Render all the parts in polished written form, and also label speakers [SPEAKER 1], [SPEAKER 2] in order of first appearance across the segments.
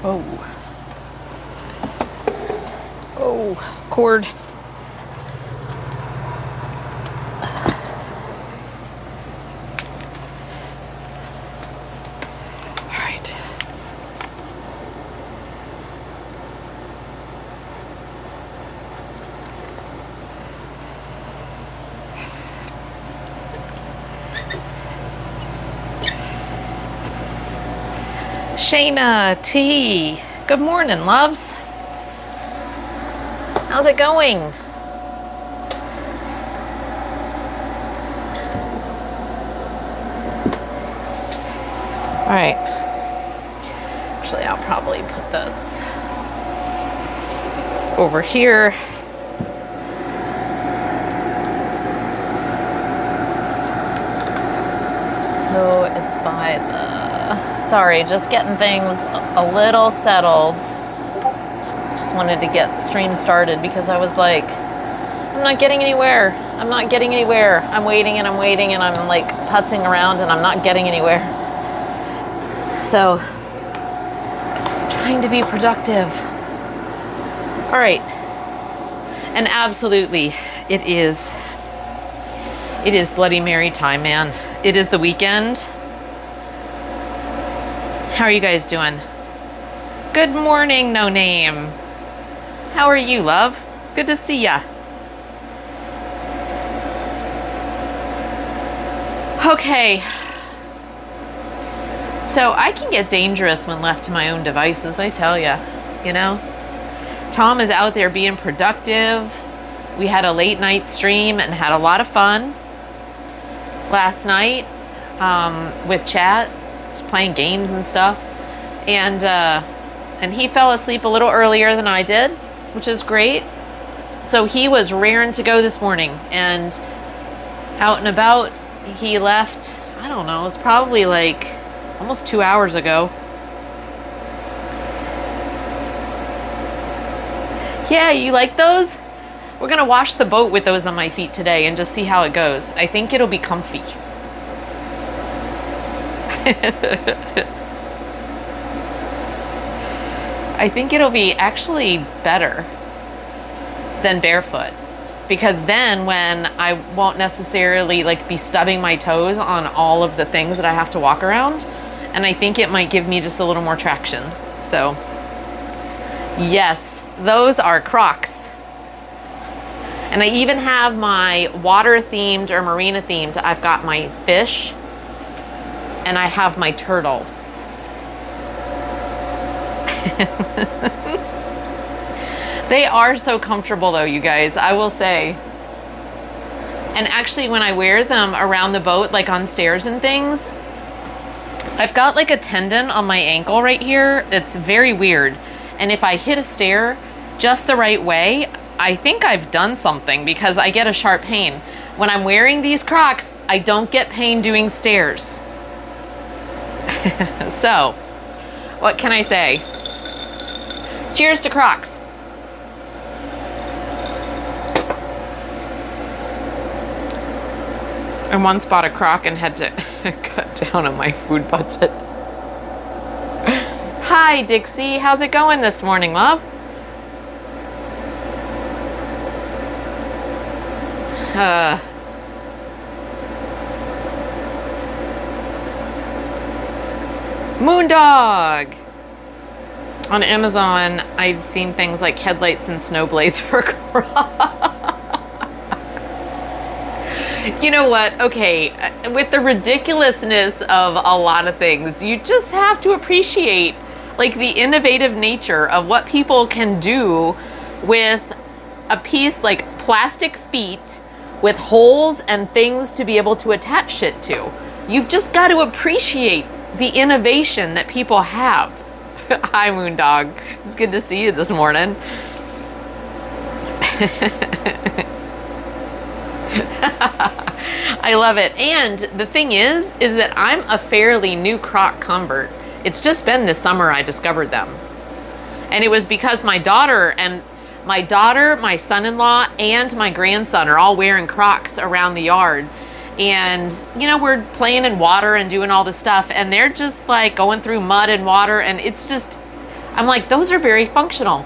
[SPEAKER 1] Oh. Oh, cord. All right. Shayna T. Good morning, loves. How's it going? All right. Actually, I'll probably put this over here. So it's by the... Sorry, just getting things a little settled. Just wanted to get stream started because I was like, I'm not getting anywhere. I'm not getting anywhere. I'm waiting and I'm waiting and I'm like putzing around and I'm not getting anywhere. So, trying to be productive. All right. And absolutely, it is Bloody Mary time, man. It is the weekend. How are you guys doing? Good morning, No Name. How are you, love? Good to see ya. Okay. So I can get dangerous when left to my own devices, I tell ya. You know? Tom is out there being productive. We had a late night stream and had a lot of fun last night with chat, just playing games and stuff. And he fell asleep a little earlier than I did, which is great. So he was raring to go this morning and out and about. He left, I don't know, it was probably like almost 2 hours ago. Yeah, you like those? We're gonna wash the boat with those on my feet today and just see how it goes. I think it'll be comfy. I think it'll be actually better than barefoot, because then when I won't necessarily like be stubbing my toes on all of the things that I have to walk around, and I think it might give me just a little more traction. So yes, those are Crocs. And I even have my water themed or marina themed. I've got my fish and I have my turtles. They are so comfortable though, you guys, I will say. And actually when I wear them around the boat, like on stairs and things, I've got like a tendon on my ankle right here. It's very weird. And if I hit a stair just the right way, I think I've done something because I get a sharp pain. When I'm wearing these Crocs, I don't get pain doing stairs. So, what can I say? Cheers to Crocs. I once bought a Croc and had to cut down on my food budget. Hi, Dixie. How's it going this morning, love? Moondog! On Amazon, I've seen things like headlights and snow blades for Crocs. You know what? Okay, with the ridiculousness of a lot of things, you just have to appreciate like the innovative nature of what people can do with a piece like plastic feet with holes and things to be able to attach shit to. You've just got to appreciate the innovation that people have. Hi, Moondog. It's good to see you this morning. I love it. And the thing is that I'm a fairly new Croc convert. It's just been this summer I discovered them. And it was because my daughter, my son-in-law, and my grandson are all wearing Crocs around the yard. And, you know, we're playing in water and doing all this stuff, and they're just like going through mud and water, and it's just, I'm like, those are very functional.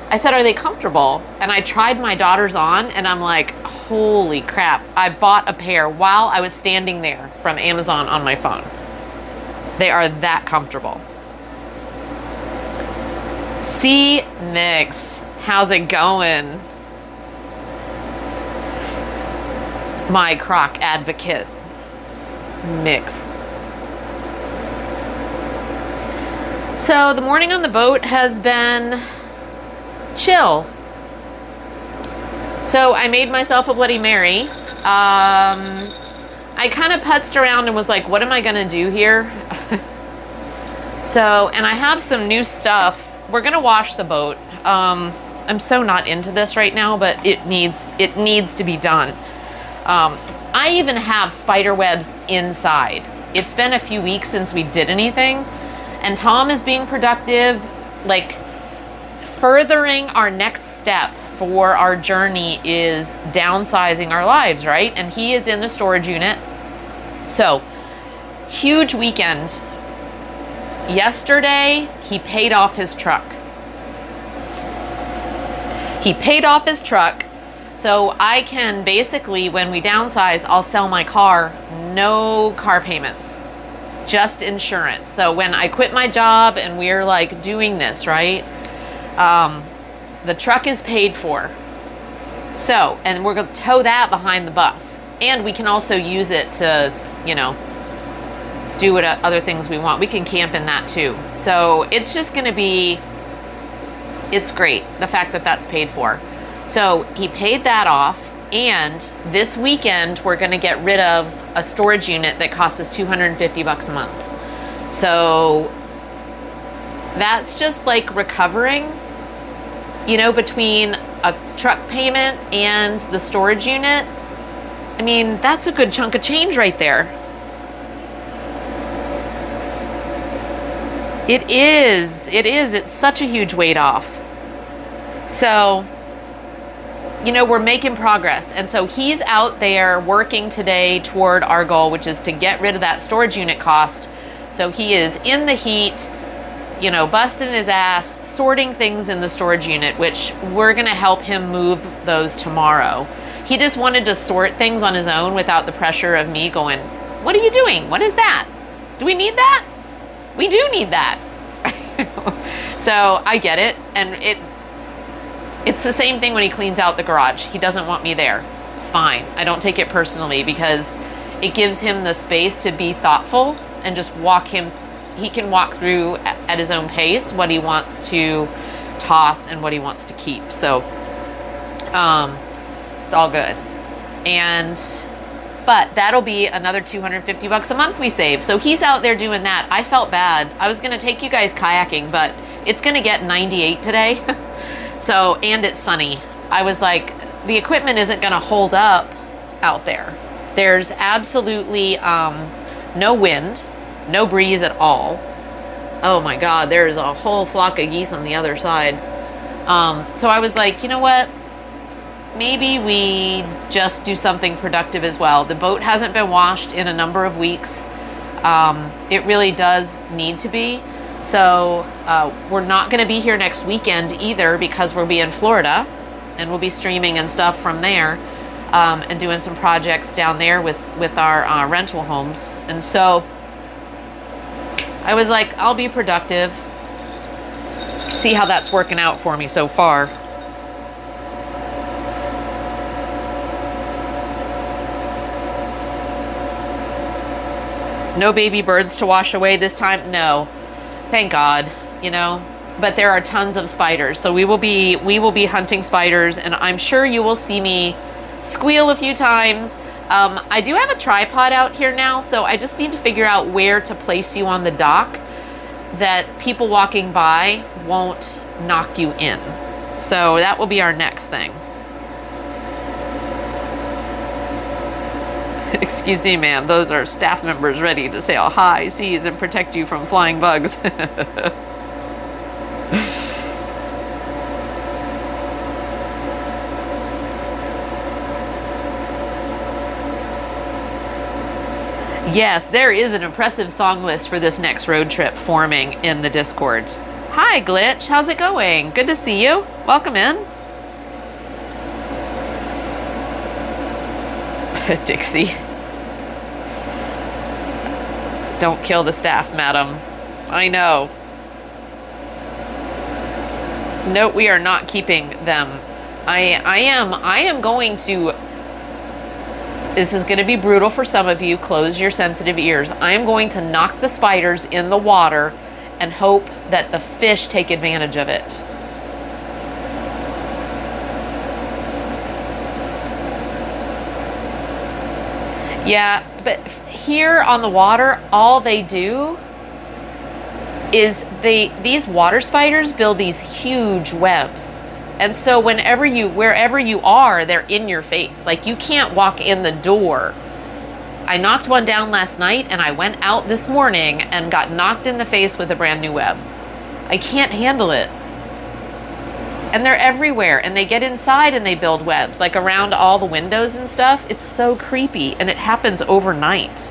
[SPEAKER 1] I said, are they comfortable? And I tried my daughter's on, and I'm like, holy crap. I bought a pair while I was standing there from Amazon on my phone. They are that comfortable. See, Nix, how's it going? My Croc advocate, Mix. So the morning on the boat has been chill. So I made myself a Bloody Mary. I kind of putzed around and was like, what am I gonna do here? And I have some new stuff. We're gonna wash the boat. I'm so not into this right now, but it needs to be done. I even have spider webs inside. It's been a few weeks since we did anything, and Tom is being productive, like furthering our next step for our journey is downsizing our lives, right? And he is in the storage unit. So, huge weekend. Yesterday, he paid off his truck. He paid off his truck. So I can basically, when we downsize, I'll sell my car, no car payments, just insurance. So when I quit my job and we're like doing this, right? The truck is paid for. So, and we're going to tow that behind the bus. And we can also use it to, you know, do what other things we want. We can camp in that too. So it's just going to be, it's great, the fact that that's paid for. So he paid that off, and this weekend we're going to get rid of a storage unit that costs us $250 a month. So that's just like recovering, you know, between a truck payment and the storage unit. I mean, that's a good chunk of change right there. It is. It's such a huge weight off. So, you know, we're making progress. And so he's out there working today toward our goal, which is to get rid of that storage unit cost. So he is in the heat, you know, busting his ass, sorting things in the storage unit, which we're going to help him move those tomorrow. He just wanted to sort things on his own without the pressure of me going, what are you doing? What is that? Do we need that? We do need that. So I get it. And it's the same thing when he cleans out the garage. He doesn't want me there. Fine. I don't take it personally because it gives him the space to be thoughtful and just he can walk through at his own pace what he wants to toss and what he wants to keep. So it's all good. But that'll be another $250 a month we save. So he's out there doing that. I felt bad. I was going to take you guys kayaking, but it's going to get 98 today. So, and it's sunny. I was like, the equipment isn't going to hold up out there. There's absolutely no wind, no breeze at all. Oh my God, there's a whole flock of geese on the other side. So I was like, you know what? Maybe we just do something productive as well. The boat hasn't been washed in a number of weeks. It really does need to be. So we're not going to be here next weekend either because we'll be in Florida and we'll be streaming and stuff from there and doing some projects down there with our rental homes. And so I was like, I'll be productive. See how that's working out for me so far. No baby birds to wash away this time? No. Thank God, you know, but there are tons of spiders. So we will be hunting spiders, and I'm sure you will see me squeal a few times. I do have a tripod out here now, so I just need to figure out where to place you on the dock that people walking by won't knock you in. So that will be our next thing. Excuse me, ma'am. Those are staff members ready to sail high seas and protect you from flying bugs. Yes, there is an impressive song list for this next road trip forming in the Discord. Hi, Glitch. How's it going? Good to see you. Welcome in. Dixie. Don't kill the staff, madam. I know. No, we are not keeping them. I am going to, this is going to be brutal for some of you. Close your sensitive ears. I am going to knock the spiders in the water and hope that the fish take advantage of it. Yeah, but here on the water, all they do is these water spiders build these huge webs. And so wherever you are, they're in your face. Like, you can't walk in the door. I knocked one down last night and I went out this morning and got knocked in the face with a brand new web. I can't handle it. And they're everywhere, and they get inside and they build webs, like around all the windows and stuff. It's so creepy, and it happens overnight.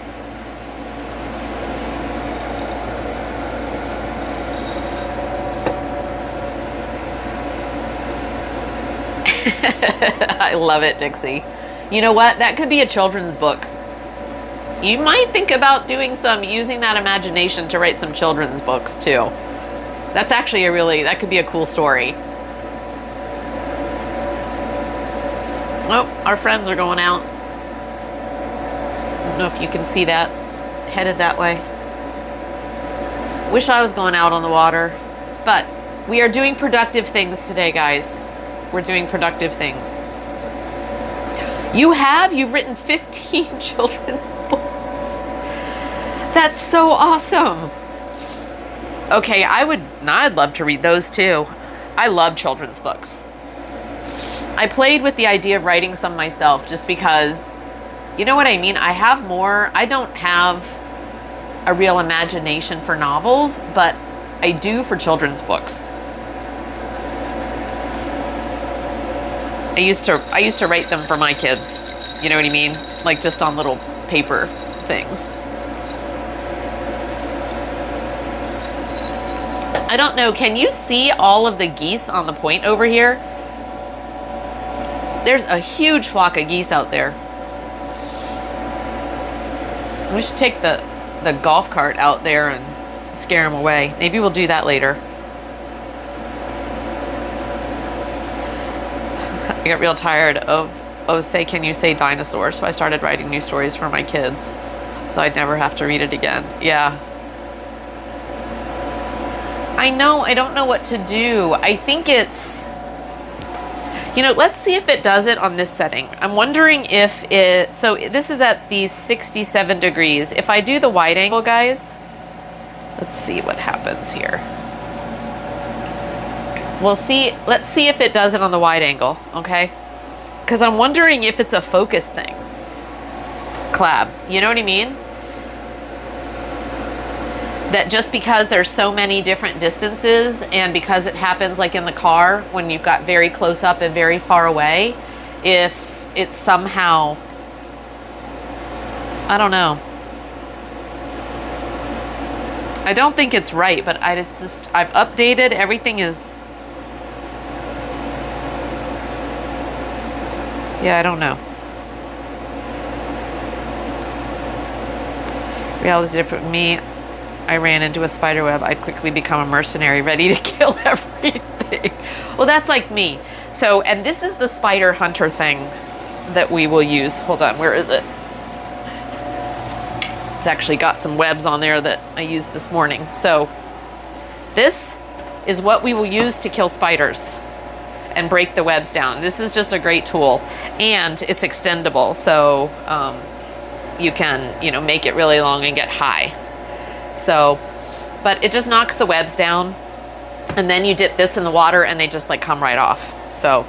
[SPEAKER 1] I love it, Dixie. You know what? That could be a children's book. You might think about using that imagination to write some children's books too. That's actually that could be a cool story. Oh, our friends are going out. I don't know if you can see that. Headed that way. Wish I was going out on the water. But we are doing productive things today, guys. We're doing productive things. You've written 15 children's books. That's so awesome. Okay, I'd love to read those too. I love children's books. I played with the idea of writing some myself just because, you know what I mean? I don't have a real imagination for novels, but I do for children's books. I used to write them for my kids. You know what I mean? Like, just on little paper things. I don't know, can you see all of the geese on the point over here? There's a huge flock of geese out there. We should take the golf cart out there and scare them away. Maybe we'll do that later. I got real tired of can you say dinosaur? So I started writing new stories for my kids, so I'd never have to read it again. Yeah. I know, I don't know what to do. I think it's, let's see if it does it on this setting. I'm wondering if so this is at the 67 degrees. If I do the wide angle, guys, let's see what happens here. Let's see if it does it on the wide angle, okay? Because I'm wondering if it's a focus thing. Collab, you know what I mean? That just because there's so many different distances, and because it happens like in the car when you've got very close up and very far away, if it's somehow, I don't know. I don't think it's right, but I've updated, everything is, yeah, I don't know. Reality is different with me. I ran into a spider web. I'd quickly become a mercenary ready to kill everything. Well, that's like me. So, and this is the spider hunter thing that we will use. Hold on, where is it? It's actually got some webs on there that I used this morning. So this is what we will use to kill spiders and break the webs down. This is just a great tool, and it's extendable. So you can, make it really long and get high. So, but it just knocks the webs down, and then you dip this in the water and they just like come right off. So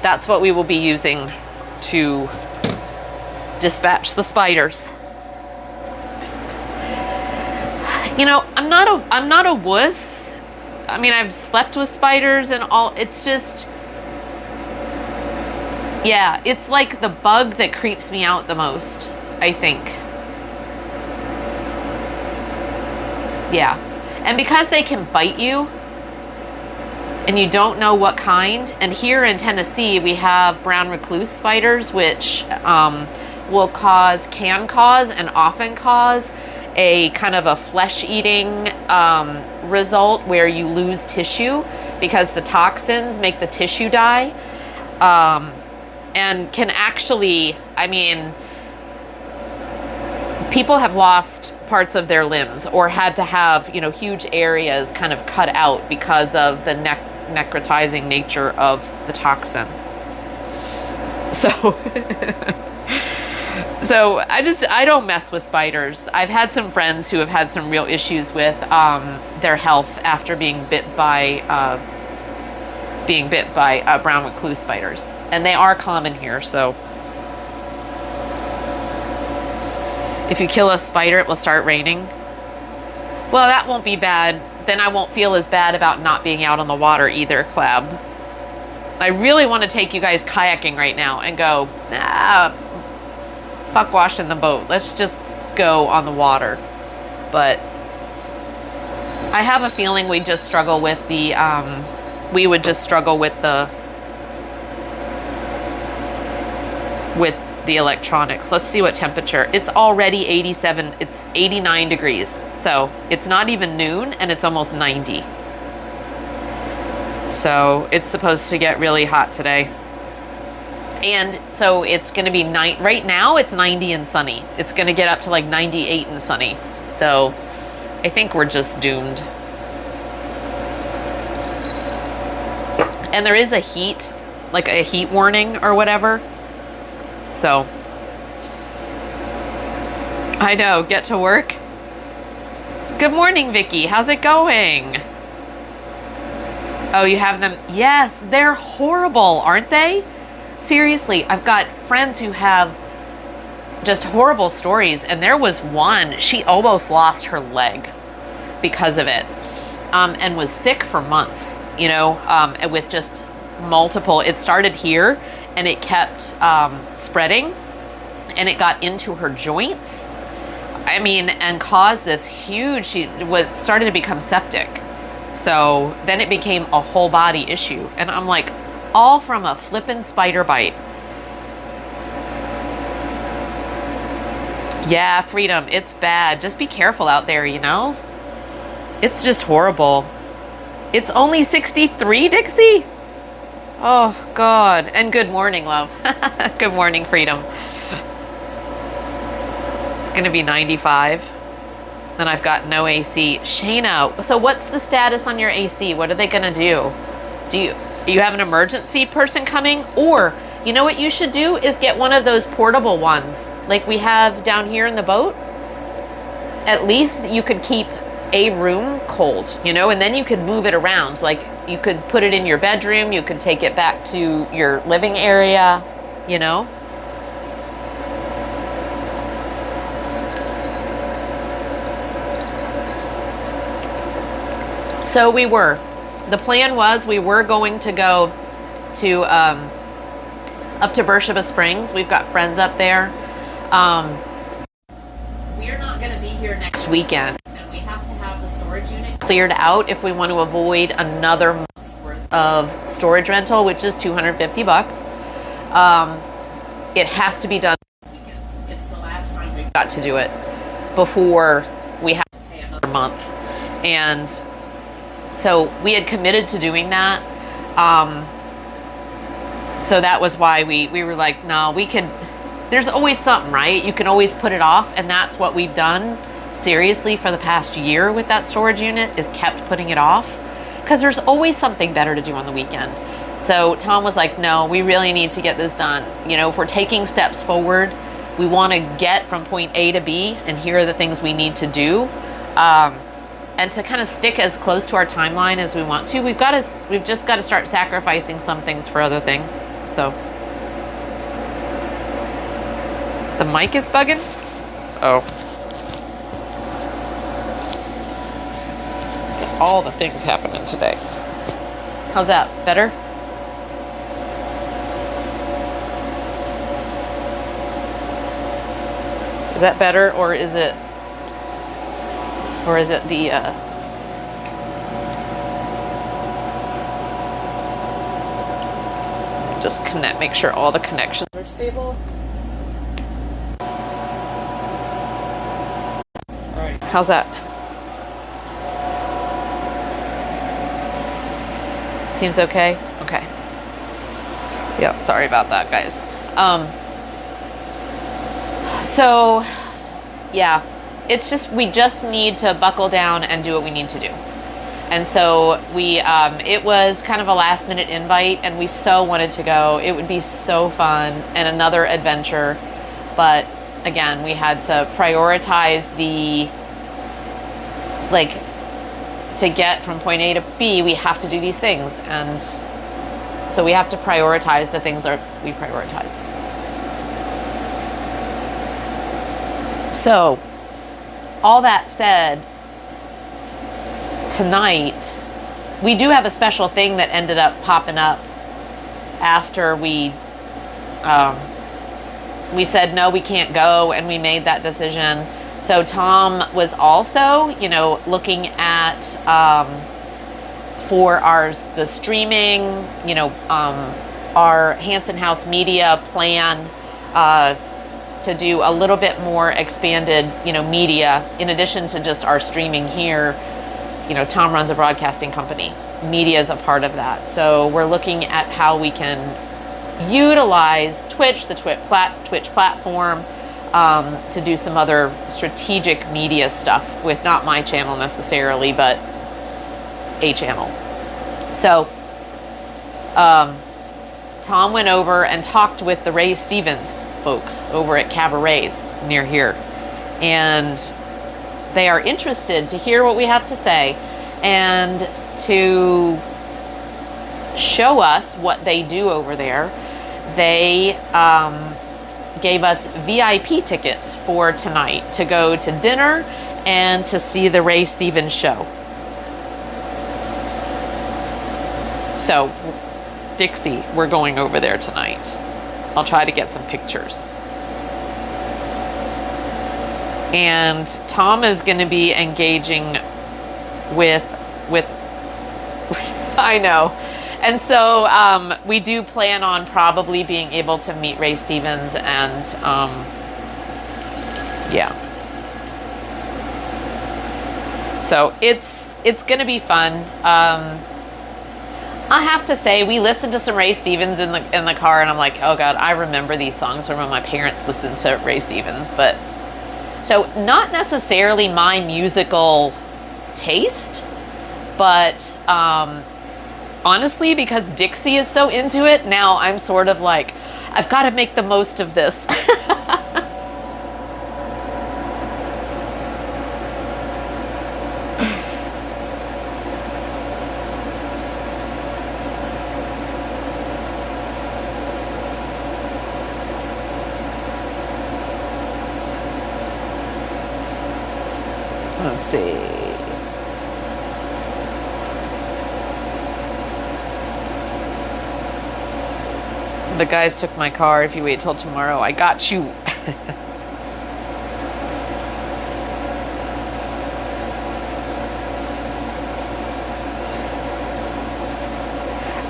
[SPEAKER 1] that's what we will be using to dispatch the spiders. I'm not a wuss. I mean, I've slept with spiders and all. It's just, yeah, it's like the bug that creeps me out the most, I think. Yeah. And because they can bite you and you don't know what kind, and here in Tennessee we have brown recluse spiders, which can cause and often cause a kind of a flesh-eating result where you lose tissue because the toxins make the tissue die, and can actually, I mean, people have lost parts of their limbs or had to have, you know, huge areas kind of cut out because of the necrotizing nature of the toxin. So so I don't mess with spiders. I've had some friends who have had some real issues with their health after being bit by brown recluse spiders, and they are common here. So if you kill a spider, it will start raining. Well, that won't be bad. Then I won't feel as bad about not being out on the water either, Clab. I really want to take you guys kayaking right now and go, fuck washing the boat. Let's just go on the water. But I have a feeling we just struggle with the, we would just struggle with the electronics. Let's see what temperature. It's already 87, it's 89 degrees. So it's not even noon and it's almost 90. So it's supposed to get really hot today. And so it's going to be right now it's 90 and sunny. It's going to get up to like 98 and sunny. So I think we're just doomed. And there is a heat, like a heat warning or whatever. So I know, get to work. Good morning, Vicky. How's it going? Oh, you have them? Yes, they're horrible, aren't they? Seriously, I've got friends who have just horrible stories, and there was one, she almost lost her leg because of it, and was sick for months, you know, with just multiple, it started here, and it kept spreading, and it got into her joints, I mean, and caused this huge, started to become septic. So then it became a whole body issue. And I'm like, all from a flippin' spider bite. Yeah, Freedom, it's bad. Just be careful out there, you know? It's just horrible. It's only 63, Dixie? Oh, God. And good morning, love. Good morning, Freedom. Gonna be 95. And I've got no AC. Shayna, so what's the status on your AC? What are they gonna do? Do you have an emergency person coming? Or, you know what you should do is get one of those portable ones like we have down here in the boat. At least you could keep a room cold, you know, and then you could move it around. Like you could put it in your bedroom, you could take it back to your living area, you know. So the plan was we were going to go to, up to Beersheba Springs. We've got friends up there. We're not going to be here next weekend. And we have to have the storage unit cleared out if we want to avoid another month's worth of storage rental, which is $250. It has to be done this weekend. It's the last time we've got to do it before we have to pay another month. And so we had committed to doing that. So that was why we were like, no, there's always something, right? You can always put it off. And that's what we've done seriously for the past year with that storage unit, is kept putting it off because there's always something better to do on the weekend. So Tom was like, no, we really need to get this done. You know, if we're taking steps forward, we want to get from point A to B, and here are the things we need to do. And to kind of stick as close to our timeline as we want to, we've just got to start sacrificing some things for other things. So the mic is bugging. Oh, all the things happening today. How's that? Better? Is that better, or is it the Just connect, make sure all the connections are stable. All right, how's that? Seems okay? Okay. Yeah, sorry about that, guys. So, yeah, it's just, we just need to buckle down and do what we need to do. And so it was kind of a last minute invite and we so wanted to go. It would be so fun and another adventure. But again, we had to prioritize to get from point A to B, we have to do these things. And so we have to prioritize the things that we prioritize. So, all that said, tonight, we do have a special thing that ended up popping up after we said, no, we can't go, and we made that decision. So Tom was also, looking at for the streaming, our Hanson House Media plan to do a little bit more expanded, media in addition to just our streaming here. Tom runs a broadcasting company. Media is a part of that. So we're looking at how we can utilize Twitch, the Twitch platform, to do some other strategic media stuff with not my channel necessarily, but a channel. So Tom went over and talked with the Ray Stevens folks over at Cabarets near here. And they are interested to hear what we have to say and to show us what they do over there. They gave us VIP tickets for tonight to go to dinner and to see the Ray Stevens show. So, Dixie, we're going over there tonight. I'll try to get some pictures. And Tom is going to be engaging with I know. And so we do plan on probably being able to meet Ray Stevens and yeah. So it's going to be fun. I have to say, we listened to some Ray Stevens in the car, and I'm like, oh God, I remember these songs from when my parents listened to Ray Stevens. But so not necessarily my musical taste, but honestly, because Dixie is so into it, now I'm sort of like, I've got to make the most of this. Let's see. The guys took my car. If you wait till tomorrow, I got you.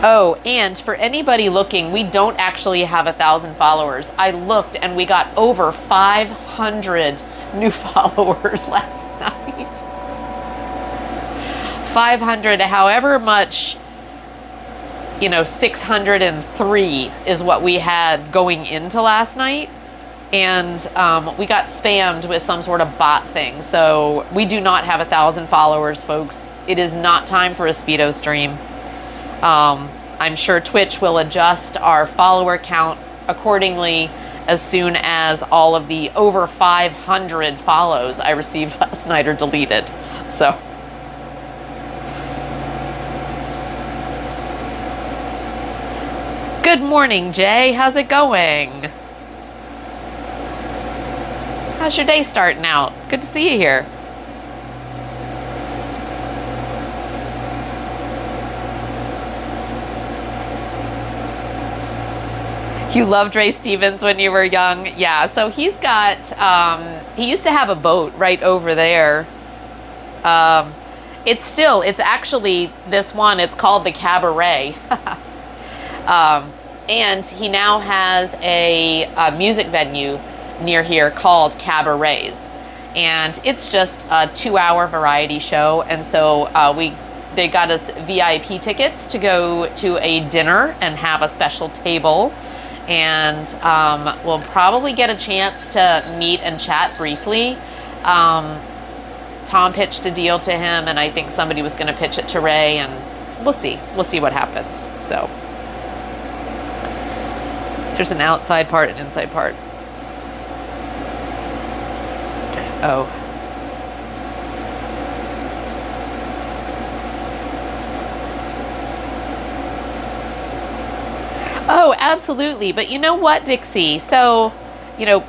[SPEAKER 1] Oh, and for anybody looking, we don't actually have 1,000 followers. I looked and we got over 500 new followers last night. 500, however much, 603 is what we had going into last night. And we got spammed with some sort of bot thing. So we do not have 1,000 followers, folks. It is not time for a Speedo stream. I'm sure Twitch will adjust our follower count accordingly as soon as all of the over 500 follows I received last night are deleted. So. Good morning, Jay. How's it going? How's your day starting out? Good to see you here. You loved Ray Stevens when you were young? Yeah, so he's got, he used to have a boat right over there. It's actually this one, it's called the Cabaret. And he now has a music venue near here called Cabarets. And it's just a 2-hour variety show. And so they got us VIP tickets to go to a dinner and have a special table. And we'll probably get a chance to meet and chat briefly. Tom pitched a deal to him, and I think somebody was going to pitch it to Ray, and we'll see. We'll see what happens. So there's an outside part and inside part. Oh. Oh, absolutely. But you know what, Dixie? So, you know,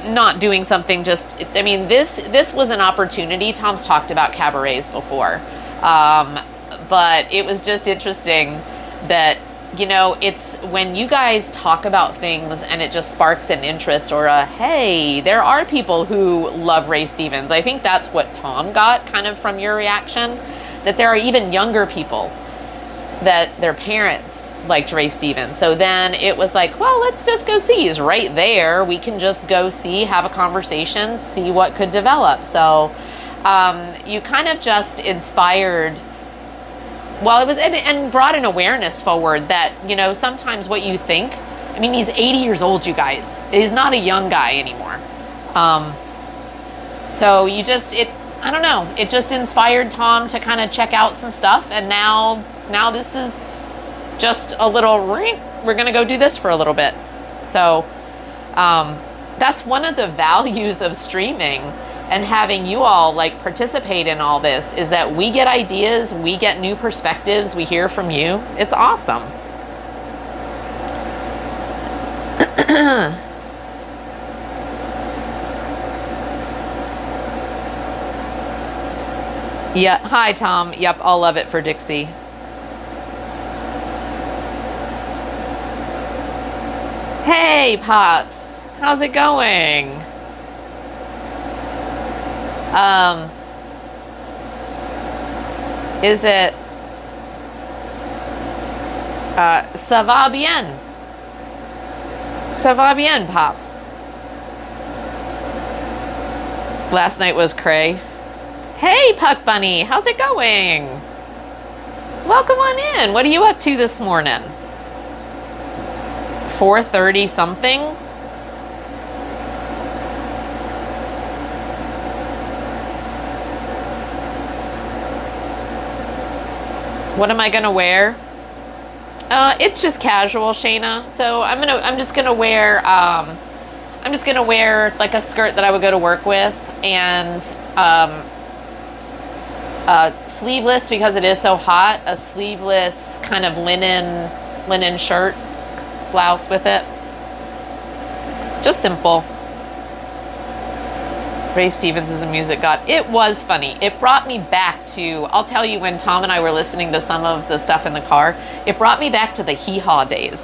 [SPEAKER 1] not doing something just, I mean, this was an opportunity. Tom's talked about cabarets before. But it was just interesting that, you know, it's when you guys talk about things and it just sparks an interest or a, hey, there are people who love Ray Stevens. I think that's what Tom got kind of from your reaction, that there are even younger people that their parents liked Ray Stevens. So then it was like, well, let's just go see. He's right there. We can just go see, have a conversation, see what could develop. So you kind of just inspired, well, it was, and brought an awareness forward that, you know, sometimes what you think, I mean, he's 80 years old, you guys. He's not a young guy anymore. So you just, I don't know, it just inspired Tom to kind of check out some stuff. And now this is just a little ring. We're going to go do this for a little bit. So that's one of the values of streaming and having you all like participate in all this, is that we get ideas, we get new perspectives, we hear from you. It's awesome. Yeah. Hi, Tom. Yep. I'll love it for Dixie. Hey, Pops. How's it going? Is it ça va bien? Ça va bien, Pops. Last night was cray. Hey, Puck Bunny, how's it going? Welcome on in. What are you up to this morning? 4:30 something? What am I gonna wear? It's just casual, Shayna. So I'm just gonna wear like a skirt that I would go to work with, and sleeveless, because it is so hot, a sleeveless kind of linen shirt, blouse with it. Just simple. Ray Stevens is a music god. It was funny. It brought me back to, I'll tell you, when Tom and I were listening to some of the stuff in the car, it brought me back to the Hee Haw days.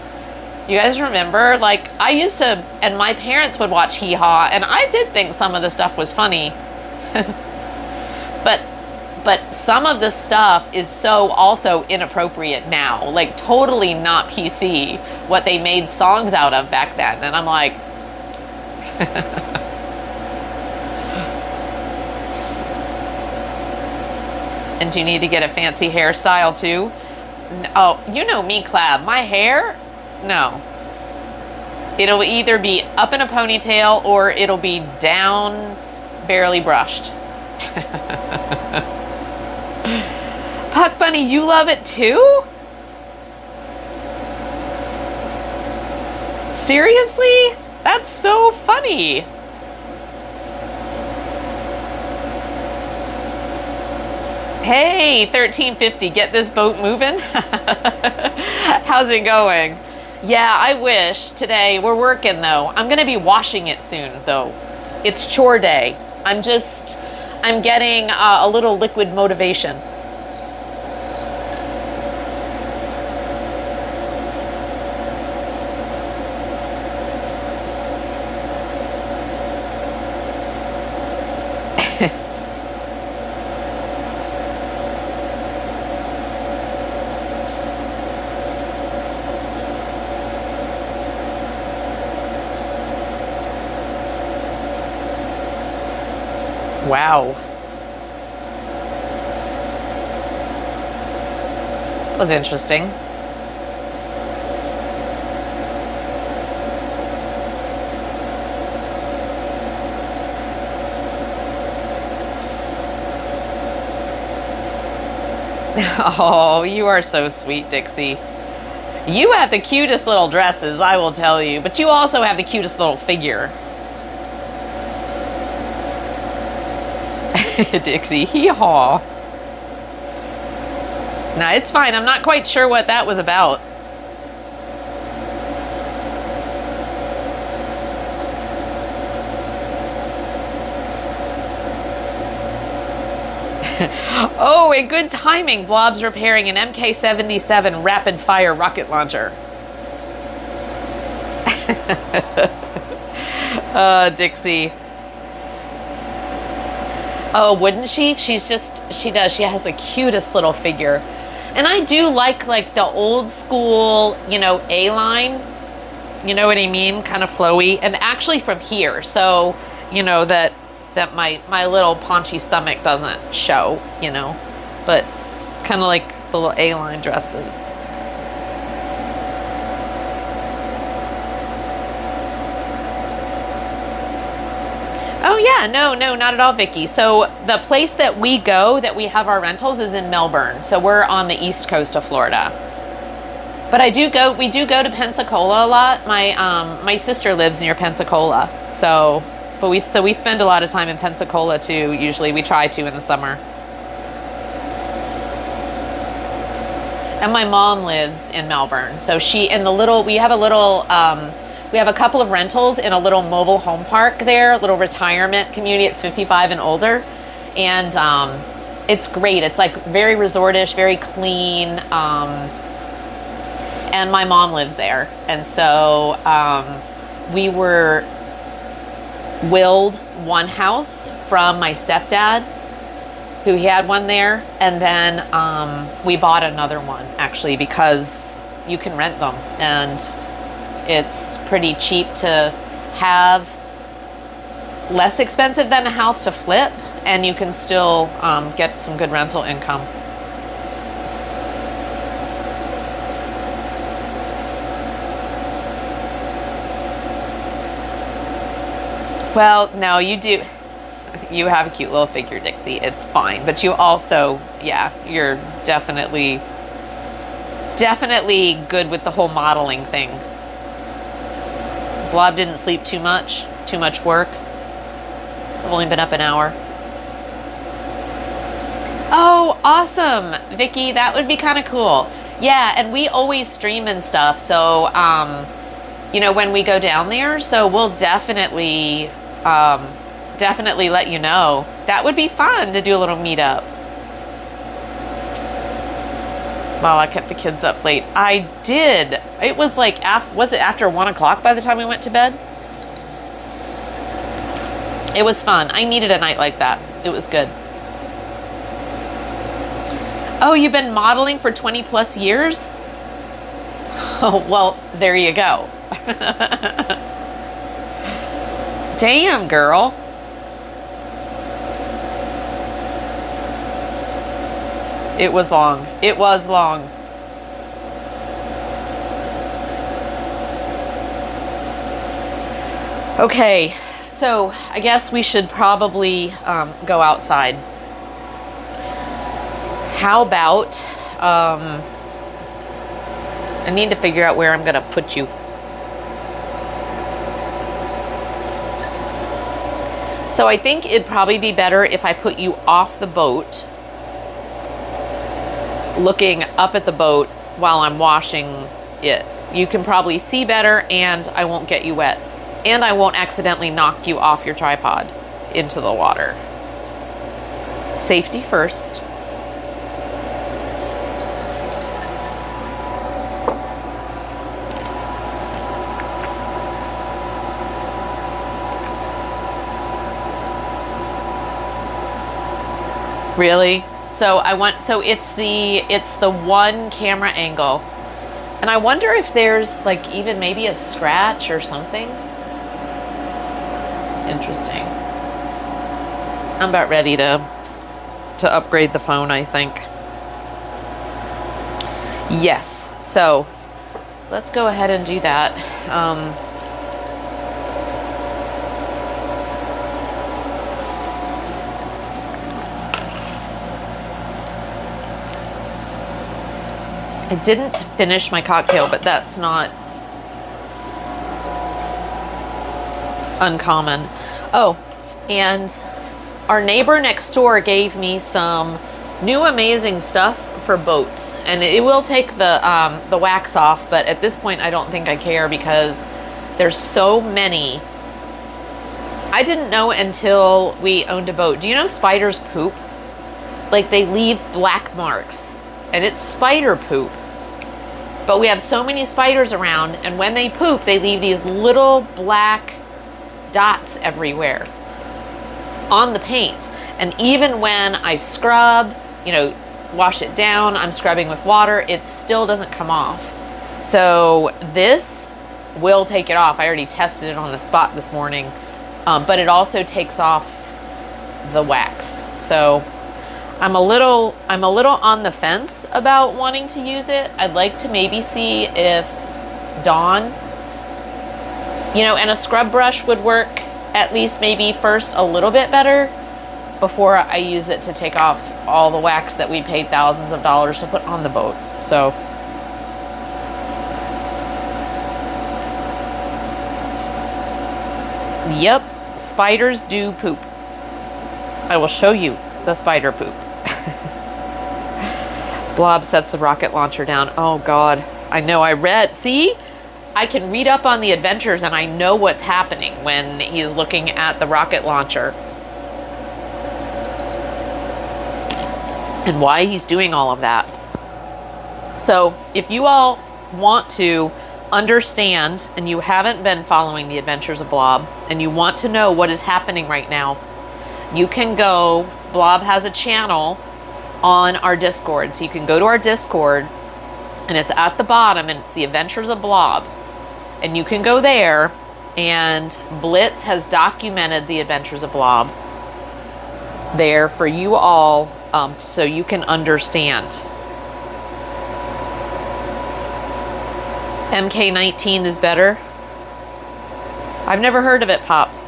[SPEAKER 1] You guys remember? Like, I used to, and my parents would watch Hee Haw, and I did think some of the stuff was funny. But some of the stuff is so also inappropriate now. Like, totally not PC, what they made songs out of back then. And I'm like... And do you need to get a fancy hairstyle too? Oh, you know me, Clab. My hair? No. It'll either be up in a ponytail or it'll be down, barely brushed. Puck Bunny, you love it too? Seriously? That's so funny. Hey, 1350, get this boat moving? How's it going? Yeah, I wish today. We're working though. I'm gonna be washing it soon though. It's chore day. I'm getting a little liquid motivation. Wow. That was interesting. Oh, you are so sweet, Dixie. You have the cutest little dresses, I will tell you, but you also have the cutest little figure. Dixie, hee-haw. No, it's fine. I'm not quite sure what that was about. Oh, and good timing. Blob's repairing an MK-77 rapid-fire rocket launcher. Dixie. Oh, wouldn't she? She does. She has the cutest little figure. And I do like the old school, A-line. You know what I mean? Kind of flowy. And actually from here. So, that my little paunchy stomach doesn't show, but kind of like the little A-line dresses. Oh yeah, no, not at all, Vicky. So the place that we have our rentals is in Melbourne. So we're on the east coast of Florida. But we do go to Pensacola a lot. My sister lives near Pensacola. But we spend a lot of time in Pensacola too. Usually we try to in the summer. And my mom lives in Melbourne. So we have a couple of rentals in a little mobile home park there, a little retirement community. It's 55 and older. And it's great. It's like very resortish, very clean. And my mom lives there. And so we were willed one house from my stepdad, who he had one there, and then we bought another one actually because you can rent them and it's pretty cheap to have, less expensive than a house to flip, and you can still get some good rental income. Well, no, you do. You have a cute little figure, Dixie. It's fine. But you also, yeah, you're definitely good with the whole modeling thing. Blob didn't sleep too much work. I've only been up an hour. Oh, awesome, Vicky. That would be kind of cool. Yeah, and we always stream and stuff. So, when we go down there, so we'll definitely let you know. That would be fun to do a little meetup. Well, I kept the kids up late. I did. It was like, was it after 1 o'clock by the time we went to bed? It was fun. I needed a night like that. It was good. Oh, you've been modeling for 20 plus years? Oh, well, there you go. Damn, girl. It was long. It was long. Okay, so I guess we should probably go outside. How about, I need to figure out where I'm gonna put you. So I think it'd probably be better if I put you off the boat, looking up at the boat while I'm washing it. You can probably see better, and I won't get you wet. And I won't accidentally knock you off your tripod into the water. Safety first. Really? So it's the one camera angle. And I wonder if there's like even maybe a scratch or something. Just interesting. I'm about ready to upgrade the phone, I think. Yes, so let's go ahead and do that. I didn't finish my cocktail, but that's not uncommon. Oh, and our neighbor next door gave me some new amazing stuff for boats, and it will take the wax off, but at this point I don't think I care because there's so many. I didn't know until we owned a boat. Do you know spiders poop? Like, they leave black marks, and it's spider poop. But we have so many spiders around, and when they poop, they leave these little black dots everywhere on the paint. And even when I scrub, you know, wash it down, I'm scrubbing with water, it still doesn't come off. So this will take it off. I already tested it on the spot this morning, but it also takes off the wax. So I'm a little on the fence about wanting to use it. I'd like to maybe see if Dawn, you know, and a scrub brush would work at least maybe first a little bit better before I use it to take off all the wax that we paid thousands of dollars to put on the boat. So yep, spiders do poop. I will show you the spider poop. Blob sets the rocket launcher down. Oh God, I know. I read, see, I can read up on the adventures and I know what's happening when he's looking at the rocket launcher and why he's doing all of that. So if you all want to understand and you haven't been following the adventures of Blob and you want to know what is happening right now, you can go, Blob has a channel on our Discord. So you can go to our Discord and it's at the bottom and it's the Adventures of Blob. And you can go there, and Blitz has documented the Adventures of Blob there for you all, so you can understand. MK19 is better. I've never heard of it, Pops.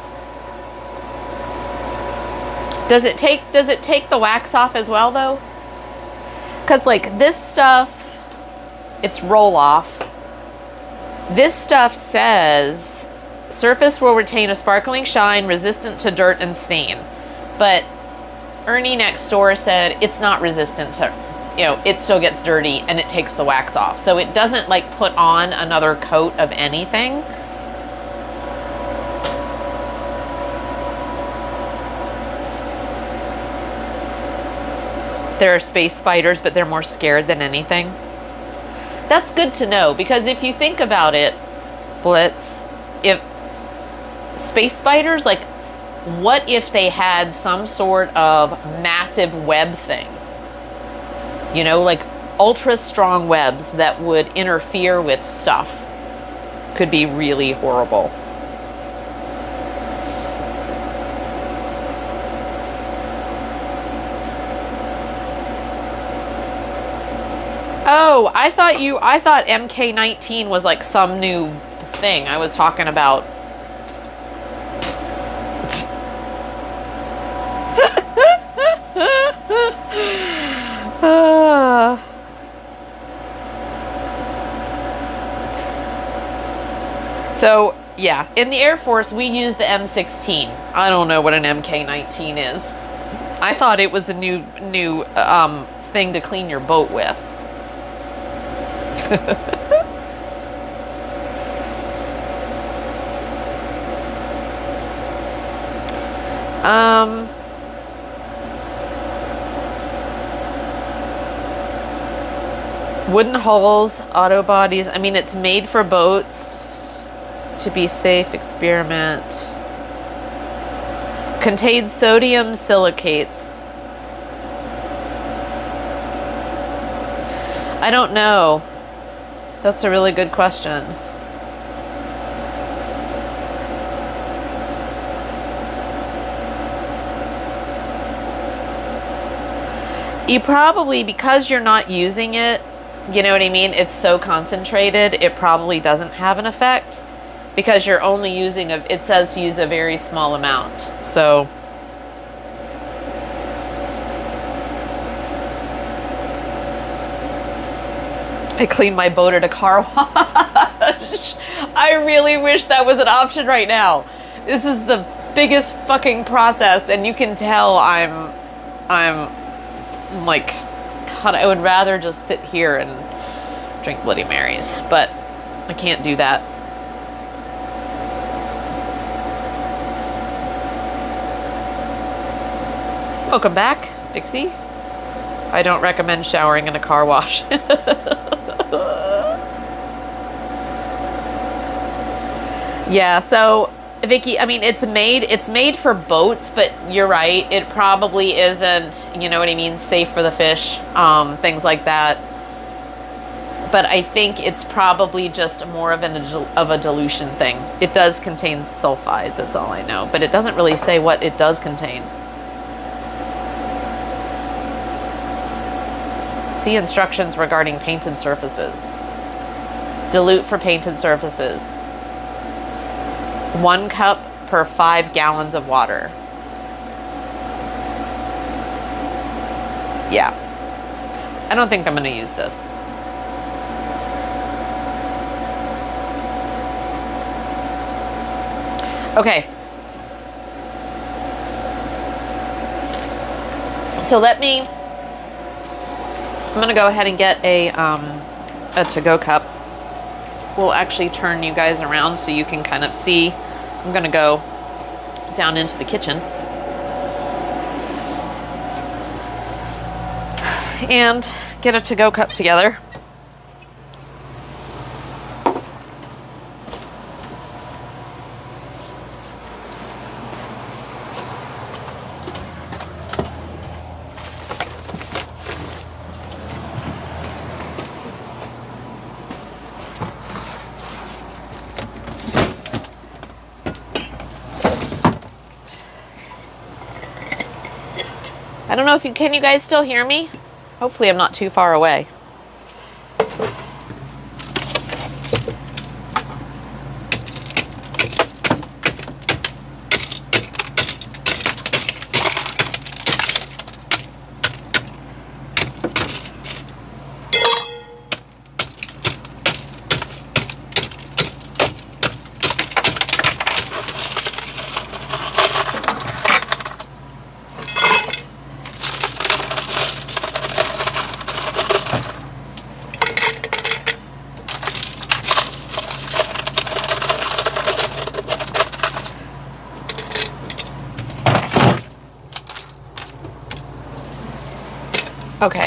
[SPEAKER 1] Does it take the wax off as well though? Because like this stuff, it's roll off. This stuff says surface will retain a sparkling shine resistant to dirt and stain. But Ernie next door said it's not resistant to, you know, it still gets dirty and it takes the wax off. So it doesn't like put on another coat of anything. There are space spiders, but they're more scared than anything. That's good to know, because if you think about it, Blitz, if space spiders, like, what if they had some sort of massive web thing? You know, like ultra strong webs that would interfere with stuff. Could be really horrible. Oh, I thought MK19 was like some new thing. I was talking about. So, yeah, in the Air Force, we use the M16. I don't know what an MK19 is. I thought it was a new thing to clean your boat with. Wooden hulls, auto bodies. I mean, it's made for boats to be safe. Experiment. Contains sodium silicates. I don't know. That's a really good question. You probably, because you're not using it, you know what I mean? It's so concentrated, it probably doesn't have an effect because you're only using it says to use a very small amount. So I cleaned my boat at a car wash. I really wish that was an option right now. This is the biggest fucking process, and you can tell I'm like, God, I would rather just sit here and drink Bloody Marys, but I can't do that. Welcome back, Dixie. I don't recommend showering in a car wash. Yeah, so Vicky, I mean, it's made for boats, but you're right. It probably isn't, you know what I mean, safe for the fish, things like that. But I think it's probably just more of a dilution thing. It does contain sulfides, that's all I know, but it doesn't really say what it does contain. See instructions regarding painted surfaces. Dilute for painted surfaces. 1 cup per 5 gallons of water. Yeah. I don't think I'm going to use this. Okay. So I'm going to go ahead and get a to-go cup. We'll actually turn you guys around so you can kind of see. I'm going to go down into the kitchen and get a to-go cup together. I don't know if can you guys still hear me? Hopefully I'm not too far away. Okay.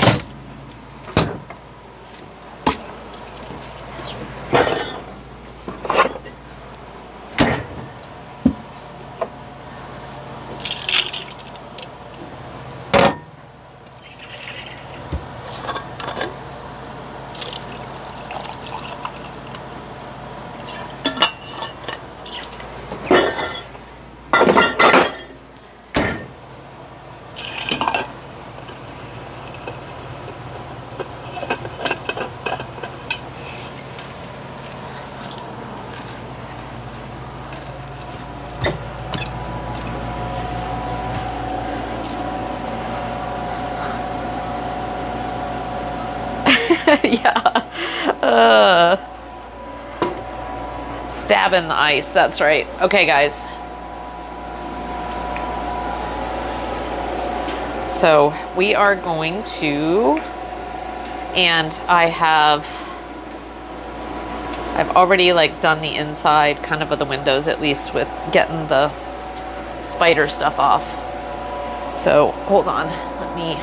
[SPEAKER 1] Yeah. Stab in the ice, that's right. Okay, guys. So we are going to, and I've already like done the inside kind of the windows, at least with getting the spider stuff off. So hold on, let me.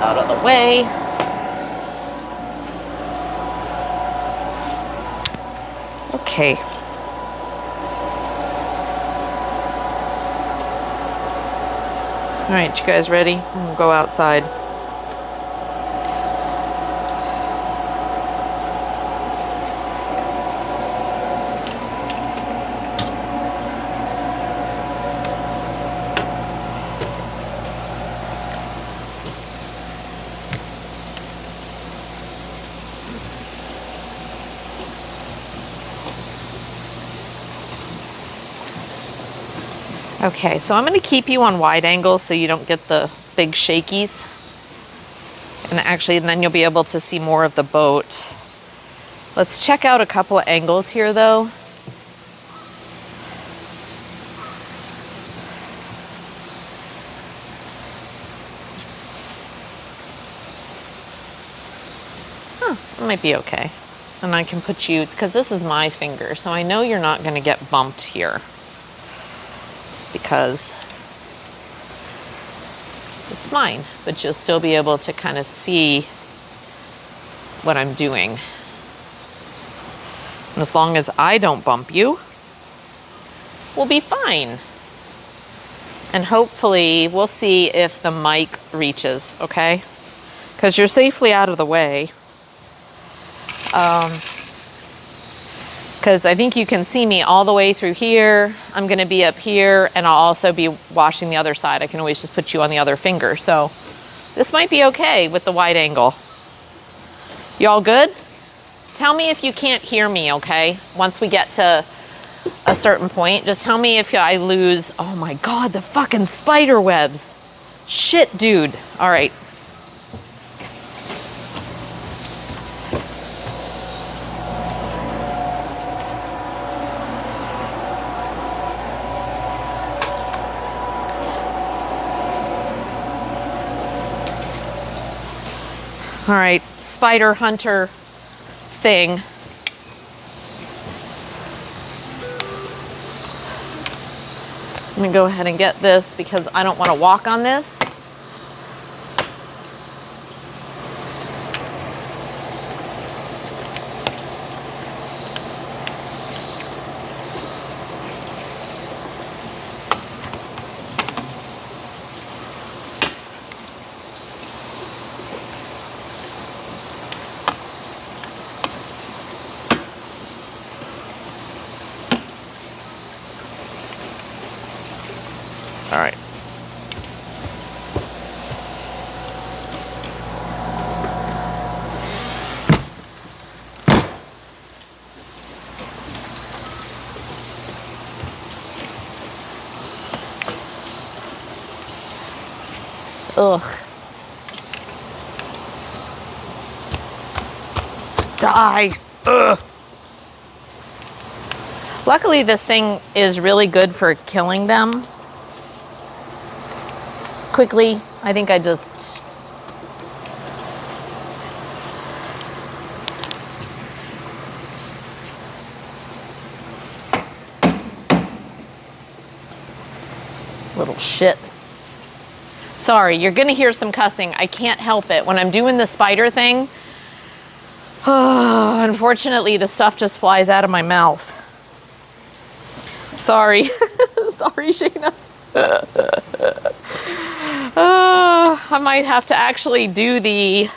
[SPEAKER 1] Out of the way. Okay. All right, you guys ready? We'll go outside. Okay, so I'm going to keep you on wide angle so you don't get the big shakies. And actually, then you'll be able to see more of the boat. Let's check out a couple of angles here, though. Huh, it might be okay. And I can put you, because this is my finger, so I know you're not going to get bumped here. Because it's mine, but you'll still be able to kind of see what I'm doing. And as long as I don't bump you, we'll be fine. And hopefully we'll see if the mic reaches, okay? Because you're safely out of the way. Because I think you can see me all the way through here. I'm going to be up here, and I'll also be washing the other side. I can always just put you on the other finger. So this might be okay with the wide angle. You all good? Tell me if you can't hear me, okay? Once we get to a certain point, just tell me if I lose. Oh my God, the fucking spider webs. Shit, dude. All right. All right, spider hunter thing. I'm gonna go ahead and get this because I don't want to walk on this. All right. Ugh. Die. Ugh. Luckily, this thing is really good for killing them quickly. I think I just little shit. Sorry, you're gonna hear some cussing. I can't help it. When I'm doing the spider thing, unfortunately, the stuff just flies out of my mouth. Sorry. Sorry, Shayna. I might have to actually do the...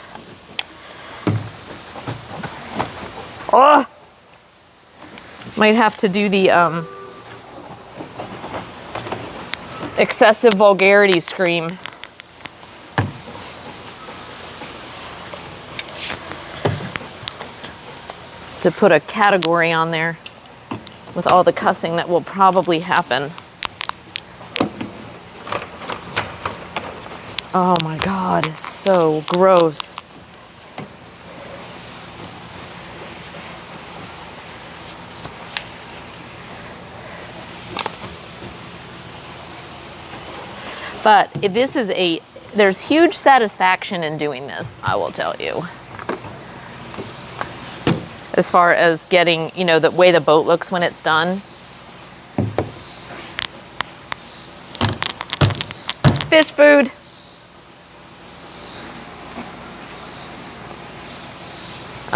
[SPEAKER 1] Might have to do the excessive vulgarity scream. To put a category on there with all the cussing that will probably happen. Oh my God, it's so gross. But this is there's huge satisfaction in doing this, I will tell you. As far as getting, you know, the way the boat looks when it's done. Fish food.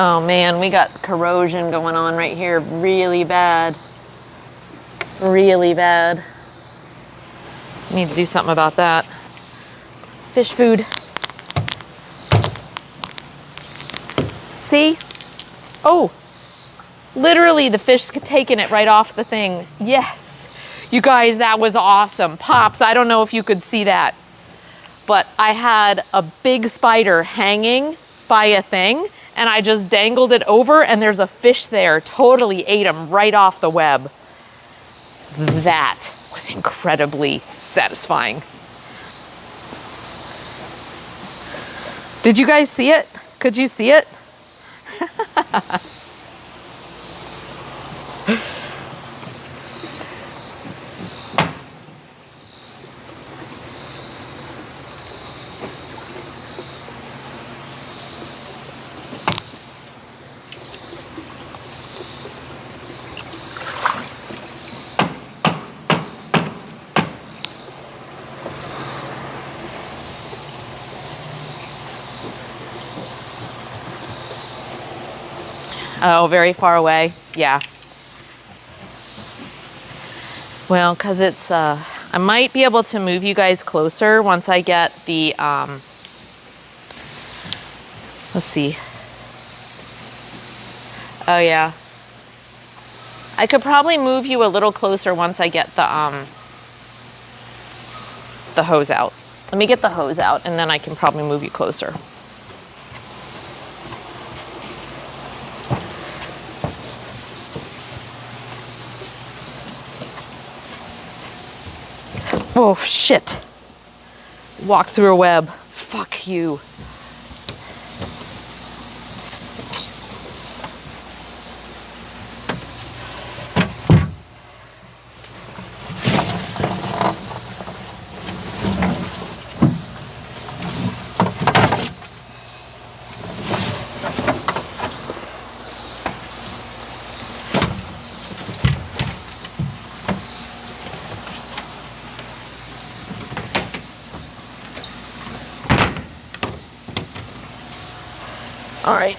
[SPEAKER 1] Oh man, we got corrosion going on right here really bad. Really bad. Need to do something about that. Fish food. See? Oh, literally the fish taking it right off the thing. Yes. You guys, that was awesome. Pops, I don't know if you could see that, but I had a big spider hanging by a thing and I just dangled it over and there's a fish there. Totally ate him right off the web. That was incredibly satisfying. Did you guys see it? Could you see it? Oh, very far away. Yeah. Well, because it's, I might be able to move you guys closer once I get the, let's see. Oh, yeah. I could probably move you a little closer once I get the hose out. Let me get the hose out and then I can probably move you closer. Oh, shit. Walk through a web. Fuck you. All right.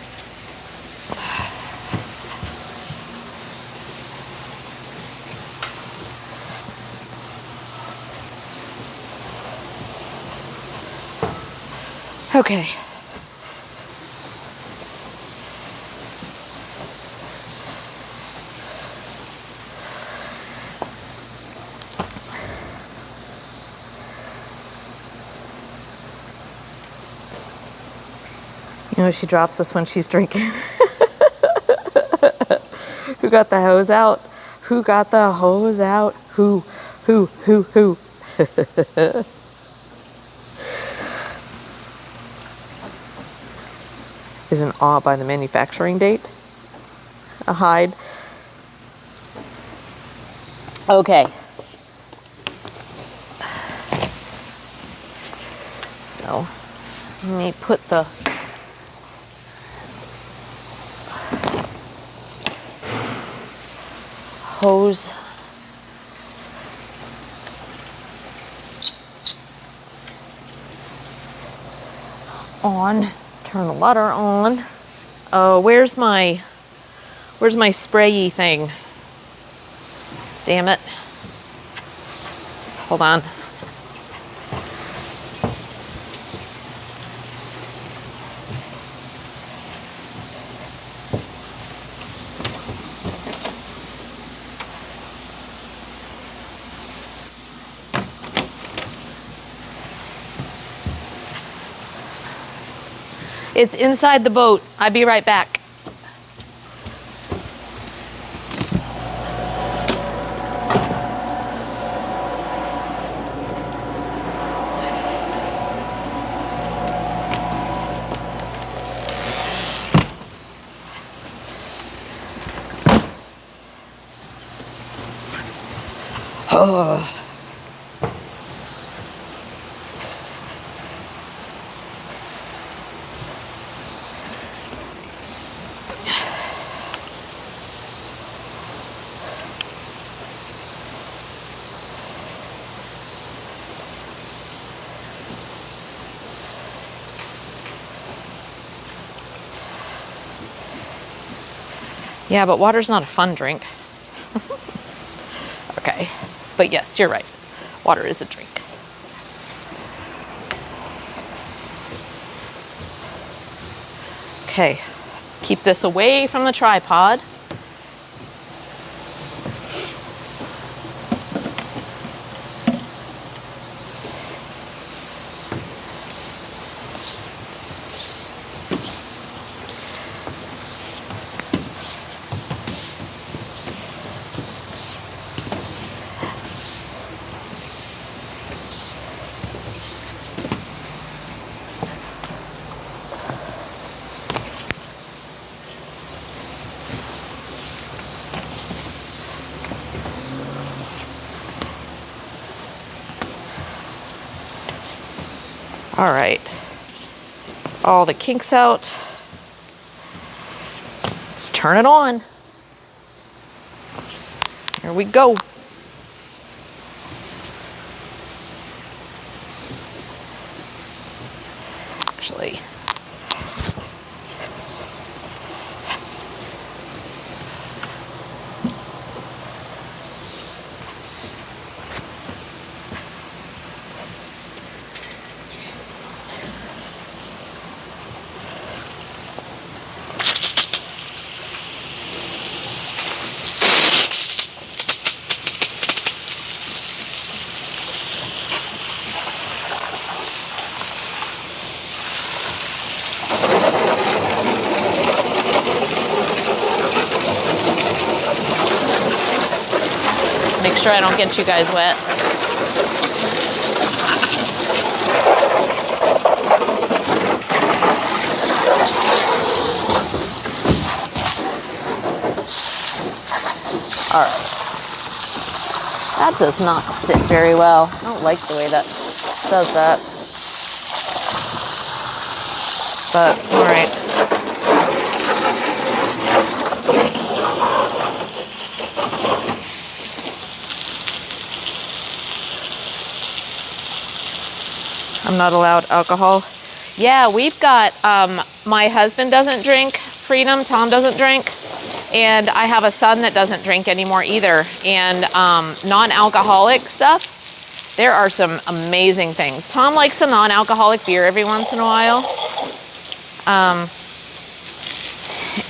[SPEAKER 1] Okay. You know, she drops us when she's drinking. Who got the hose out? Who got the hose out? Who? Is an awe by the manufacturing date. A hide. Okay. So, let me put the hose on. Turn the water on. Oh, where's my sprayy thing? Damn it. Hold on. It's inside the boat. I'll be right back. Oh. Yeah, but water's not a fun drink. Okay, but yes, you're right. Water is a drink. Okay, let's keep this away from the tripod. All right, all the kinks out. Let's turn it on. Here we go. Actually, make sure I don't get you guys wet. All right. That does not sit very well. I don't like the way that does that. But, all right. I'm not allowed alcohol. Yeah, we've got, my husband doesn't drink Freedom, Tom doesn't drink, and I have a son that doesn't drink anymore either. And non-alcoholic stuff, there are some amazing things. Tom likes a non-alcoholic beer every once in a while.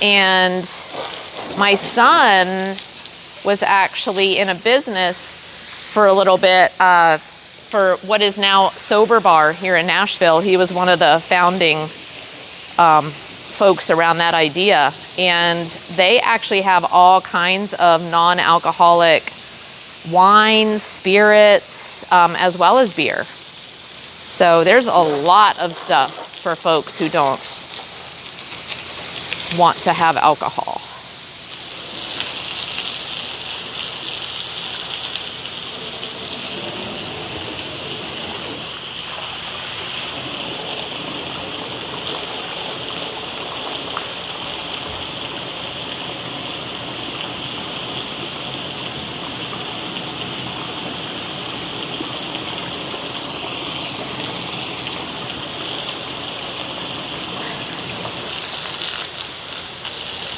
[SPEAKER 1] And my son was actually in a business for a little bit, for what is now Sober Bar here in Nashville. He was one of the founding folks around that idea. And they actually have all kinds of non-alcoholic wines, spirits, as well as beer. So there's a lot of stuff for folks who don't want to have alcohol.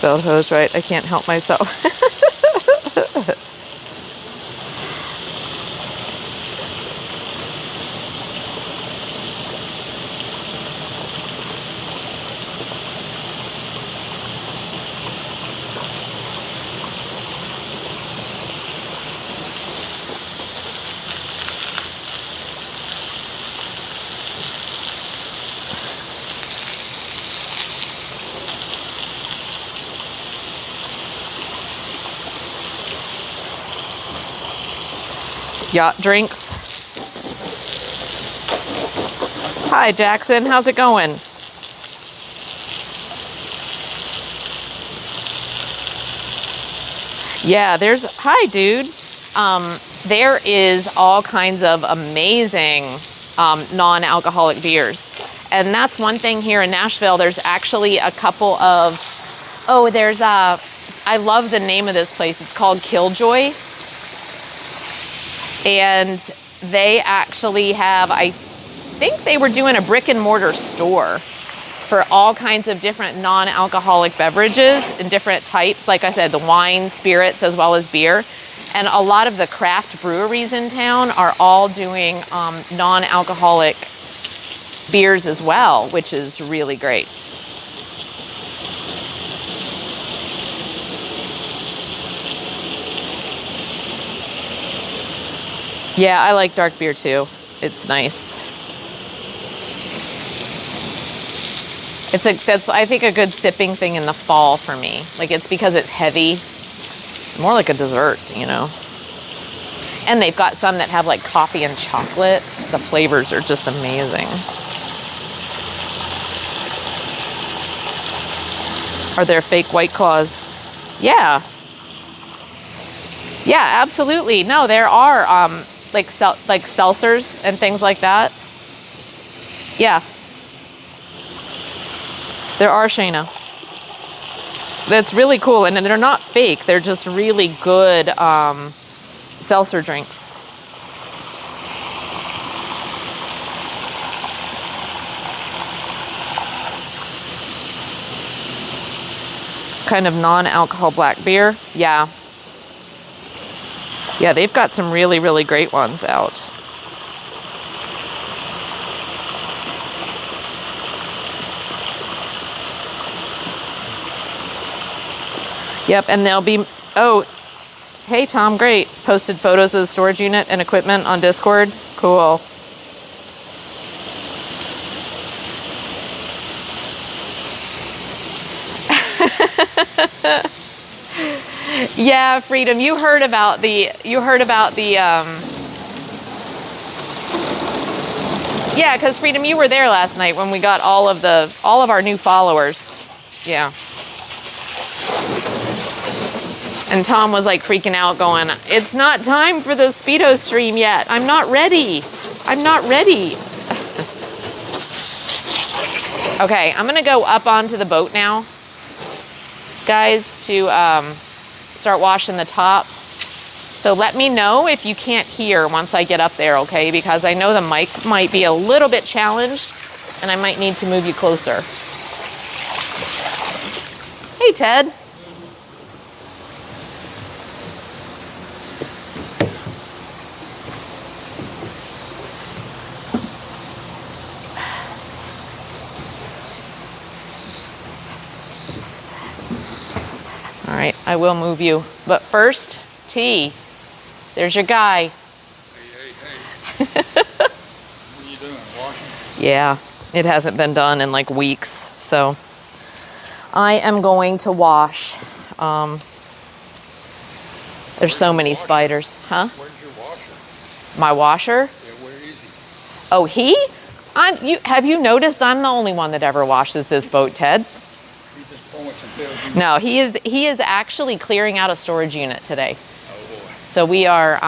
[SPEAKER 1] Spelled hose right. I can't help myself. Yacht drinks. Hi, Jackson. How's it going? Yeah, hi, dude. There is all kinds of amazing non-alcoholic beers. And that's one thing here in Nashville. There's actually a couple of, I love the name of this place. It's called Killjoy. And they actually have, I think they were doing a brick and mortar store. for all kinds of different non-alcoholic beverages in different types. Like I said, the wine, spirits, as well as beer. And a lot of the craft breweries in town are all doing non-alcoholic beers as well, which is really great. Yeah, I like dark beer too. It's nice. That's I think a good sipping thing in the fall for me. Like it's because it's heavy. More like a dessert, you know. And they've got some that have like coffee and chocolate. The flavors are just amazing. Are there fake White Claws? Yeah. Yeah, absolutely. No, there are like seltzers and things like that. Yeah. There are, Shayna. That's really cool, and they're not fake. They're just really good seltzer drinks. Kind of non-alcohol black beer. Yeah. Yeah, they've got some really, really great ones out. Yep, and they'll be, oh, hey Tom, great. Posted photos of the storage unit and equipment on Discord. Cool. Yeah, Freedom, you heard about the, yeah, because Freedom, you were there last night when we got all of our new followers. Yeah. And Tom was like freaking out going, it's not time for the Speedo stream yet. I'm not ready. I'm not ready. Okay, I'm gonna go up onto the boat now, guys, to start washing the top. So let me know if you can't hear once I get up there, okay? Because I know the mic might be a little bit challenged and I might need to move you closer. Hey, Ted. All right, I will move you. But first, T, there's your guy.
[SPEAKER 2] Hey. What are you doing, washing?
[SPEAKER 1] Yeah, it hasn't been done in like weeks, so I am going to wash. There's so many spiders. Huh?
[SPEAKER 2] Where's your washer?
[SPEAKER 1] My washer?
[SPEAKER 2] Yeah, where is he?
[SPEAKER 1] Oh, he? Have you noticed I'm the only one that ever washes this boat, Ted?
[SPEAKER 2] He just points and tells you.
[SPEAKER 1] No, he is actually clearing out a storage unit today.
[SPEAKER 2] Oh boy.
[SPEAKER 1] So we are,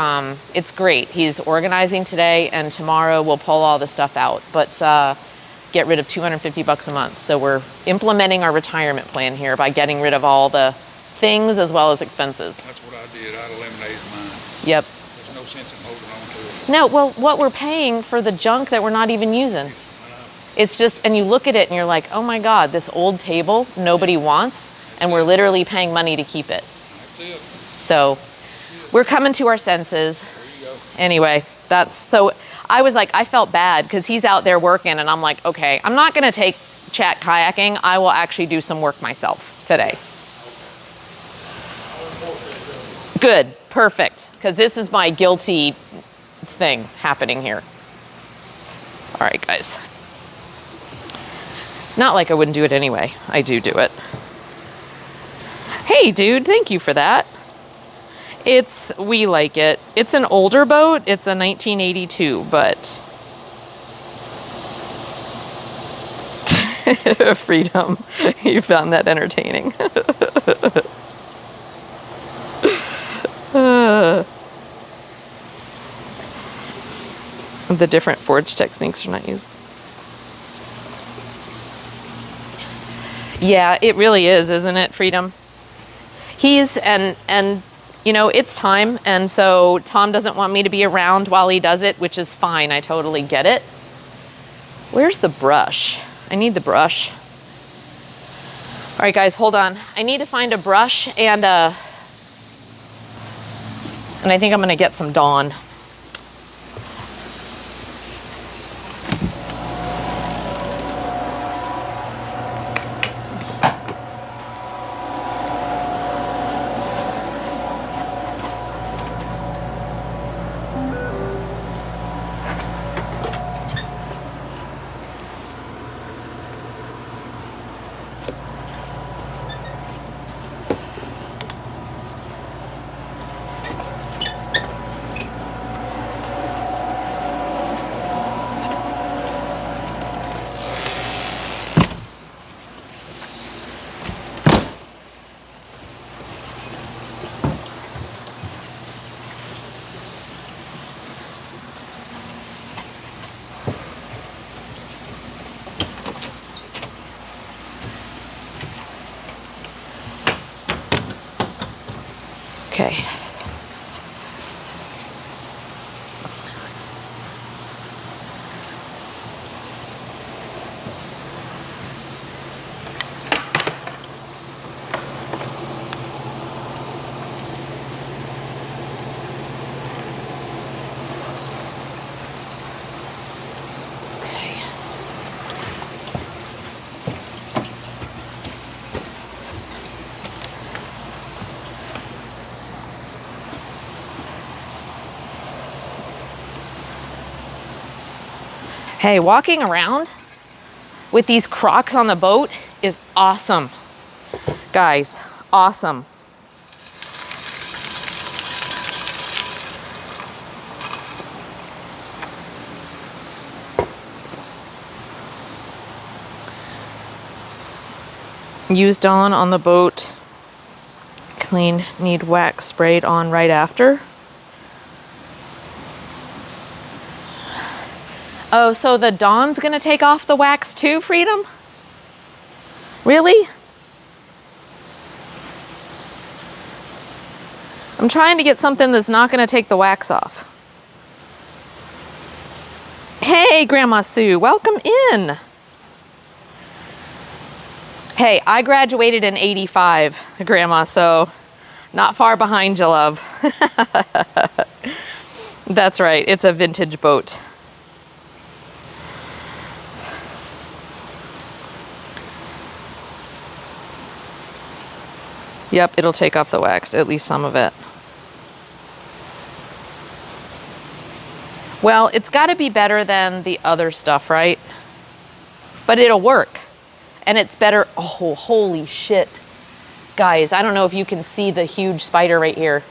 [SPEAKER 1] it's great. He's organizing today and tomorrow we'll pull all the stuff out, but get rid of $250 a month. So we're implementing our retirement plan here by getting rid of all the things as well as expenses.
[SPEAKER 2] That's what I did. I eliminated mine.
[SPEAKER 1] Yep.
[SPEAKER 2] There's no sense in holding on to it.
[SPEAKER 1] No, well, what we're paying for the junk that we're not even using. It's just, and you look at it and you're like, oh my God, this old table nobody wants, and we're literally paying money to keep it.
[SPEAKER 2] That's it.
[SPEAKER 1] So we're coming to our senses.
[SPEAKER 2] There you go.
[SPEAKER 1] Anyway, so I was like, I felt bad because he's out there working and I'm like, okay, I'm not going to take chat kayaking. I will actually do some work myself today. Good, perfect, because this is my guilty thing happening here. All right, guys. Not like I wouldn't do it anyway. I do it. Hey, dude, thank you for that. We like it. It's an older boat. It's a 1982, but Freedom. You found that entertaining. The different forge techniques are not used. Yeah, it really is, isn't it, Freedom? And you know, it's time, and so Tom doesn't want me to be around while he does it, which is fine. I totally get it. Where's the brush? I need the brush. All right, guys, hold on. I need to find a brush and I think I'm gonna get some Dawn. Okay. Hey, walking around with these Crocs on the boat is awesome. Guys, awesome. Use Dawn on the boat. Clean, need wax sprayed on right after. Oh, so the Dawn's gonna take off the wax too, Freedom? Really? I'm trying to get something that's not gonna take the wax off. Hey, Grandma Sue, welcome in. Hey, I graduated in '85, Grandma, so not far behind you, love. That's right, it's a vintage boat. Yep, it'll take off the wax, at least some of it. Well, it's got to be better than the other stuff, right? But it'll work. And it's better. Oh, holy shit. Guys, I don't know if you can see the huge spider right here.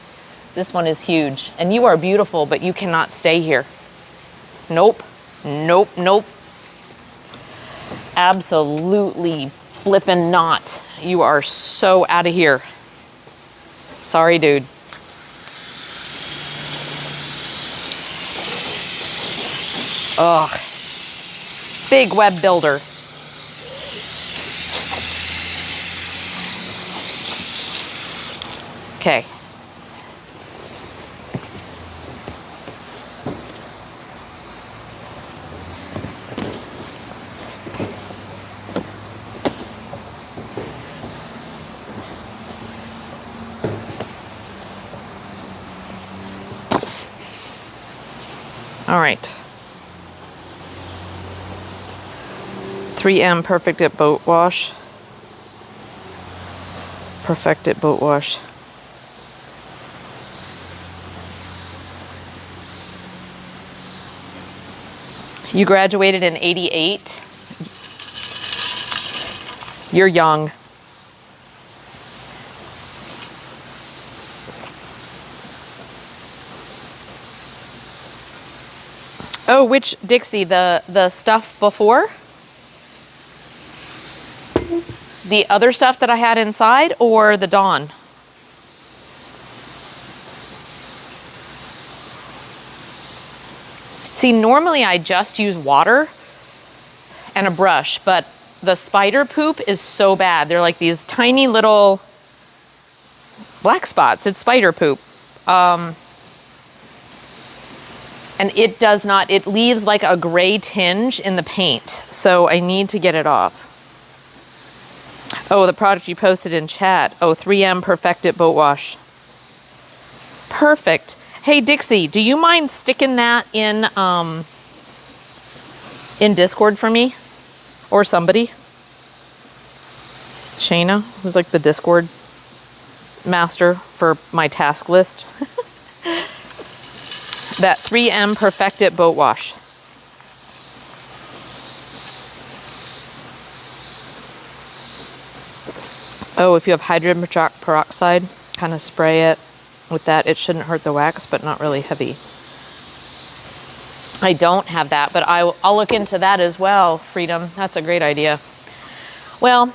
[SPEAKER 1] This one is huge. And you are beautiful, but you cannot stay here. Nope. Nope, nope. Absolutely flippin' not. You are so out of here. Sorry, dude. Ugh. Big web builder. Okay. All right. 3M Perfect It Boat Wash. Perfect It Boat Wash. You graduated in '88. You're young. Oh, which Dixie? The stuff before? The other stuff that I had inside, or the Dawn? See, normally I just use water and a brush, but the spider poop is so bad. They're like these tiny little black spots. It's spider poop. And it does not, it leaves like a gray tinge in the paint. So I need to get it off. Oh, the product you posted in chat. Oh, 3M Perfect It Boat Wash. Perfect. Hey, Dixie, do you mind sticking that in Discord for me? Or somebody? Shayna, who's like the Discord master for my task list. That 3M Perfect It Boat Wash. Oh, if you have hydrogen peroxide, kind of spray it with that. It shouldn't hurt the wax, but not really heavy. I don't have that, but I'll look into that as well, Freedom. That's a great idea. Well,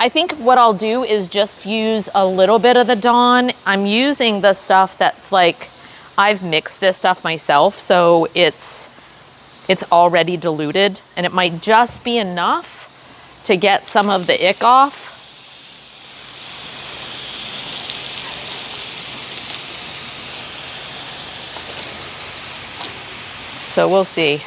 [SPEAKER 1] I think what I'll do is just use a little bit of the Dawn. I'm using the stuff that's like, I've mixed this stuff myself, so it's already diluted, and it might just be enough to get some of the ick off. So we'll see.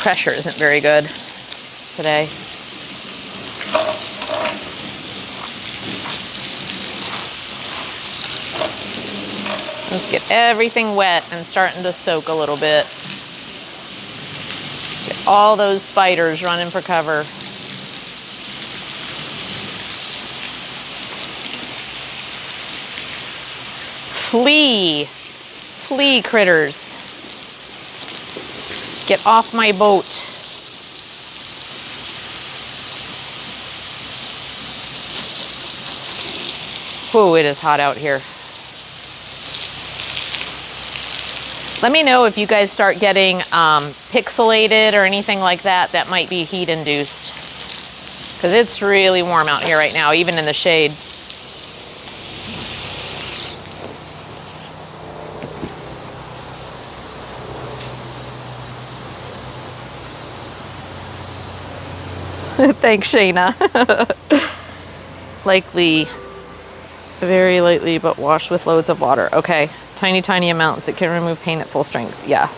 [SPEAKER 1] Pressure isn't very good today. Let's get everything wet and starting to soak a little bit. Get all those spiders running for cover. Flea critters. Get off my boat. Whew, it is hot out here. Let me know if you guys start getting pixelated or anything like that. That might be heat induced. Because it's really warm out here right now, even in the shade. Thanks, Shayna. Likely, very lightly, but wash with loads of water. Okay, tiny amounts. It can remove paint at full strength. Yeah.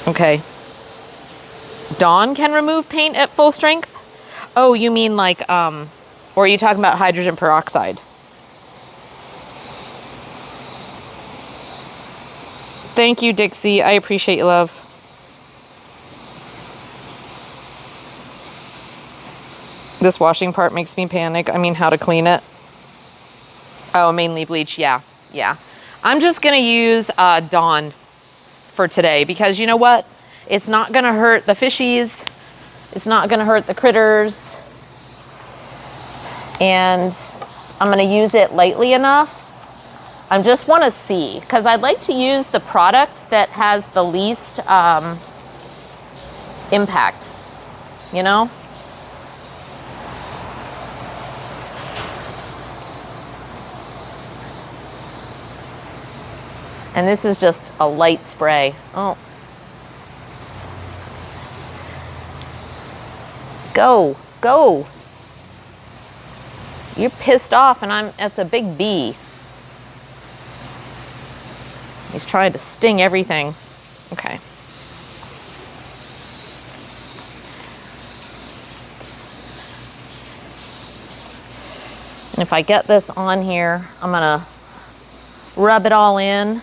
[SPEAKER 1] Okay. Dawn can remove paint at full strength? Oh, you mean like, or are you talking about hydrogen peroxide? Thank you, Dixie. I appreciate you, love. This washing part makes me panic. I mean, how to clean it. Oh, mainly bleach. Yeah. I'm just going to use Dawn for today because you know what? It's not going to hurt the fishies. It's not going to hurt the critters. And I'm going to use it lightly enough. I just want to see because I'd like to use the product that has the least impact, you know? And this is just a light spray. Oh. Go. You're pissed off and it's a big bee. He's trying to sting everything. Okay. And if I get this on here, I'm gonna rub it all in.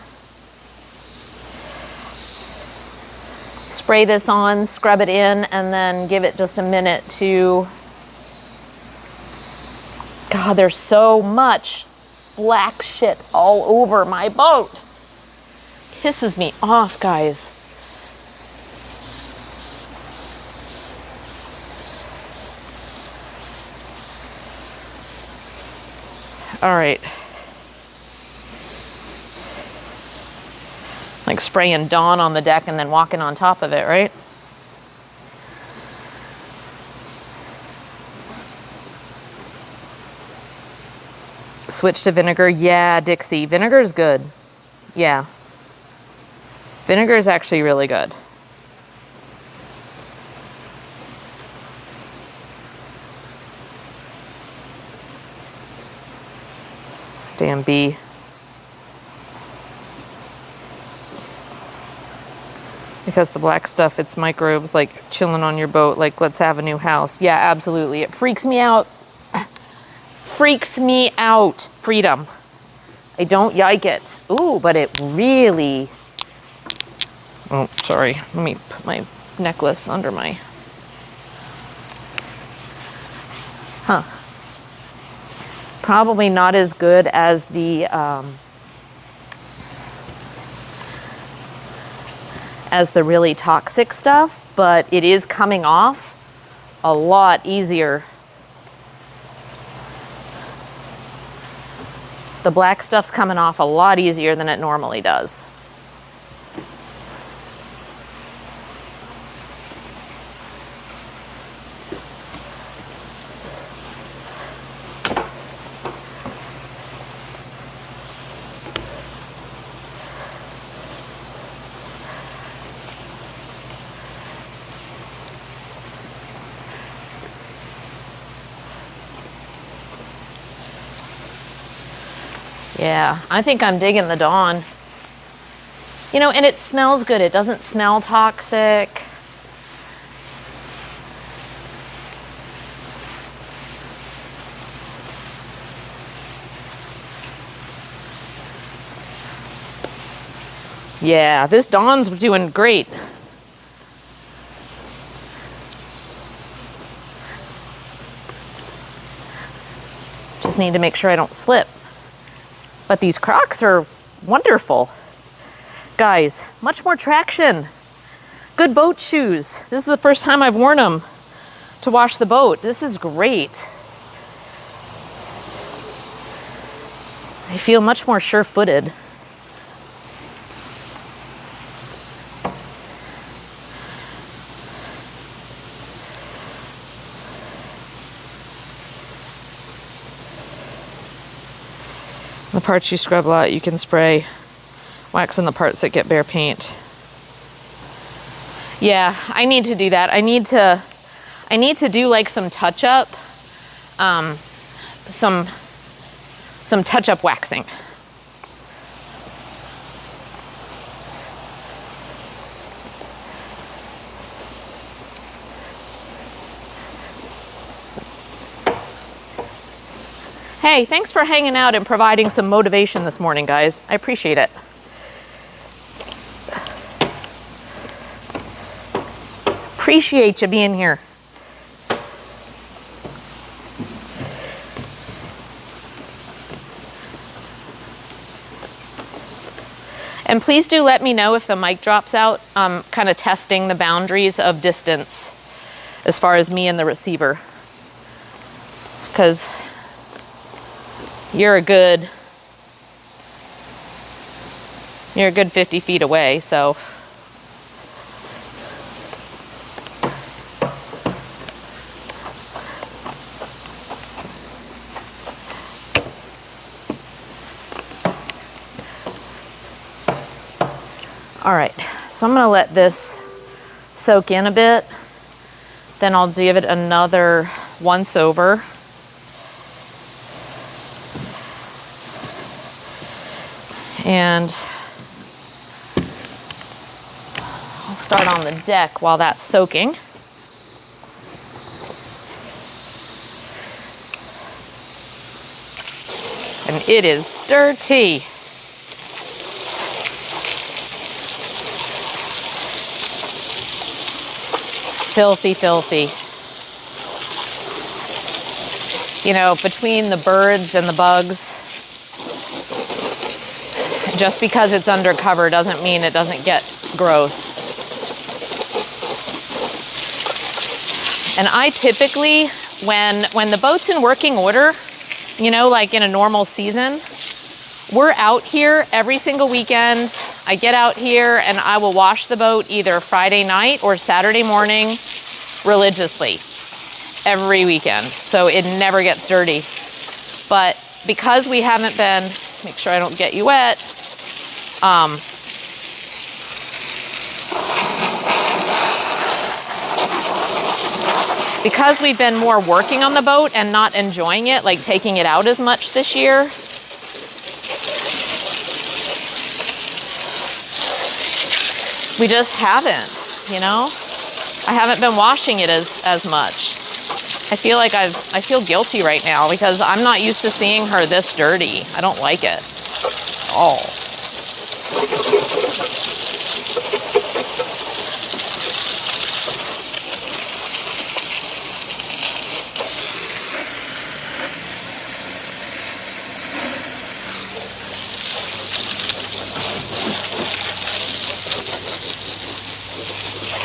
[SPEAKER 1] Spray this on, scrub it in, and then give it just a minute to... God, there's so much black shit all over my boat. Pisses me off, guys. All right. Like spraying Dawn on the deck and then walking on top of it, right? Switch to vinegar. Yeah, Dixie. Vinegar is good. Yeah. Vinegar is actually really good. Damn bee. Because the black stuff, it's microbes like chilling on your boat, like let's have a new house. Yeah, absolutely. It freaks me out. Freaks me out. Freedom. I don't like it. Ooh, but it really... Oh, sorry. Let me put my necklace under my... Huh. Probably not as good as the really toxic stuff, but it is coming off a lot easier. The black stuff's coming off a lot easier than it normally does. Yeah, I think I'm digging the Dawn. You know, and it smells good. It doesn't smell toxic. Yeah, this Dawn's doing great. Just need to make sure I don't slip. But these Crocs are wonderful. Guys, much more traction. Good boat shoes. This is the first time I've worn them to wash the boat. This is great. I feel much more sure-footed. The parts you scrub out, you can spray wax on the parts that get bare paint. Yeah, I need to do that. I need to do like some touch-up, some touch-up waxing. Hey, thanks for hanging out and providing some motivation this morning, guys. I appreciate it. Appreciate you being here. And please do let me know if the mic drops out. I'm kind of testing the boundaries of distance as far as me and the receiver. Because you're a good 50 feet away, so. All right, so I'm gonna let this soak in a bit. Then I'll give it another once over. And I'll start on the deck while that's soaking. And it is dirty. Filthy, filthy. You know, between the birds and the bugs, just because it's undercover doesn't mean it doesn't get gross. And I typically, when the boat's in working order, you know, like in a normal season, we're out here every single weekend. I get out here and I will wash the boat either Friday night or Saturday morning religiously every weekend. So it never gets dirty. But because we haven't been, make sure I don't get you wet. Because we've been more working on the boat and not enjoying it, like taking it out as much this year. We just haven't, you know? I haven't been washing it as much. I feel like I feel guilty right now because I'm not used to seeing her this dirty. I don't like it at all.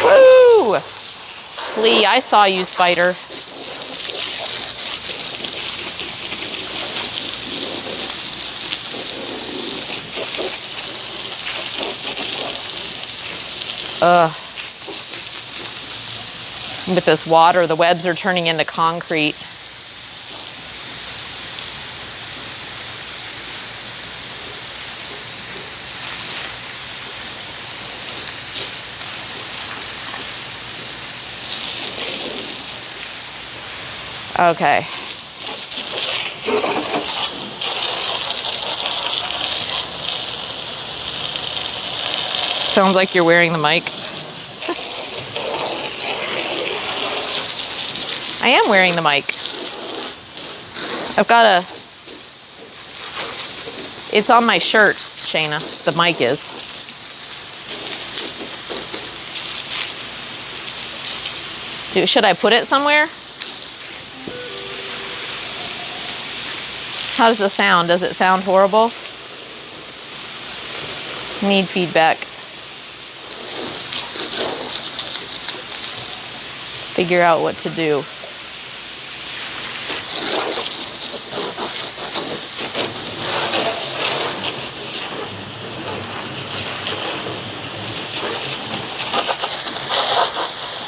[SPEAKER 1] Woo! Lee, I saw you, spider. With this water, the webs are turning into concrete. Okay. Sounds like you're wearing the mic. I am wearing the mic. I've got a... It's on my shirt, Shayna. The mic is. Should I put it somewhere? How does it sound? Does it sound horrible? Need feedback. Figure out what to do.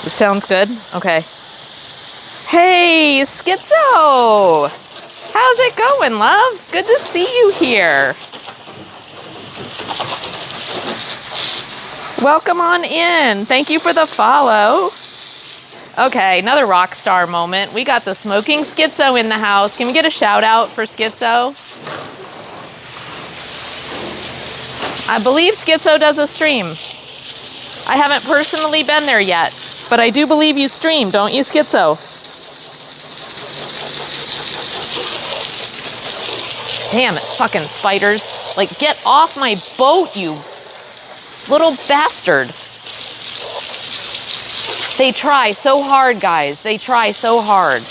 [SPEAKER 1] It sounds good? Okay. Hey, Schizo! How's it going, love? Good to see you here. Welcome on in. Thank you for the follow. Okay, another rock star moment. We got the smoking Schizo in the house. Can we get a shout out for Schizo? I believe Schizo does a stream. I haven't personally been there yet, but I do believe you stream, don't you, Schizo? Damn it, fucking spiders. Like, get off my boat, you little bastard. They try so hard, guys. They try so hard.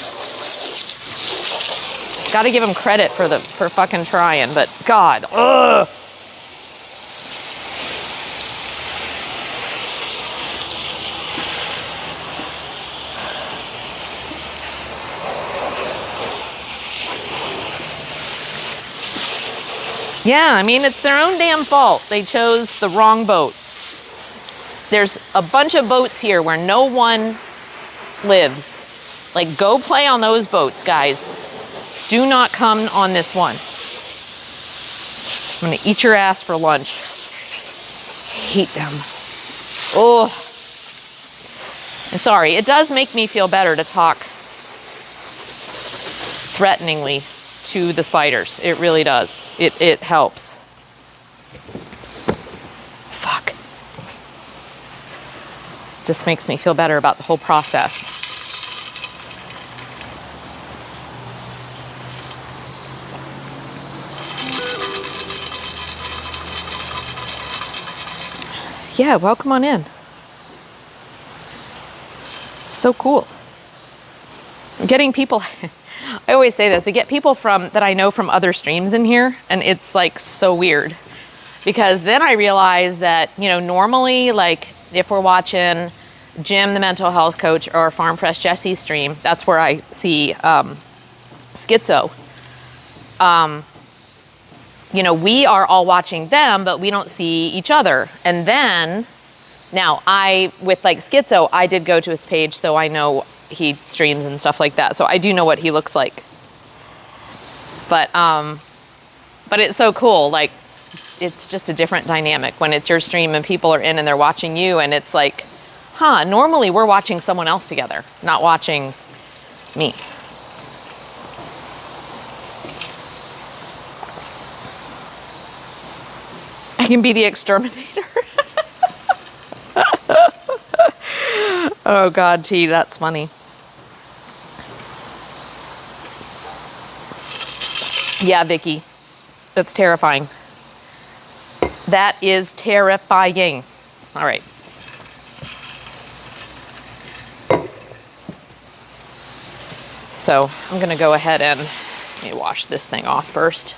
[SPEAKER 1] Gotta give them credit for fucking trying, but God, ugh. Yeah, I mean, it's their own damn fault. They chose the wrong boat. There's a bunch of boats here where no one lives. Like, go play on those boats, guys. Do not come on this one. I'm gonna eat your ass for lunch. I hate them. Oh. And sorry, it does make me feel better to talk threateningly to the spiders. It really does. It helps. Fuck. Just makes me feel better about the whole process. Yeah, welcome on in. It's so cool. I'm getting people I always say this, we get people that I know from other streams in here, and it's like so weird. Because then I realize that, you know, normally, like if we're watching Jim, the mental health coach, or Farm Press Jesse stream, that's where I see Schizo. You know, we are all watching them, but we don't see each other. And then, now with like Schizo, I did go to his page, so I know he streams and stuff like that. So I do know what he looks like. But it's so cool. Like, it's just a different dynamic when it's your stream and people are in and they're watching you, and it's like, huh, normally we're watching someone else together, not watching me. I can be the exterminator. Oh God, T, that's funny. Yeah, Vicky, that's terrifying. That is terrifying. All right. So I'm gonna go ahead and let me wash this thing off first.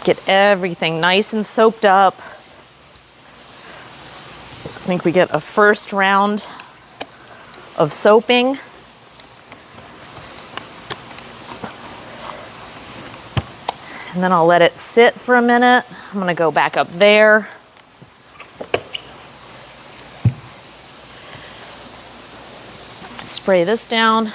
[SPEAKER 1] Get everything nice and soaped up. I think we get a first round of soaping. And then I'll let it sit for a minute. I'm gonna go back up there. Spray this down.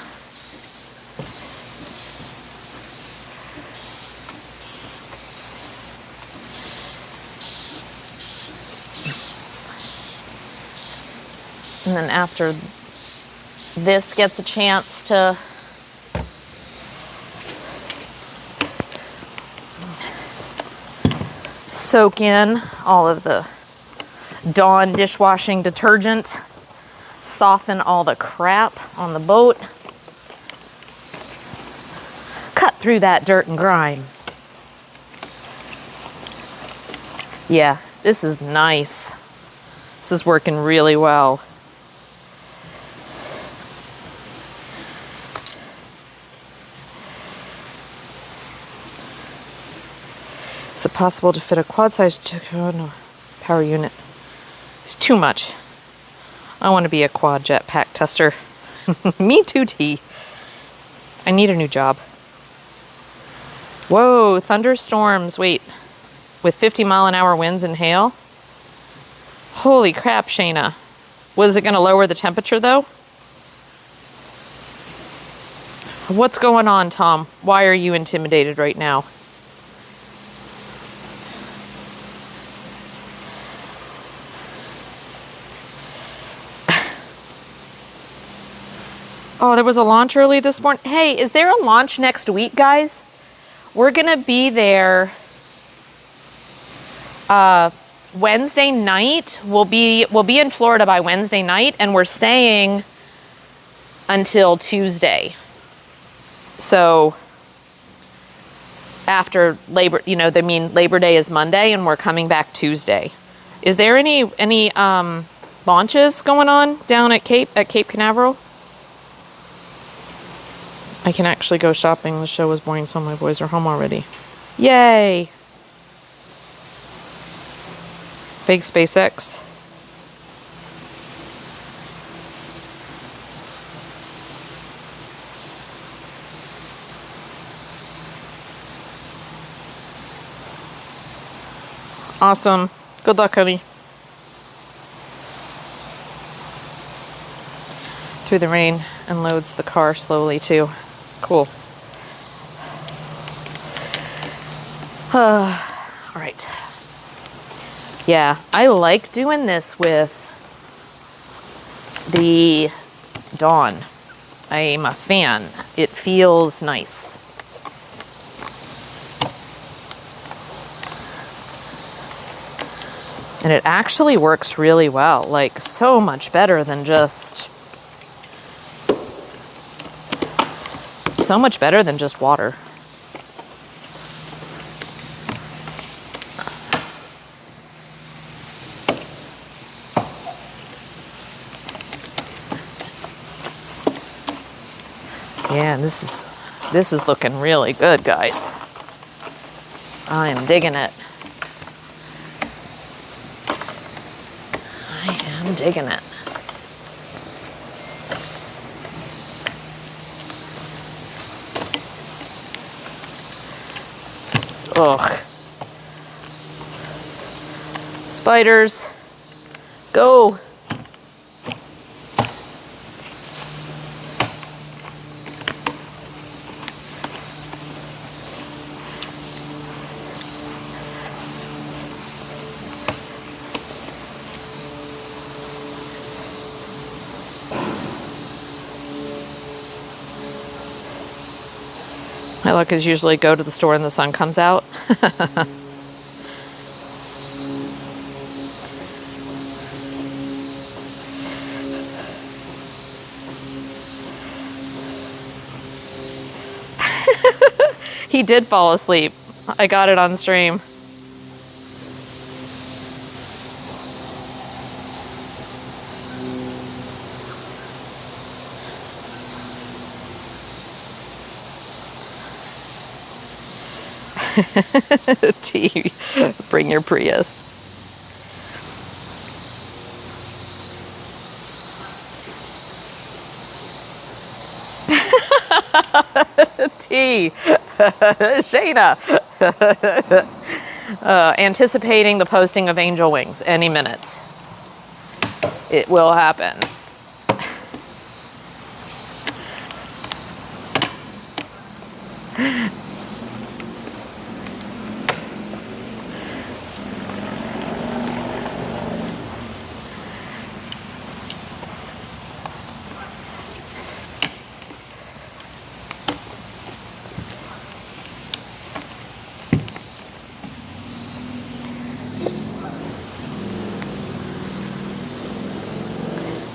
[SPEAKER 1] And then after this gets a chance to soak in all of the Dawn dishwashing detergent, soften all the crap on the boat, cut through that dirt and grime. Yeah, this is nice. This is working really well. Is it possible to fit a quad-sized power unit? It's too much. I want to be a quad jetpack tester. Me too, T. I need a new job. Whoa, thunderstorms. Wait, with 50-mile-an-hour winds and hail? Holy crap, Shayna. Was it going to lower the temperature, though? What's going on, Tom? Why are you intimidated right now? Oh, there was a launch early this morning. Hey, is there a launch next week, guys? We're going to be there Wednesday night. We'll be in Florida by Wednesday night, and we're staying until Tuesday. So after Labor Day is Monday, and we're coming back Tuesday. Is there any launches going on down at Cape Canaveral? I can actually go shopping. The show was boring, so my boys are home already. Yay! Big SpaceX. Awesome. Good luck, honey. Through the rain and loads the car slowly too. Cool. All right. Yeah, I like doing this with the Dawn. I'm a fan. It feels nice. And it actually works really well, like so much better than just water. Yeah, this is looking really good, guys. I am digging it. I am digging it. Ugh. Spiders, go. My luck is usually go to the store and the sun comes out. He did fall asleep. I got it on stream. T, bring your Prius. T, Shayna. Anticipating the posting of Angel Wings any minutes. It will happen.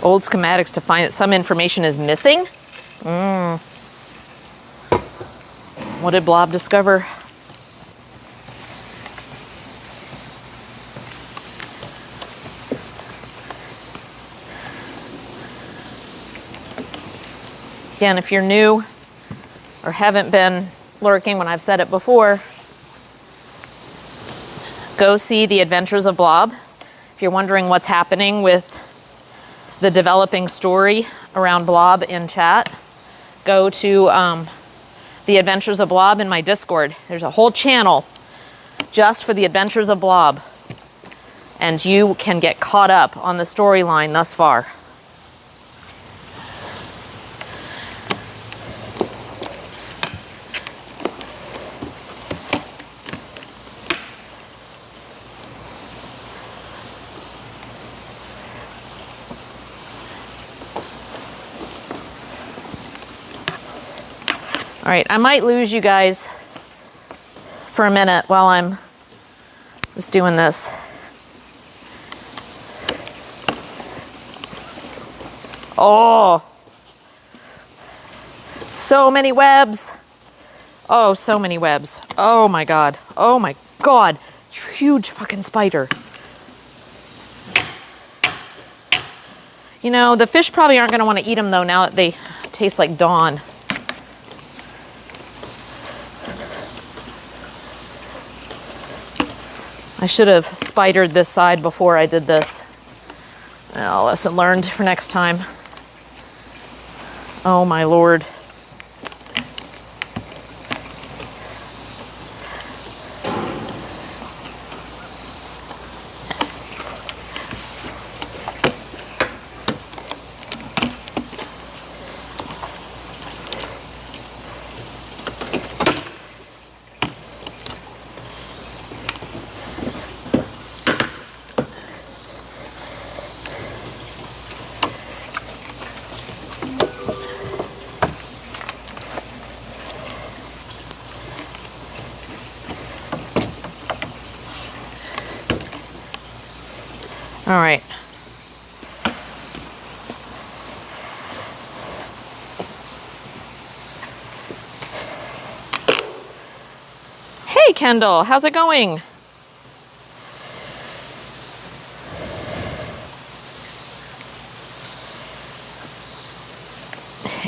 [SPEAKER 1] Old schematics to find that some information is missing. What did Blob discover? Again, if you're new or haven't been lurking when I've said it before, go see The Adventures of Blob. If you're wondering what's happening with the developing story around Blob in chat, go to The Adventures of Blob in my Discord. There's a whole channel just for The Adventures of Blob, and you can get caught up on the storyline thus far. All right, I might lose you guys for a minute while I'm just doing this. Oh, so many webs. Oh, so many webs. Oh my God. Oh my God. Huge fucking spider. You know, the fish probably aren't going to want to eat them though now that they taste like Dawn. I should have spidered this side before I did this. Oh, lesson learned for next time. Oh my Lord. All right. Hey, Kendall, how's it going?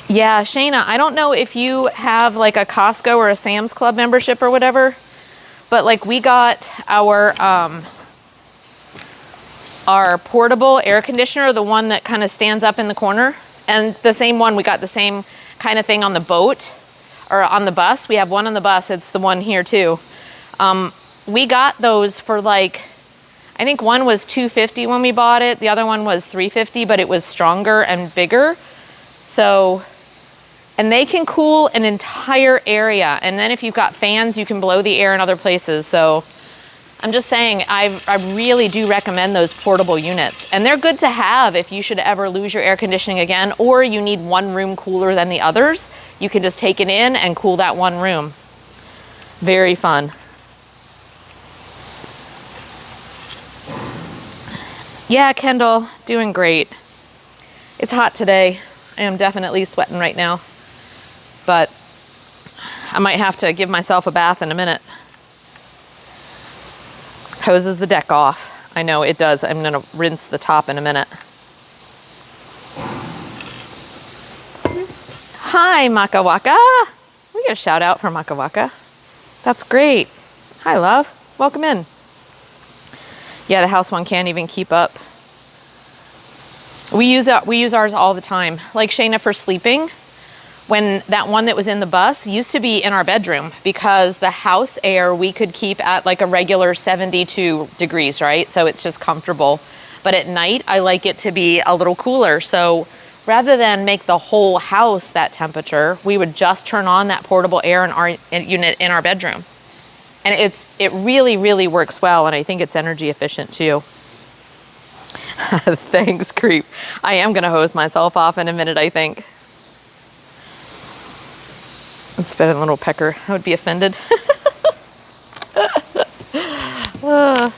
[SPEAKER 1] Yeah, Shayna, I don't know if you have like a Costco or a Sam's Club membership or whatever, but like we got our portable air conditioner, the one that kind of stands up in the corner, and the same one, we got the same kind of thing on the boat or on the bus. We have one on the bus. It's the one here too. We got those for like, I think one was $250 when we bought it. The other one was $350, but it was stronger and bigger. So, and they can cool an entire area. And then if you've got fans, you can blow the air in other places. So I'm just saying, I really do recommend those portable units. And they're good to have if you should ever lose your air conditioning again, or you need one room cooler than the others. You can just take it in and cool that one room. Very fun. Yeah, Kendall, doing great. It's hot today. I am definitely sweating right now, but I might have to give myself a bath in a minute. Hoses the deck off. I know it does. I'm gonna rinse the top in a minute. Hi, Makawaka. We got a shout out for Makawaka. That's great. Hi, love. Welcome in. Yeah, the house one can't even keep up. We use ours all the time. Like Shayna for sleeping, when that one that was in the bus used to be in our bedroom, because the house air we could keep at like a regular 72 degrees, right? So it's just comfortable. But at night, I like it to be a little cooler. So rather than make the whole house that temperature, we would just turn on that portable air in our unit in our bedroom. And it really, really works well, and I think it's energy efficient too. Thanks, Creep. I am gonna hose myself off in a minute, I think. Let's bet a little pecker. I would be offended. All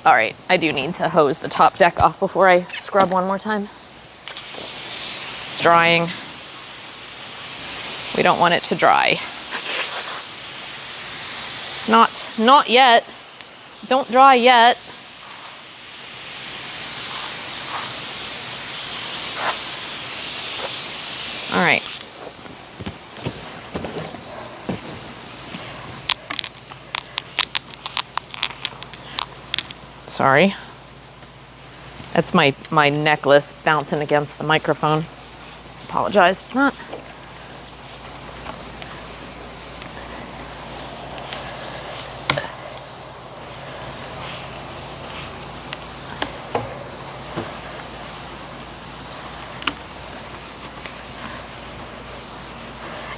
[SPEAKER 1] right, I do need to hose the top deck off before I scrub one more time. It's drying. We don't want it to dry. Not yet. Don't dry yet. All right. Sorry. That's my necklace bouncing against the microphone. Apologize for that.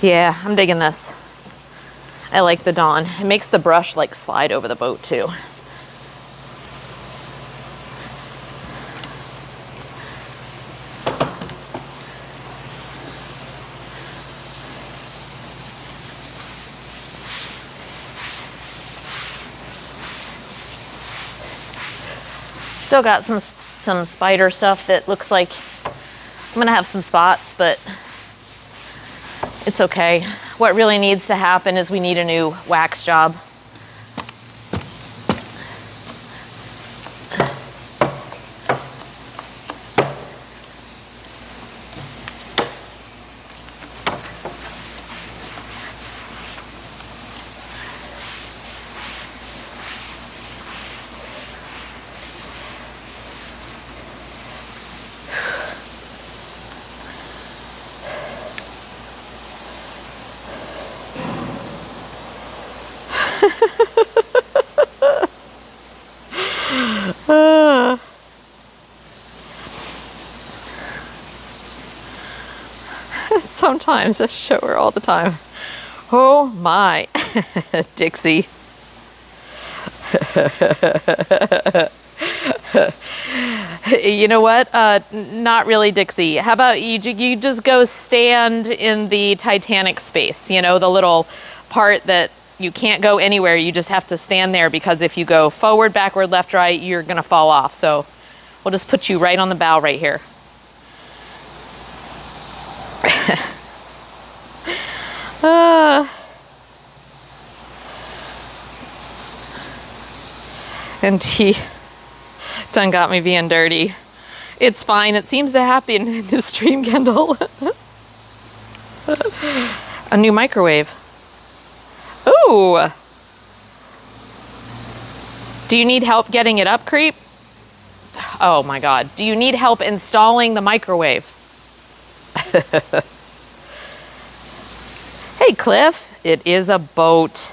[SPEAKER 1] Yeah, I'm digging this. I like the Dawn. It makes the brush like slide over the boat too. Still got some spider stuff that looks like I'm gonna have some spots, but it's okay. What really needs to happen is we need a new wax job. Sometimes I show her all the time. Oh my, Dixie. You know what? Not really, Dixie. How about you just go stand in the Titanic space, you know, the little part that you can't go anywhere. You just have to stand there, because if you go forward, backward, left, right, you're gonna fall off. So we'll just put you right on the bow right here. And he done got me being dirty. It's fine. It seems to happen in this stream, Kendall. A new microwave. Ooh. Do you need help getting it up, Creep? Oh my God. Do you need help installing the microwave? Hey, Cliff. It is a boat.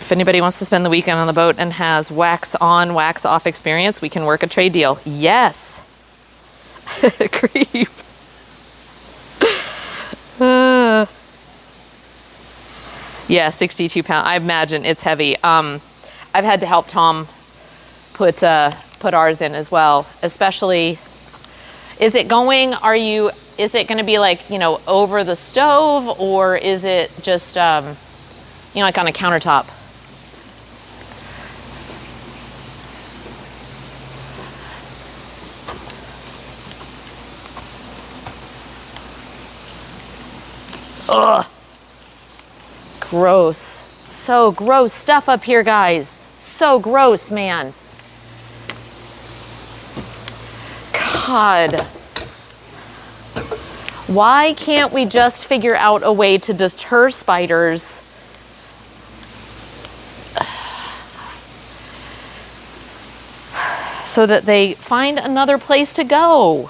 [SPEAKER 1] If anybody wants to spend the weekend on the boat and has wax on, wax off experience, we can work a trade deal. Yes. Creep. Yeah, 62 pounds. I imagine it's heavy. I've had to help Tom put ours in as well, especially, is it going to be like, over the stove, or is it just, like on a countertop? Ugh. Gross. So gross stuff up here, guys. So gross, man. God. Why can't we just figure out a way to deter spiders? So that they find another place to go.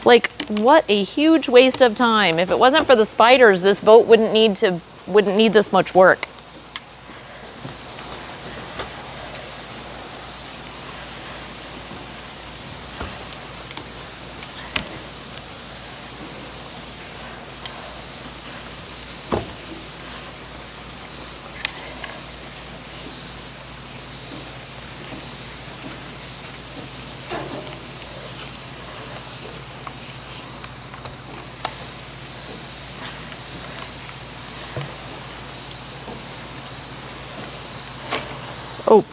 [SPEAKER 1] Like, what a huge waste of time. If it wasn't for the spiders, this boat wouldn't need this much work. Oh.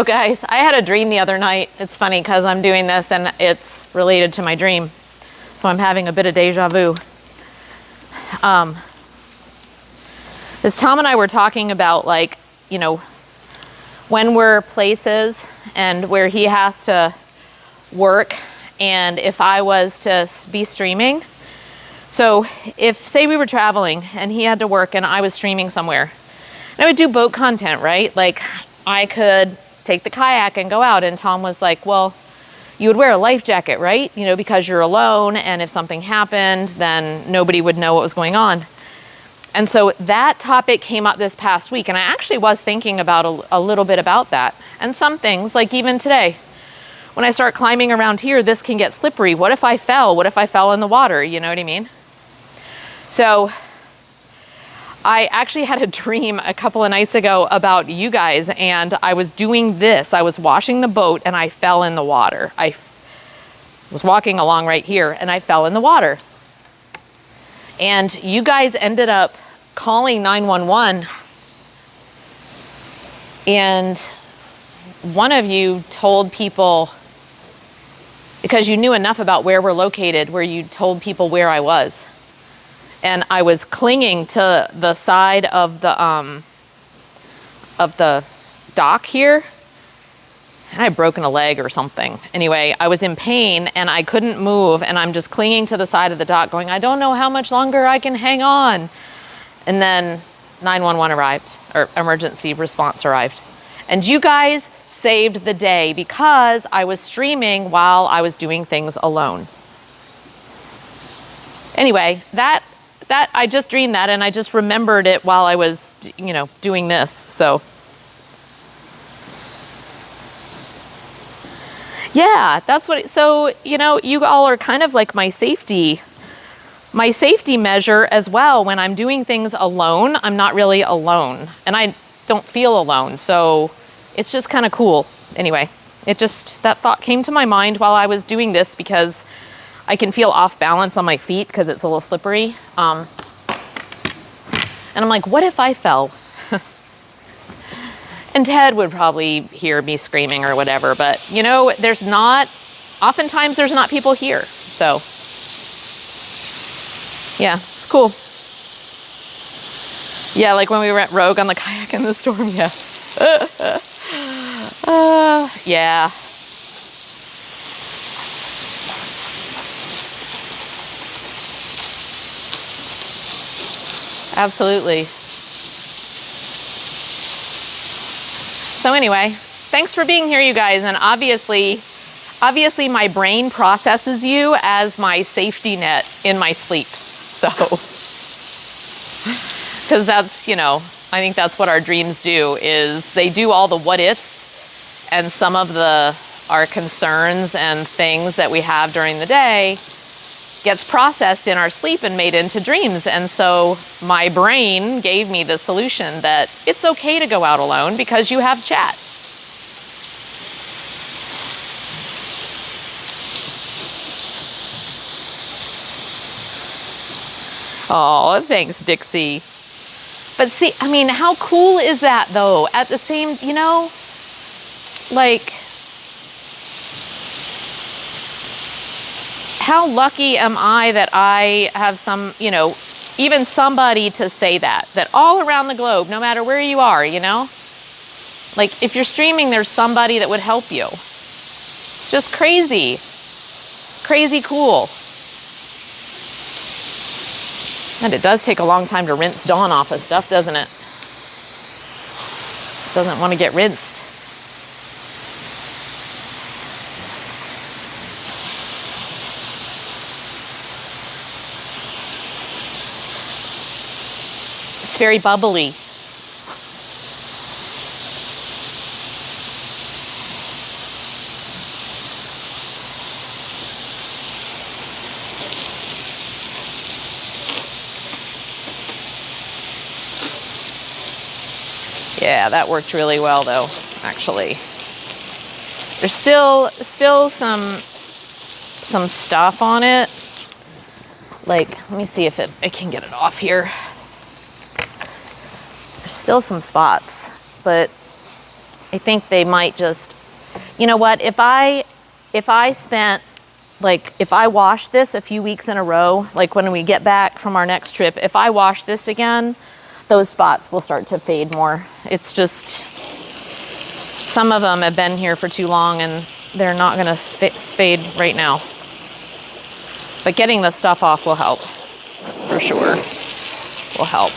[SPEAKER 1] Guys, I had a dream the other night. It's funny because I'm doing this and it's related to my dream. So I'm having a bit of deja vu. As Tom and I were talking about, like, when we're places and where he has to work, and if I was to be streaming. So if, say we were traveling and he had to work and I was streaming somewhere, and I would do boat content, right? Like, I could take the kayak and go out, and Tom was like, well, you would wear a life jacket, right? Because you're alone, and if something happened, then nobody would know what was going on. And so that topic came up this past week, and I actually was thinking about a little bit about that. And some things, like even today, when I start climbing around here, this can get slippery. What if I fell? What if I fell in the water? You know what I mean? So I actually had a dream a couple of nights ago about you guys, and I was doing this. I was washing the boat, and I fell in the water. I was walking along right here, and I fell in the water. And you guys ended up calling 911, and one of you told people, because you knew enough about where we're located, where you told people where I was. And I was clinging to the side of the dock here, and I had broken a leg or something. Anyway, I was in pain and I couldn't move, and I'm just clinging to the side of the dock going, I don't know how much longer I can hang on. And then 911 arrived, or emergency response arrived. And you guys saved the day because I was streaming while I was doing things alone. Anyway, that I just dreamed that, and I just remembered it while I was, doing this. So yeah, that's what, so, you all are kind of like my safety measure as well. When I'm doing things alone, I'm not really alone, and I don't feel alone. So it's just kind of cool. Anyway, that thought came to my mind while I was doing this, because I can feel off balance on my feet because it's a little slippery. And I'm like, what if I fell? And Ted would probably hear me screaming or whatever, but oftentimes there's not people here. So yeah, it's cool. Yeah, like when we were at Rogue on the kayak in the storm, yeah. Yeah. Absolutely. So anyway, Thanks for being here, you guys. And obviously my brain processes you as my safety net in my sleep. So, because that's, you know, I think that's what our dreams do, is they do all the what ifs, and some of our concerns and things that we have during the day gets processed in our sleep and made into dreams. And so my brain gave me the solution that it's okay to go out alone because you have chat. Oh, thanks, Dixie. But see, I mean, how cool is that though? At the same, you know, like, how lucky am I that I have some, you know, even somebody to say that all around the globe, no matter where you are, you know, like if you're streaming, there's somebody that would help you. It's just crazy, crazy cool. And it does take a long time to rinse Dawn off of stuff, doesn't it? Doesn't want to get rinsed. It's very bubbly. Yeah, that worked really well though, actually. There's still some stuff on it. Like, let me see if I can get it off here. There's still some spots, but I think they might just, you know what, if I spent, like, if I wash this a few weeks in a row, like when we get back from our next trip, if I wash this again, those spots will start to fade more. It's just, some of them have been here for too long and they're not gonna fade right now. But getting the stuff off will help, for sure, will help.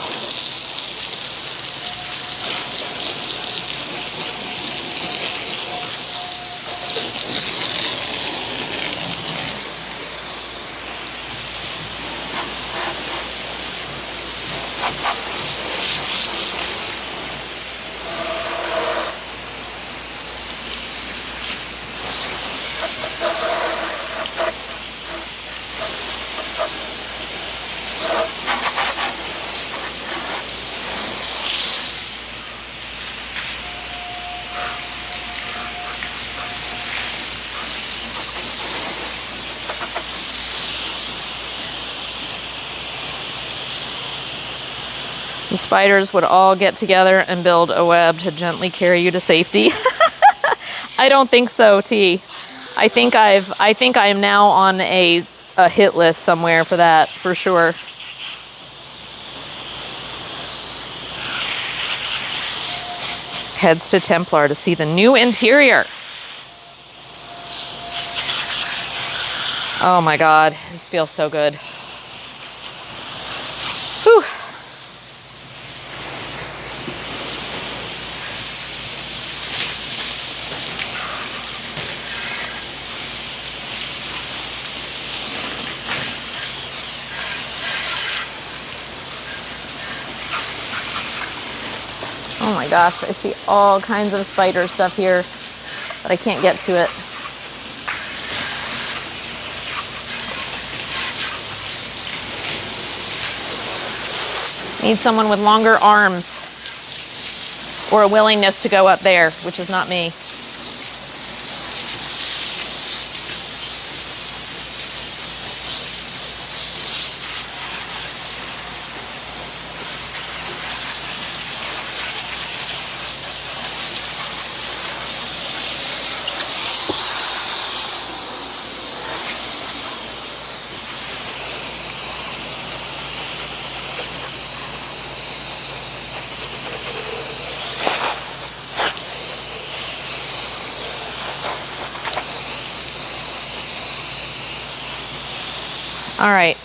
[SPEAKER 1] The spiders would all get together and build a web to gently carry you to safety. I don't think so, T. I think I am now on a hit list somewhere for that, for sure. Heads to Templar to see the new interior. Oh my God, this feels so good. Whew. Oh my gosh, I see all kinds of spider stuff here, but I can't get to it. Need someone with longer arms or a willingness to go up there, which is not me. All right,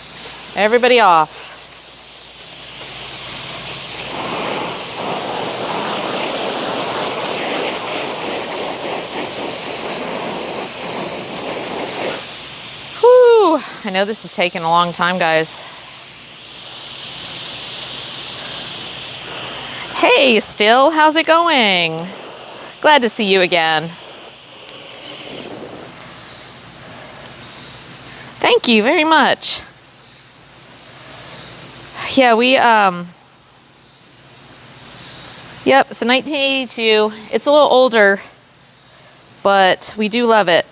[SPEAKER 1] everybody off. Whew, I know this is taking a long time, guys. Hey, Still, how's it going? Glad to see you again. Thank you very much. Yeah, yep, it's a 1982. It's a little older, but we do love it.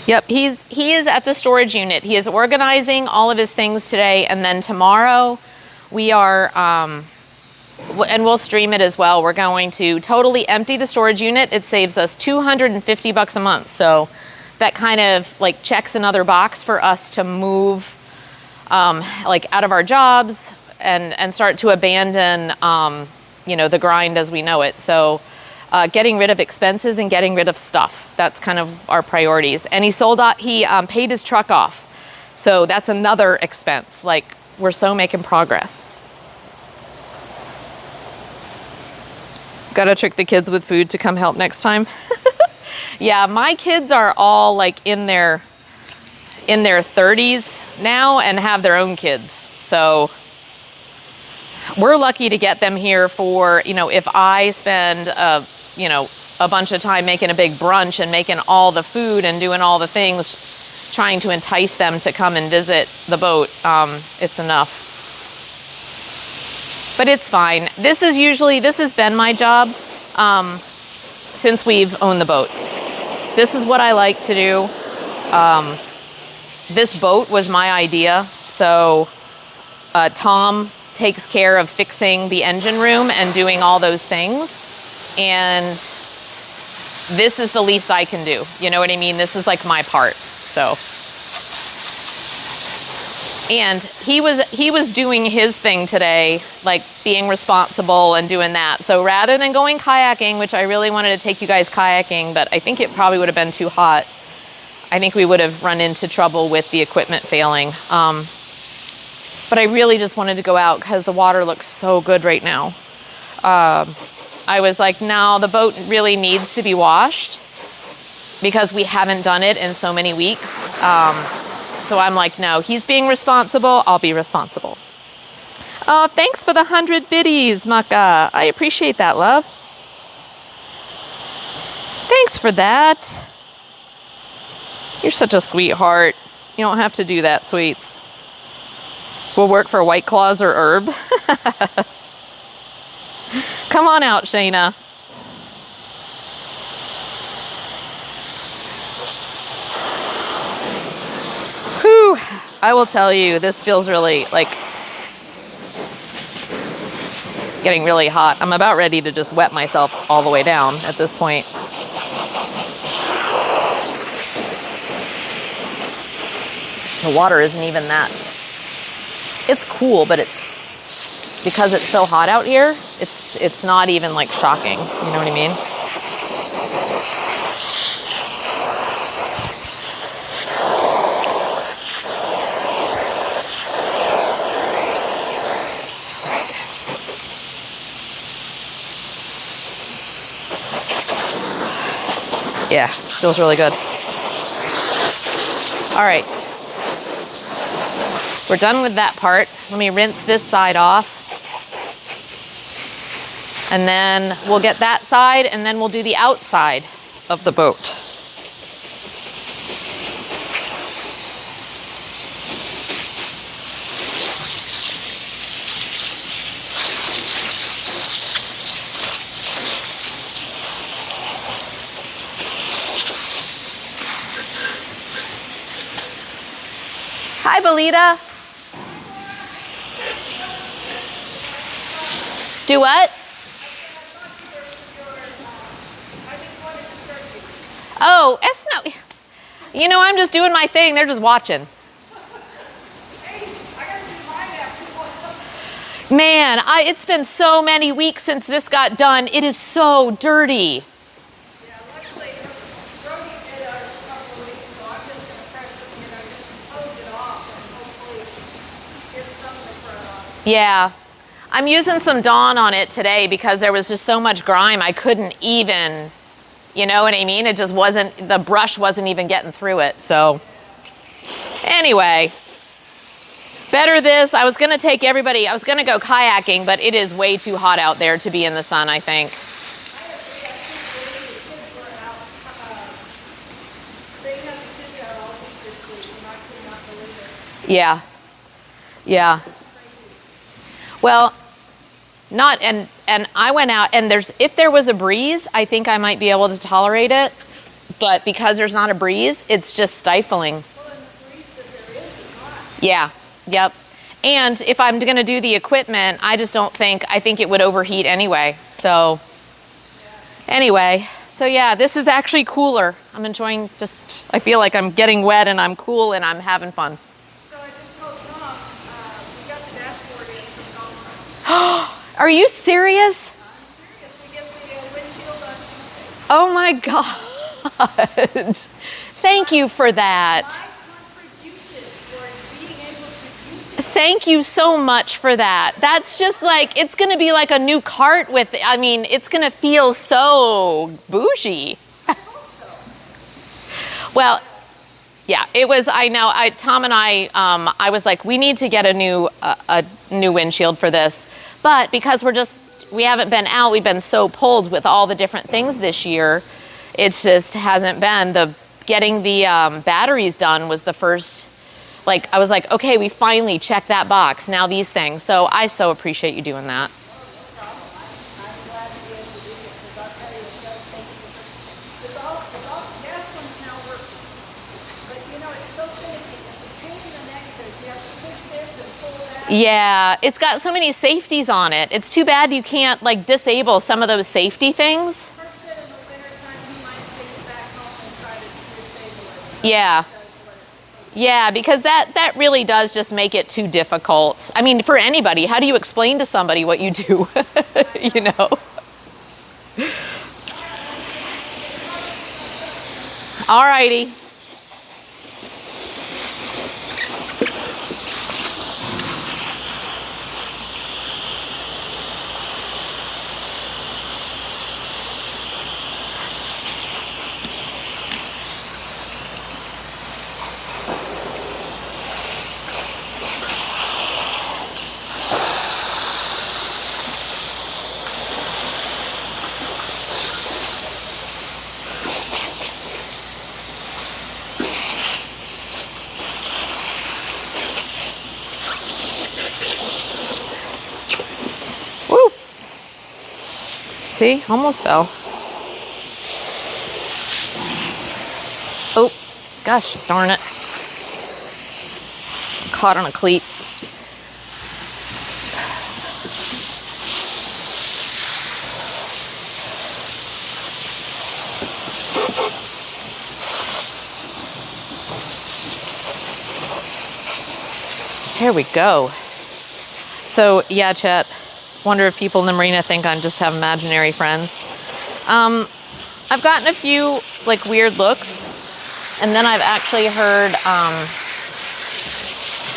[SPEAKER 1] Yep, he is at the storage unit. He is organizing all of his things today, and then tomorrow we are, and we'll stream it as well. We're going to totally empty the storage unit. It saves us $250 a month. So that kind of like checks another box for us to move like out of our jobs and start to abandon, you know, the grind as we know it. So getting rid of expenses and getting rid of stuff. That's kind of our priorities. And he paid his truck off. So that's another expense. Like, we're so making progress. Gotta trick the kids with food to come help next time. Yeah, my kids are all like in their 30s now and have their own kids. So we're lucky to get them here for, you know, if I spend you know, a bunch of time making a big brunch and making all the food and doing all the things, trying to entice them to come and visit the boat, it's enough. But it's fine. This has been my job since we've owned the boat. This is what I like to do. This boat was my idea. So Tom takes care of fixing the engine room and doing all those things. And this is the least I can do. You know what I mean? This is like my part. So, and he was doing his thing today, like being responsible and doing that. So rather than going kayaking, which I really wanted to take you guys kayaking, but I think it probably would have been too hot. I think we would have run into trouble with the equipment failing. But I really just wanted to go out because the water looks so good right now. I was like, no, the boat really needs to be washed because we haven't done it in so many weeks. So I'm like, no, he's being responsible. I'll be responsible. Oh, thanks for the 100 biddies, Maka. I appreciate that, love. Thanks for that. You're such a sweetheart. You don't have to do that, sweets. We'll work for White Claws or Herb. Come on out, Shayna. Whew. I will tell you, this feels really like getting really hot. I'm about ready to just wet myself all the way down at this point. The water isn't even that. It's cool, but it's because it's so hot out here, it's not even like shocking. You know what I mean? Yeah, feels really good. All right. We're done with that part. Let me rinse this side off. And then we'll get that side, and then we'll do the outside of the boat. Hi, Belita. Do what? Oh, it's not, you know, I'm just doing my thing. They're just watching. Man, it's been so many weeks since this got done. It is so dirty.
[SPEAKER 3] Yeah, luckily, Brody did a couple of weeks ago. I'm just going to pressure, just hose it off and hopefully get something to run off.
[SPEAKER 1] Yeah. I'm using some Dawn on it today because there was just so much grime. I couldn't even You know what I mean? It just wasn't, the brush wasn't even getting through it. So anyway, better this. I was going to take everybody, I was going to go kayaking, but it is way too hot out there to be in the sun, I think. Yeah. Yeah. Well, not, and I went out, and if there was a breeze, I think I might be able to tolerate it. But because there's not a breeze, it's just stifling. Yeah. Yep. And if I'm going to do the equipment, I think it would overheat anyway. So anyway, so yeah, this is actually cooler. I'm enjoying I feel like I'm getting wet and I'm cool and I'm having fun.
[SPEAKER 3] So I just told Tom, we got the dashboard in from Dolphin.
[SPEAKER 1] Are you serious?
[SPEAKER 3] We get the windshield on Tuesday.
[SPEAKER 1] Oh my God. Thank you for that.
[SPEAKER 3] My contribution for being able to use it.
[SPEAKER 1] Thank you so much for that. That's just like, it's going to be like a new cart with, I mean, it's going to feel so bougie. Well, yeah, it was, I know, Tom and I was like, we need to get a new windshield for this. But because we haven't been out, we've been so pulled with all the different things this year. It just hasn't been. Getting the batteries done was the first, like, I was like, okay, we finally checked that box. Now these things. So I so appreciate you doing that.
[SPEAKER 3] I'm glad to be able to do it because I'll tell you, it does take the gas one's now working. But you know, it's so finicky. It's a pain in the neck because you have to push this and pull that.
[SPEAKER 1] Yeah, it's got so many safeties on it. It's too bad you can't like disable some of those safety things.
[SPEAKER 3] Kurt said in the wintertime he might take it back home and try to disable it.
[SPEAKER 1] Yeah. Yeah, because that really does just make it too difficult. I mean, for anybody, how do you explain to somebody what you do? You know? All righty. Woo! See, almost fell. Oh, gosh, darn it. Caught on a cleat. There we go. So yeah, chat. Wonder if people in the marina think I just have imaginary friends. I've gotten a few like weird looks, and then I've actually heard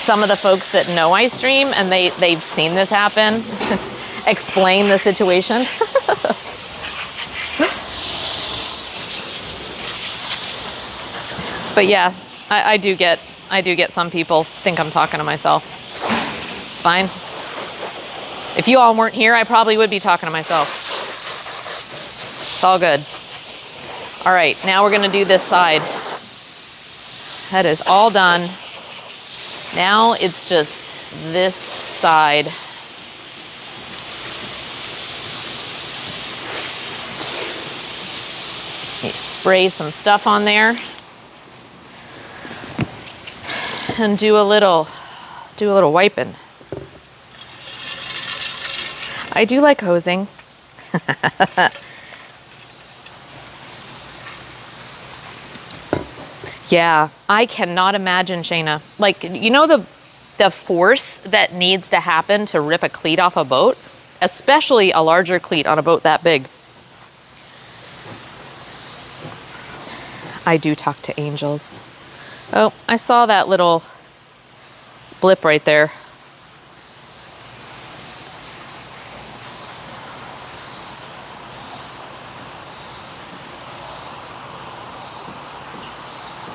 [SPEAKER 1] some of the folks that know I stream and they've seen this happen explain the situation. But yeah, I do get some people think I'm talking to myself. It's fine. If you all weren't here, I probably would be talking to myself. It's all good. All right, now we're gonna do this side. That is all done. Now it's just this side. You spray some stuff on there and do a little wiping. I do like hosing. Yeah, I cannot imagine, Shayna. Like, you know the force that needs to happen to rip a cleat off a boat? Especially a larger cleat on a boat that big. I do talk to angels. Oh, I saw that little blip right there.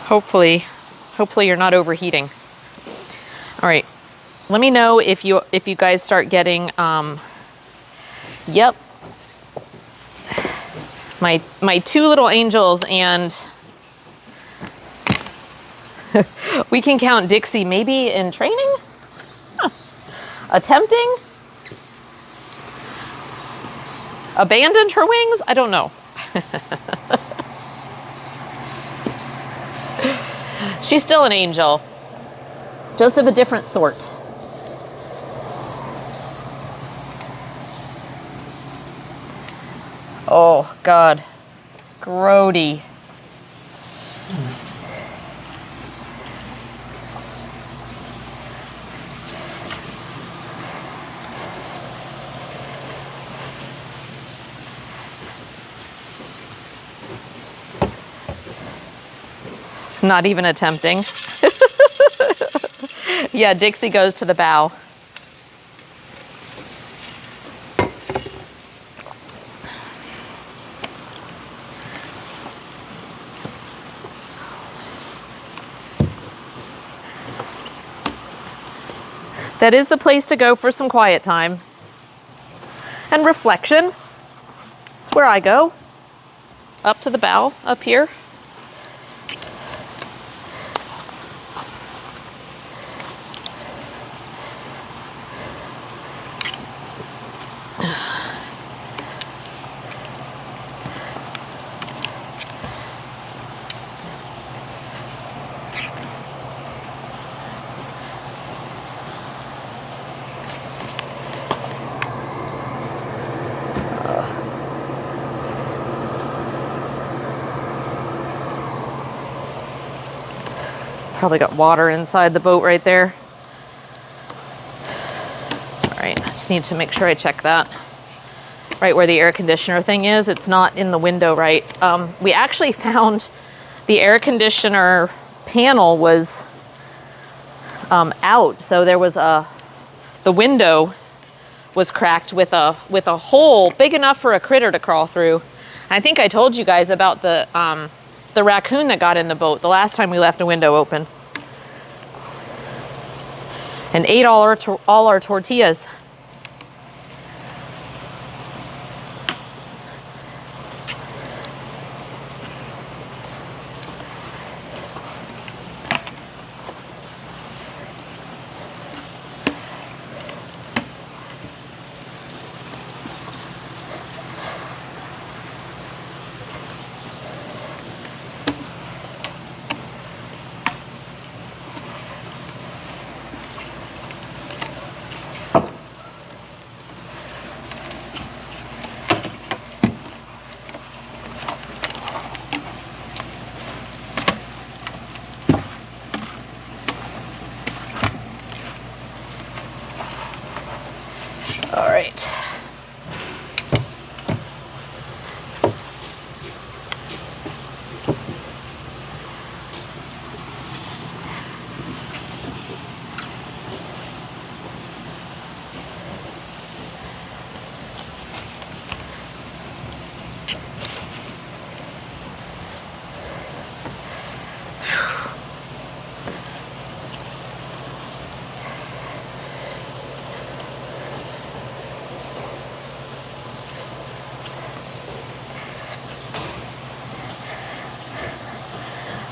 [SPEAKER 1] hopefully you're not overheating. All right, let me know if you guys start getting, yep, my two little angels, and we can count Dixie maybe in training? Huh. Attempting? Abandoned her wings? I don't know. She's still an angel, just of a different sort. Oh, God. Grody. Not even attempting. Yeah, Dixie goes to the bow. That is the place to go for some quiet time and reflection. It's where I go. Up to the bow, up here. Probably got water inside the boat right there. It's all right, I just need to make sure I check that. Right where the air conditioner thing is, it's not in the window right. We actually found the air conditioner panel was out, so there was the window was cracked with a hole big enough for a critter to crawl through. I think I told you guys about the raccoon that got in the boat the last time we left a window open and ate all our tortillas. All right.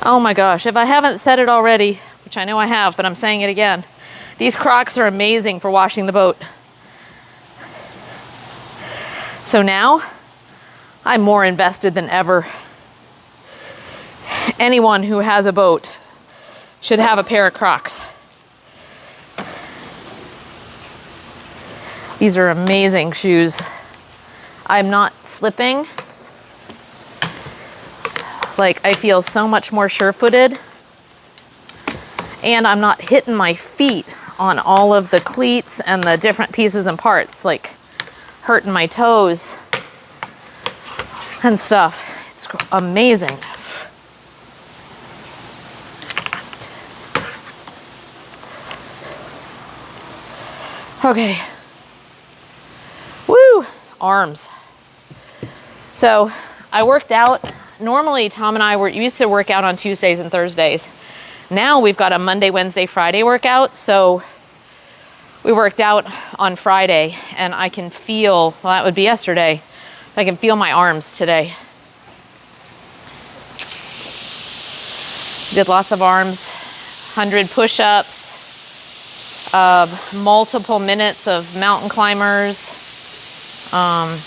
[SPEAKER 1] Oh my gosh, if I haven't said it already, which I know I have, but I'm saying it again, these Crocs are amazing for washing the boat. So now, I'm more invested than ever. Anyone who has a boat should have a pair of Crocs. These are amazing shoes. I'm not slipping. Like, I feel so much more sure-footed, and I'm not hitting my feet on all of the cleats and the different pieces and parts, like hurting my toes and stuff. It's amazing. Okay. Woo! Arms. So I worked out normally Tom and I used to work out on Tuesdays and Thursdays. Now we've got a Monday, Wednesday, Friday workout. So we worked out on Friday and I can feel, well, that would be yesterday. I can feel my arms today. Did lots of arms, 100 push-ups, multiple minutes of mountain climbers. Trying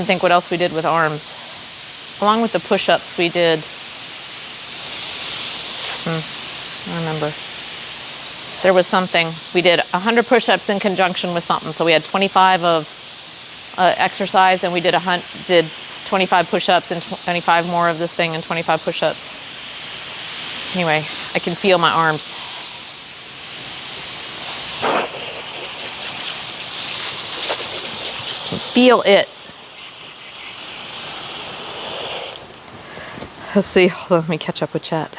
[SPEAKER 1] to think what else we did with arms. Along with the push-ups we did, I remember. There was something. We did 100 push-ups in conjunction with something. So we had 25 of exercise and we did 25 push-ups and 25 more of this thing and 25 push-ups. Anyway, I can feel my arms. Feel it. Let's see. Hold on, let me catch up with chat.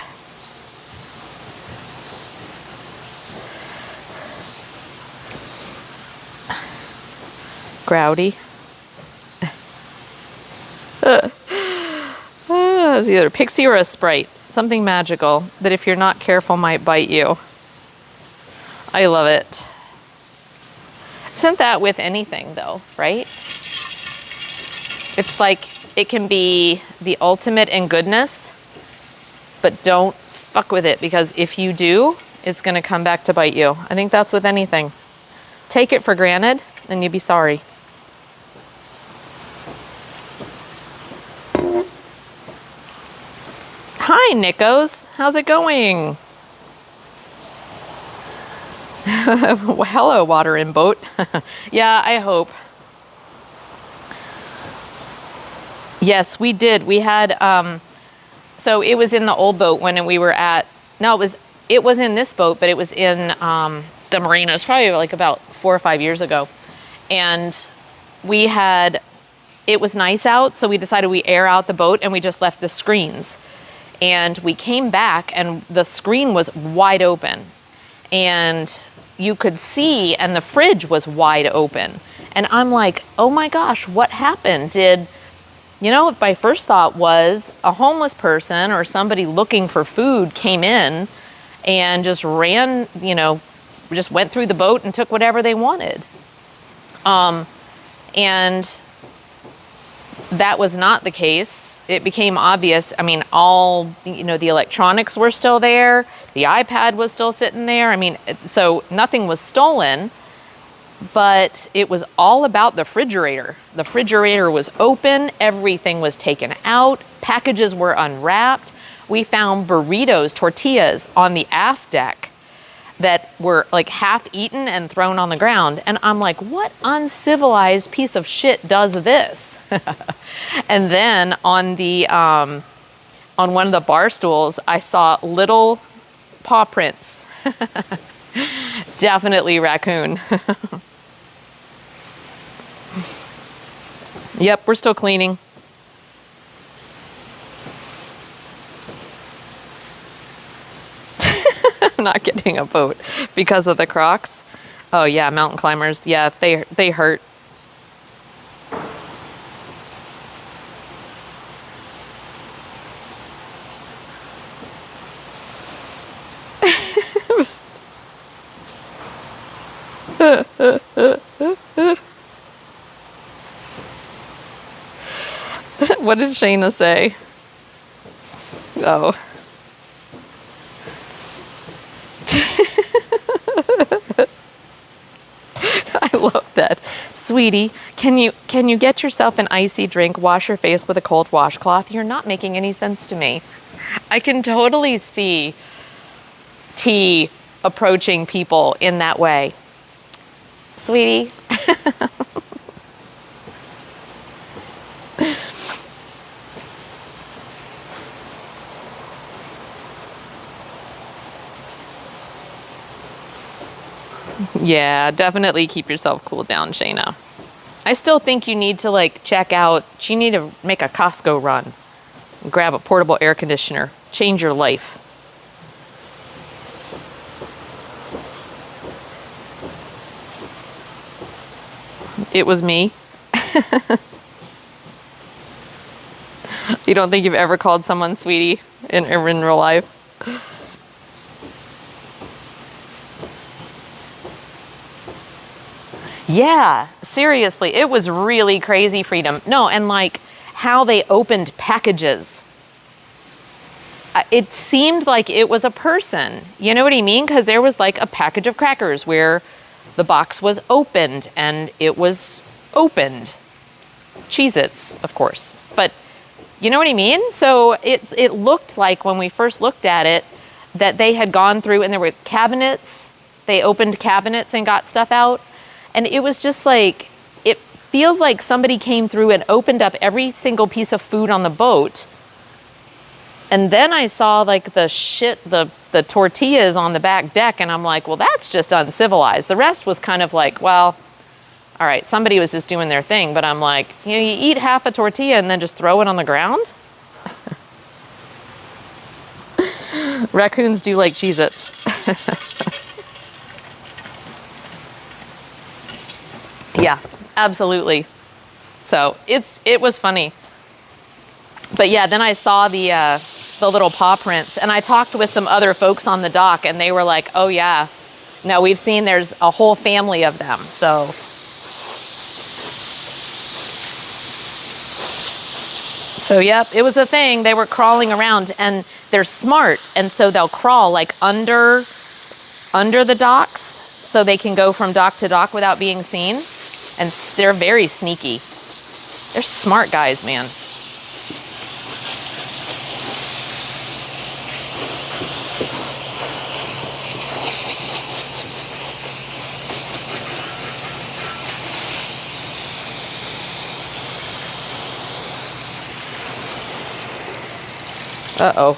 [SPEAKER 1] Grouty. It's either a pixie or a sprite. Something magical that if you're not careful might bite you. I love it. Isn't that with anything though, right? It's like it can be the ultimate in goodness, but don't fuck with it because if you do, it's gonna come back to bite you. I think that's with anything. Take it for granted and you'd be sorry. Hi, Nickos. How's it going? Well, hello, water in boat. Yeah, I hope. Yes, we did. We had, so it was in the old boat when we were at, no, it was in this boat, but it was in the marina. It was probably like about 4 or 5 years ago. And it was nice out, so we decided we air out the boat and we just left the screens. And we came back and the screen was wide open. And you could see, and the fridge was wide open. And I'm like, oh my gosh, what happened? My first thought was a homeless person or somebody looking for food came in and just ran, just went through the boat and took whatever they wanted. And that was not the case. It became obvious. I mean, the electronics were still there. The iPad was still sitting there. I mean, so nothing was stolen, but it was all about the refrigerator. The refrigerator was open. Everything was taken out. Packages were unwrapped. We found burritos, tortillas on the aft deck that were like half eaten and thrown on the ground. And I'm like, what uncivilized piece of shit does this? And then on one of the bar stools, I saw little paw prints. Definitely raccoon. Yep, we're still cleaning. I'm not getting a boat because of the Crocs. Oh yeah, mountain climbers. Yeah, they hurt. What did Shayna say? Oh. I love that. Sweetie, can you get yourself an icy drink, wash your face with a cold washcloth? You're not making any sense to me. I can totally see T approaching people in that way. Sweetie. Yeah, definitely keep yourself cooled down, Shayna. I still think you need to check out, you need to make a Costco run. Grab a portable air conditioner. Change your life. It was me. You don't think you've ever called someone sweetie in real life? Yeah, seriously, it was really crazy, Freedom. No, and like how they opened packages. It seemed like it was a person. You know what I mean? Because there was like a package of crackers where the box was opened and it was opened. Cheez-Its, of course. But you know what I mean? So it looked like when we first looked at it that they had gone through and there were cabinets. They opened cabinets and got stuff out. And it was just like, it feels like somebody came through and opened up every single piece of food on the boat. And then I saw like the tortillas on the back deck, and I'm like, well, that's just uncivilized. The rest was kind of like, well, all right, somebody was just doing their thing. But I'm like, you eat half a tortilla and then just throw it on the ground? Raccoons do like Cheez-Its. Yeah, absolutely. So it was funny. But yeah, then I saw the little paw prints, and I talked with some other folks on the dock, and they were like, oh yeah, no, we've seen there's a whole family of them. So yep, it was a thing. They were crawling around, and they're smart, and so they'll crawl like under the docks so they can go from dock to dock without being seen. And they're very sneaky. They're smart guys, man. Uh-oh.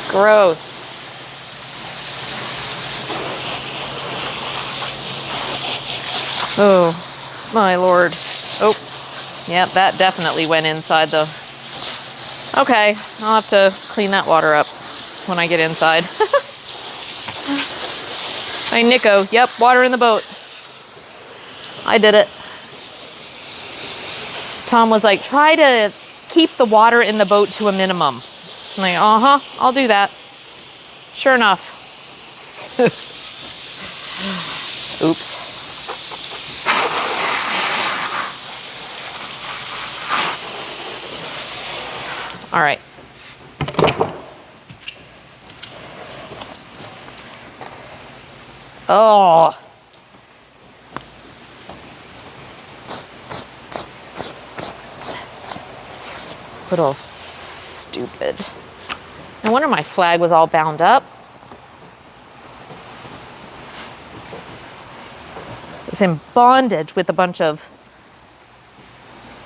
[SPEAKER 1] Gross. Oh, my Lord. Oh, yeah, that definitely went inside the... Okay, I'll have to clean that water up when I get inside. Hey, Nico. Yep, water in the boat. I did it. Tom was like, try to keep the water in the boat to a minimum. I'm like, I'll do that. Sure enough. Oops. All right. Oh. Little stupid. No wonder my flag was all bound up. It's in bondage with a bunch of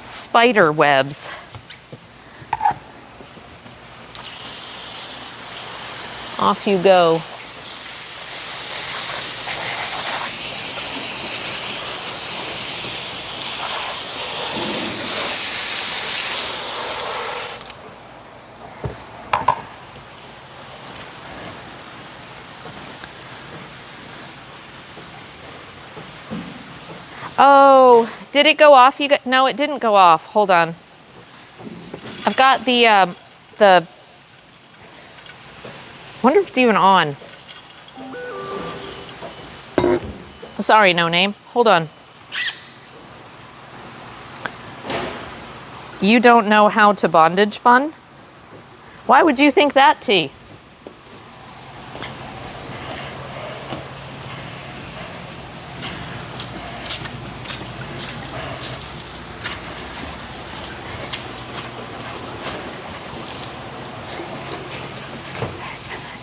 [SPEAKER 1] spider webs. Off you go. Oh, did it go off? No, it didn't go off. Hold on. I've got the I wonder if it's even on. Sorry, no name. Hold on. You don't know how to bondage fun? Why would you think that, T?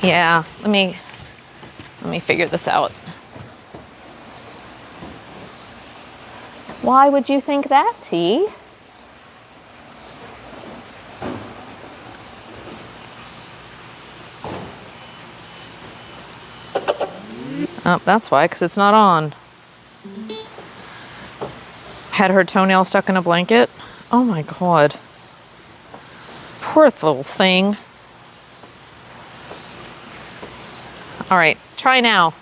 [SPEAKER 1] Yeah, let me figure this out. Why would you think that, T? Oh, that's why, because it's not on. Had her toenail stuck in a blanket. Oh my God. Poor little thing. All right, try now.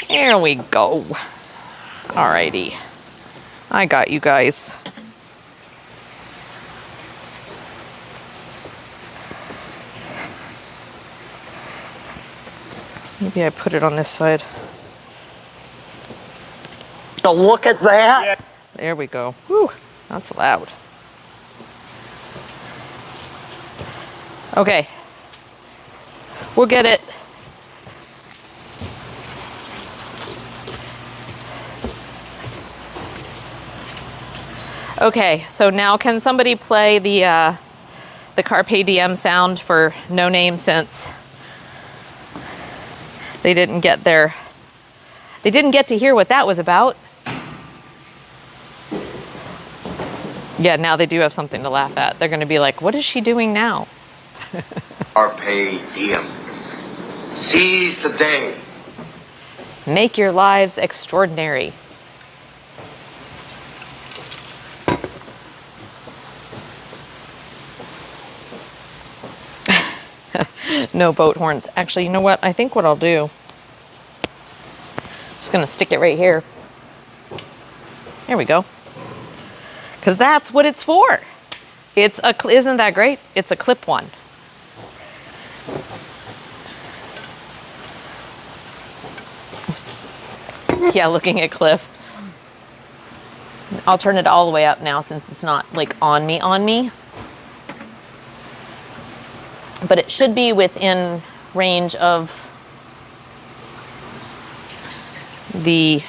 [SPEAKER 1] There we go. Alrighty. I got you guys. Maybe I put it on this side.
[SPEAKER 4] So look at that.
[SPEAKER 1] There we go. Whew, that's loud. Okay. We'll get it. Okay, so now can somebody play the Carpe Diem sound for No Name, since they didn't get to hear what that was about. Yeah, now they do have something to laugh at. They're going to be like, what is she doing now?
[SPEAKER 4] Carpe diem. Seize the day.
[SPEAKER 1] Make your lives extraordinary. No boat horns. Actually, you know what? I think what I'll do, I'm just going to stick it right here. There we go. Because that's what it's for. Isn't that great? It's a clip one. Yeah, looking at Cliff. I'll turn it all the way up now since it's not like on me. But it should be within range of the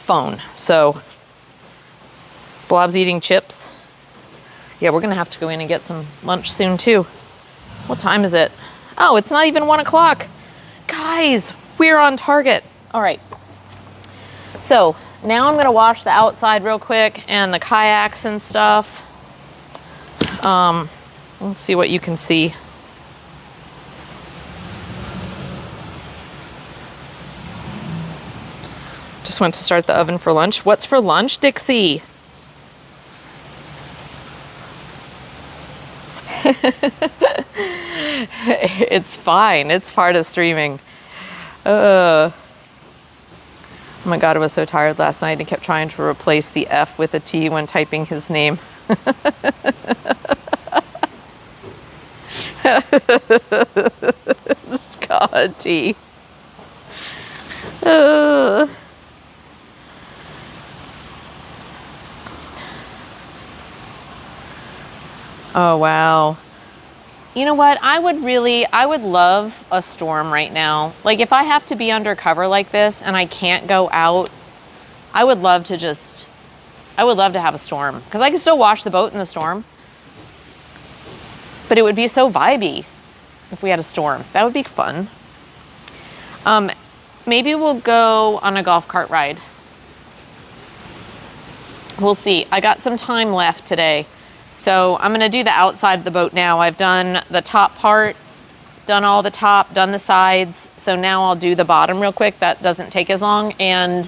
[SPEAKER 1] phone. So, Blob's eating chips. Yeah, we're gonna have to go in and get some lunch soon too. What time is it? Oh, it's not even 1 o'clock. Guys, we're on target. All right. So now I'm gonna wash the outside real quick and the kayaks and stuff. Let's see what you can see. Just went to start the oven for lunch. What's for lunch, Dixie? It's fine. It's part of streaming. Oh my God, I was so tired last night and kept trying to replace the F with a T when typing his name. God, T. Oh, wow. You know what? I would love a storm right now. Like, if I have to be undercover like this and I can't go out, I would love to have a storm. Because I can still wash the boat in the storm. But it would be so vibey if we had a storm. That would be fun. Maybe we'll go on a golf cart ride. We'll see. I got some time left today. So I'm gonna do the outside of the boat now. I've done the top part, done all the top, done the sides. So now I'll do the bottom real quick. That doesn't take as long. And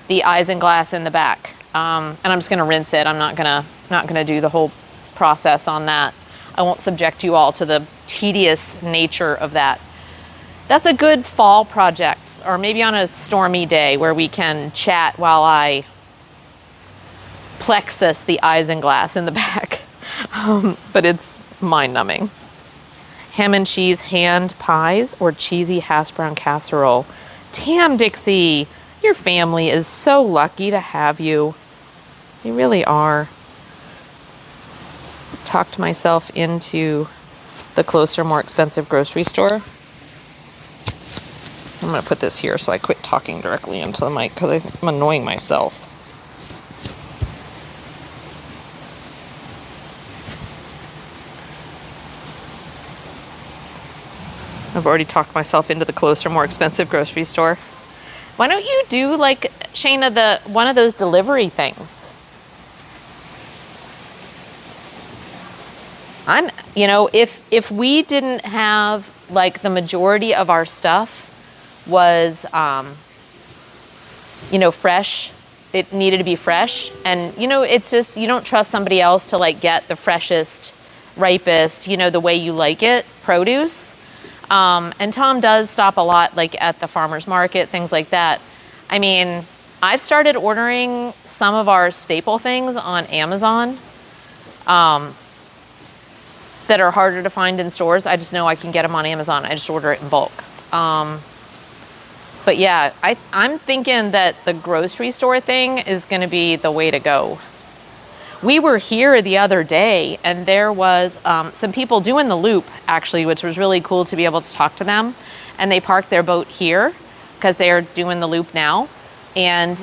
[SPEAKER 1] the isinglass in the back. And I'm just gonna rinse it. I'm not gonna do the whole process on that. I won't subject you all to the tedious nature of that. That's a good fall project, or maybe on a stormy day where we can chat while I plexus the isinglass in the back. But it's mind-numbing. Ham and cheese hand pies or cheesy hash brown casserole. Damn, Dixie, your family is so lucky to have you. They really are. Talked myself into the closer, more expensive grocery store. I'm going to put this here so I quit talking directly into the mic because I'm annoying myself. I've already talked myself into the closer, more expensive grocery store. Why don't you do, like, Shayna, one of those delivery things? If we didn't have, like, the majority of our stuff was, fresh, it needed to be fresh. And, it's just, you don't trust somebody else to, like, get the freshest, ripest, the way you like it, produce. And Tom does stop a lot, like, at the farmer's market, things like that. I mean, I've started ordering some of our staple things on Amazon. That are harder to find in stores. I just know I can get them on Amazon. I just order it in bulk. But yeah, I'm thinking that the grocery store thing is going to be the way to go. We were here the other day and there was some people doing the loop actually, which was really cool to be able to talk to them. And they parked their boat here because they're doing the loop now. And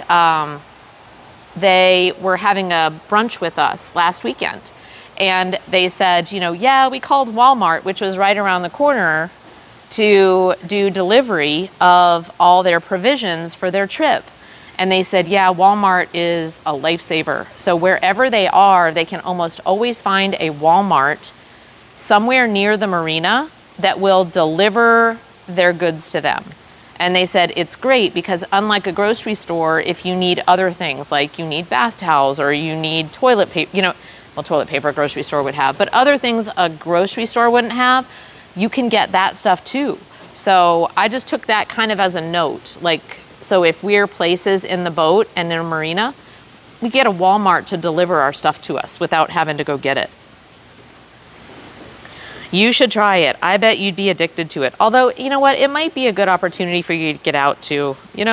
[SPEAKER 1] they were having a brunch with us last weekend. And they said, yeah, we called Walmart, which was right around the corner, to do delivery of all their provisions for their trip. And they said, yeah, Walmart is a lifesaver. So wherever they are, they can almost always find a Walmart somewhere near the marina that will deliver their goods to them. And they said it's great because unlike a grocery store, if you need other things, like you need bath towels or you need toilet paper, toilet paper a grocery store would have, but other things a grocery store wouldn't have, you can get that stuff too. So I just took that kind of as a note. Like, so if we're places in the boat and in a marina, we get a Walmart to deliver our stuff to us without having to go get it. You should try it. I bet you'd be addicted to it. Although, you know what? It might be a good opportunity for you to get out too. I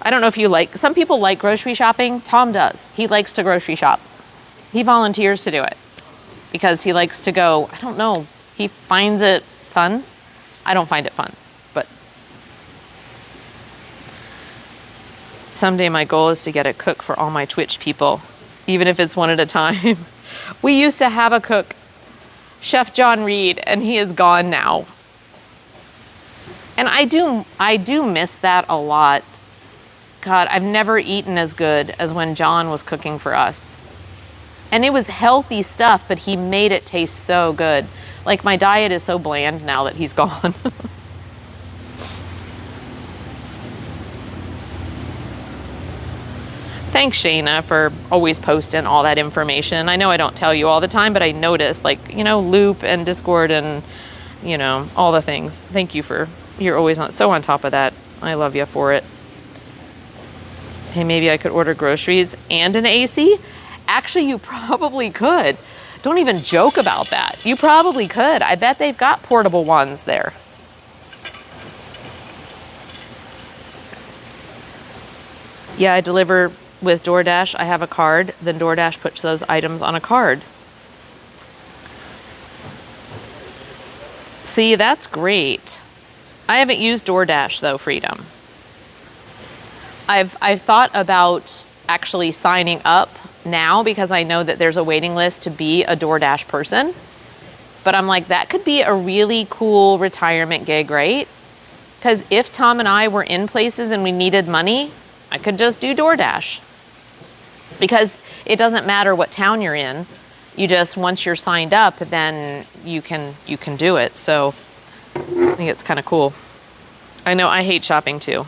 [SPEAKER 1] don't know if some people like grocery shopping. Tom does. He likes to grocery shop. He volunteers to do it because he likes to go. I don't know. He finds it fun. I don't find it fun, but someday my goal is to get a cook for all my Twitch people, even if it's one at a time. We used to have a cook, Chef John Reed, and he is gone now. And I do miss that a lot. God, I've never eaten as good as when John was cooking for us. And it was healthy stuff, but he made it taste so good. Like, my diet is so bland now that he's gone. Thanks, Shayna, for always posting all that information. I know I don't tell you all the time, but I notice, Loop and Discord and, all the things. Thank you you're always so on top of that. I love you for it. Hey, maybe I could order groceries and an AC? Actually, you probably could. Don't even joke about that. You probably could. I bet they've got portable ones there. Yeah, I deliver with DoorDash. I have a card. Then DoorDash puts those items on a card. See, that's great. I haven't used DoorDash though, Freedom. I've thought about actually signing up now because I know that there's a waiting list to be a DoorDash person. But I'm like, that could be a really cool retirement gig, right? Because if Tom and I were in places and we needed money, I could just do DoorDash. Because it doesn't matter what town you're in. You just, once you're signed up, then you can do it. So I think it's kind of cool. I know I hate shopping too.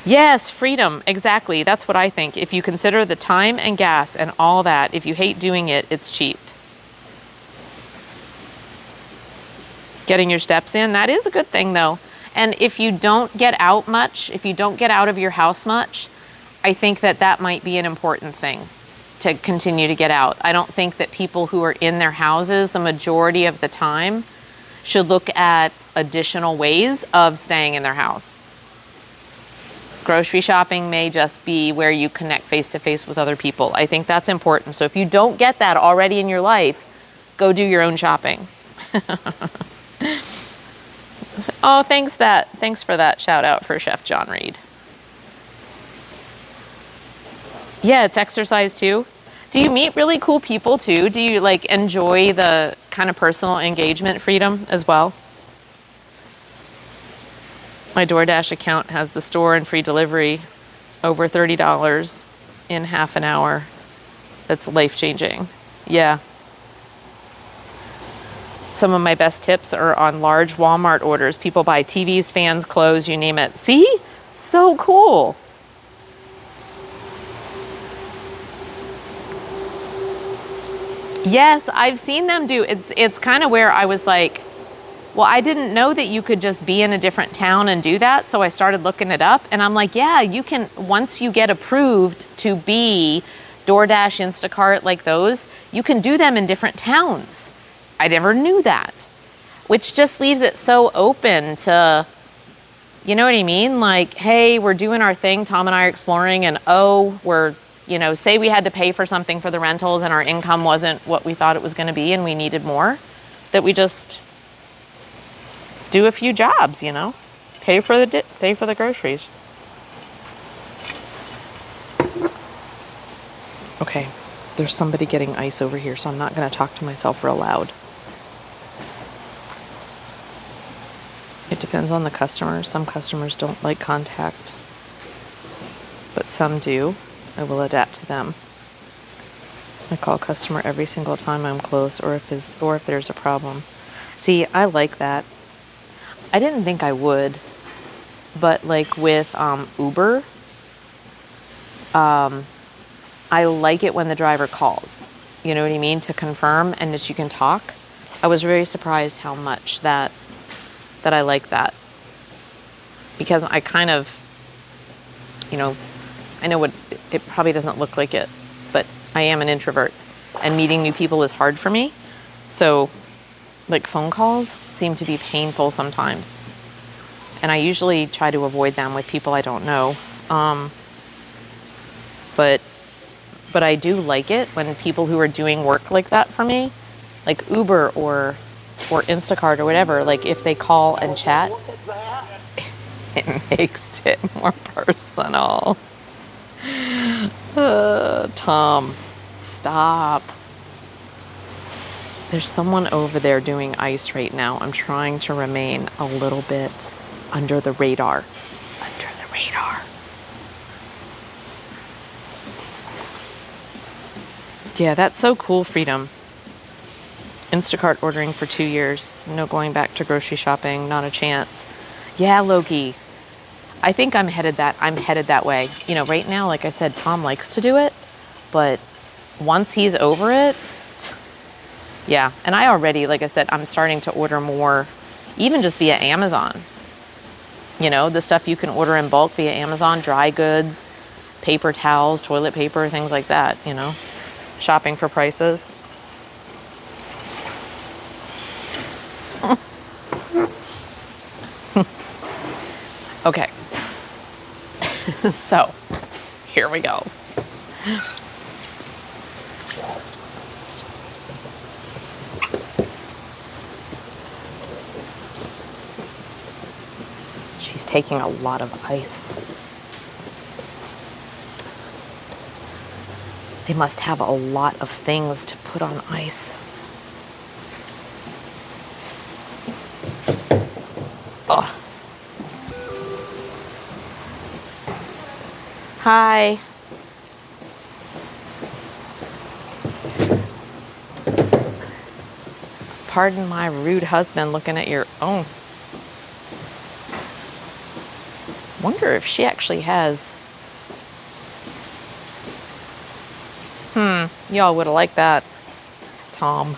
[SPEAKER 1] Yes, freedom. Exactly. That's what I think. If you consider the time and gas and all that, if you hate doing it, it's cheap. Getting your steps in, that is a good thing though. And if you don't get out much, if you don't get out of your house much, I think that might be an important thing to continue to get out. I don't think that people who are in their houses the majority of the time should look at additional ways of staying in their house. Grocery shopping may just be where you connect face to face with other people. I think that's important. So if you don't get that already in your life, go do your own shopping. Oh, thanks for that shout out for Chef John Reed. Yeah, it's exercise too. Do you meet really cool people too? Do you enjoy the kind of personal engagement freedom as well. My DoorDash account has the store and free delivery over $30 in half an hour. That's life-changing. Yeah. Some of my best tips are on large Walmart orders. People buy TVs, fans, clothes, you name it. See? So cool. Yes, I've seen them do. It's kind of where I was like, well, I didn't know that you could just be in a different town and do that. So I started looking it up and I'm like, yeah, you can, once you get approved to be DoorDash, Instacart, like those, you can do them in different towns. I never knew that, which just leaves it so open to, you know what I mean? Like, hey, we're doing our thing. Tom and I are exploring and we're, you know, say we had to pay for something for the rentals and our income wasn't what we thought it was going to be and we needed more, that we just do a few jobs, you know, pay for the groceries. Okay, there's somebody getting ice over here, so I'm not going to talk to myself real loud. It depends on the customer. Some customers don't like contact, but some do. I will adapt to them. I call customer every single time I'm close or if there's a problem. See, I like that. I didn't think I would, but like with Uber, I like it when the driver calls, you know what I mean, to confirm and that you can talk. I was very surprised how much that I like that, because I kind of, you know, I know what it probably doesn't look like it, but I am an introvert and meeting new people is hard for me. So like phone calls seem to be painful sometimes. And I usually try to avoid them with people I don't know. But I do like it when people who are doing work like that for me, like Uber or Instacart or whatever, like if they call and chat, it makes it more personal. Tom, stop. There's someone over there doing ice right now. I'm trying to remain a little bit under the radar. Under the radar. Yeah, that's so cool, Freedom. Instacart ordering for 2 years. No going back to grocery shopping. Not a chance. Yeah, Loki. I think I'm headed that way. You know, right now, like I said, Tom likes to do it, but once he's over it, yeah. And I already, like I said, I'm starting to order more, even just via Amazon. You know, the stuff you can order in bulk via Amazon, dry goods, paper towels, toilet paper, things like that, you know, shopping for prices. Okay. So, here we go. She's taking a lot of ice. They must have a lot of things to put on ice. Ugh. Hi. Pardon my rude husband looking at your own. Wonder if she actually has. Y'all would have liked that, Tom.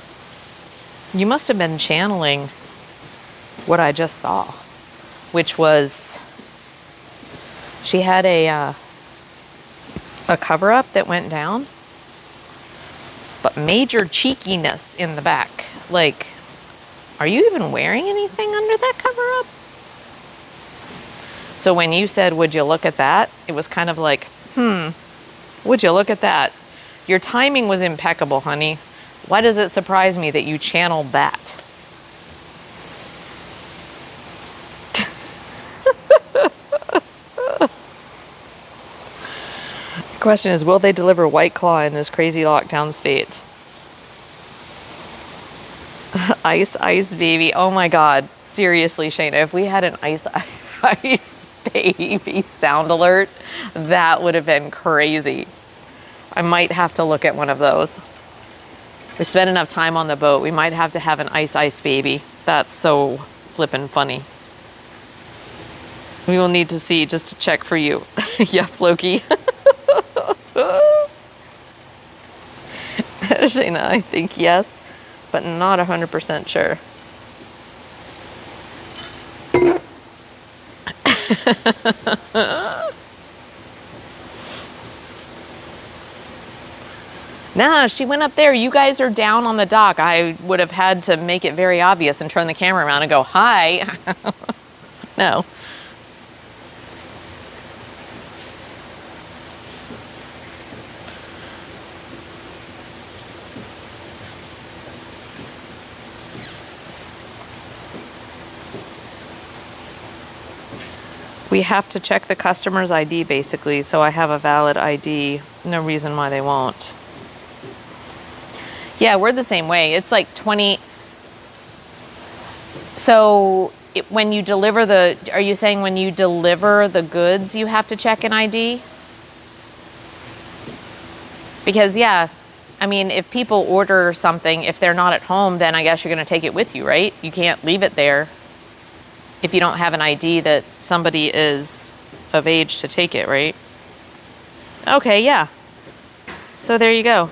[SPEAKER 1] You must have been channeling what I just saw, which was she had a cover-up that went down, but major cheekiness in the back. Like, are you even wearing anything under that cover-up? So when you said, would you look at that? It was kind of like, would you look at that? Your timing was impeccable, honey. Why does it surprise me that you channeled that? The question is, will they deliver White Claw in this crazy lockdown state? Ice baby. Oh my God. Seriously, Shayna, if we had an ice baby sound alert, that would have been crazy. I might have to look at one of those. We spent enough time on the boat. We might have to have an ice baby. That's so flippin' funny. We will need to see just to check for you. Yeah, Floki. Shayna, I think yes, but not 100% sure. Nah, she went up there. You guys are down on the dock. I would have had to make it very obvious and turn the camera around and go, hi. No. We have to check the customer's ID basically, so I have a valid ID. No reason why they won't. Yeah, we're the same way. It's like 20. So when you deliver are you saying when you deliver the goods, you have to check an ID? Because yeah, I mean, if people order something, if they're not at home, then I guess you're going to take it with you, right? You can't leave it there if you don't have an ID that somebody is of age to take it, right? Okay, yeah. So there you go.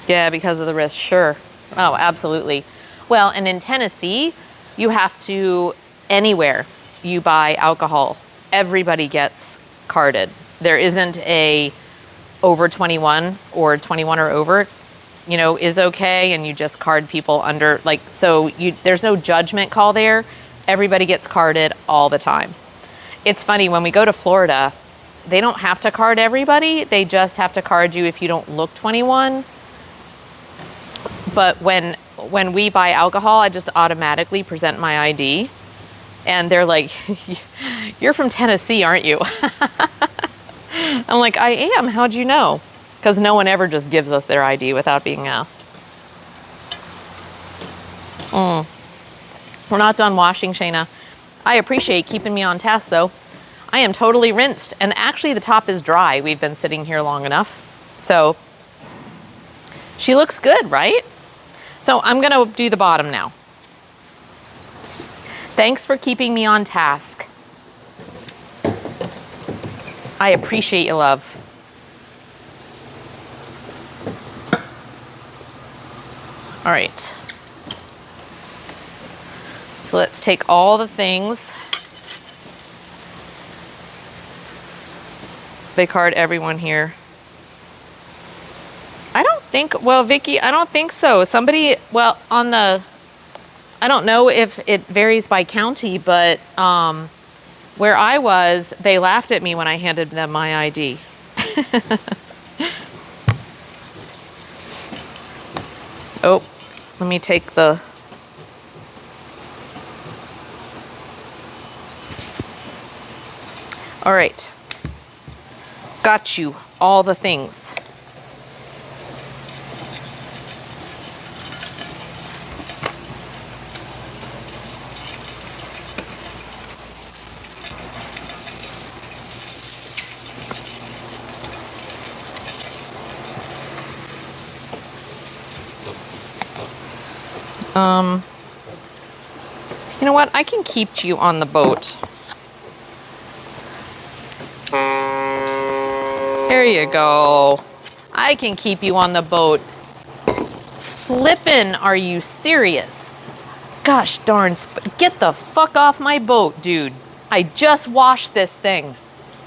[SPEAKER 1] Yeah, because of the risk, sure. Oh, absolutely. Well, and in Tennessee, you have to, anywhere you buy alcohol, everybody gets carded. There isn't a over 21 or 21 or over, you know, is okay, and you just card people under, like, so there's no judgment call there. Everybody gets carded all the time. It's funny, when we go to Florida, they don't have to card everybody. They just have to card you if you don't look 21. But when we buy alcohol, I just automatically present my ID. And they're like, you're from Tennessee, aren't you? I'm like, I am. How'd you know? Because no one ever just gives us their ID without being asked. We're not done washing, Shayna. I appreciate keeping me on task, though. I am totally rinsed. And actually, the top is dry. We've been sitting here long enough. So she looks good, right? So I'm going to do the bottom now. Thanks for keeping me on task. I appreciate you, love. All right. So let's take all the things. They card everyone here. I don't think, well, Vicky, I don't think so. Somebody, well, on the, I don't know if it varies by county, but where I was, they laughed at me when I handed them my ID. Oh, let me take the... All right. Got you all the things. You know what? I can keep you on the boat. There you go. I can keep you on the boat. Flippin', are you serious? Gosh darn, get the fuck off my boat, dude. I just washed this thing.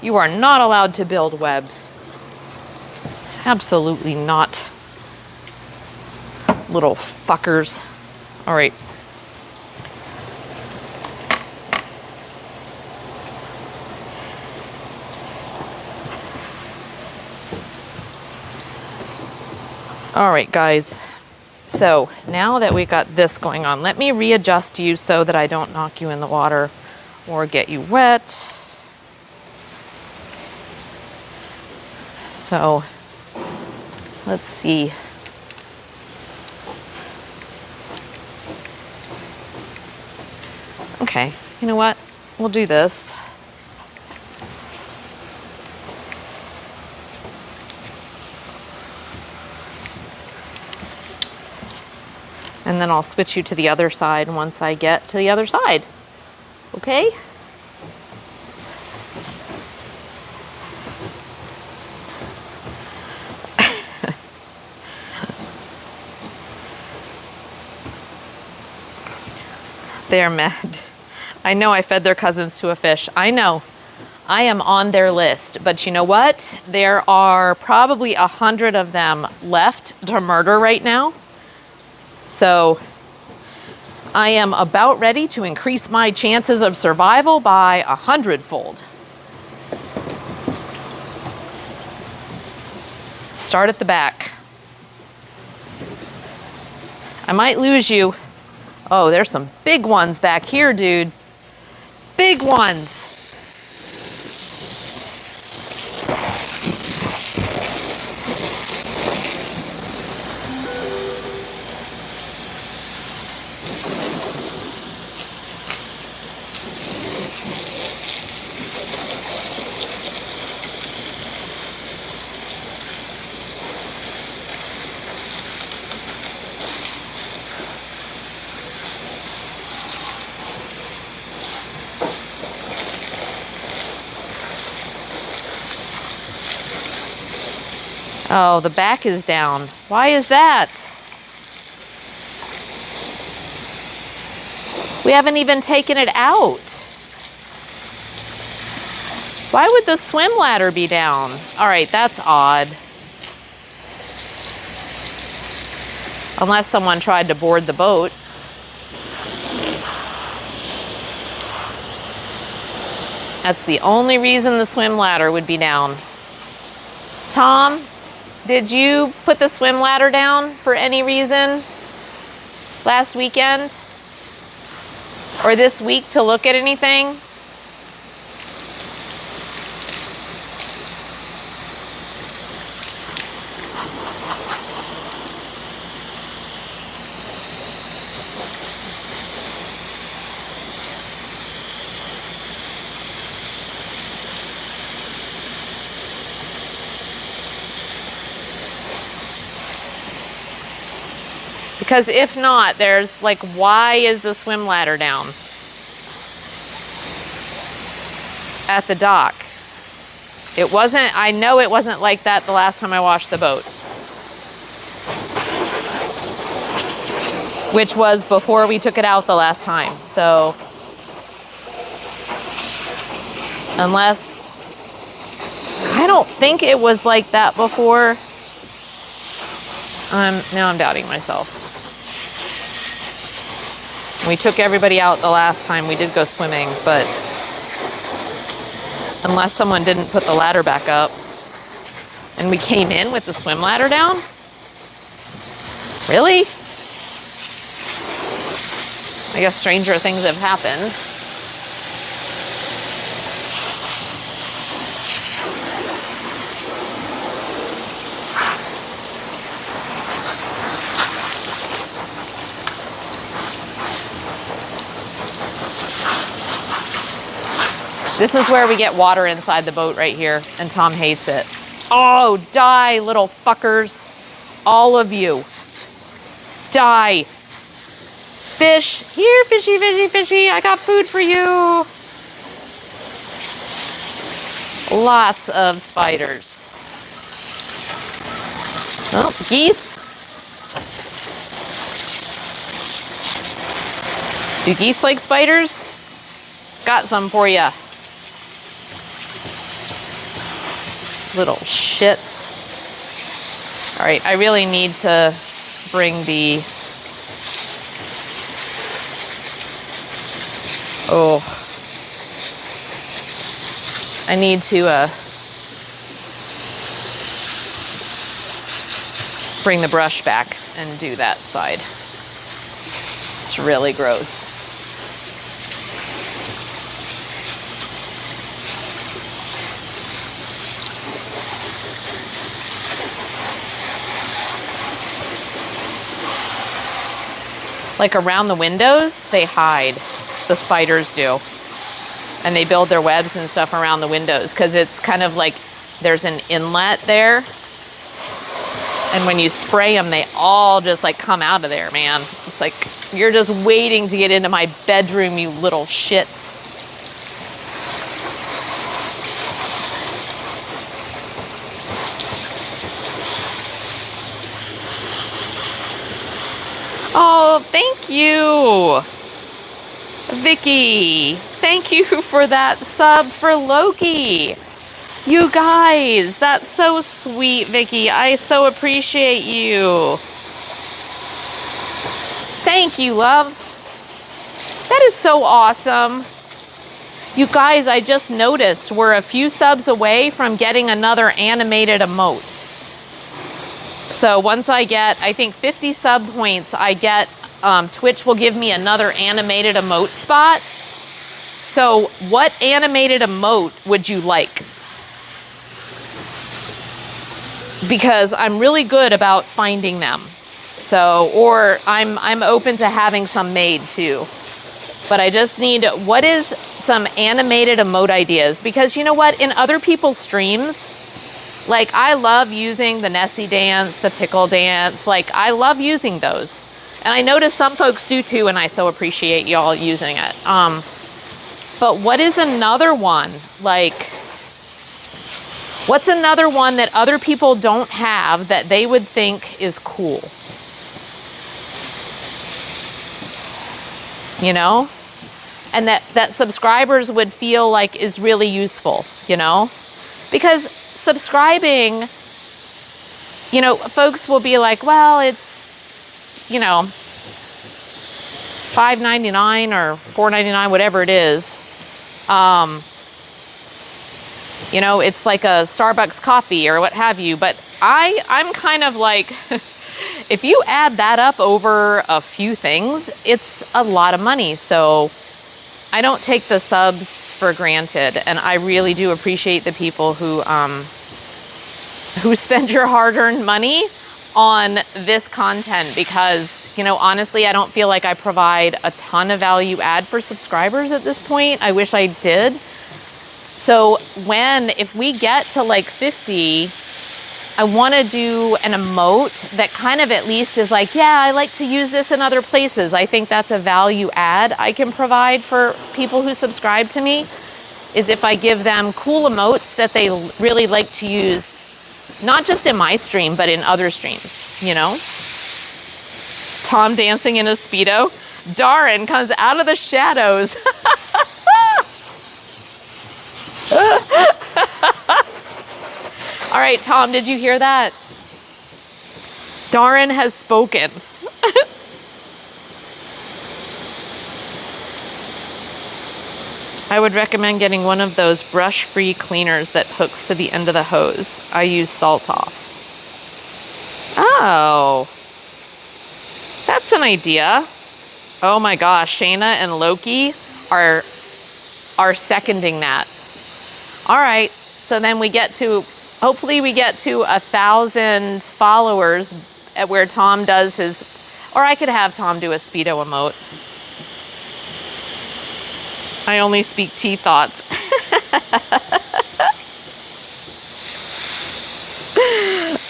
[SPEAKER 1] You are not allowed to build webs. Absolutely not. Little fuckers. All right. All right, guys. So now that we got this going on, let me readjust you so that I don't knock you in the water or get you wet. So let's see. Okay, you know what? We'll do this. And then I'll switch you to the other side once I get to the other side. Okay? They're mad. I know I fed their cousins to a fish. I know. I am on their list. But you know what? There are probably 100 of them left to murder right now. So I am about ready to increase my chances of survival by 100-fold. Start at the back. I might lose you. Oh, there's some big ones back here, dude. Big ones. Oh, the back is down. Why is that? We haven't even taken it out. Why would the swim ladder be down? All right, that's odd. Unless someone tried to board the boat. That's the only reason the swim ladder would be down. Tom, did you put the swim ladder down for any reason last weekend? Or this week to look at anything? Because if not, there's like, why is the swim ladder down at the dock? It wasn't, I know it wasn't like that the last time I washed the boat. Which was before we took it out the last time. So, unless, I don't think it was like that before. Now I'm doubting myself. We took everybody out the last time we did go swimming, but unless someone didn't put the ladder back up and we came in with the swim ladder down? Really? I guess stranger things have happened. This is where we get water inside the boat right here, and Tom hates it. Oh, die, little fuckers. All of you. Die. Fish. Here, fishy, fishy, fishy. I got food for you. Lots of spiders. Oh, geese. Do geese like spiders? Got some for you. Little shits. All right, I really need to bring the... Oh. I need to bring the brush back and do that side. It's really gross. like around the windows, they hide. The spiders do. And they build their webs and stuff around the windows because it's kind of like there's an inlet there. And when you spray them, they all just like come out of there, man. It's like you're just waiting to get into my bedroom, you little shits. Oh, thank you, Vicky. Thank you for that sub for Loki. You guys, that's so sweet, Vicky. I so appreciate you. Thank you, love. That is so awesome. You guys, I just noticed we're a few subs away from getting another animated emote. So once I get, I think 50 sub points, I get, Twitch will give me another animated emote spot. So what animated emote would you like? Because I'm really good about finding them. So, or I'm open to having some made too. But I just need, what is some animated emote ideas? Because you know what, in other people's streams, like I love using the Nessie dance, the pickle dance, like I love using those. And I notice some folks do too, and I so appreciate y'all using it. But what is another one? Like, what's another one that other people don't have that they would think is cool? You know? And that subscribers would feel like is really useful, you know? Because subscribing, you know, folks will be like, well, it's, you know, $5.99 or $4.99, whatever it is. You know, it's like a Starbucks coffee or what have you. But I'm kind of like, if you add that up over a few things, it's a lot of money. So I don't take the subs for granted, and I really do appreciate the people who spend your hard-earned money on this content because, you know, honestly, I don't feel like I provide a ton of value add for subscribers at this point. I wish I did. So if we get to like 50, I want to do an emote that kind of at least is like, yeah, I like to use this in other places. I think that's a value add I can provide for people who subscribe to me, is if I give them cool emotes that they really like to use, not just in my stream, but in other streams, you know? Tom dancing in a Speedo. Darren comes out of the shadows. All right, Tom, did you hear that? Darren has spoken. I would recommend getting one of those brush-free cleaners that hooks to the end of the hose. I use Salt Off. Oh, that's an idea. Oh my gosh, Shayna and Loki are seconding that. All right, so then we get to, hopefully we get to 1,000 followers at where Tom does his, or I could have Tom do a Speedo emote. I only speak tea thoughts.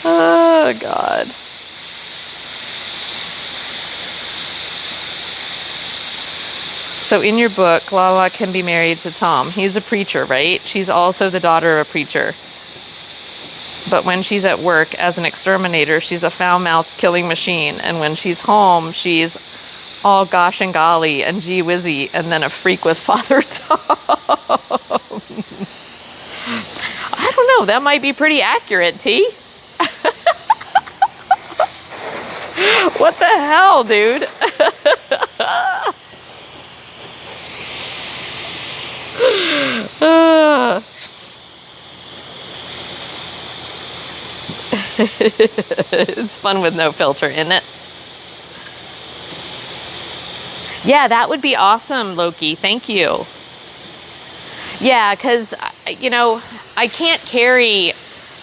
[SPEAKER 1] Oh, God. So in your book, Lala can be married to Tom. He's a preacher, right? She's also the daughter of a preacher. But when she's at work as an exterminator, she's a foul-mouthed killing machine. And when she's home, she's all gosh and golly and gee whizzy, and then a freak with Father Tom. I don't know. That might be pretty accurate, T. What the hell, dude? It's fun with no filter in it. Yeah, that would be awesome, Loki. Thank you. Yeah, because, you know, I can't carry...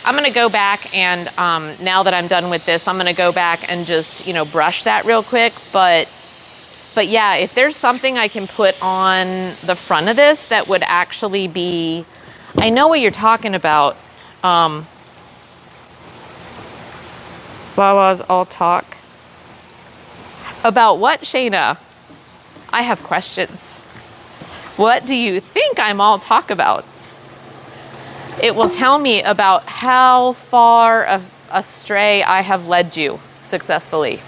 [SPEAKER 1] I'm going to go back and now that I'm done with this, I'm going to go back and just, you know, brush that real quick. But But yeah, if there's something I can put on the front of this that would actually be, I know what you're talking about. Lala's all talk. About what, Shayna? I have questions. What do you think I'm all talk about? It will tell me about how far astray I have led you successfully.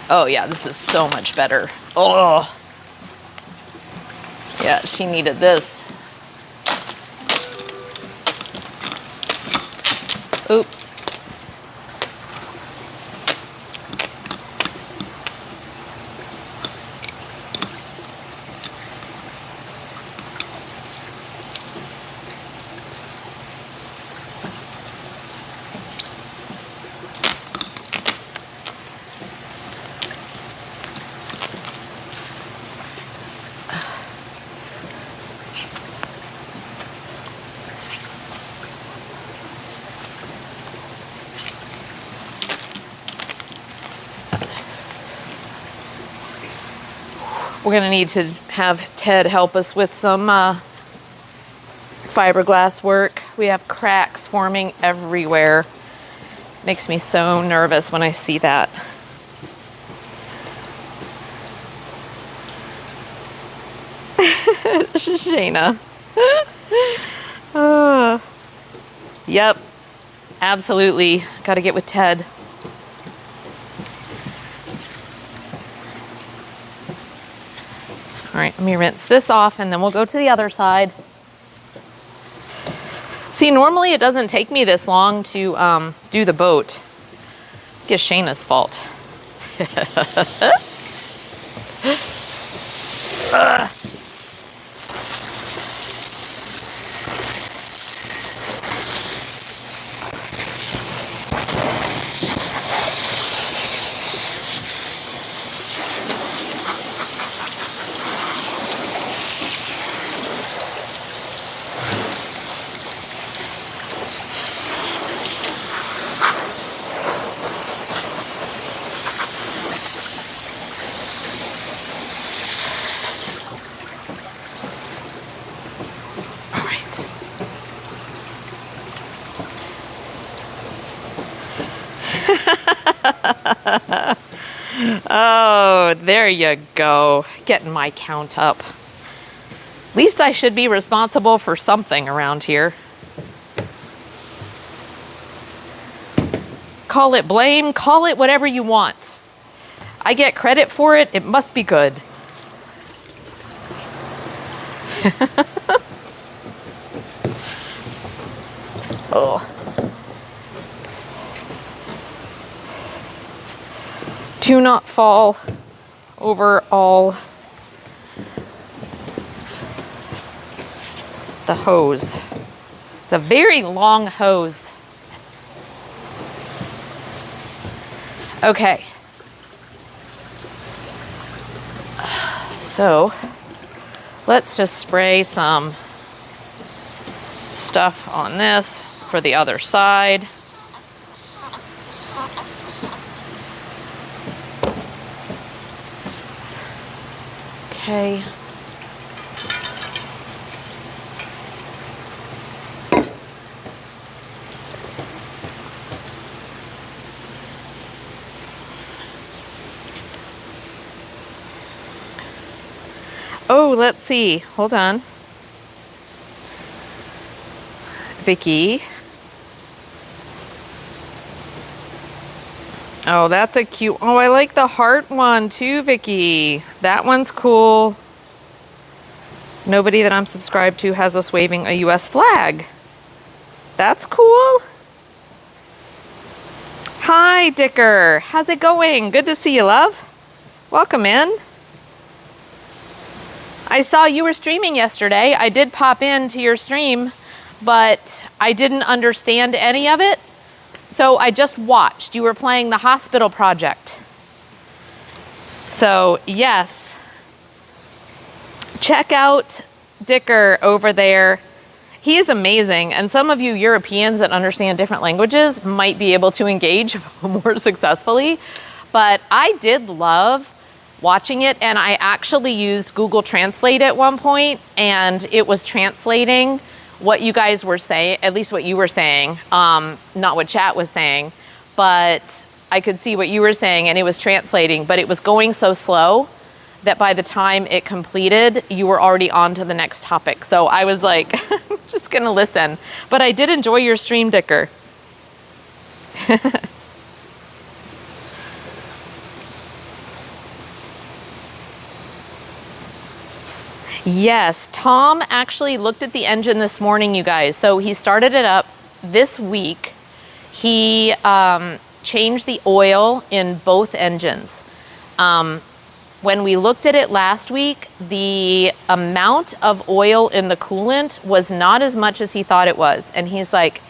[SPEAKER 1] Oh yeah, this is so much better. Oh. Yeah, she needed this. Oop. We're gonna need to have Ted help us with some fiberglass work. We have cracks forming everywhere. Makes me so nervous when I see that. Shayna. Yep, absolutely. Gotta get with Ted. All right, let me rinse this off and then we'll go to the other side. See, normally it doesn't take me this long to do the boat. I guess Shayna's fault. Oh, there you go. Getting my count up. At least I should be responsible for something around here. Call it blame, call it whatever you want. I get credit for it, it must be good. Oh. Do not fall over all the hose. It's a very long hose. Okay. So let's just spray some stuff on this for the other side. Okay. Oh, let's see. Hold on. Vicky. Oh, that's a cute. Oh, I like the heart one too, Vicky. That one's cool. Nobody that I'm subscribed to has us waving a US flag. That's cool. Hi, Dicker. How's it going? Good to see you, love. Welcome in. I saw you were streaming yesterday. I did pop into your stream, but I didn't understand any of it. So I just watched. You were playing the hospital project. So yes, check out Dicker over there. He is amazing, and some of you Europeans that understand different languages might be able to engage more successfully. But I did love watching it, and I actually used Google Translate at one point, and it was translating what you guys were saying, at least what you were saying, not what chat was saying, but I could see what you were saying, and it was translating, but it was going so slow that by the time it completed, you were already on to the next topic. So I was like, I'm just gonna listen. But I did enjoy your stream, Dicker. Yes, Tom actually looked at the engine this morning, you guys. So he started it up this week. He changed the oil in both engines. When we looked at it last week, the amount of oil in the coolant was not as much as he thought it was. And he's like,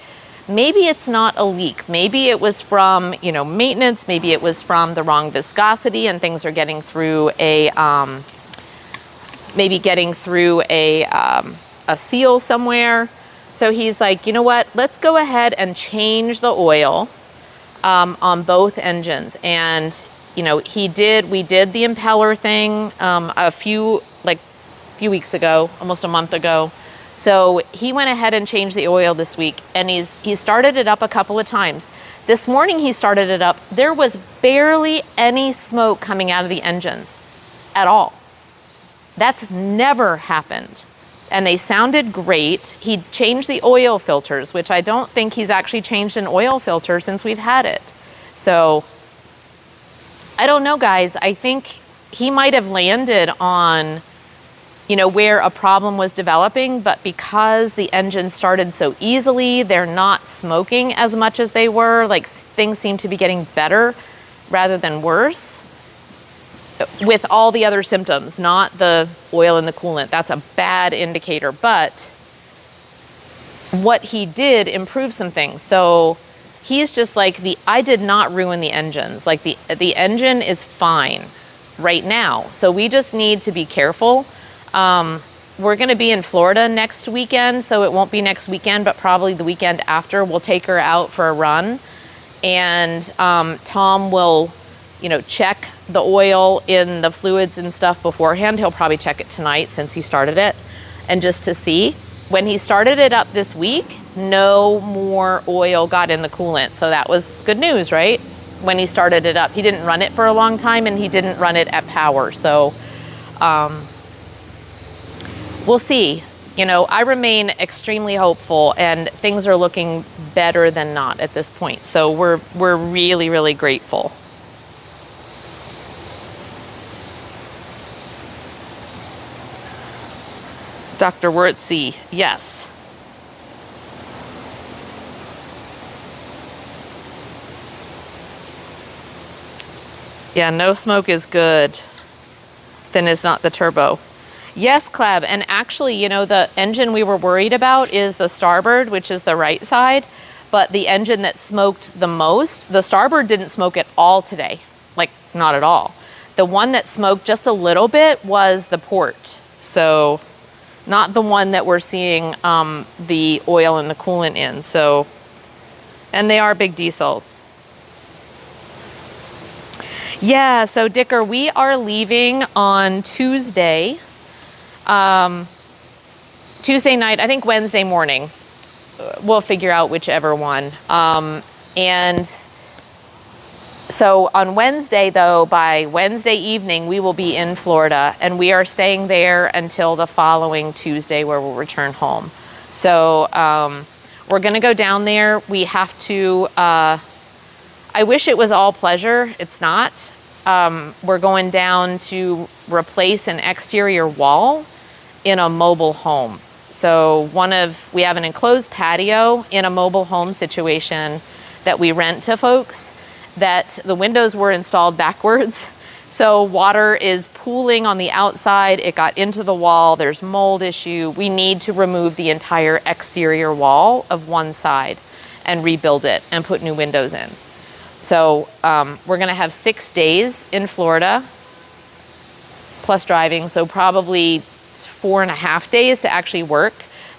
[SPEAKER 1] maybe it's not a leak. Maybe it was from, maintenance. Maybe it was from the wrong viscosity and things are getting through a, a seal somewhere. So he's like, you know what, let's go ahead and change the oil on both engines. And we did the impeller thing a few weeks ago, almost a month ago. So he went ahead and changed the oil this week, and he started it up a couple of times. This morning he started it up. There was barely any smoke coming out of the engines at all. That's never happened. And they sounded great. He changed the oil filters, which I don't think he's actually changed an oil filter since we've had it. So I don't know, guys. I think he might have landed on, where a problem was developing, but because the engine started so easily, they're not smoking as much as they were. Like, things seem to be getting better rather than worse with all the other symptoms, not the oil in the coolant. That's a bad indicator, but what he did improved some things. So he's just like, I did not ruin the engines. Like the engine is fine right now. So we just need to be careful. We're going to be in Florida next weekend. So it won't be next weekend, but probably the weekend after. We'll take her out for a run, and Tom will, check the oil in the fluids and stuff beforehand. He'll probably check it tonight since he started it, and just to see. When he started it up this week, no more oil got in the coolant. So that was good news, right? When he started it up, he didn't run it for a long time, and he didn't run it at power. So we'll see. I remain extremely hopeful, and things are looking better than not at this point. So we're really, really grateful. Dr. Wurtzy, yes. Yeah, no smoke is good. Then it's not the turbo. Yes, Cleb, and actually, the engine we were worried about is the starboard, which is the right side, but the engine that smoked the most, the starboard didn't smoke at all today, like not at all. The one that smoked just a little bit was the port, so not the one that we're seeing the oil and the coolant in. So, and they are big diesels. Yeah, so Dicker, we are leaving on Tuesday. Tuesday night, I think Wednesday morning. We'll figure out whichever one. And so on Wednesday, though, by Wednesday evening, we will be in Florida, and we are staying there until the following Tuesday, where we'll return home. So we're going to go down there. We have to, I wish it was all pleasure. It's not. We're going down to replace an exterior wall in a mobile home. So we have an enclosed patio in a mobile home situation that we rent to folks, that the windows were installed backwards. So water is pooling on the outside. It got into the wall. There's mold issue. We need to remove the entire exterior wall of one side and rebuild it and put new windows in. So we're going to have 6 days in Florida, plus driving, so probably 4.5 days to actually work,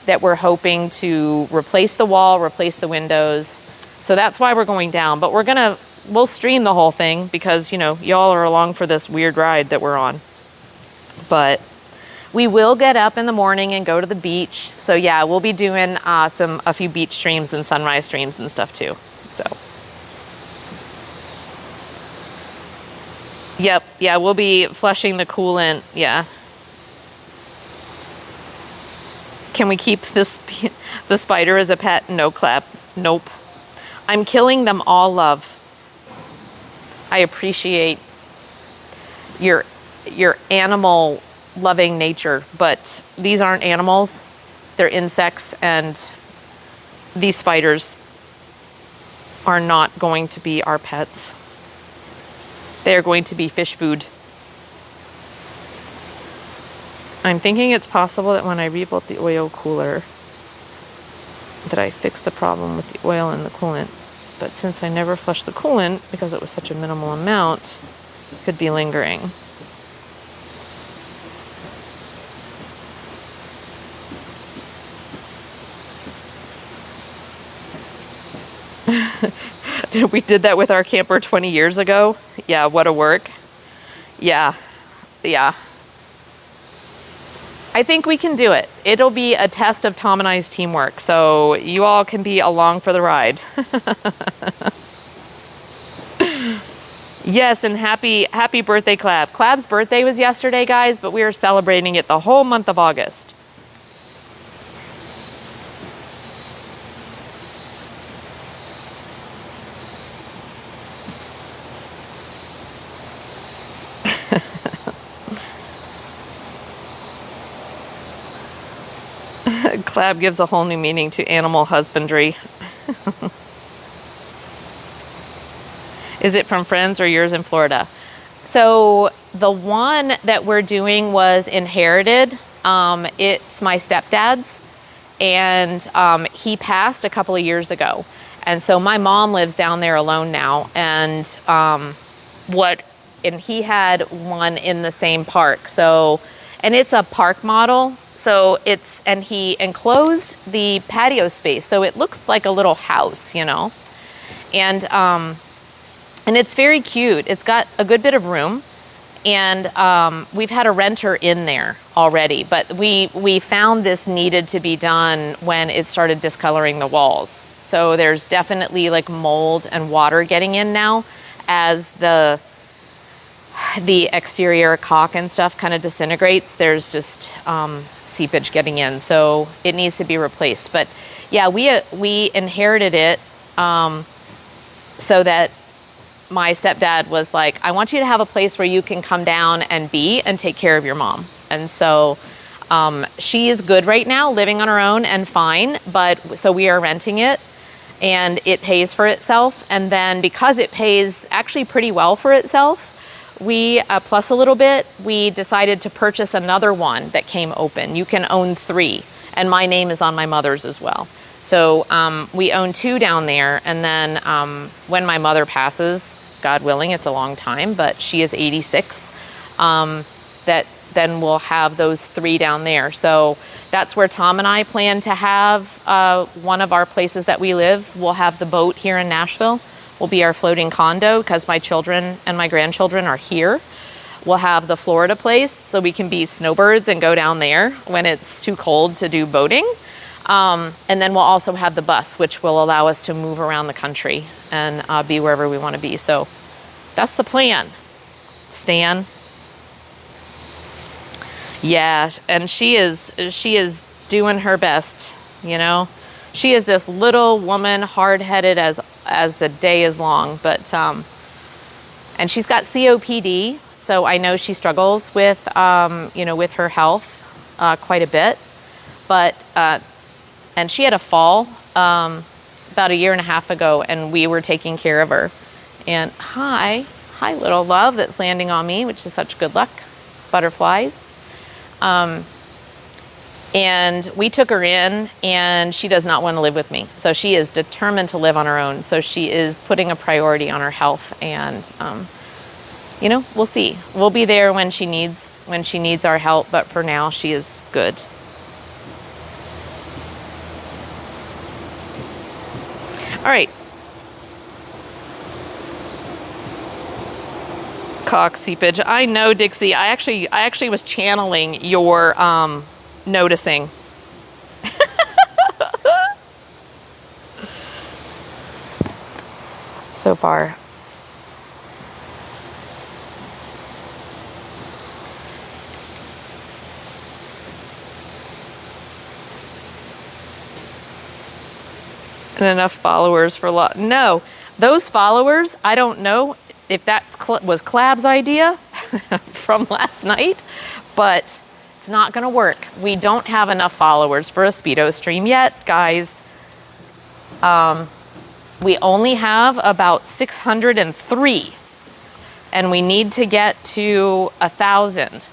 [SPEAKER 1] that we're hoping to replace the wall, replace the windows. So that's why we're going down, but we'll stream the whole thing because, you know, y'all are along for this weird ride that we're on. But we will get up in the morning and go to the beach. So yeah, we'll be doing a few beach streams and sunrise streams and stuff too. So yep, yeah, we'll be flushing the coolant. Yeah. Can we keep the spider as a pet? No, Clap. Nope. I'm killing them all, love. I appreciate your animal loving nature, but these aren't animals. They're insects, and these spiders are not going to be our pets. They are going to be fish food. I'm thinking it's possible that when I rebuilt the oil cooler that I fixed the problem with the oil and the coolant. But since I never flushed the coolant because it was such a minimal amount, it could be lingering. We did that with our camper 20 years ago. Yeah, what a work. Yeah. I think we can do it. It'll be a test of Tom and I's teamwork, so you all can be along for the ride. Yes, and happy birthday, Clab. Clab's birthday was yesterday, guys, but we are celebrating it the whole month of August. Clab gives a whole new meaning to animal husbandry. Is it from friends or yours in Florida? So the one that we're doing was inherited. It's my stepdad's, and he passed a couple of years ago. And so my mom lives down there alone now. And he had one in the same park. So, and it's a park model. So and he enclosed the patio space. So it looks like a little house, you know, and it's very cute. It's got a good bit of room, and we've had a renter in there already, but we found this needed to be done when it started discoloring the walls. So there's definitely like mold and water getting in now as the exterior caulk and stuff kind of disintegrates. There's just seepage getting in, so it needs to be replaced. But yeah, we inherited it so that my stepdad was like, I want you to have a place where you can come down and take care of your mom. And so she is good right now, living on her own and fine, but so we are renting it, and it pays for itself. And then because it pays actually pretty well for itself, we, plus a little bit, we decided to purchase another one that came open. You can own 3, and my name is on my mother's as well. So we own 2 down there, and then when my mother passes, God willing, it's a long time, but she is 86, then we'll have those 3 down there. So that's where Tom and I plan to have one of our places that we live. We'll have the boat here in Nashville. Will be our floating condo because my children and my grandchildren are here. We'll have the Florida place so we can be snowbirds and go down there when it's too cold to do boating. And then we'll also have the bus, which will allow us to move around the country and be wherever we want to be. So that's the plan, Stan. Yeah, and she is doing her best, you know. She is this little woman, hard-headed as the day is long, but and she's got COPD, so I know she struggles with with her health quite a bit. But and she had a fall about 1.5 years ago, and we were taking care of her. And hi little love that's landing on me, which is such good luck, butterflies. And we took her in, and she does not want to live with me. So she is determined to live on her own. So she is putting a priority on her health. And, we'll see. We'll be there when she needs when she needs our help, but for now she is good. All right. Cock seepage. I know, Dixie. I actually was channeling your noticing. So far. And enough followers for a lot. No, those followers, I don't know if that was Clab's idea from last night, but it's not going to work. We don't have enough followers for a Speedo stream yet, guys. We only have about 603, and we need to get to 1,000.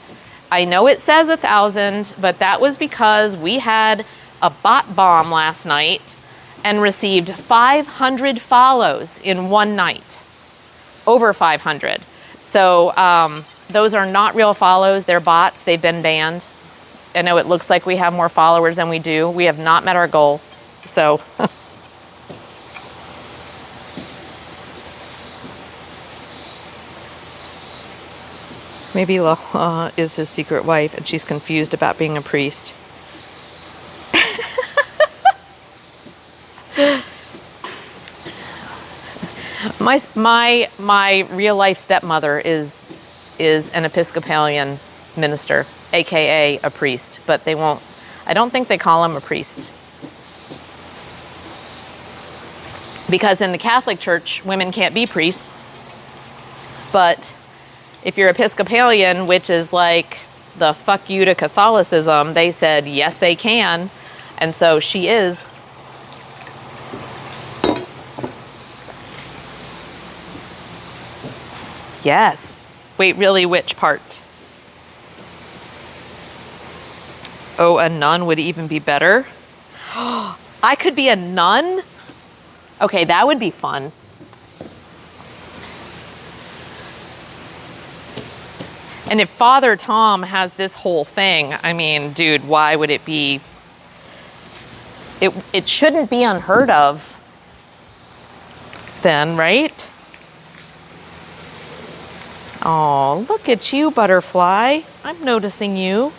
[SPEAKER 1] I know it says 1,000, but that was because we had a bot bomb last night and received 500 follows in one night. Over 500. So those are not real follows. They're bots. They've been banned. I know it looks like we have more followers than we do. We have not met our goal. So maybe Lala is his secret wife and she's confused about being a priest. My real life stepmother is an Episcopalian minister, aka a priest, but I don't think they call him a priest. Because in the Catholic Church, women can't be priests. But if you're Episcopalian, which is like the fuck you to Catholicism, they said yes they can, and so she is. Yes. Wait, really, which part? Oh, a nun would even be better. I could be a nun? Okay, that would be fun. And if Father Tom has this whole thing, I mean, dude, why would it be? It shouldn't be unheard of then, right? Oh, look at you, butterfly. I'm noticing you.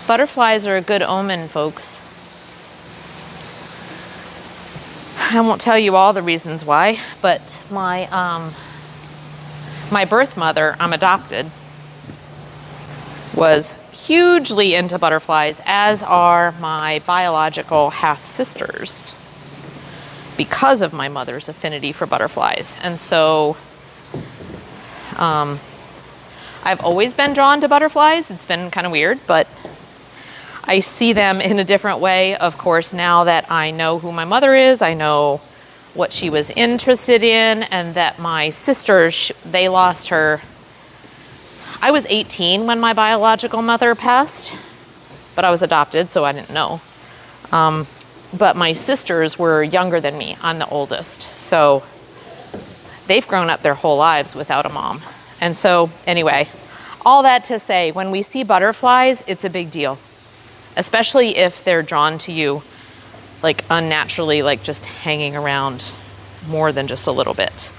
[SPEAKER 1] Butterflies are a good omen, folks. I won't tell you all the reasons why, but my birth mother, I'm adopted, was hugely into butterflies, as are my biological half-sisters, because of my mother's affinity for butterflies. And so I've always been drawn to butterflies. It's been kind of weird, but I see them in a different way, of course, now that I know who my mother is. I know what she was interested in, and that my sisters, they lost her. I was 18 when my biological mother passed, but I was adopted, so I didn't know. But my sisters were younger than me. I'm the oldest. So they've grown up their whole lives without a mom. And so anyway, all that to say, when we see butterflies, it's a big deal. Especially if they're drawn to you, like unnaturally, like just hanging around more than just a little bit.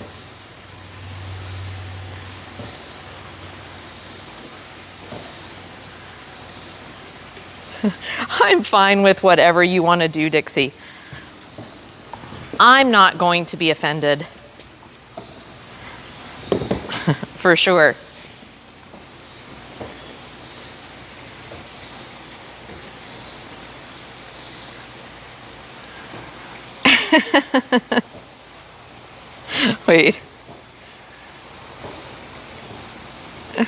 [SPEAKER 1] I'm fine with whatever you want to do, Dixie. I'm not going to be offended. For sure. Wait.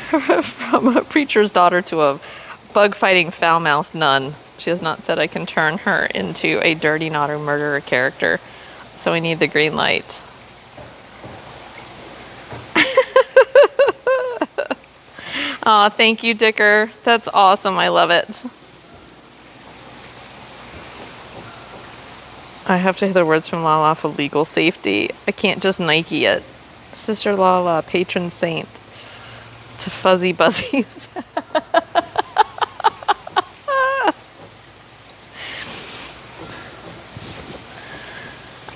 [SPEAKER 1] From a preacher's daughter to a bug-fighting, foul-mouthed nun. She has not said I can turn her into a dirty, not a murderer character. So we need the green light. Aw, thank you, Dicker. That's awesome. I love it. I have to hear the words from Lala for legal safety. I can't just Nike it. Sister Lala, patron saint. To fuzzy buzzies.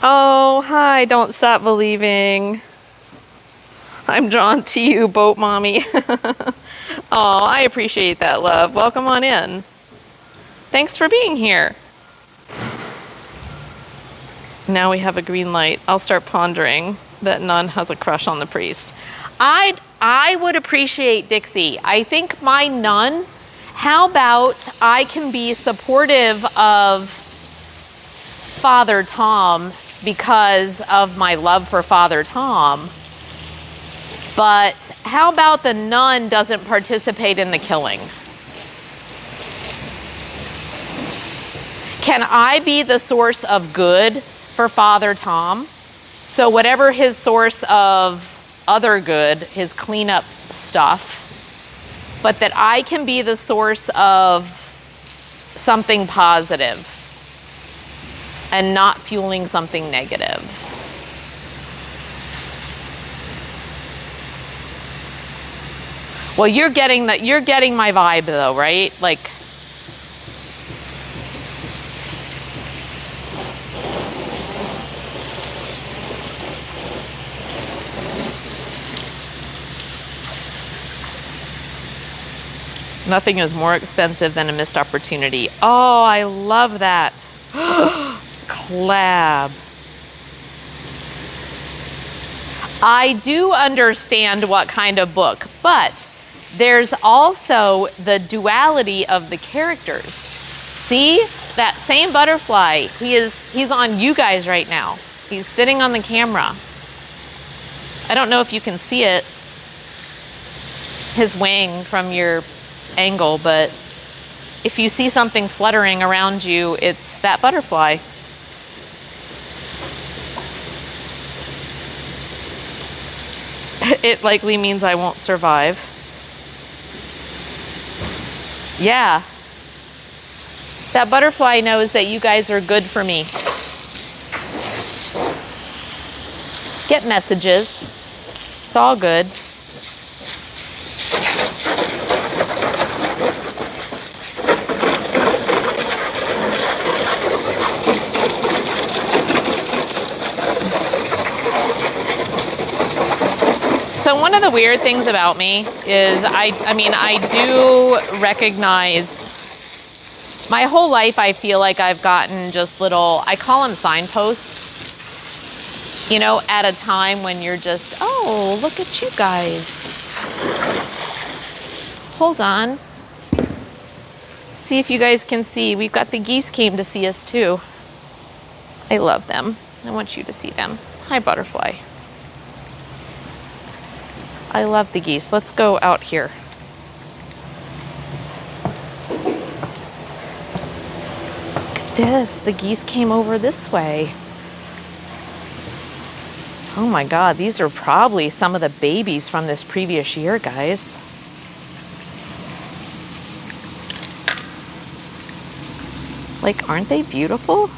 [SPEAKER 1] Oh, hi, don't stop believing. I'm drawn to you, boat mommy. Oh, I appreciate that, love. Welcome on in. Thanks for being here. Now we have a green light. I'll start pondering that Nun has a crush on the priest. I would appreciate Dixie. I think my Nun, how about I can be supportive of Father Tom because of my love for Father Tom. But how about the Nun doesn't participate in the killing? Can I be the source of good for Father Tom? So whatever his source of other good, his cleanup stuff, but that I can be the source of something positive and not fueling something negative. Well, you're getting my vibe though, right? Like, nothing is more expensive than a missed opportunity. Oh, I love that. Collab. I do understand what kind of book, but there's also the duality of the characters. See, that same butterfly, he's on you guys right now. He's sitting on the camera. I don't know if you can see it, his wing from your angle, but if you see something fluttering around you, it's that butterfly. It likely means I won't survive. Yeah. That butterfly knows that you guys are good for me. Get messages. It's all good. So one of the weird things about me is I do recognize my whole life. I feel like I've gotten just little, I call them signposts, you know, at a time when you're just, oh, look at you guys. Hold on. See if you guys can see. We've got the geese came to see us too. I love them. I want you to see them. Hi, butterfly. I love the geese. Let's go out here. Look at this. The geese came over this way. Oh my God, these are probably some of the babies from this previous year, guys. Like, aren't they beautiful?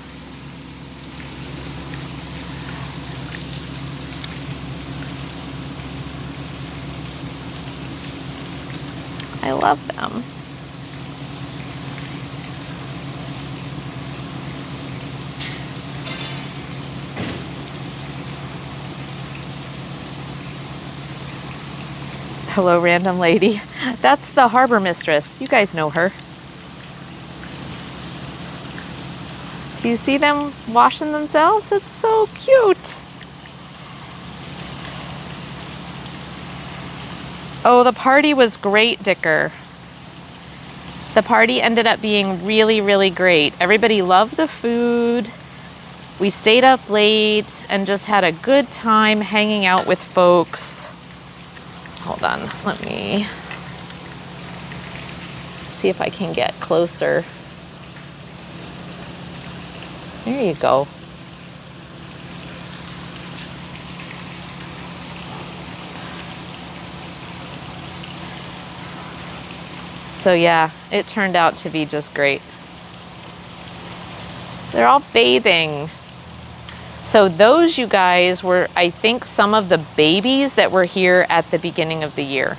[SPEAKER 1] I love them. Hello, random lady. That's the harbor mistress. You guys know her. Do you see them washing themselves? It's so cute. Oh, the party was great, Dicker. The party ended up being really, really great. Everybody loved the food. We stayed up late and just had a good time hanging out with folks. Hold on, let me see if I can get closer. There you go. So yeah, it turned out to be just great. They're all bathing. So those, you guys, were, I think, some of the babies that were here at the beginning of the year.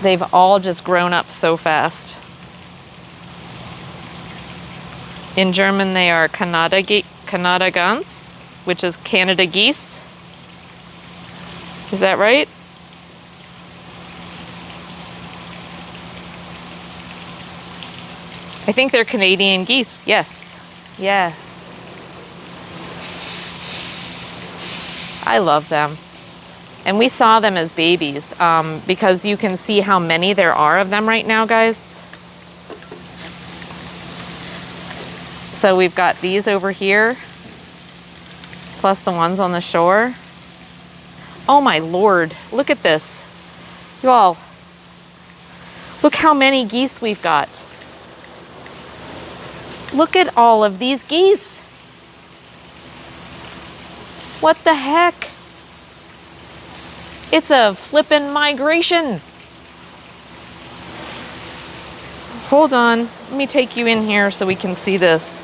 [SPEAKER 1] They've all just grown up so fast. In German, they are Canada Gans, which is Canada geese. Is that right? I think they're Canadian geese. Yes. Yeah. I love them. And we saw them as babies because you can see how many there are of them right now, guys. So we've got these over here, plus the ones on the shore. Oh my Lord, look at this. You all, look how many geese we've got. Look at all of these geese. What the heck? It's a flippin' migration. Hold on, let me take you in here so we can see this.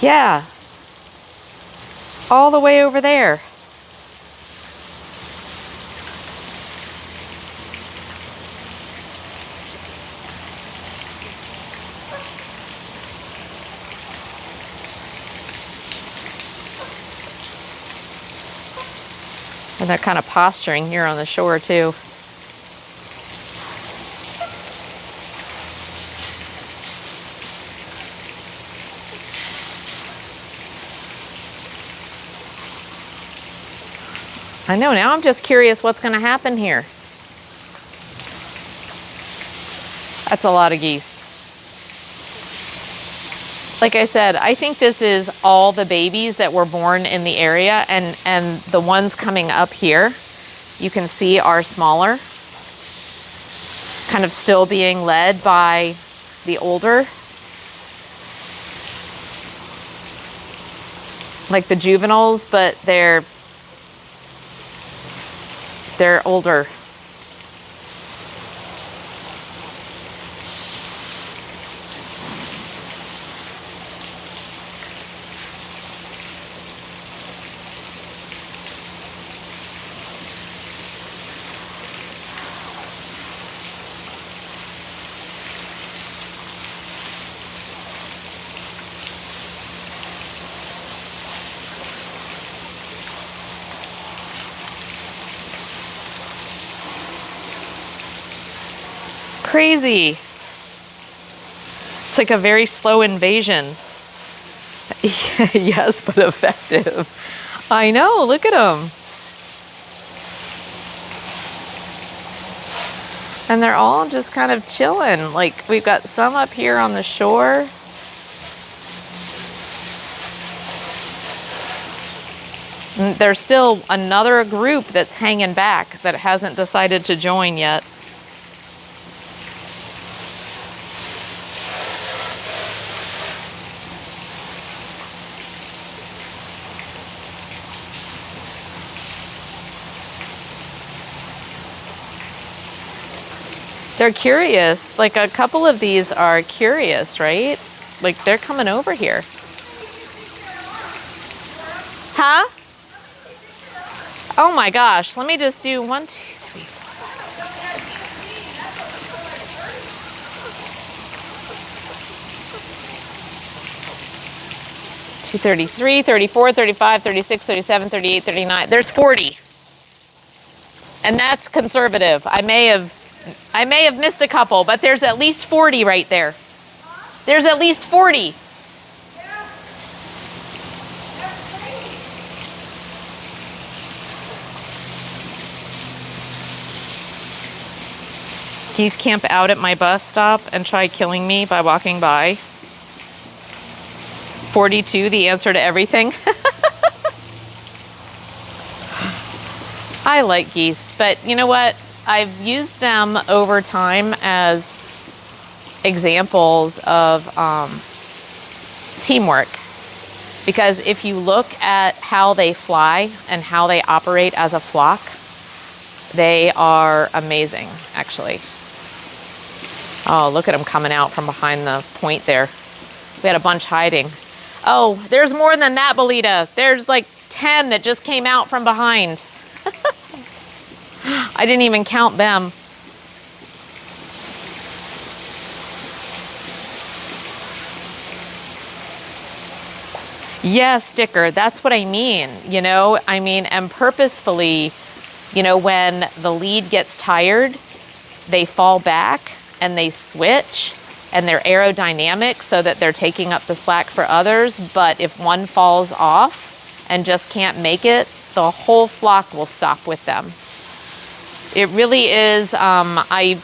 [SPEAKER 1] Yeah, all the way over there. And they're kind of posturing here on the shore too. I know, now I'm just curious what's going to happen here. That's a lot of geese. Like I said, I think this is all the babies that were born in the area, and the ones coming up here, you can see are smaller, kind of still being led by the older, like the juveniles, but they're older. Crazy. It's like a very slow invasion. Yes, but effective. I know, look at them. And they're all just kind of chilling. Like, we've got some up here on the shore. And there's still another group that's hanging back that hasn't decided to join yet. They're curious. Like, a couple of these are curious, right? Like, they're coming over here. Huh? Oh my gosh. Let me just do 1, 2, 3, 4, 5, 6, 7, 8. 233, 34, 35, 36, 37, 38, 39. There's 40. And that's conservative. I may have missed a couple, but there's at least 40 right there. There's at least 40. Geese camp out at my bus stop and try killing me by walking by. 42, the answer to everything. I like geese, but you know what? I've used them over time as examples of teamwork. Because if you look at how they fly and how they operate as a flock, They are amazing, actually. Oh, look at them coming out from behind the point there. We had a bunch hiding. Oh, there's more than that, Belita. There's like 10 that just came out from behind. I didn't even count them. Yes, Dicker, that's what I mean. You know, I mean, and purposefully, you know, when the lead gets tired, they fall back and they switch and they're aerodynamic so that they're taking up the slack for others. But if one falls off and just can't make it, the whole flock will stop with them. It really is, I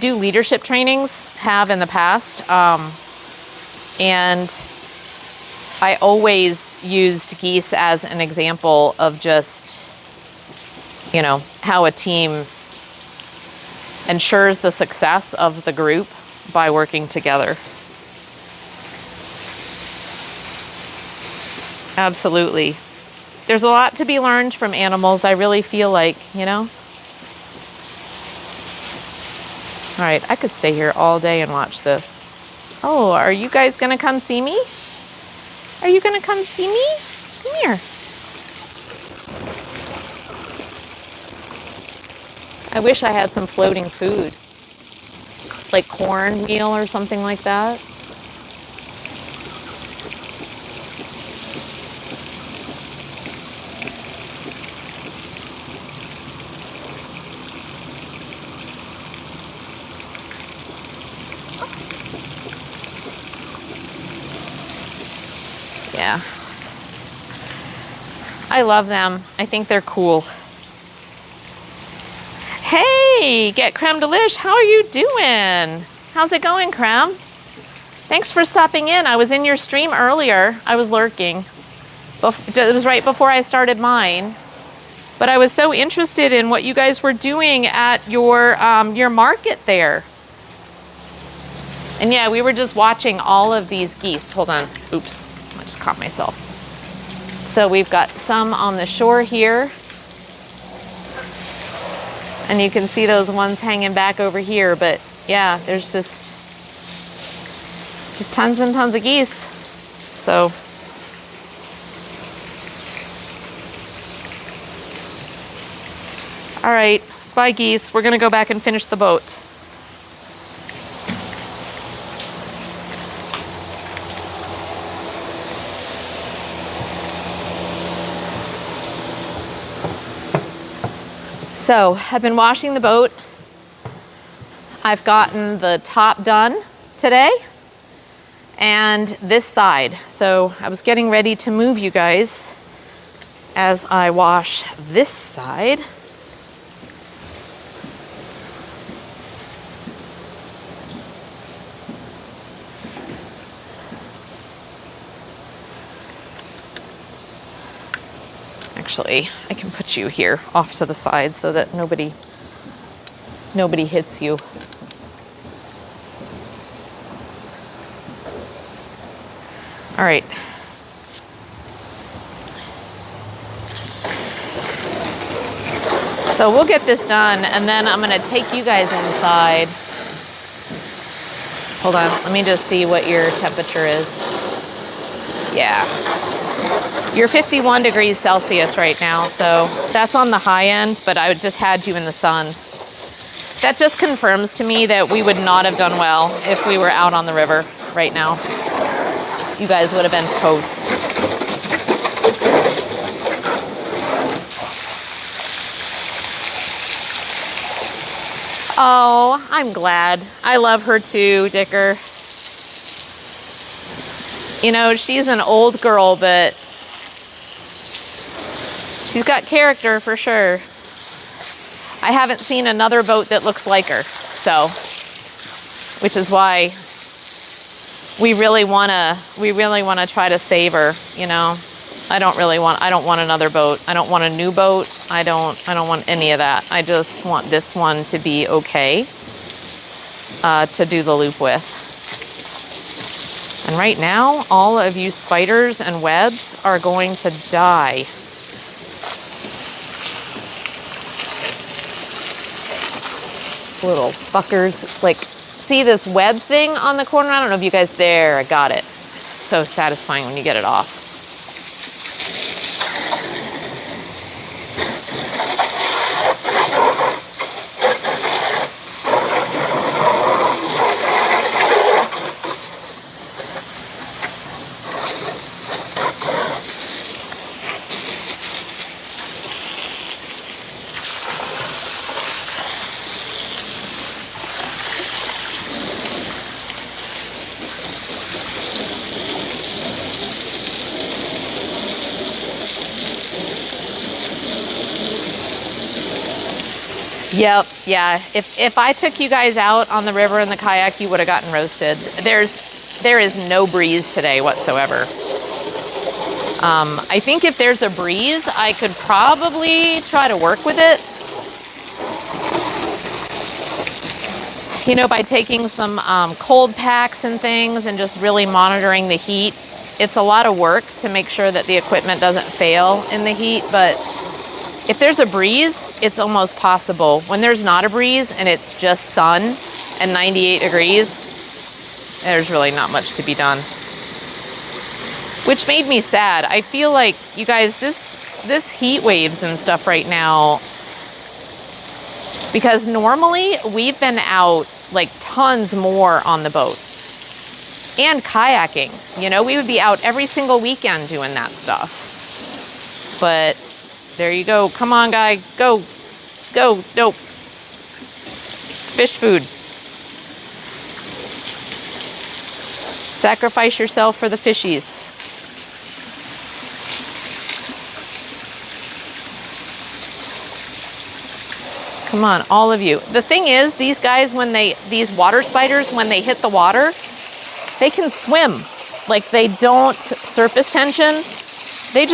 [SPEAKER 1] do leadership trainings, have in the past, and I always used geese as an example of just, you know, how a team ensures the success of the group by working together. Absolutely. There's a lot to be learned from animals, I really feel like, you know? All right, I could stay here all day and watch this. Oh, are you guys gonna come see me? Are you gonna come see me? Come here. I wish I had some floating food, like cornmeal or something like that. Yeah. I love them. I think they're cool. Hey, Get Creme Delish, how are you doing? How's it going, Creme? Thanks for stopping in. I was in your stream earlier. I was lurking. It was right before I started mine. But I was so interested in what you guys were doing at your market there. And yeah, we were just watching all of these geese. Hold on. Oops. I just caught myself. So we've got some on the shore here. And you can see those ones hanging back over here. But yeah, there's just tons and tons of geese. So all right, bye geese. We're gonna go back and finish the boat. So I've been washing the boat. I've gotten the top done today and this side. So I was getting ready to move you guys as I wash this side. Actually, I can put you here off to the side so that nobody hits you. All right. So we'll get this done and then I'm gonna take you guys inside. Hold on, let me just see what your temperature is. Yeah. You're 51 degrees Celsius right now, so that's on the high end, but I just had you in the sun. That just confirms to me that we would not have done well if we were out on the river right now. You guys would have been toast. Oh, I'm glad. I love her too, Dicker. You know, she's an old girl, but she's got character for sure. I haven't seen another boat that looks like her, so, which is why we really wanna try to save her, you know. I don't want another boat. I don't want a new boat. I don't want any of that. I just want this one to be okay to do the loop with. And right now, all of you spiders and webs are going to die. Little fuckers. Like, see this web thing on the corner? I don't know if you guys, there, I got it. It's so satisfying when you get it off. Yep, yeah. If I took you guys out on the river in the kayak, you would have gotten roasted. There is no breeze today whatsoever. I think if there's a breeze, I could probably try to work with it. You know, by taking some cold packs and things and just really monitoring the heat. It's a lot of work to make sure that the equipment doesn't fail in the heat, but if there's a breeze, it's almost possible. When there's not a breeze and it's just sun and 98 degrees, there's really not much to be done. Which made me sad. I feel like, you guys, this heat waves and stuff right now, because normally we've been out like tons more on the boat and kayaking. You know, we would be out every single weekend doing that stuff. But there you go. Come on, guy. Go. Go. Nope. Fish food. Sacrifice yourself for the fishies. Come on, all of you. The thing is, these guys, these water spiders, when they hit the water, they can swim. Like, they don't surface tension. They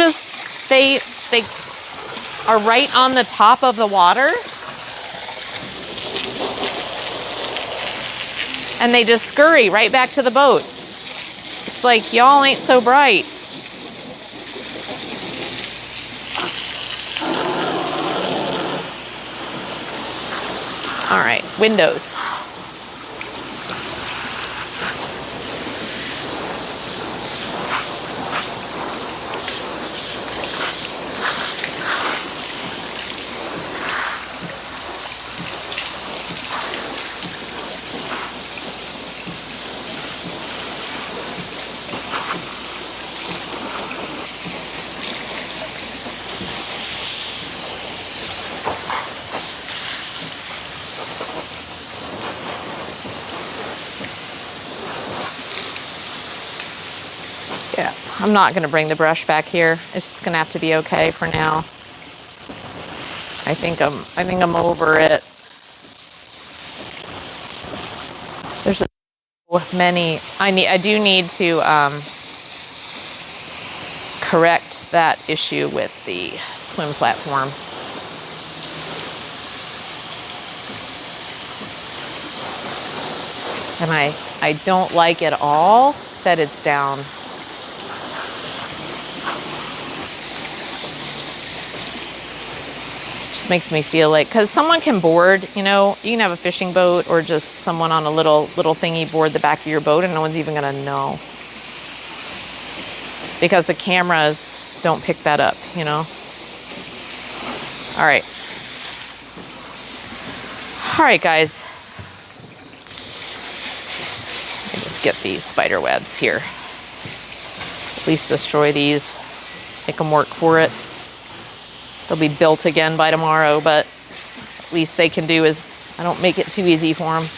[SPEAKER 1] are right on the top of the water. And they just scurry right back to the boat. It's like, y'all ain't so bright. All right, windows. Yeah, I'm not going to bring the brush back here. It's just going to have to be okay for now. I think I'm over it. There's many. I do need to correct that issue with the swim platform. And I don't like at all that it's down. Just makes me feel like, because someone can board, you know, you can have a fishing boat or just someone on a little thingy board the back of your boat and no one's even gonna know. Because the cameras don't pick that up, you know? All right. All right, guys. Let me just get these spider webs here. At least destroy these. Make them work for it. They'll be built again by tomorrow, but at least they can do is I don't make it too easy for them.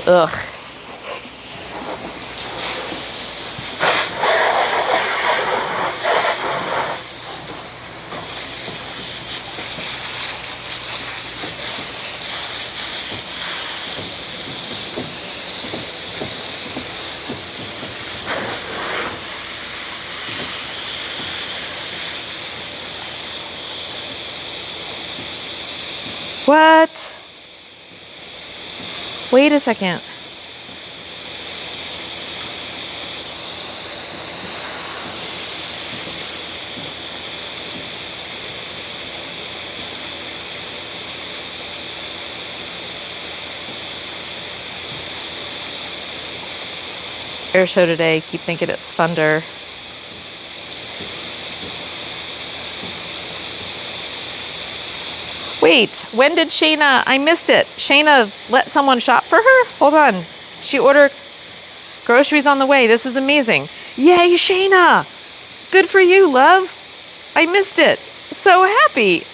[SPEAKER 1] Ugh. What? Wait a second. Air show today. Keep thinking it's thunder. Wait, when did Shayna, I missed it. Shayna let someone shop for her? Hold on. She ordered groceries on the way. This is amazing. Yay, Shayna. Good for you, love. I missed it. So happy.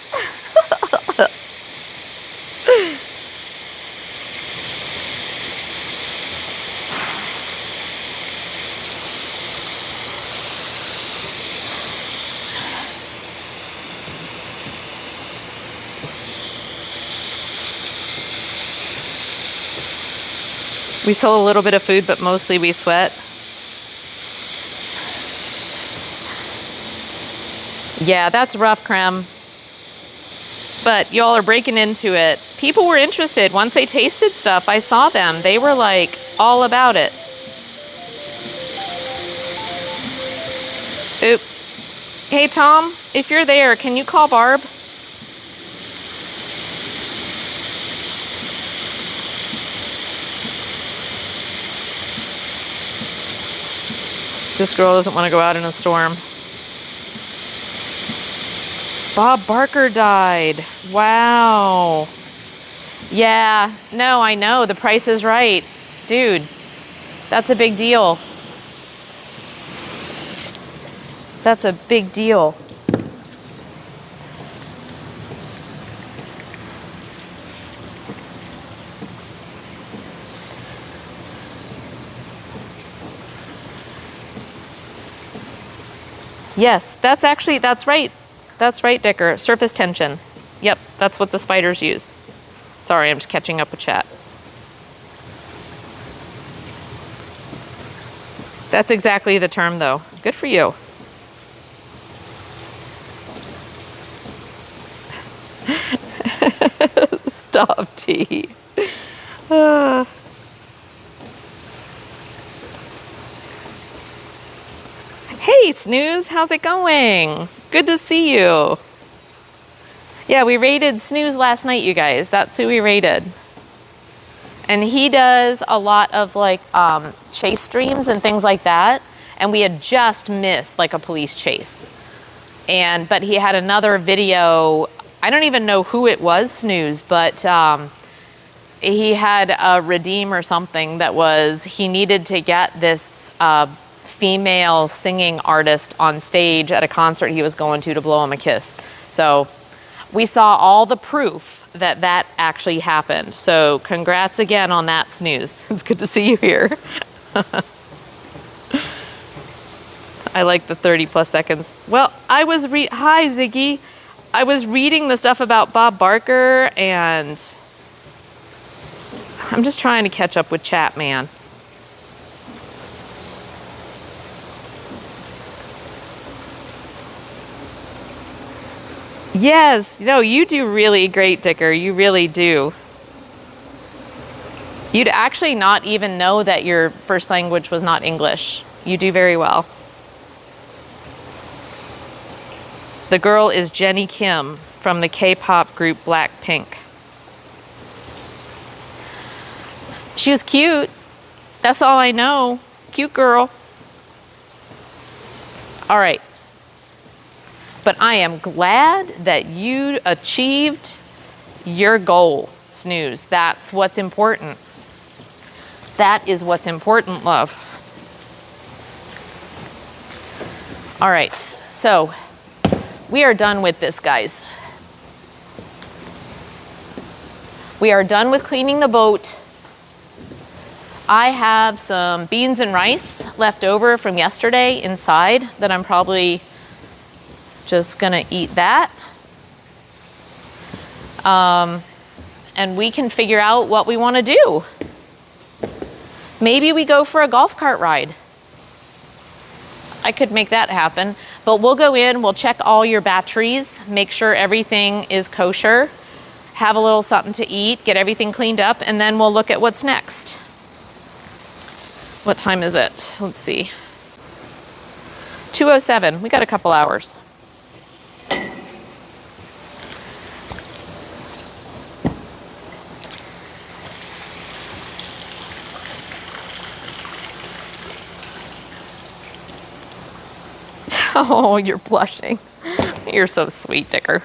[SPEAKER 1] We sold a little bit of food, but mostly we sweat. Yeah, that's rough, Creme. But y'all are breaking into it. People were interested. Once they tasted stuff, I saw them. They were like all about it. Oop. Hey, Tom, if you're there, can you call Barb? This girl doesn't want to go out in a storm. Bob Barker died. Wow. Yeah, no, I know. The Price is Right. Dude, that's a big deal. That's a big deal. Yes, that's right. That's right, Dicker. Surface tension. Yep, that's what the spiders use. Sorry, I'm just catching up with chat. That's exactly the term, though. Good for you. Stop, T. Hey, Snooze, how's it going? Good to see you. Yeah, we raided Snooze last night, you guys. That's who we raided. And he does a lot of like chase streams and things like that. And we had just missed like a police chase. But he had another video. I don't even know who it was, Snooze, but he had a redeem or something that was, he needed to get this female singing artist on stage at a concert he was going to blow him a kiss. So we saw all the proof that that actually happened. So congrats again on that, Snooze. It's good to see you here. I like the 30 plus seconds. Well, hi Ziggy. I was reading the stuff about Bob Barker and I'm just trying to catch up with chat, man. Yes, no, you do really great, Dicker. You really do. You'd actually not even know that your first language was not English. You do very well. The girl is Jenny Kim from the K-pop group Blackpink. She was cute. That's all I know. Cute girl. All right. But I am glad that you achieved your goal, Snooze. That's what's important. That is what's important, love. All right, so we are done with this, guys. We are done with cleaning the boat. I have some beans and rice left over from yesterday inside that I'm probably just gonna eat that. And we can figure out what we wanna do. Maybe we go for a golf cart ride. I could make that happen, but we'll go in, we'll check all your batteries, make sure everything is kosher, have a little something to eat, get everything cleaned up, and then we'll look at what's next. What time is it? Let's see. 2:07, we got a couple hours. Oh, you're blushing. You're so sweet, Dicker.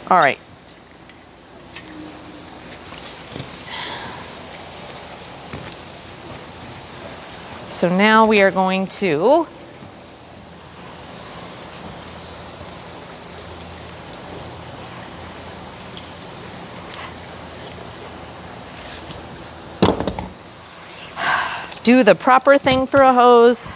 [SPEAKER 1] All right. So now we are going to do the proper thing for a hose.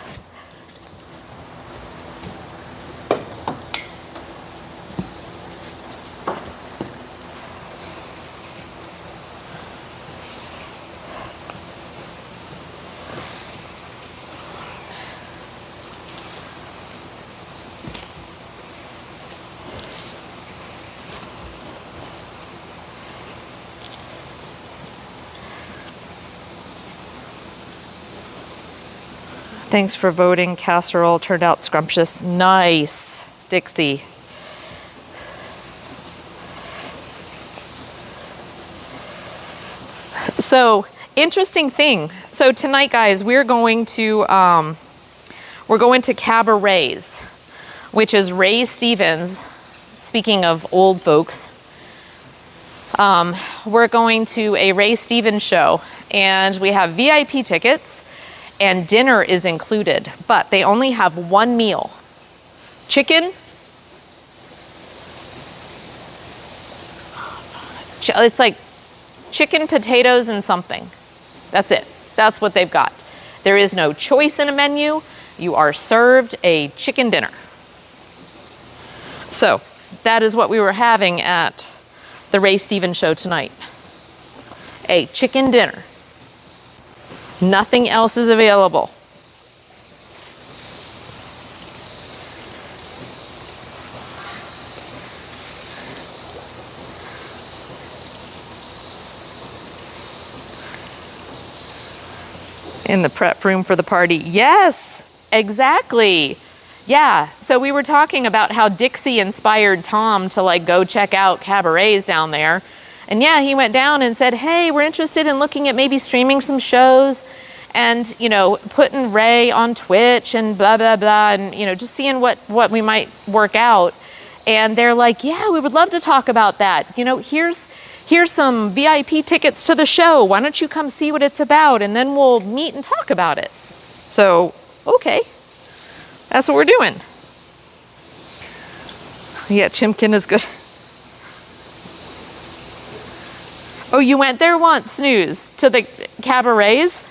[SPEAKER 1] Thanks for voting. Casserole turned out scrumptious. Nice, Dixie. So, interesting thing. So tonight, guys, we're going to Cabarets, which is Ray Stevens. Speaking of old folks, we're going to a Ray Stevens show, and we have VIP tickets. And dinner is included, but they only have one meal. Chicken. It's like chicken, potatoes, and something. That's it. That's what they've got. There is no choice in a menu. You are served a chicken dinner. So that is what we were having at the Ray Stevens show tonight. A chicken dinner. Nothing else is available. In the prep room for the party. Yes, exactly. Yeah, so we were talking about how Dixie inspired Tom to like go check out cabarets down there. And yeah, he went down and said, hey, we're interested in looking at maybe streaming some shows and, you know, putting Ray on Twitch and blah, blah, blah. And, you know, just seeing what we might work out. And they're like, yeah, we would love to talk about that. You know, here's some VIP tickets to the show. Why don't you come see what it's about? And then we'll meet and talk about it. So, okay. That's what we're doing. Yeah, Chimkin is good. Oh, you went there once, Snooze, to the cabarets?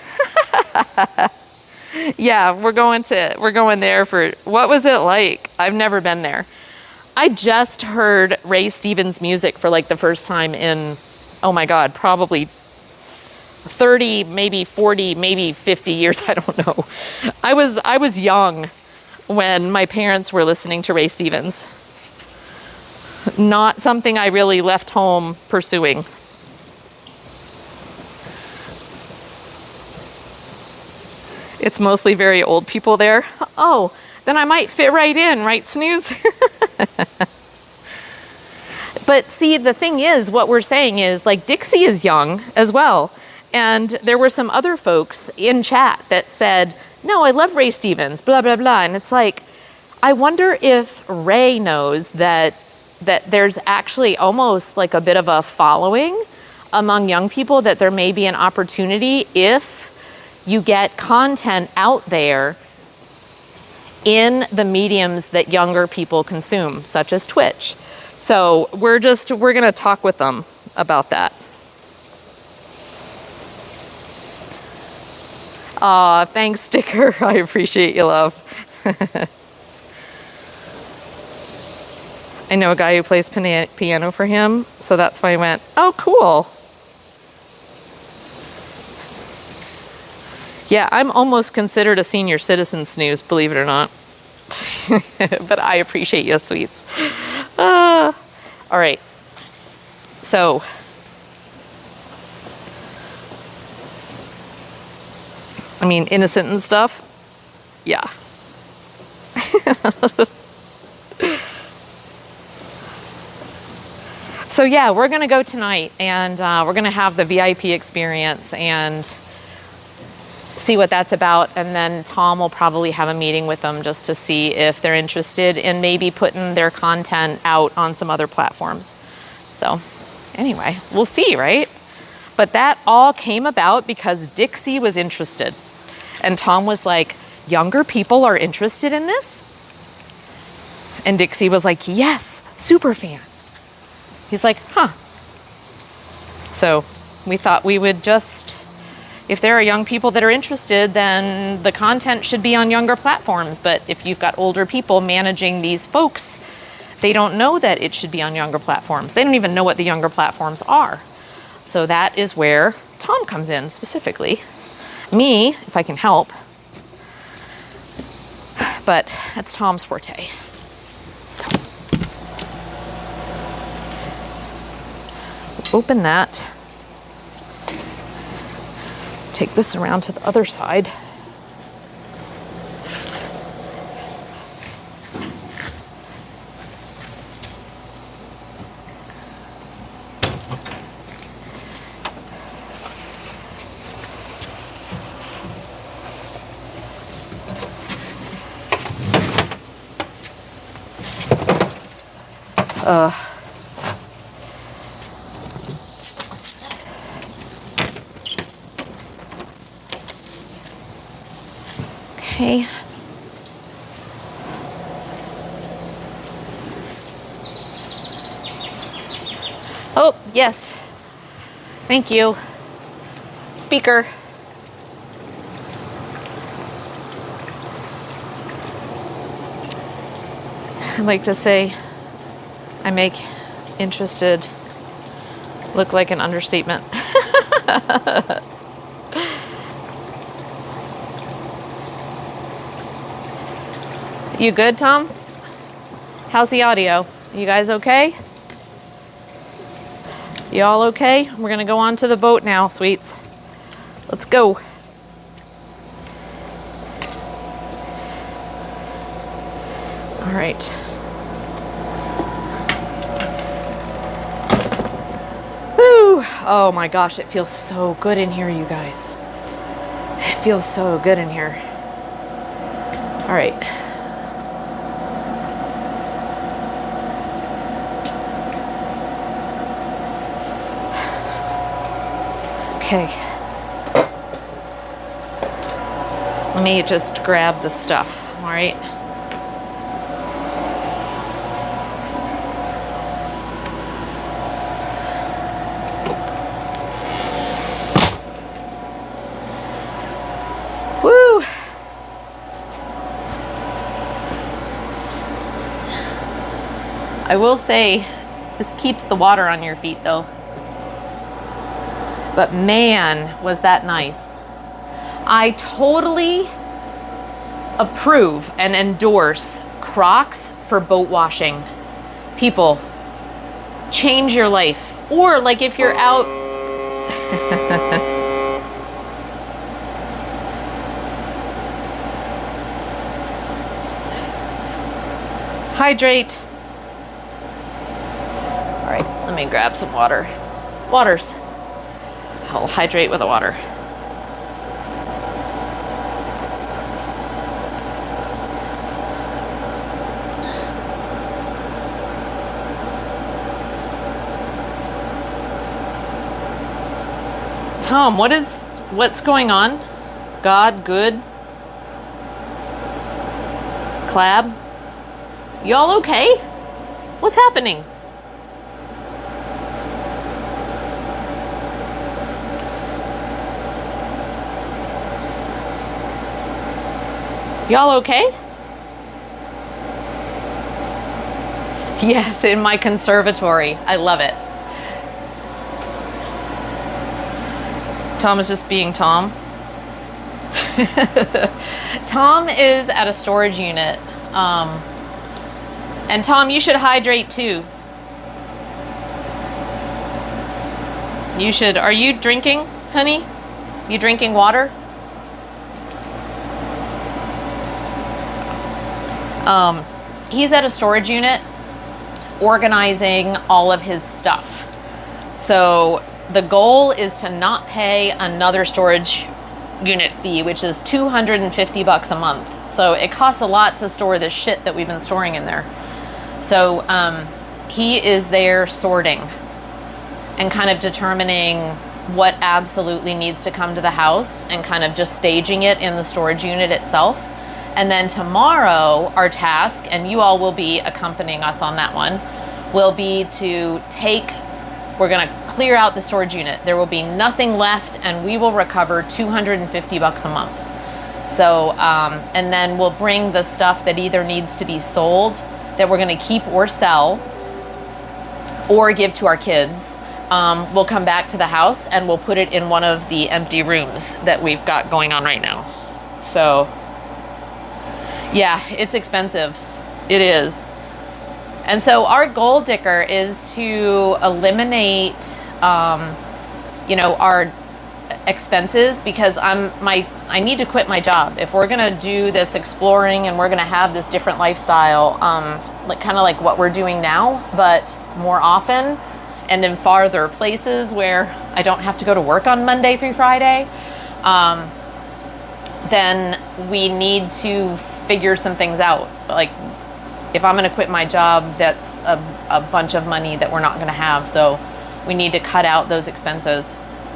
[SPEAKER 1] Yeah, we're going there for, what was it like? I've never been there. I just heard Ray Stevens music for like the first time in, oh my God, probably 30, maybe 40, maybe 50 years, I don't know. I was young when my parents were listening to Ray Stevens. Not something I really left home pursuing. It's mostly very old people there. Oh, then I might fit right in, right, Snooze? But see, the thing is, what we're saying is, like, Dixie is young as well. And there were some other folks in chat that said, no, I love Ray Stevens, blah, blah, blah. And it's like, I wonder if Ray knows that there's actually almost like a bit of a following among young people, that there may be an opportunity if you get content out there in the mediums that younger people consume, such as Twitch. So we're going to talk with them about that. Aw, thanks, Sticker. I appreciate you, love. I know a guy who plays piano for him, so that's why I went, oh, cool. Yeah, I'm almost considered a senior citizen, Snooze, believe it or not. But I appreciate you, sweets. All right. So, I mean, innocent and stuff. Yeah. So yeah, we're going to go tonight, and we're going to have the VIP experience and see what that's about. And then Tom will probably have a meeting with them just to see if they're interested in maybe putting their content out on some other platforms. So anyway, we'll see, right? But that all came about because Dixie was interested. And Tom was like, younger people are interested in this? And Dixie was like, yes, super fan. He's like, huh. So we thought we would just, if there are young people that are interested, then the content should be on younger platforms. But if you've got older people managing these folks, they don't know that it should be on younger platforms. They don't even know what the younger platforms are. So that is where Tom comes in specifically. Me, if I can help. But that's Tom's forte. So. Open that. Take this around to the other side. Okay. Oh, yes. Thank you. Speaker. I'd like to say I make interested look like an understatement. You good, Tom? How's the audio? You guys okay? You all okay? We're gonna go on to the boat now, sweets. Let's go. All right. Woo! Oh my gosh, it feels so good in here, you guys. It feels so good in here. All right. Okay. Let me just grab the stuff, all right? Woo! I will say, this keeps the water on your feet though. But man, was that nice. I totally approve and endorse Crocs for boat washing. People, change your life. Or like if you're out. Hydrate. All right, let me grab some water. Waters. I'll hydrate with the water. Tom, what's going on? God, good? Clab? Y'all okay? What's happening? Y'all okay? Yes, in my conservatory. I love it. Tom is just being Tom. Tom is at a storage unit. And Tom, you should hydrate too. You should. Are you drinking, honey? You drinking water? He's at a storage unit organizing all of his stuff. So the goal is to not pay another storage unit fee, which is $250 a month. So it costs a lot to store this shit that we've been storing in there. So he is there sorting and kind of determining what absolutely needs to come to the house and kind of just staging it in the storage unit itself. And then tomorrow, our task, and you all will be accompanying us on that one, will be to we're gonna clear out the storage unit. There will be nothing left, and we will recover $250 a month. So, and then we'll bring the stuff that either needs to be sold, that we're gonna keep or sell, or give to our kids. We'll come back to the house and we'll put it in one of the empty rooms that we've got going on right now. So, yeah, it's expensive. It is. And so our goal, Dicker, is to eliminate, our expenses, because I need to quit my job. If we're gonna do this exploring and we're gonna have this different lifestyle, kind of like what we're doing now, but more often and in farther places where I don't have to go to work on Monday through Friday, then we need to figure some things out. Like, if I'm going to quit my job, that's a bunch of money that we're not going to have. So we need to cut out those expenses.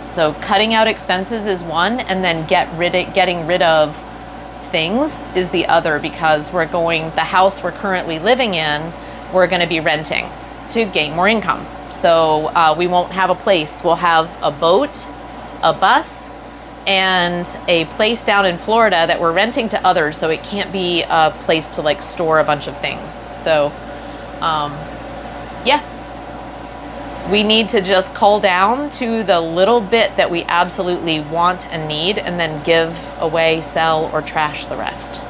[SPEAKER 1] So cutting out expenses is one, and then getting rid of things is the other, because the house we're currently living in, we're going to be renting to gain more income. So we won't have a place. We'll have a boat, a bus, and a place down in Florida that we're renting to others, so it can't be a place to like store a bunch of things. So yeah, we need to just cull down to the little bit that we absolutely want and need, and then give away, sell, or trash the rest.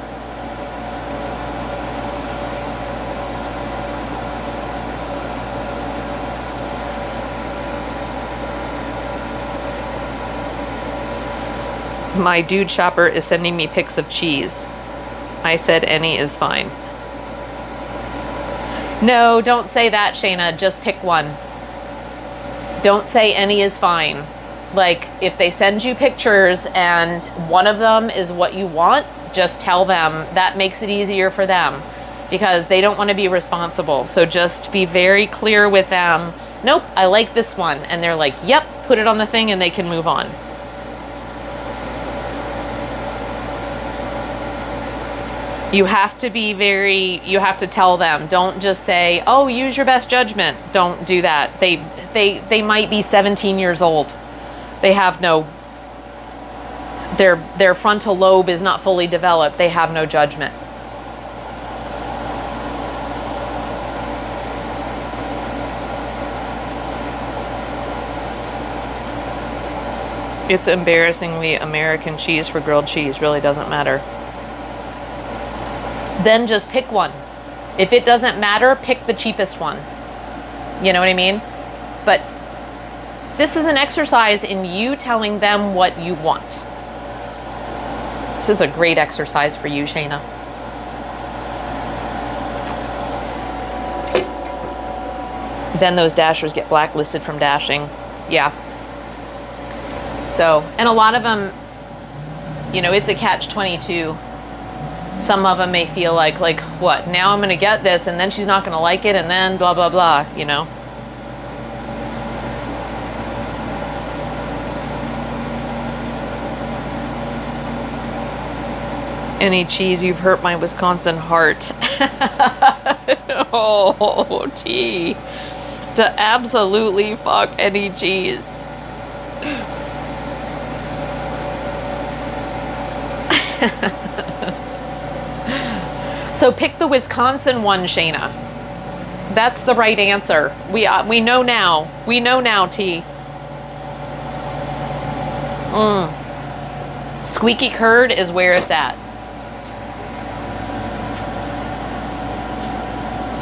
[SPEAKER 1] My dude shopper is sending me pics of cheese. I said any is fine. No, don't say that, Shayna. Just pick one. Don't say any is fine. Like, if they send you pictures and one of them is what you want, just tell them. That makes it easier for them, because they don't want to be responsible. So just be very clear with them. Nope, I like this one. And they're like, yep, put it on the thing, and they can move on. You have to you have to tell them. Don't just say, oh, use your best judgment. Don't do that. They might be 17 years old. They have their frontal lobe is not fully developed. They have no judgment. It's embarrassingly American cheese for grilled cheese. Really doesn't matter. Then just pick one. If it doesn't matter, pick the cheapest one. You know what I mean? But this is an exercise in you telling them what you want. This is a great exercise for you, Shayna. Then those dashers get blacklisted from dashing. Yeah. So, and a lot of them, it's a catch-22. Some of them may feel like what? Now I'm going to get this, and then she's not going to like it, and then blah, blah, blah, Any cheese, you've hurt my Wisconsin heart. Oh, T. To absolutely fuck any cheese. So pick the Wisconsin one, Shayna. That's the right answer. We know now. We know now, T. Squeaky curd is where it's at.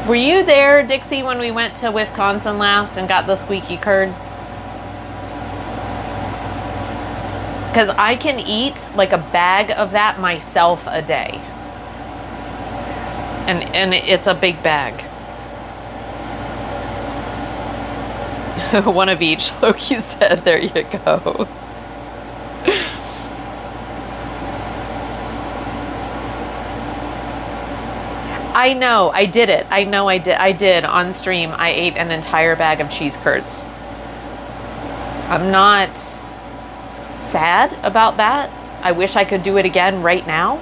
[SPEAKER 1] Were you there, Dixie, when we went to Wisconsin last and got the squeaky curd? Because I can eat like a bag of that myself a day. And it's a big bag. One of each, Loki said. There you go. I know, I did it. I know I did. I did on stream. I ate an entire bag of cheese curds. I'm not sad about that. I wish I could do it again right now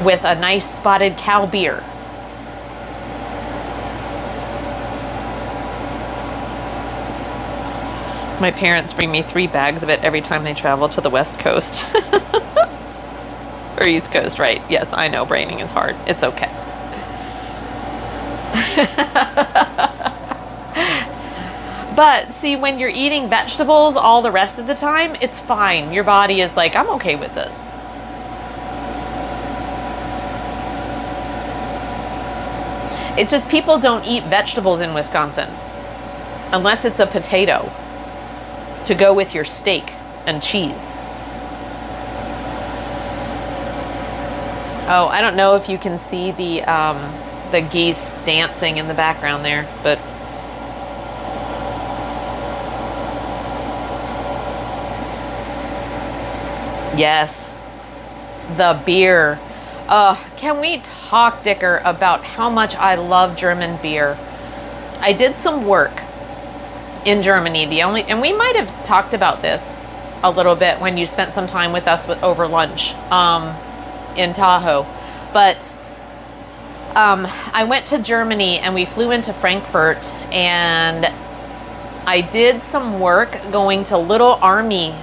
[SPEAKER 1] with a nice spotted cow beer. My parents bring me 3 bags of it every time they travel to the West Coast. Or East Coast, right? Yes, I know braining is hard. It's okay. But see, when you're eating vegetables all the rest of the time, it's fine. Your body is like, I'm okay with this. It's just people don't eat vegetables in Wisconsin unless it's a potato to go with your steak and cheese. Oh, I don't know if you can see the geese dancing in the background there, but yes, the beer. Can we talk, Dicker, about how much I love German beer? I did some work in Germany. And we might have talked about this a little bit when you spent some time with us over lunch in Tahoe. But I went to Germany and we flew into Frankfurt, and I did some work going to little army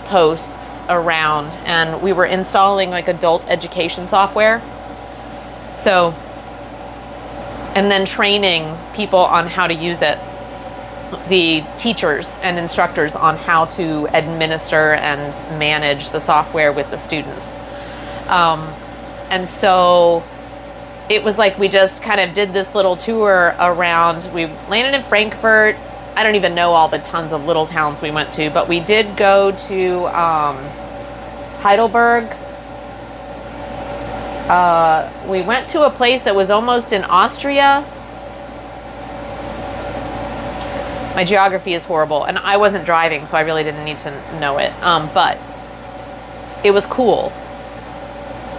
[SPEAKER 1] posts around, and we were installing like adult education software. So, and then training people on how to use it. The teachers and instructors on how to administer and manage the software with the students. And so it was like we just kind of did this little tour around. We landed in Frankfurt. I don't even know all the tons of little towns we went to, but we did go to Heidelberg. We went to a place that was almost in Austria. My geography is horrible, and I wasn't driving, so I really didn't need to know it. But it was cool,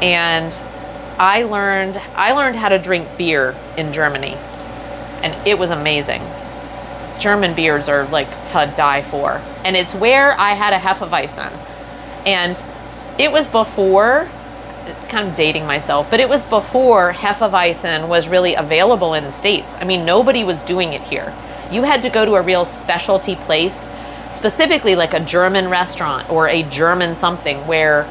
[SPEAKER 1] and I learned how to drink beer in Germany, and it was amazing. German beers are like to die for, and it's where I had a Hefeweizen, and it was before. It's kind of dating myself, but it was before Hefeweizen was really available in the States. I mean, nobody was doing it here. You had to go to a real specialty place, specifically like a German restaurant or a German something, where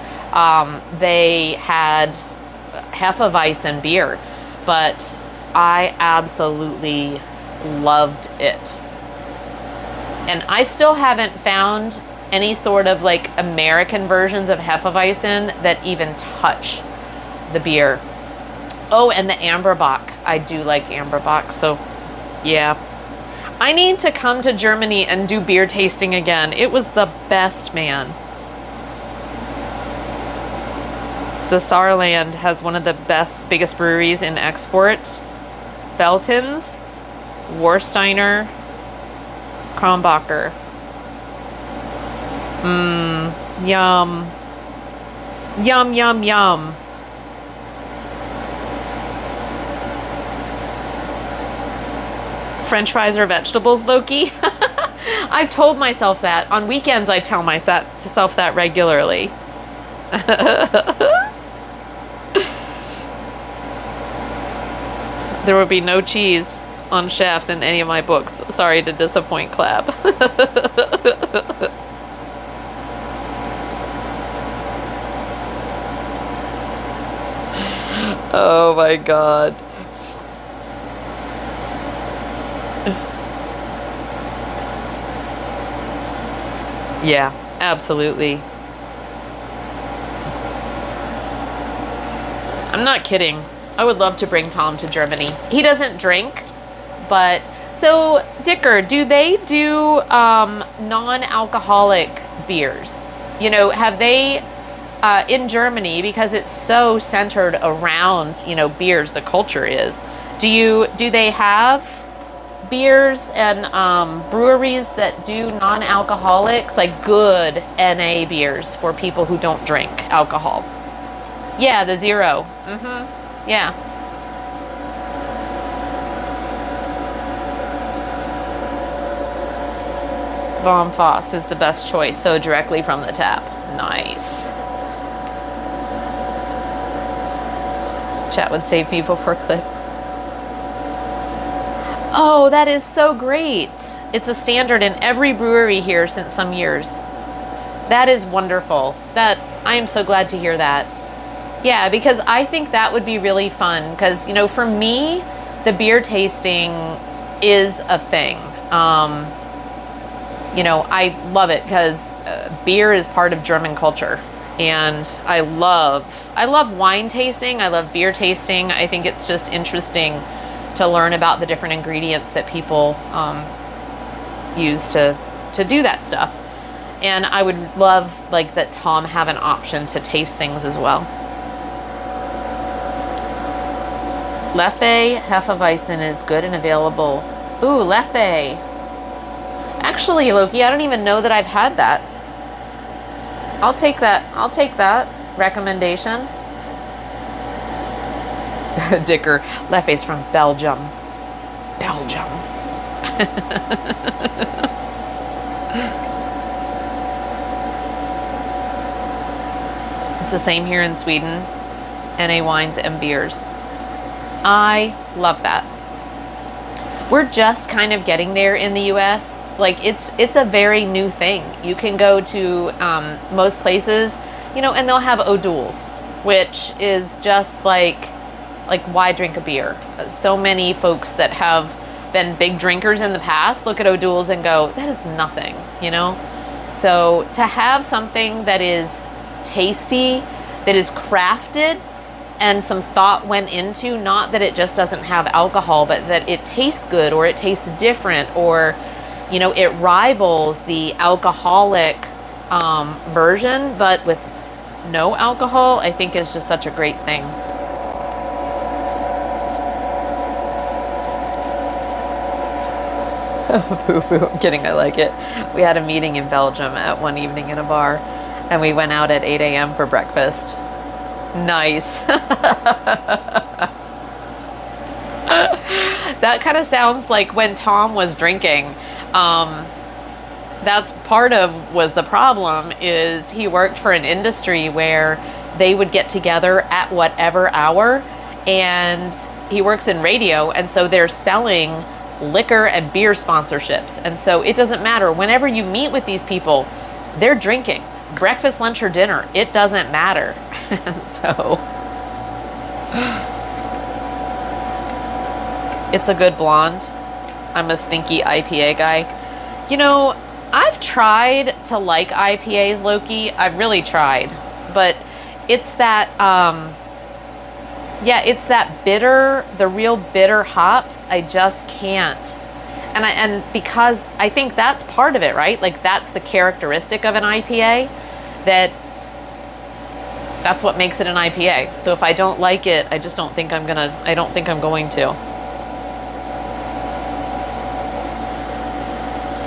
[SPEAKER 1] they had Hefeweizen beer. But I absolutely loved it. And I still haven't found any sort of like American versions of Hefeweizen that even touch the beer. Oh, and the Amberbach. I do like Amberbach, so yeah. I need to come to Germany and do beer tasting again. It was the best, man. The Saarland has one of the biggest breweries in export. Veltins, Warsteiner, Kronbacher. Yum. Yum, yum, yum. French fries are vegetables, Loki. I've told myself that. On weekends, I tell myself that regularly. There will be no cheese on shafts in any of my books. Sorry to disappoint, Clab. Oh my God. Yeah, absolutely. I'm not kidding. I would love to bring Tom to Germany. He doesn't drink, but so Dicker, do they do non-alcoholic beers? You know, have they in Germany, because it's so centered around, you know, beers, the culture is. Do they have beers and breweries that do non-alcoholics, like good NA beers for people who don't drink alcohol? Yeah, the zero. Yeah. Vom Foss is the best choice, so directly from the tap. Nice. Chat would save me before clip. Oh, that is so great. It's a standard in every brewery here since some years. That is wonderful. I am so glad to hear that. Yeah, because I think that would be really fun because, you know, for me, the beer tasting is a thing. You know, I love it because beer is part of German culture. And I love wine tasting. I love beer tasting. I think it's just interesting to learn about the different ingredients that people use to do that stuff. And I would love like that Tom have an option to taste things as well. Leffe Hefeweizen is good and available. Ooh, Leffe. Actually, Loki, I don't even know that I've had that. I'll take that recommendation. Dicker, Leffe's from Belgium. Belgium. It's the same here in Sweden. NA wines and beers. I love that. We're just kind of getting there in the US. Like it's a very new thing. You can go to most places, you know, and they'll have O'Douls, which is just like why drink a beer? So many folks that have been big drinkers in the past look at O'Douls and go, that is nothing, you know? So to have something that is tasty, that is crafted, and some thought went into, not that it just doesn't have alcohol, but that it tastes good or it tastes different, or, you know, it rivals the alcoholic version, but with no alcohol, I think is just such a great thing. Boo-boo, I'm kidding, I like it. We had a meeting in Belgium at one evening in a bar, and we went out at 8 a.m. for breakfast. Nice. That kind of sounds like when Tom was drinking. That's was the problem, is he worked for an industry where they would get together at whatever hour, and he works in radio, and so they're selling liquor and beer sponsorships. And so it doesn't matter. Whenever you meet with these people, they're drinking. Breakfast, lunch, or dinner, it doesn't matter. So it's a good blonde. I'm a stinky IPA guy. You know, I've tried to like IPAs, Loki. I've really tried, but it's that yeah, it's that bitter, the real bitter hops. I just can't. And because I think that's part of it, right? Like that's the characteristic of an IPA, that's what makes it an IPA. So if I don't like it, I just don't think I'm going to.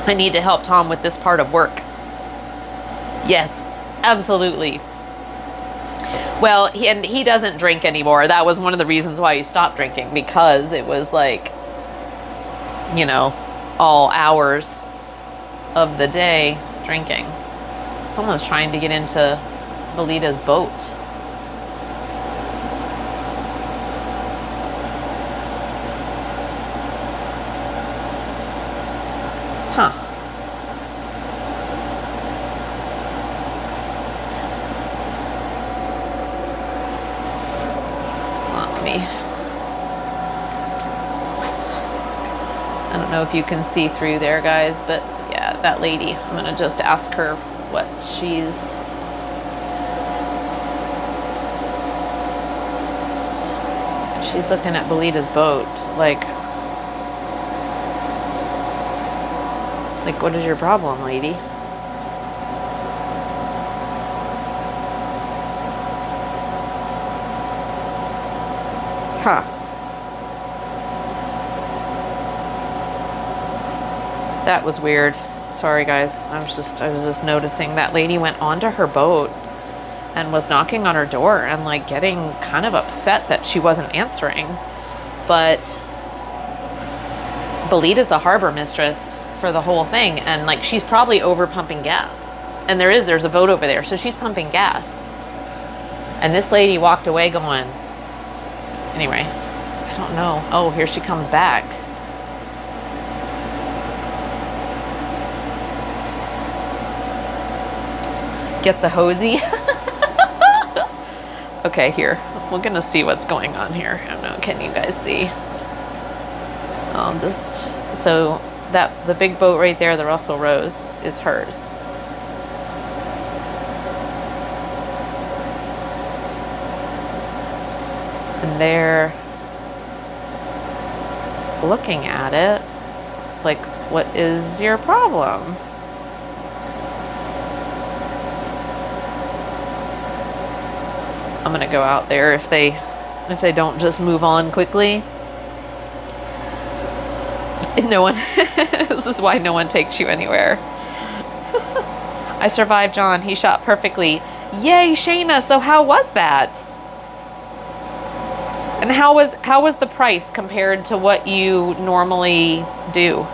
[SPEAKER 1] I need to help Tom with this part of work. Yes, absolutely. Well, he doesn't drink anymore. That was one of the reasons why he stopped drinking, because it was like, you know, all hours of the day drinking. Someone's trying to get into Belita's boat. Huh. Lock me. I don't know if you can see through there, guys, but yeah, that lady. I'm gonna just ask her what she's... She's looking at Belita's boat, like, what is your problem, lady? Huh. That was weird. Sorry, guys. I was just noticing that lady went onto her boat and was knocking on her door and like getting kind of upset that she wasn't answering. But Belita's the harbor mistress, for the whole thing. And like, she's probably over pumping gas. And there's a boat over there. So she's pumping gas. And this lady walked away going, anyway, I don't know. Oh, here she comes back. Get the hosey. Okay, here. We're gonna see what's going on here. I don't know, can you guys see? So the big boat right there, the Russell Rose, is hers. And they're looking at it like, what is your problem? I'm gonna go out there if they don't just move on quickly. No one, this is why no one takes you anywhere. I survived John, he shot perfectly. Yay, Shayna, so how was that? And how was the price compared to what you normally do?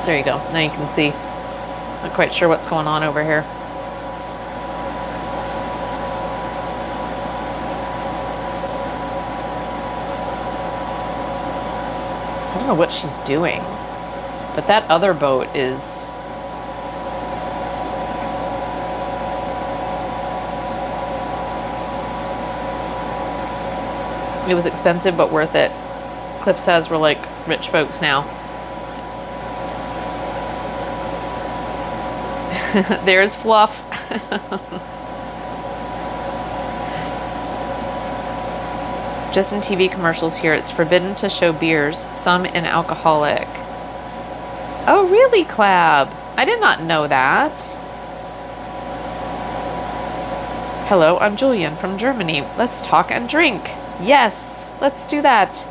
[SPEAKER 1] There you go. Now you can see. Not quite sure what's going on over here. I don't know what she's doing, but that other boat is... It was expensive, but worth it. Cliff says we're like rich folks now. There's Fluff. Just in TV commercials here, it's forbidden to show beers, some in alcoholic. Oh, really, Clab? I did not know that. Hello, I'm Julian from Germany. Let's talk and drink. Yes, let's do that.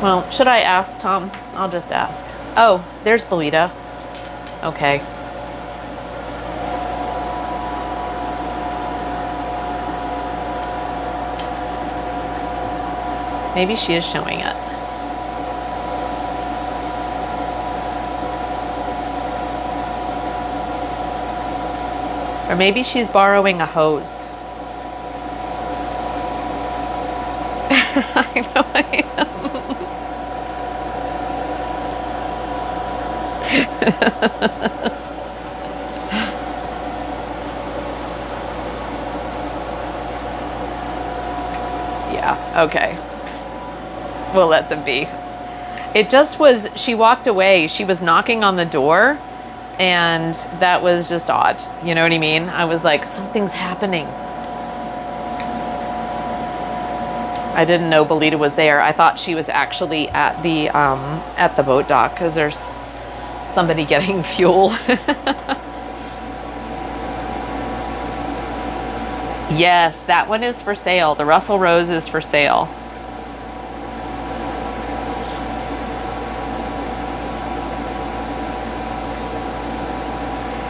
[SPEAKER 1] Well, should I ask, Tom? I'll just ask. Oh, there's Belita. Okay. Maybe she is showing it. Or maybe she's borrowing a hose. I know I am. Yeah, okay. We'll let them be. It just was, she walked away. She was knocking on the door, and that was just odd. You know what I mean? I was like, something's happening. I didn't know Belita was there. I thought she was actually at the boat dock because there's somebody getting fuel. Yes, that one is for sale. The Russell Rose is for sale.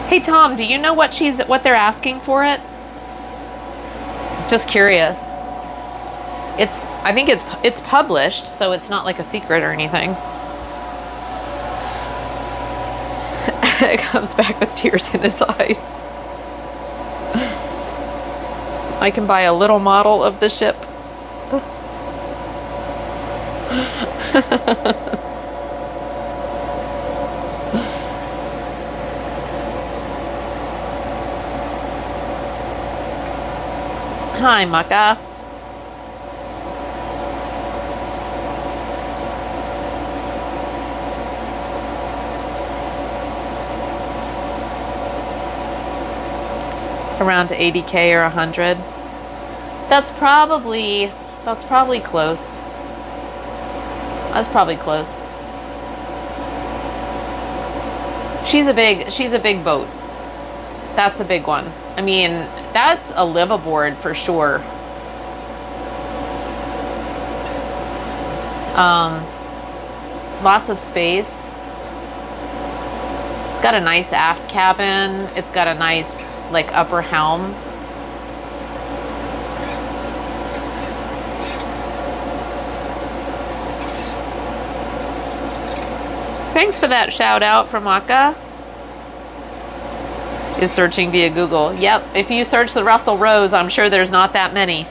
[SPEAKER 1] Hey Tom, do you know what they're asking for it? Just curious. I think it's published, so it's not like a secret or anything. It comes back with tears in his eyes. I can buy a little model of the ship. Hi, Maka. Around 80K or 100. That's probably close. That's probably close. She's a big boat. That's a big one. I mean, that's a liveaboard for sure. Lots of space. got a nice aft cabin. It's got a nice like upper helm. Thanks for that shout out from Akka. Is searching via Google. Yep, if you search the Russell Rose, I'm sure there's not that many.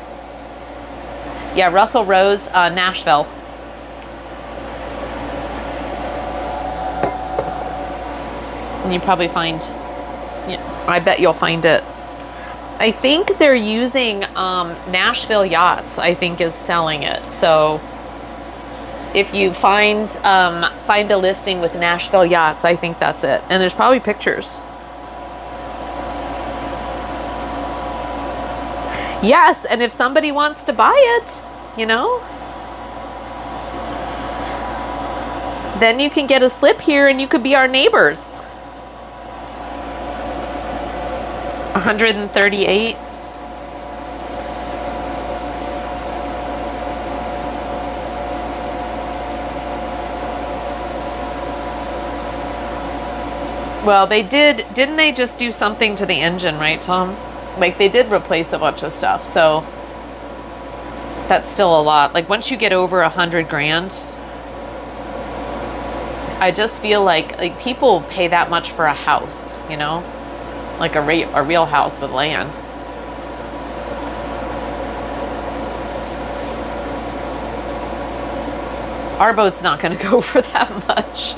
[SPEAKER 1] Yeah, Russell Rose, Nashville. And you probably find, yeah, I bet you'll find it. I think they're using Nashville Yachts, I think is selling it. So if you find a listing with Nashville Yachts, I think that's it. And there's probably pictures. Yes, and if somebody wants to buy it, you know, then you can get a slip here and you could be our neighbors. 138. Well, they didn't they just do something to the engine, right, Tom? Like they did replace a bunch of stuff, so that's still a lot. Like once you get over 100 grand, I just feel like people pay that much for a house, you know, like a real house with land. Our boat's not going to go for that much.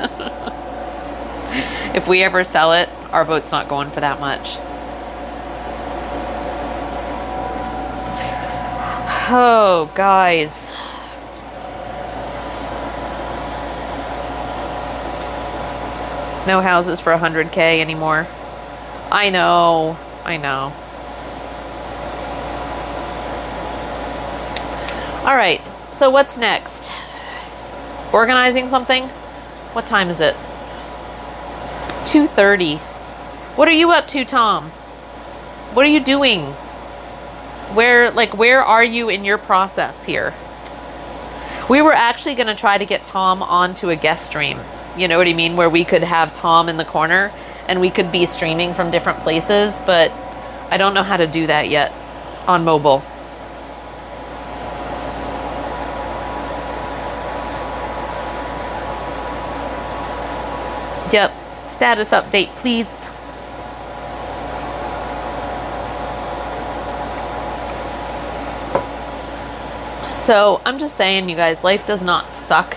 [SPEAKER 1] If we ever sell it, our boat's not going for that much. Oh, guys. No houses for 100K anymore. I know. I know. All right. So what's next? Organizing something? What time is it? 2:30. What are you up to, Tom? What are you doing? Where are you in your process here? We were actually going to try to get Tom onto a guest stream. You know what I mean? Where we could have Tom in the corner and we could be streaming from different places, but I don't know how to do that yet on mobile. Yep. Status update, please. So I'm just saying, you guys, life does not suck.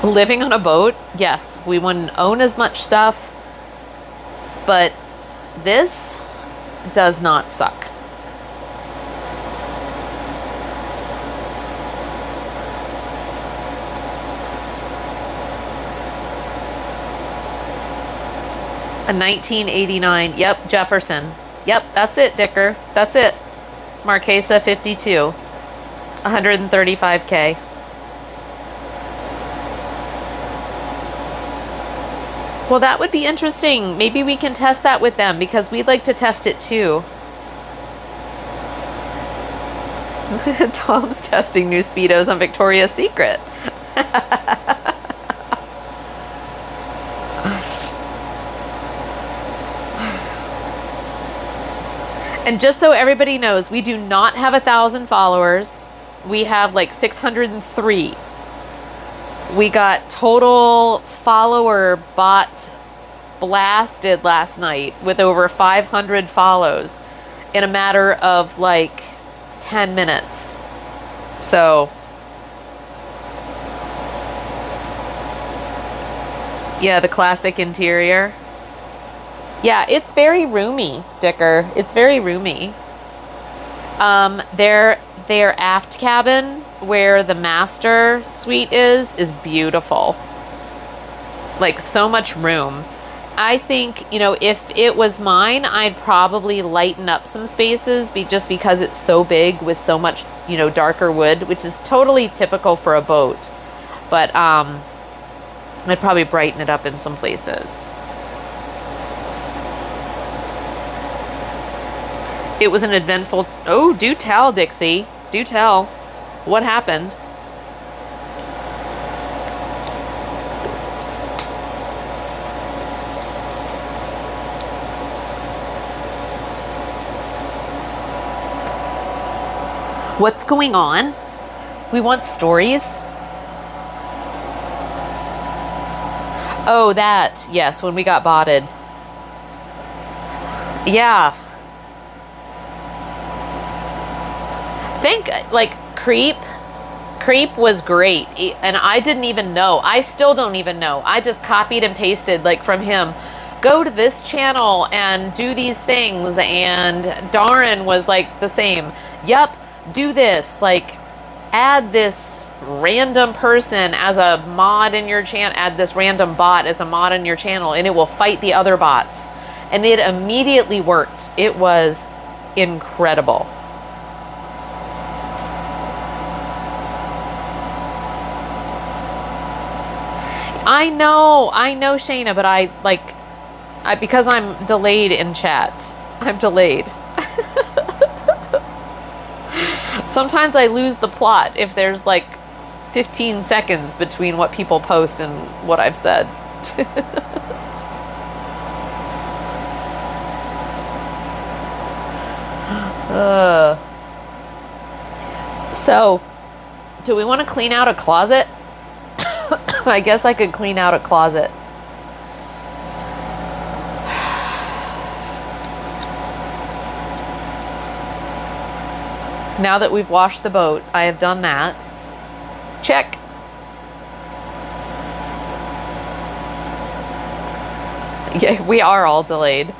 [SPEAKER 1] Living on a boat, yes, we wouldn't own as much stuff, but this does not suck. A 1989, yep, Jefferson. Yep, that's it, Dicker. That's it. Marquesa 52. 135K. Well, that would be interesting. Maybe we can test that with them because we'd like to test it too. Tom's testing new Speedos on Victoria's Secret. And just so everybody knows, we do not have 1,000 followers. We have like 603. We got total follower bot blasted last night with over 500 follows in a matter of like 10 minutes. So yeah, the classic interior. Yeah, it's very roomy, Dicker. It's very roomy. Their aft cabin, where the master suite is beautiful. Like, so much room. I think, you know, if it was mine, I'd probably lighten up some spaces just because it's so big with so much, you know, darker wood, which is totally typical for a boat. But I'd probably brighten it up in some places. It was an eventful... Oh, do tell, Dixie. Do tell. What happened? What's going on? We want stories. Oh, that. Yes, when we got botted. Yeah. Think, like, Creep was great. And I didn't even know. I still don't even know. I just copied and pasted, like, from him. Go to this channel and do these things. And Darren was, like, the same. Yep, do this. Like, add this random person as a mod in your channel, add this random bot as a mod in your channel, and it will fight the other bots. And it immediately worked. It was incredible. I know, Shayna, but because I'm delayed in chat. I'm delayed. Sometimes I lose the plot if there's like 15 seconds between what people post and what I've said. So, do we want to clean out a closet? I guess I could clean out a closet. Now that we've washed the boat, I have done that. Check. Yeah, we are all delayed.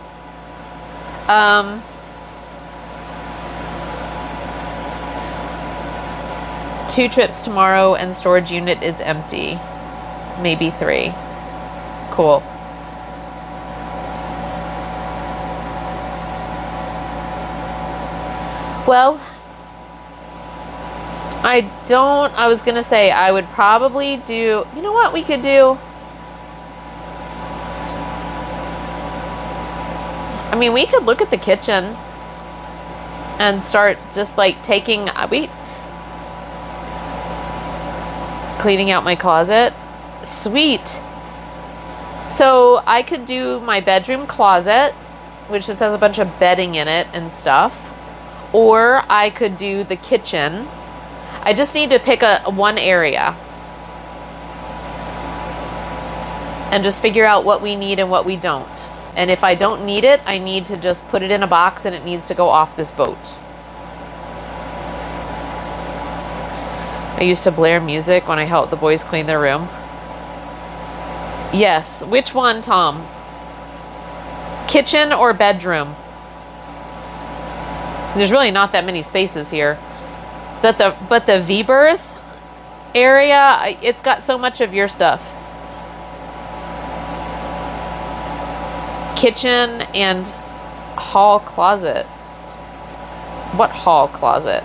[SPEAKER 1] 2 trips tomorrow and storage unit is empty. Maybe 3. Cool. Well, I was gonna say I would probably do, you know what we could do? I mean, we could look at the kitchen and start just like cleaning out my closet. Sweet. So I could do my bedroom closet, which just has a bunch of bedding in it and stuff. Or I could do the kitchen. I just need to pick one area and just figure out what we need and what we don't. And if I don't need it, I need to just put it in a box and it needs to go off this boat. I used to blare music when I helped the boys clean their room. Yes. Which one, Tom? Kitchen or bedroom? There's really not that many spaces here. But the V-berth area, it's got so much of your stuff. Kitchen and hall closet. What hall closet?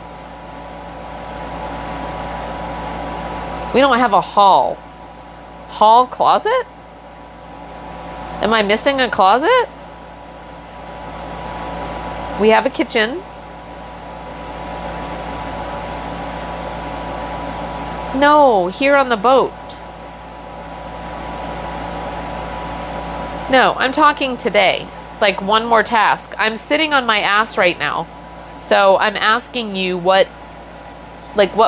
[SPEAKER 1] We don't have a hall. Hall closet? Am I missing a closet? We have a kitchen. No, here on the boat. No, I'm talking today. Like one more task. I'm sitting on my ass right now. So I'm asking you what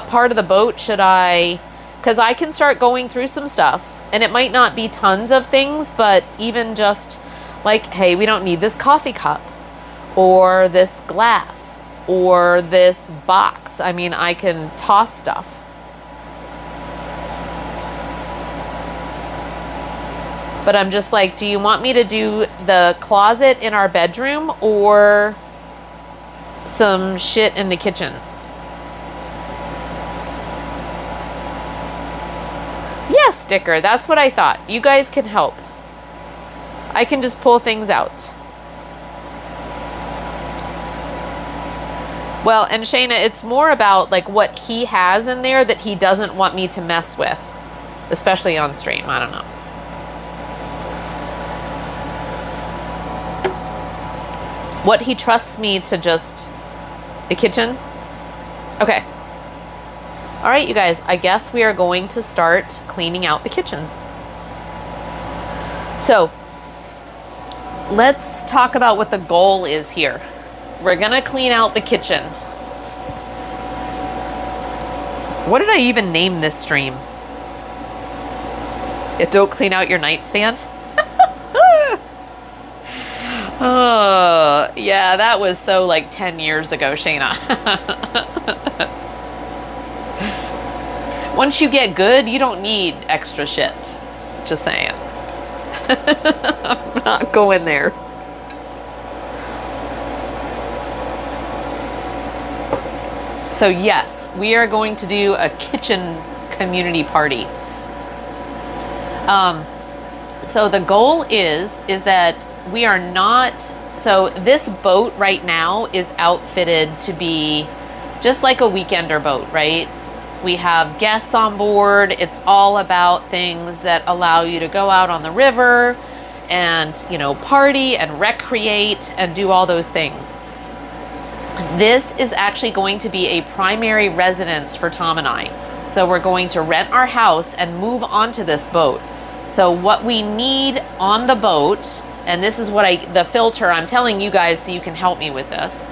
[SPEAKER 1] part of the boat should I... Because I can start going through some stuff. And it might not be tons of things, but even just like, hey, we don't need this coffee cup. Or this glass. Or this box. I mean, I can toss stuff. But I'm just like, do you want me to do the closet in our bedroom or some shit in the kitchen? Yeah, Sticker, that's what I thought. You guys can help. I can just pull things out. Well, and Shayna, it's more about like what he has in there that he doesn't want me to mess with, especially on stream. I don't know. What he trusts me to just... The kitchen? Okay. All right, you guys. I guess we are going to start cleaning out the kitchen. So, let's talk about what the goal is here. We're going to clean out the kitchen. What did I even name this stream? Don't clean out your nightstand? Oh, yeah, that was so like 10 years ago, Shayna. Once you get good, you don't need extra shit. Just saying. I'm not going there. So yes, we are going to do a kitchen community party. So the goal is that we are not, so this boat right now is outfitted to be just like a weekender boat, right? We have guests on board. It's all about things that allow you to go out on the river and, you know, party and recreate and do all those things. This is actually going to be a primary residence for Tom and I. So we're going to rent our house and move onto this boat. So what we need on the boat, and this is what the filter I'm telling you guys so you can help me with this,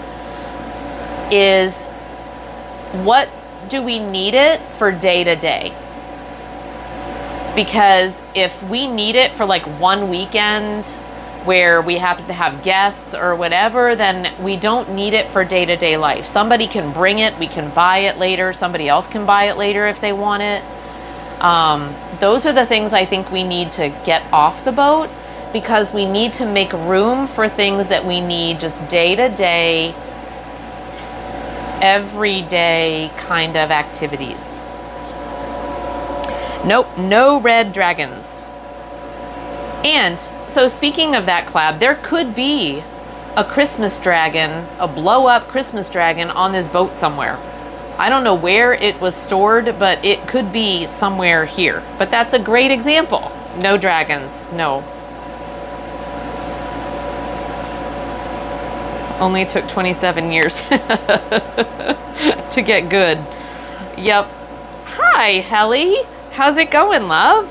[SPEAKER 1] is what do we need it for day to day? Because if we need it for like one weekend where we happen to have guests or whatever, then we don't need it for day to day life. Somebody can bring it, we can buy it later, somebody else can buy it later if they want it. Those are the things I think we need to get off the boat, because we need to make room for things that we need just day to day, everyday kind of activities. Nope, no red dragons. And so speaking of that, Clab, there could be a Christmas dragon, a blow up Christmas dragon on this boat somewhere. I don't know where it was stored, but it could be somewhere here. But that's a great example. No dragons, no. Only took 27 years to get good. Yep. Hi, Helly. How's it going, love?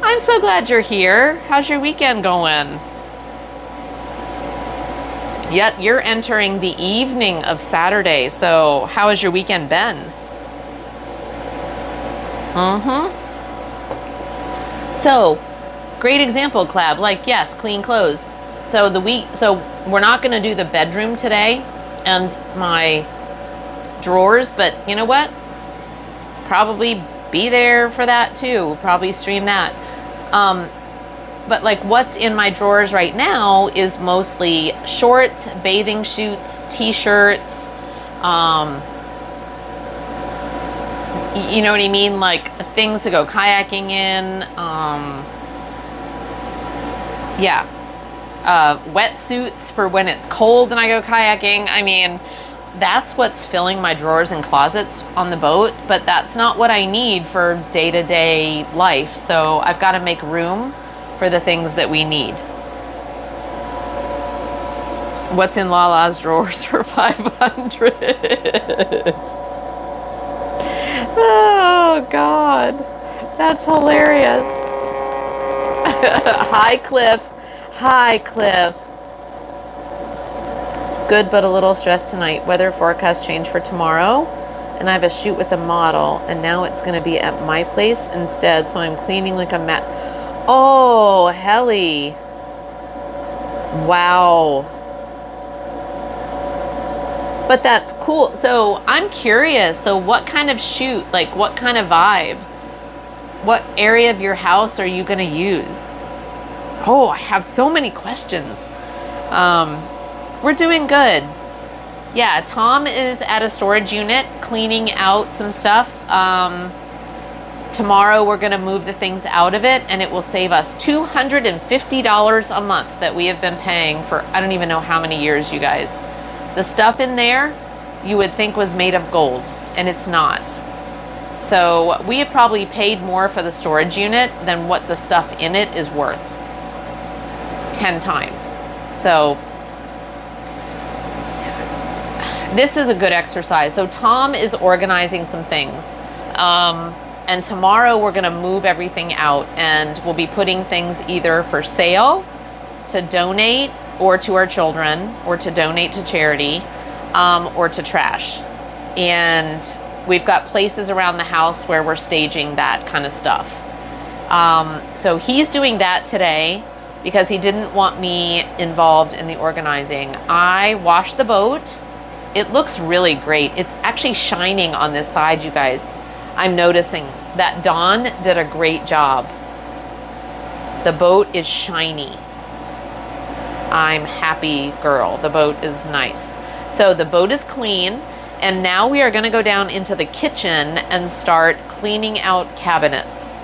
[SPEAKER 1] I'm so glad you're here. How's your weekend going? Yep, you're entering the evening of Saturday. So how has your weekend been? So, great example, Clab. Like, yes, clean clothes. So we're not going to do the bedroom today and my drawers, but you know what? Probably be there for that too. Probably stream that. But like what's in my drawers right now is mostly shorts, bathing suits, t-shirts, you know what I mean? Like things to go kayaking in, wetsuits for when it's cold and I go kayaking. I mean, that's what's filling my drawers and closets on the boat, but that's not what I need for day-to-day life. So I've got to make room for the things that we need. What's in Lala's drawers for 500? Oh God, that's hilarious. Hi Cliff. Hi Cliff. Good, but a little stressed tonight. Weather forecast changed for tomorrow, and I have a shoot with a model, and now it's going to be at my place instead, so I'm cleaning like a mat. Oh, Helly. Wow. But that's cool. So I'm curious. So what kind of shoot, like what kind of vibe? What area of your house are you going to use? Oh, I have so many questions. We're doing good. Yeah, Tom is at a storage unit cleaning out some stuff. Tomorrow we're going to move the things out of it, and it will save us $250 a month that we have been paying for I don't even know how many years, you guys. The stuff in there you would think was made of gold, and it's not. So we have probably paid more for the storage unit than what the stuff in it is worth. 10 times. So this is a good exercise. So Tom is organizing some things. And tomorrow we're going to move everything out, and we'll be putting things either for sale, to donate, or to our children, or to donate to charity, or to trash. And we've got places around the house where we're staging that kind of stuff. So he's doing that today because he didn't want me involved in the organizing. I washed the boat. It looks really great. It's actually shining on this side, you guys. I'm noticing that Dawn did a great job. The boat is shiny. I'm happy girl. The boat is nice. So the boat is clean, and now we are going to go down into the kitchen and start cleaning out cabinets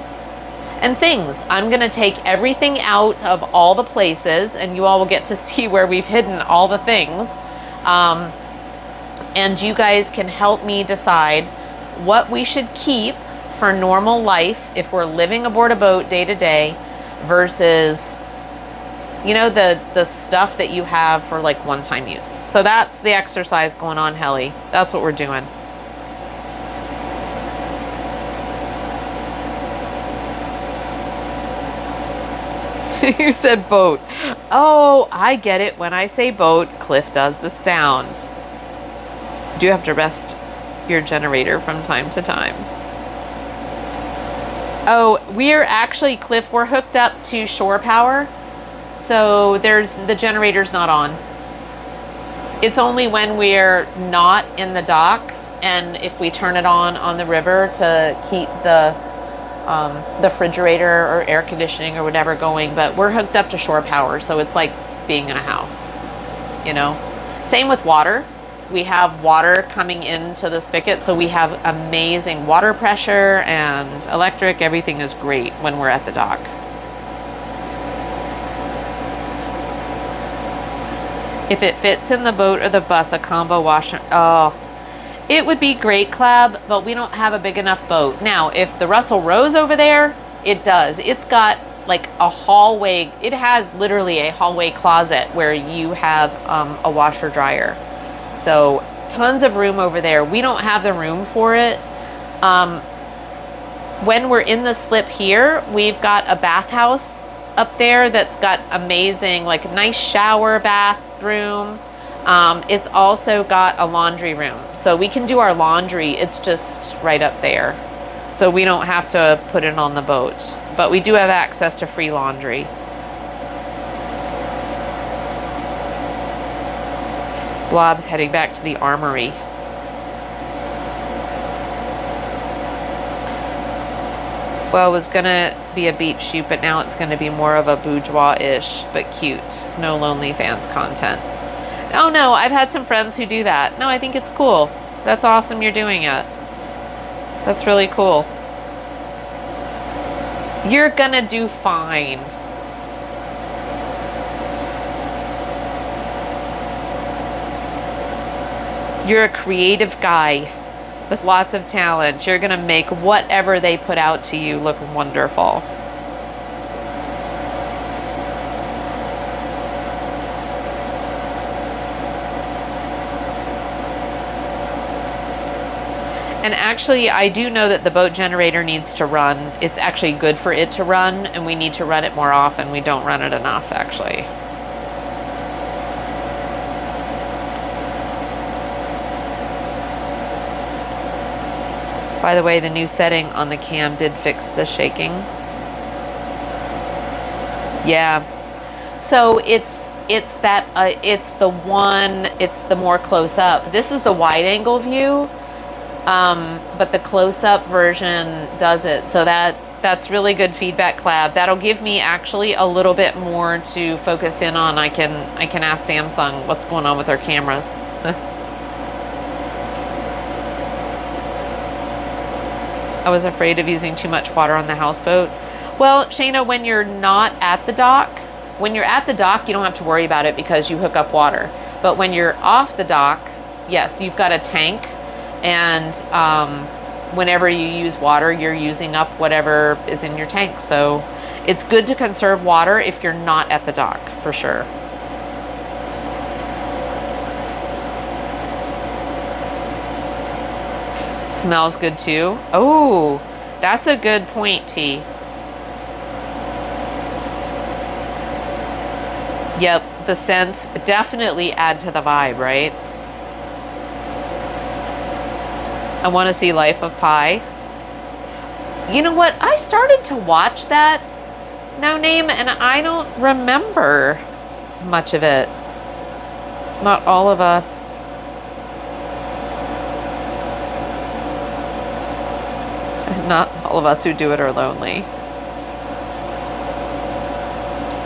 [SPEAKER 1] and things. I'm going to take everything out of all the places, and you all will get to see where we've hidden all the things. And you guys can help me decide what we should keep for normal life if we're living aboard a boat day to day versus, you know, the stuff that you have for like one-time use. So that's the exercise going on, Helly. That's what we're doing. You said boat. Oh, I get it. When I say boat, Cliff does the sound. Do you have to rest your generator from time to time? Oh, we're actually, Cliff, we're hooked up to shore power. So the generator's not on. It's only when we're not in the dock and if we turn it on the river to keep the refrigerator or air conditioning or whatever going, but we're hooked up to shore power, so it's like being in a house, you know. Same with water. We have water coming into the spigot, so we have amazing water pressure and electric. Everything is great when we're at the dock. If it fits in the boat or the bus, a combo washer. Oh, it would be great, Clab, but we don't have a big enough boat. Now, if the Russell Rose over there, it does. It's got like a hallway. It has literally a hallway closet where you have a washer dryer. So tons of room over there. We don't have the room for it. When we're in the slip here, we've got a bathhouse up there that's got amazing, like nice shower bathroom. It's also got a laundry room, so we can do our laundry. It's just right up there, so we don't have to put it on the boat, but we do have access to free laundry. Blob's heading back to the armory. Well, it was gonna be a beach shoot, but now it's gonna be more of a boudoir-ish, but cute. No OnlyFans content. Oh no, I've had some friends who do that. No, I think it's cool. That's awesome you're doing it. That's really cool. You're gonna do fine. You're a creative guy with lots of talent. You're gonna make whatever they put out to you look wonderful. And actually, I do know that the boat generator needs to run. It's actually good for it to run, and we need to run it more often. We don't run it enough, actually. By the way, the new setting on the cam did fix the shaking. Yeah. So it's the more close up. This is the wide angle view. But the close-up version does it, so that's really good feedback, Clab. That'll give me actually a little bit more to focus in on. I can ask Samsung what's going on with their cameras. I was afraid of using too much water on the houseboat. Well, Shayna, when you're not at the dock, you don't have to worry about it because you hook up water. But when you're off the dock, yes, you've got a tank. And whenever you use water, you're using up whatever is in your tank. So it's good to conserve water if you're not at the dock, for sure. Smells good too. Oh, that's a good point, T. Yep, the scents definitely add to the vibe, right? I want to see Life of Pi. You know what? I started to watch that No Name, and I don't remember much of it. Not all of us. Not all of us who do it are lonely.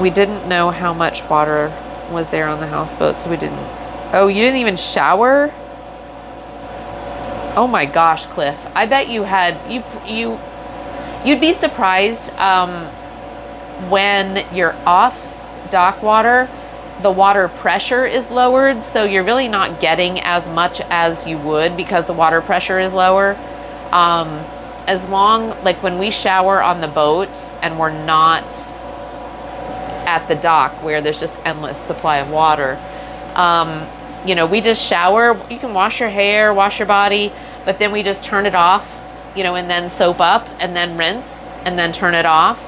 [SPEAKER 1] We didn't know how much water was there on the houseboat, so we didn't. Oh, you didn't even shower? Oh my gosh, Cliff. I bet you had you'd be surprised when you're off dock water, the water pressure is lowered, so you're really not getting as much as you would because the water pressure is lower. As long, like when we shower on the boat and we're not at the dock where there's just endless supply of water, you know, we just shower. You can wash your hair, wash your body, but then we just turn it off, you know, and then soap up and then rinse and then turn it off.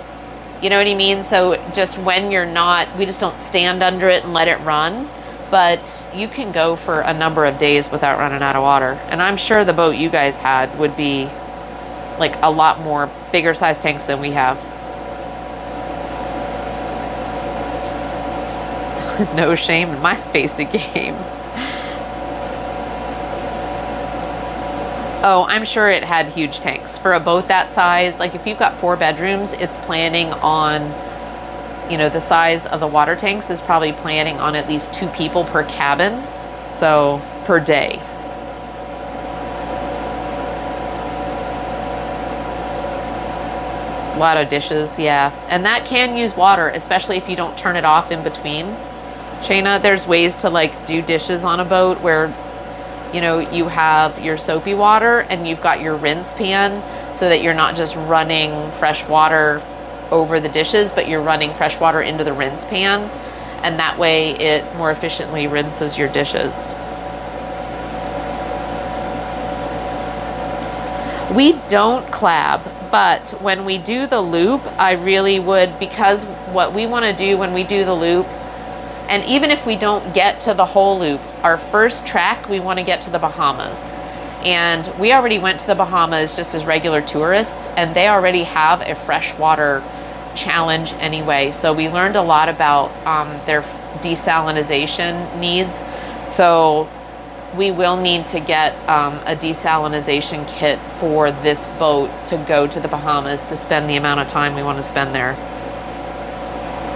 [SPEAKER 1] You know what I mean? So just when you're not, we just don't stand under it and let it run, but you can go for a number of days without running out of water. And I'm sure the boat you guys had would be like a lot more bigger size tanks than we have. No shame in my spacey game. Oh, I'm sure it had huge tanks. For a boat that size, like if you've got 4 bedrooms, it's planning on, you know, the size of the water tanks is probably planning on at least 2 people per cabin, so per day. A lot of dishes, yeah. And that can use water, especially if you don't turn it off in between. Shayna, there's ways to like do dishes on a boat where, you know, you have your soapy water and you've got your rinse pan so that you're not just running fresh water over the dishes, but you're running fresh water into the rinse pan. And that way it more efficiently rinses your dishes. We don't clab, but when we do the loop, I really would, because what we want to do when we do the loop, and even if we don't get to the whole loop, our first track, we want to get to the Bahamas. And we already went to the Bahamas just as regular tourists, and they already have a freshwater challenge anyway. So we learned a lot about their desalination needs. So we will need to get a desalination kit for this boat to go to the Bahamas to spend the amount of time we want to spend there.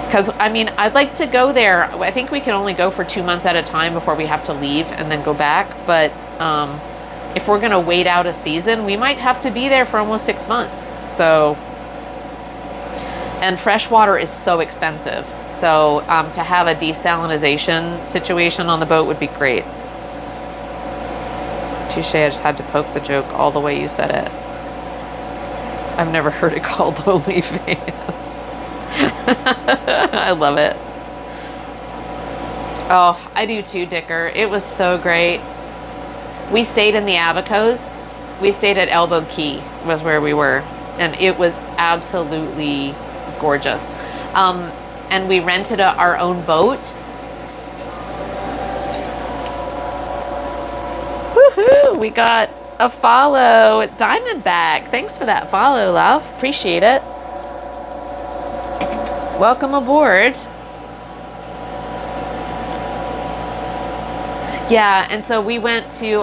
[SPEAKER 1] Because, I mean, I'd like to go there. I think we can only go for 2 months at a time before we have to leave and then go back. But if we're going to wait out a season, we might have to be there for almost 6 months. So, and fresh water is so expensive. So to have a desalination situation on the boat would be great. Touche, I just had to poke the joke all the way you said it. I've never heard it called OnlyFans. I love it. Oh, I do too, Dicker. It was so great. We stayed in the Abacos. We stayed at Elbow Key was where we were. And it was absolutely gorgeous. And we rented our own boat. Woohoo! We got a follow. Diamondback. Thanks for that follow, love. Appreciate it. Welcome aboard. Yeah, and so we went to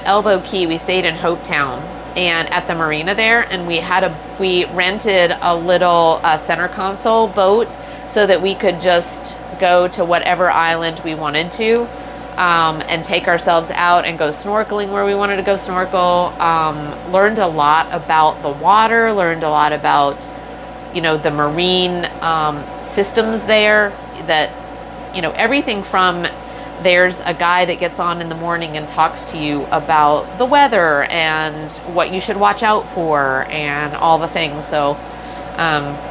[SPEAKER 1] Elbow Key. We stayed in Hopetown and at the marina there, and we rented a little center console boat so that we could just go to whatever island we wanted to, and take ourselves out and go snorkeling where we wanted to go snorkel. Learned a lot about the water, learned a lot about, you know, the marine systems there, that, you know, everything from, there's a guy that gets on in the morning and talks to you about the weather and what you should watch out for and all the things. So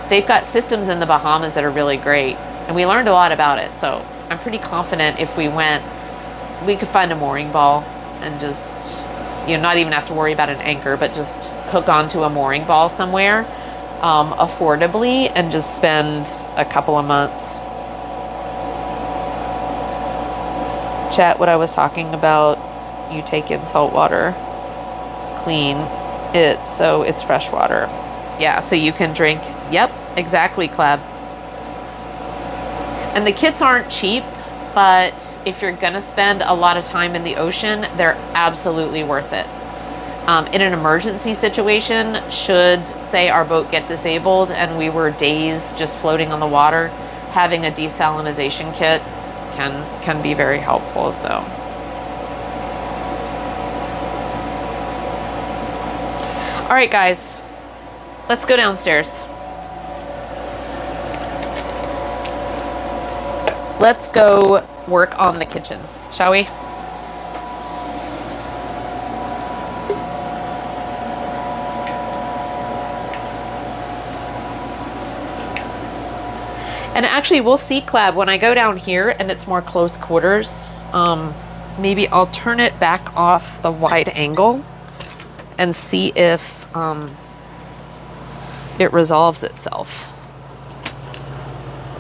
[SPEAKER 1] they've got systems in the Bahamas that are really great, and we learned a lot about it. So I'm pretty confident if we went, we could find a mooring ball and just, you know, not even have to worry about an anchor, but just hook onto a mooring ball somewhere affordably and just spend a couple of months. Chat, what I was talking about, you take in salt water. clean it so it's fresh water. Yeah, so you can drink. Yep, exactly, Cleb. And the kits aren't cheap, but if you're gonna spend a lot of time in the ocean, they're absolutely worth it. In an emergency situation, should, say, our boat get disabled and we were days just floating on the water, having a desalinization kit can be very helpful. So, all right, guys, let's go downstairs. Let's go work on the kitchen, shall we? And actually, we'll see, Clab, when I go down here and it's more close quarters, maybe I'll turn it back off the wide angle and see if it resolves itself.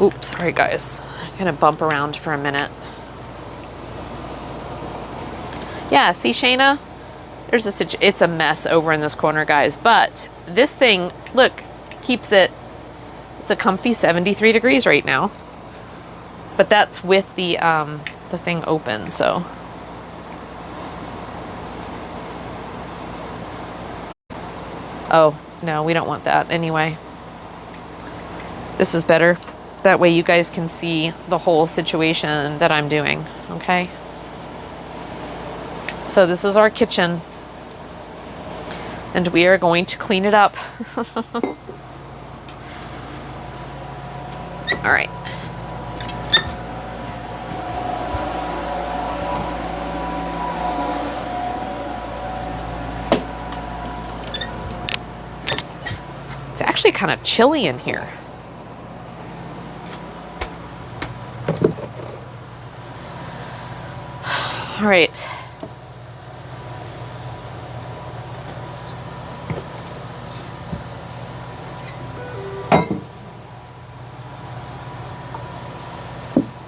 [SPEAKER 1] Oops, sorry guys. I'm gonna bump around for a minute. Yeah, see, Shayna? It's a mess over in this corner, guys. But this thing, look, keeps it. It's a comfy 73 degrees right now. But that's with the thing open, so. Oh, no, we don't want that anyway. This is better. That way you guys can see the whole situation that I'm doing, okay? So this is our kitchen. And we are going to clean it up. All right. It's actually kind of chilly in here. All right.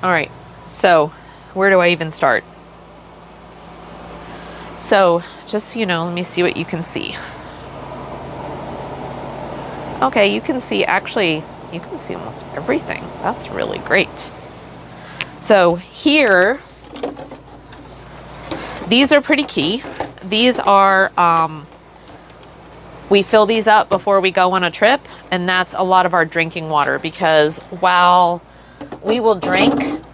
[SPEAKER 1] All right, so where do I even start? So just so you know, let me see what you can see. Okay, you can see, actually, you can see almost everything. That's really great. So here, these are pretty key. These are, we fill these up before we go on a trip, and that's a lot of our drinking water, because while we will drink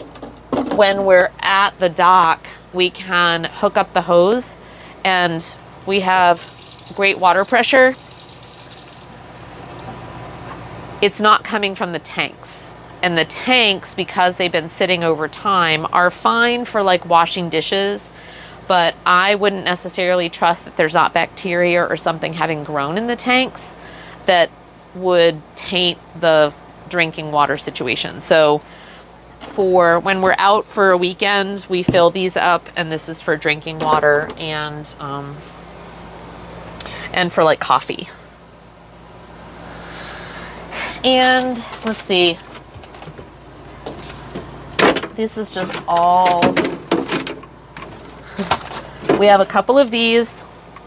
[SPEAKER 1] when we're at the dock, we can hook up the hose and we have great water pressure. It's not coming from the tanks. And the tanks, because they've been sitting over time, are fine for like washing dishes, but I wouldn't necessarily trust that there's not bacteria or something having grown in the tanks that would taint the drinking water situation. So for when we're out for a weekend, we fill these up, and this is for drinking water and for like coffee. And let's see, this is just all, we have a couple of these.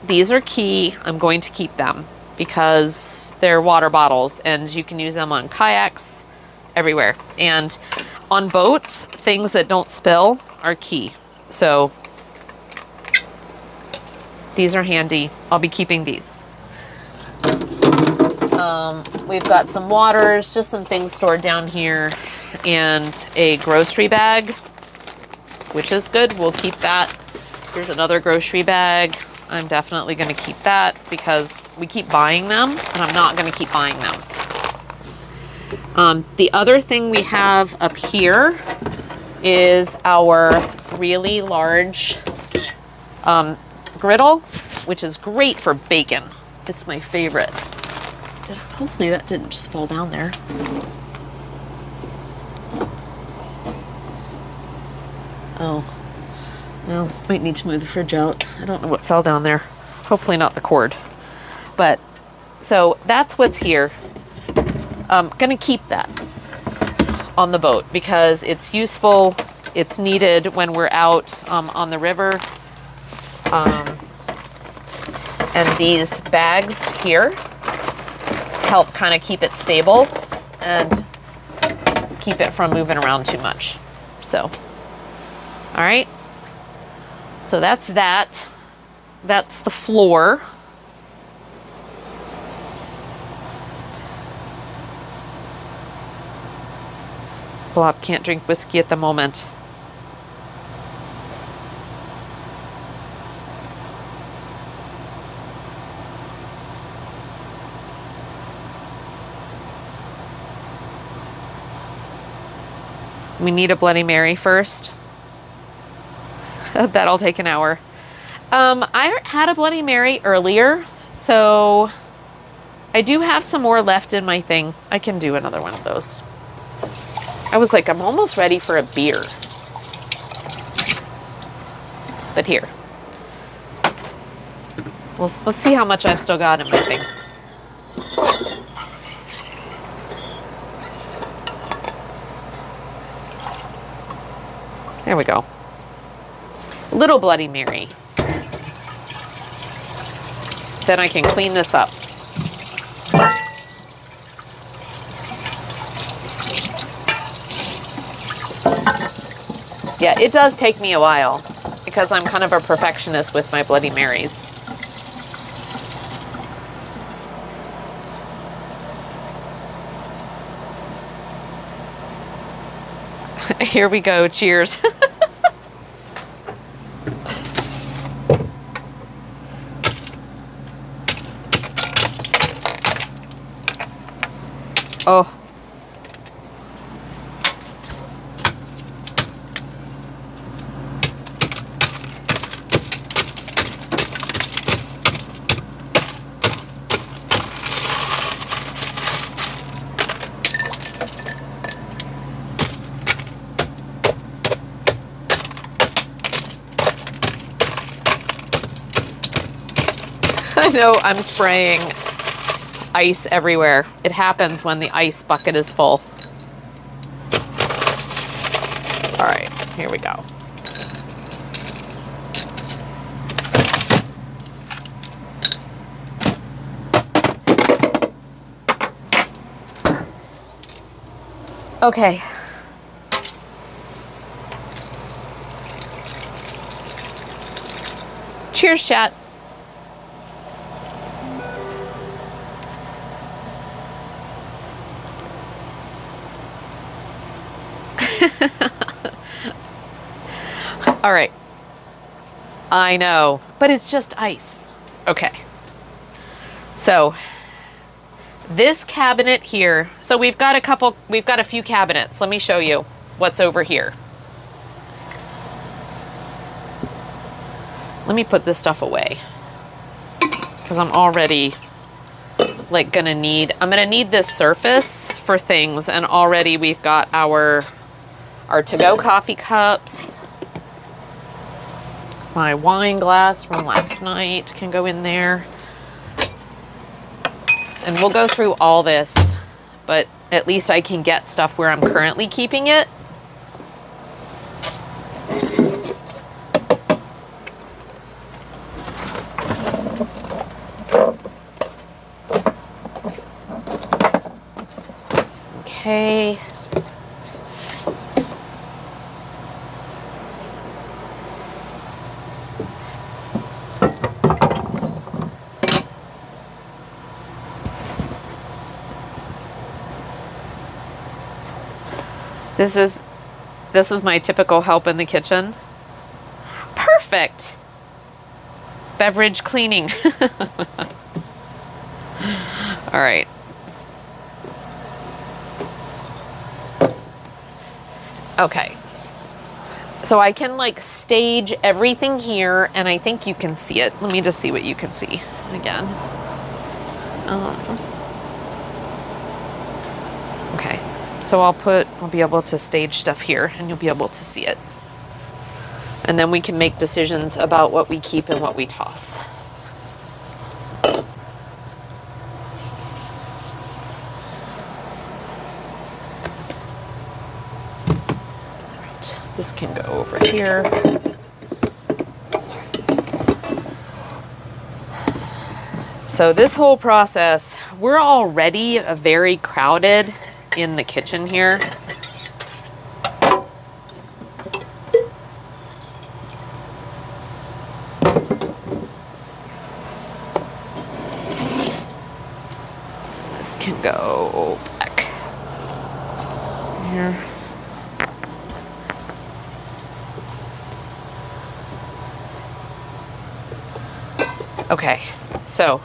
[SPEAKER 1] These are key. I'm going to keep them because they're water bottles and you can use them on kayaks, everywhere. And on boats, things that don't spill are key. So these are handy. I'll be keeping these. We've got some waters, just some things stored down here, and a grocery bag, which is good. We'll keep that. Here's another grocery bag. I'm definitely going to keep that because we keep buying them, and I'm not going to keep buying them. The other thing we have up here is our really large griddle, which is great for bacon. It's my favorite. Hopefully that didn't just fall down there. Oh, well, might need to move the fridge out. I don't know what fell down there. Hopefully not the cord. But, so that's what's here. I'm gonna keep that on the boat because it's useful. It's needed when we're out on the river. And these bags here help kind of keep it stable and keep it from moving around too much. So, all right. So that's that. That's the floor. Blob can't drink whiskey at the moment. We need a Bloody Mary first. That'll take an hour. I had a Bloody Mary earlier, so I do have some more left in my thing. I can do another one of those. I was like, I'm almost ready for a beer. But here. Let's see how much I've still got in my thing. There we go. Little Bloody Mary. Then I can clean this up. Yeah, it does take me a while because I'm kind of a perfectionist with my Bloody Marys. Here we go. Cheers. Oh. I know I'm spraying ice everywhere. It happens when the ice bucket is full. All right, here we go. Okay. Cheers, chat. All right. I know, but it's just ice. Okay. So this cabinet here, so we've got a few cabinets. Let me show you what's over here. Let me put this stuff away because I'm already like I'm gonna need this surface for things, and already we've got our to-go coffee cups. My wine glass from last night can go in there. And we'll go through all this, but at least I can get stuff where I'm currently keeping it. Okay. This is my typical help in the kitchen. Perfect. Beverage cleaning. All right. Okay. So I can like stage everything here, and I think you can see it. Let me just see what you can see again. Okay. So I'll be able to stage stuff here, and you'll be able to see it. And then we can make decisions about what we keep and what we toss. Right, this can go over here. So this whole process, we're already very crowded in the kitchen here. This can go back here. Okay, so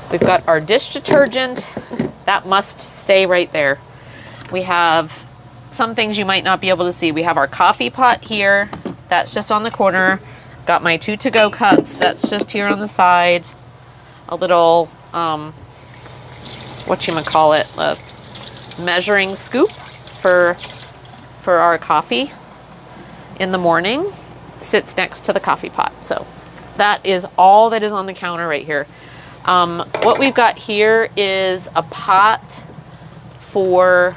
[SPEAKER 1] we've got our dish detergent. That must stay right there. We have some things you might not be able to see. We have our coffee pot here. That's just on the corner. Got my 2 to-go cups. That's just here on the side. A little, whatchamacallit, a measuring scoop for our coffee in the morning. Sits next to the coffee pot. So that is all that is on the counter right here. What we've got here is a pot for,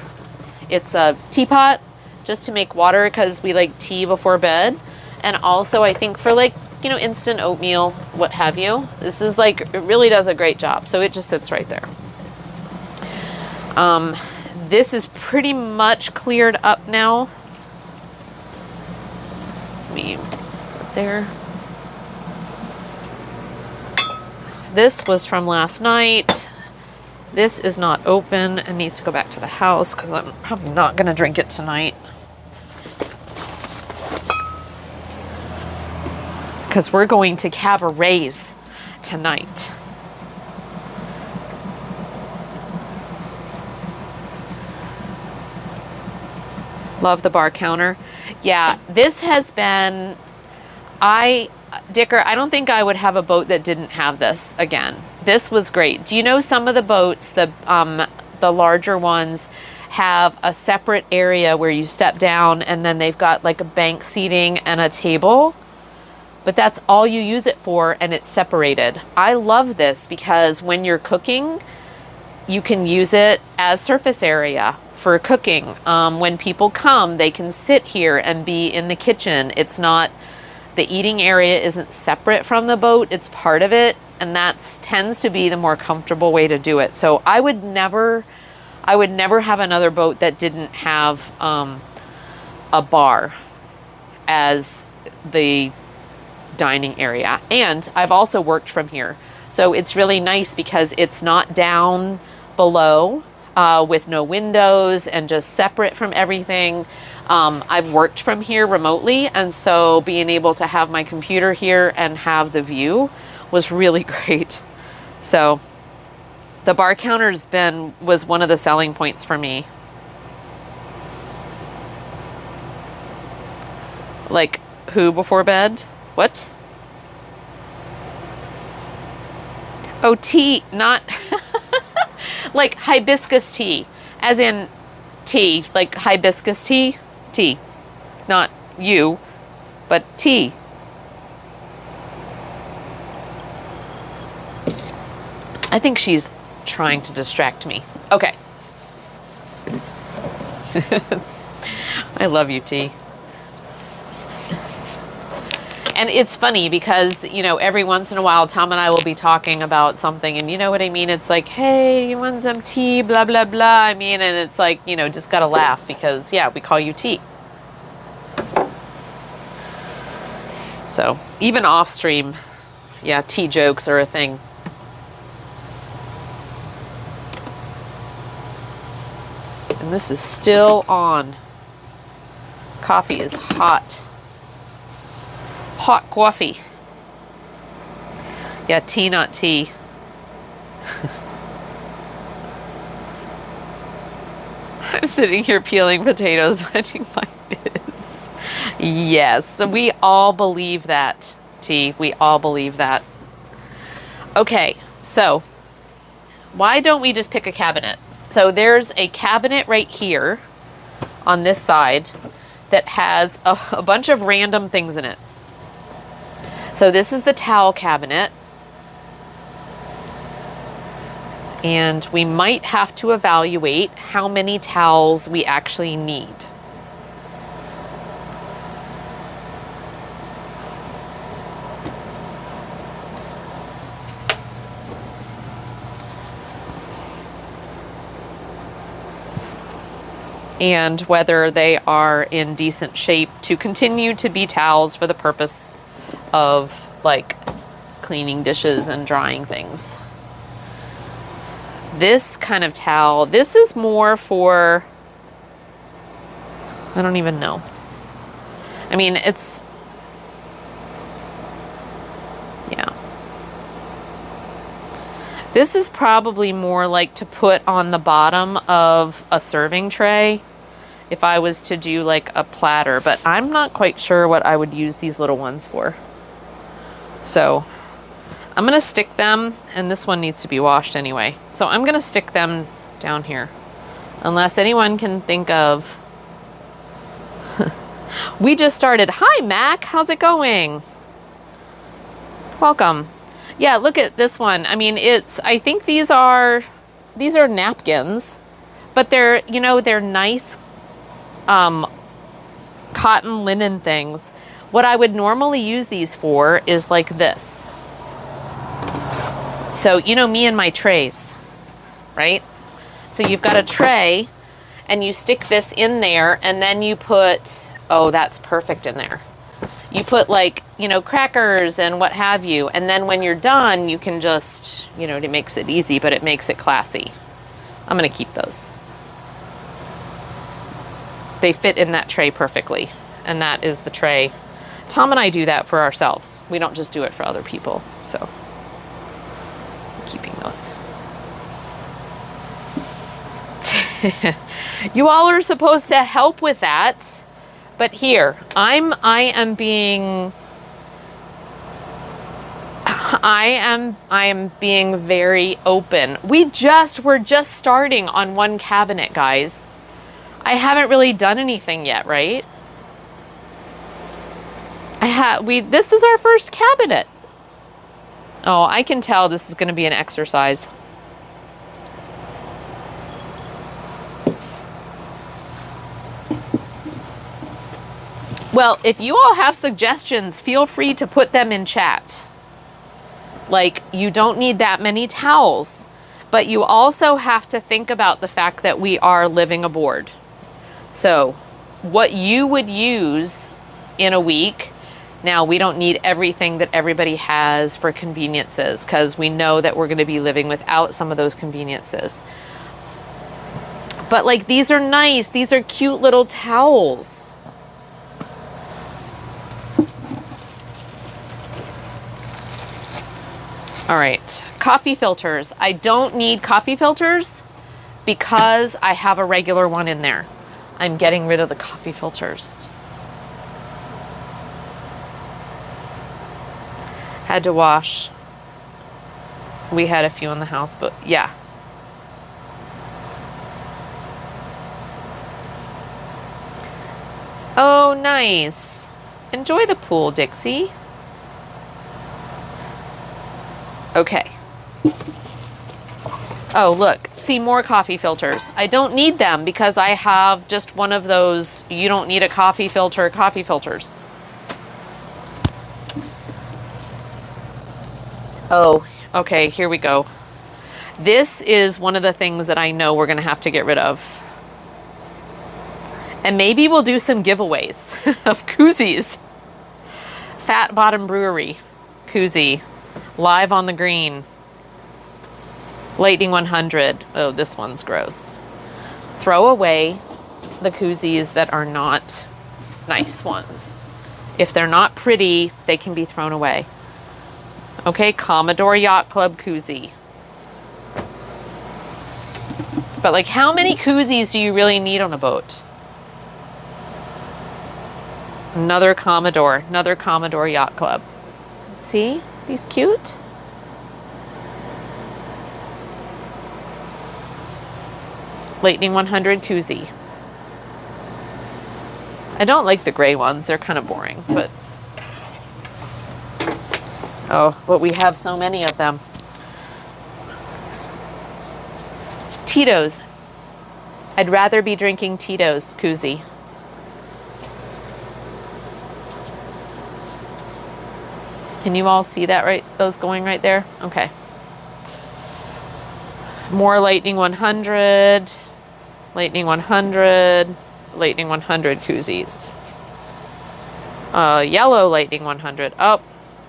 [SPEAKER 1] it's a teapot just to make water because we like tea before bed. And also I think for like, you know, instant oatmeal, what have you. This is like, it really does a great job. So it just sits right there. This is pretty much cleared up now. Let me put there. This was from last night. This is not open and needs to go back to the house because I'm probably not going to drink it tonight. Because we're going to cabarets tonight. Love the bar counter. Yeah, this has been, Dicker, I don't think I would have a boat that didn't have this again. This was great. Do you know some of the boats, the larger ones, have a separate area where you step down and then they've got like a bank seating and a table? But that's all you use it for and it's separated. I love this because when you're cooking, you can use it as surface area for cooking. When people come, they can sit here and be in the kitchen. It's not, the eating area isn't separate from the boat, it's part of it, and that tends to be the more comfortable way to do it. So I would never have another boat that didn't have a bar as the dining area. And I've also worked from here. So it's really nice because it's not down below with no windows and just separate from everything. I've worked from here remotely, and so being able to have my computer here and have the view was really great. So the bar counter's was one of the selling points for me. Like who before bed? What? Oh, tea, not like hibiscus tea, as in tea, like hibiscus tea. Tea, not you, but tea. I think she's trying to distract me. Okay. I love you, T. And it's funny because, you know, every once in a while, Tom and I will be talking about something and you know what I mean? It's like, hey, you want some tea, blah, blah, blah. I mean, and it's like, you know, just got to laugh because, yeah, we call you T. So even off stream, yeah, tea jokes are a thing. And this is still on. Coffee is hot. Hot coffee. Yeah, tea, not tea. I'm sitting here peeling potatoes, watching my vids. Yes, so we all believe that, T. We all believe that. Okay, so why don't we just pick a cabinet? So there's a cabinet right here on this side that has a bunch of random things in it. So this is the towel cabinet. And we might have to evaluate how many towels we actually need. and whether they are in decent shape to continue to be towels for the purpose of like cleaning dishes and drying things. This kind of towel, this is more for, I don't even know. I mean, it's, yeah. This is probably more like to put on the bottom of a serving tray if I was to do like a platter, but I'm not quite sure what I would use these little ones for. So I'm gonna stick them, and this one needs to be washed anyway. So I'm gonna stick them down here, unless anyone can think of, we just started. Hi, Mac, how's it going? Welcome. Yeah, look at this one. I mean, I think these are napkins, but they're, you know, they're nice cotton linen things. What I would normally use these for is like this. So, you know, me and my trays, right? So you've got a tray and you stick this in there, and then you put, oh, that's perfect in there. You put like, you know, crackers and what have you. And then when you're done, you can just, you know, it makes it easy, but it makes it classy. I'm going to keep those. They fit in that tray perfectly. And that is the tray. Tom and I do that for ourselves. We don't just do it for other people. So I'm keeping those. You all are supposed to help with that. But here, I am being very open. We're just starting on one cabinet, guys. I haven't really done anything yet, right? This is our first cabinet. Oh, I can tell this is going to be an exercise. Well, if you all have suggestions, feel free to put them in chat. Like, you don't need that many towels, but you also have to think about the fact that we are living aboard. So, what you would use in a week, now we don't need everything that everybody has for conveniences, because we know that we're going to be living without some of those conveniences. But like, these are nice. These are cute little towels. All right, coffee filters. I don't need coffee filters because I have a regular one in there. I'm getting rid of the coffee filters. Had to wash. We had a few in the house, but yeah. Oh, nice. Enjoy the pool, Dixie. Okay. Oh, look. See, more coffee filters. I don't need them because I have just one of those, you don't need a coffee filter, coffee filters. Oh, okay, here we go. This is one of the things that I know we're going to have to get rid of. And maybe we'll do some giveaways of koozies. Fat Bottom Brewery koozie. Live on the Green. Lightning 100. Oh, this one's gross. Throw away the koozies that are not nice ones. If they're not pretty, they can be thrown away. Okay, Commodore Yacht Club koozie. But like, how many koozies do you really need on a boat? Another Commodore Yacht Club. See? These cute? Lightning 100 koozie. I don't like the gray ones. They're kind of boring, but oh, but we have so many of them. Tito's. I'd rather be drinking Tito's koozie. Can you all see that right? Those going right there? Okay. More Lightning 100. Lightning 100, Lightning 100 koozies. Yellow Lightning 100. Oh,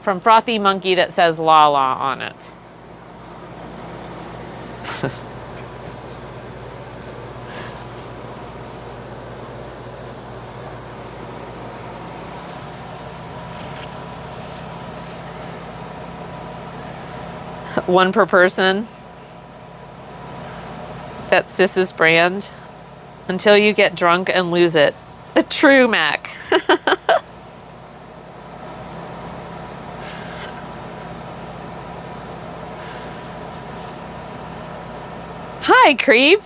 [SPEAKER 1] from Frothy Monkey that says La La on it. One per person. That's Sis's brand. Until you get drunk and lose it. True, Mac. Hi, Creep.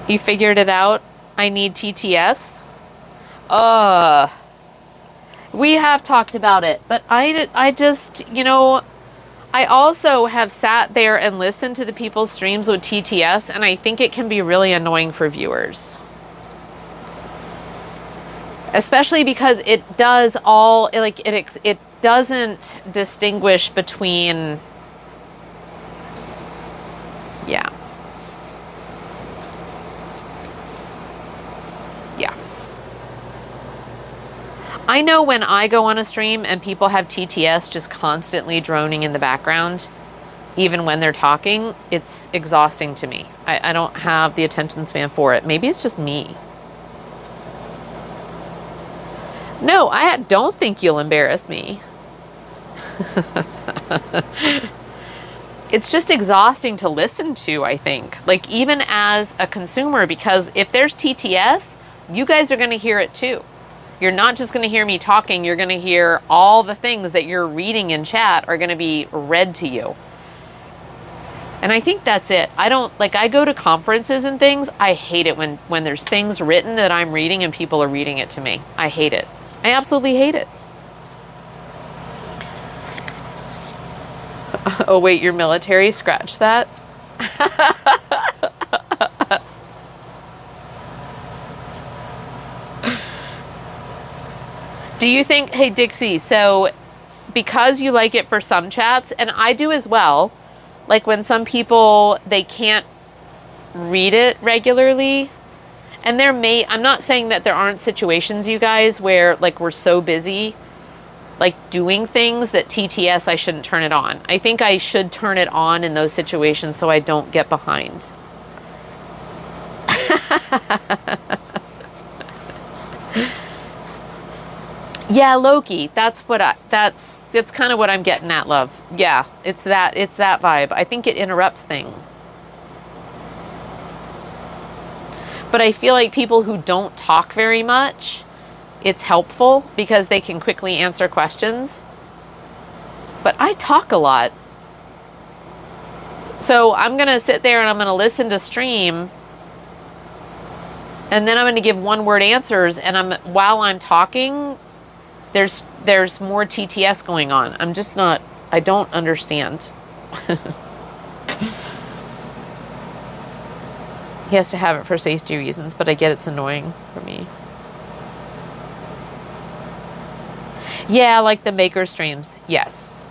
[SPEAKER 1] You figured it out? I need TTS? We have talked about it, but I just, you know, I also have sat there and listened to the people's streams with TTS, and I think it can be really annoying for viewers. Especially because it does all, like, it doesn't distinguish between, yeah. Yeah. I know when I go on a stream and people have TTS just constantly droning in the background, even when they're talking, it's exhausting to me. I don't have the attention span for it. Maybe it's just me. No, I don't think you'll embarrass me. It's just exhausting to listen to, I think. Like, even as a consumer, because if there's TTS, you guys are going to hear it too. You're not just going to hear me talking, you're going to hear all the things that you're reading in chat are going to be read to you. And I think that's it. I don't, like, I go to conferences and things, I hate it when there's things written that I'm reading and people are reading it to me. I hate it. I absolutely hate it. Oh wait, you're military? Scratch that. Do you think, hey Dixie, so because you like it for some chats, and I do as well, like when some people, they can't read it regularly, and there may, I'm not saying that there aren't situations, you guys, where like we're so busy like doing things that TTS, I shouldn't turn it on. I think I should turn it on in those situations so I don't get behind. Yeah, Loki. That's kind of what I'm getting at, love. Yeah, it's that vibe. I think it interrupts things. But I feel like people who don't talk very much, it's helpful because they can quickly answer questions. But I talk a lot. So I'm going to sit there and I'm going to listen to stream. And then I'm going to give one-word answers, and while I'm talking, there's more TTS going on. I'm just not, I don't understand. He has to have it for safety reasons, but I get it's annoying for me. Yeah, like the maker streams, yes.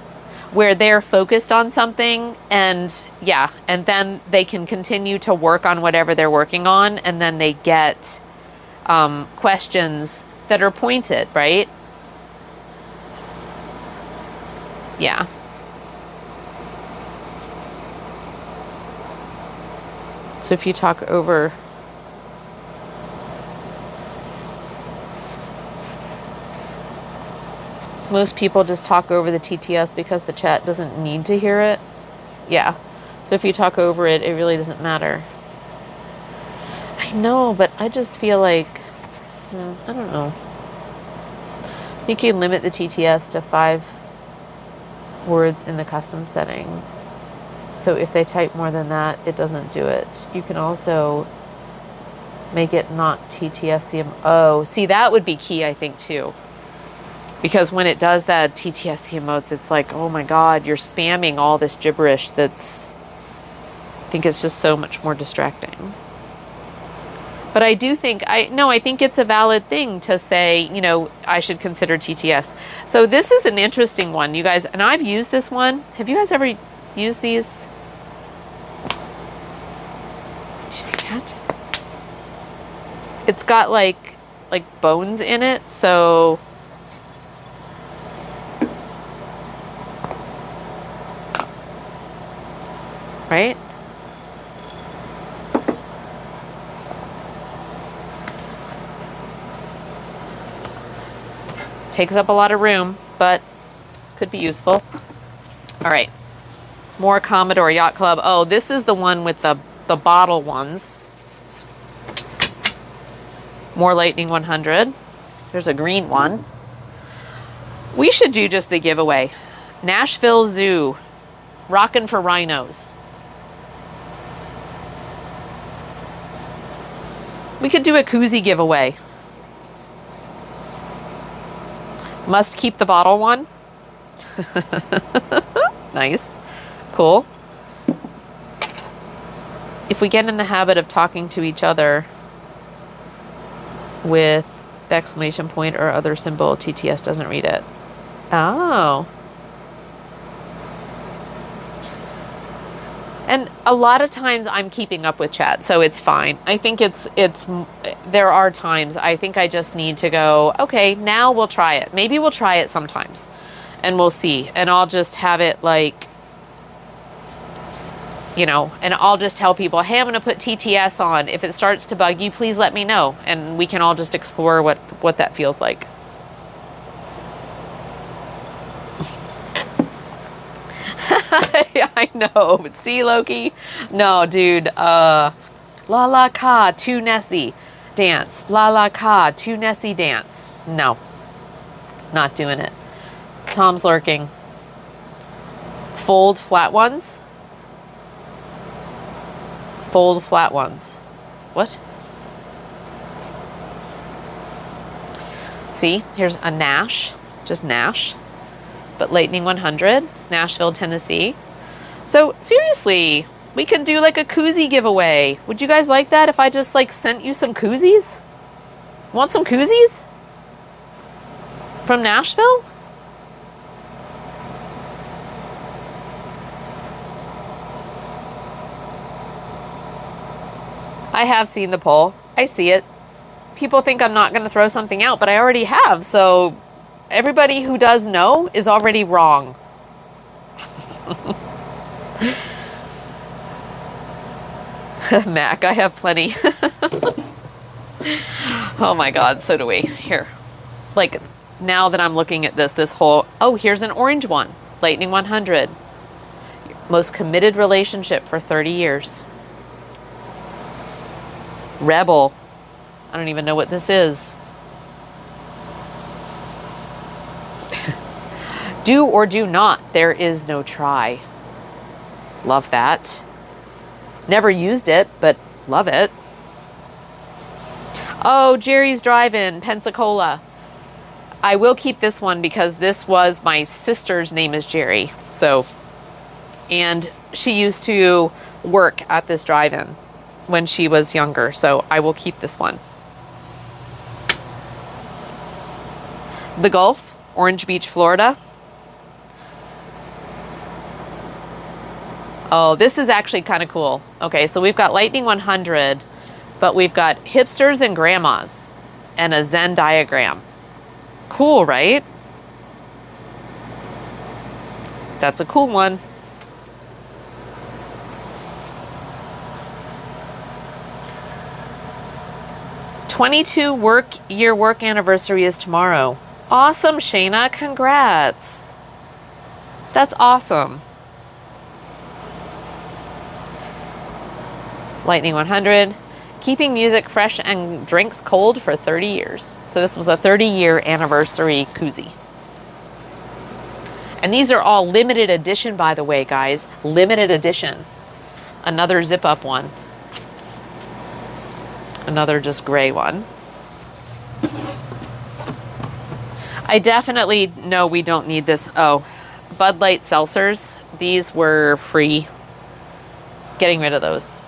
[SPEAKER 1] Where they're focused on something, and yeah, and then they can continue to work on whatever they're working on, and then they get questions that are pointed, right? Yeah. So if you talk over... Most people just talk over the TTS because the chat doesn't need to hear it. Yeah. So if you talk over it, it really doesn't matter. I know, but I just feel like... I don't know. I think you limit the TTS to 5 words in the custom setting. So if they type more than that, it doesn't do it. You can also make it not TTS. Oh, see, that would be key, I think, too. Because when it does that TTS the emotes, it's like, oh my God, you're spamming all this gibberish that's... I think it's just so much more distracting. But I do think, I think it's a valid thing to say, you know, I should consider TTS. So this is an interesting one, you guys, and I've used this one. Have you guys ever used these? Cat? It's got like bones in it, so right? Takes up a lot of room, but could be useful. All right. More Commodore Yacht Club. Oh, this is the one with the bottle ones. More Lightning 100. There's a green one. We should do just the giveaway. Nashville Zoo. Rockin' for rhinos. We could do a koozie giveaway. Must keep the bottle one. Nice. Cool. If we get in the habit of talking to each other with the exclamation point or other symbol, TTS doesn't read it. Oh. And a lot of times I'm keeping up with chat, so it's fine. I think there are times I think I just need to go, okay, now we'll try it. Maybe we'll try it sometimes and we'll see. And I'll just have it like, you know, and I'll just tell people, hey, I'm going to put TTS on. If it starts to bug you, please let me know. And we can all just explore what that feels like. I know. See, Loki? No, dude. La la ka to Nessie dance. La la ka to Nessie dance. No. Not doing it. Tom's lurking. Fold flat ones. Fold flat ones. What? See, here's a Nash. Just Nash. But Lightning 100, Nashville, Tennessee. So seriously, we could do like a koozie giveaway. Would you guys like that if I just like sent you some koozies? Want some koozies? From Nashville? I have seen the poll. I see it. People think I'm not going to throw something out, but I already have. So everybody who does know is already wrong. Mac, I have plenty. Oh my God, so do we. Here. Like, now that I'm looking at this whole... Oh, here's an orange one. Lightning 100. Most committed relationship for 30 years. Rebel. I don't even know what this is. Do or do not. There is no try. Love that. Never used it, but love it. Oh, Jerry's Drive-In, Pensacola. I will keep this one because this was my sister's name is Jerry. So, and she used to work at this drive-in when she was younger. So I will keep this one. The Gulf, Orange Beach, Florida. Oh, this is actually kind of cool. Okay, so we've got Lightning 100, but we've got hipsters and grandmas and a Zen diagram. Cool, right? That's a cool one. '22 work anniversary is tomorrow. Awesome, Shayna. Congrats. That's awesome. Lightning 100. Keeping music fresh and drinks cold for 30 years. So this was a 30-year anniversary koozie. And these are all limited edition, by the way, guys. Limited edition. Another zip-up one. Another just gray one. I definitely know we don't need this. Oh, Bud Light seltzers. These were free. Getting rid of those.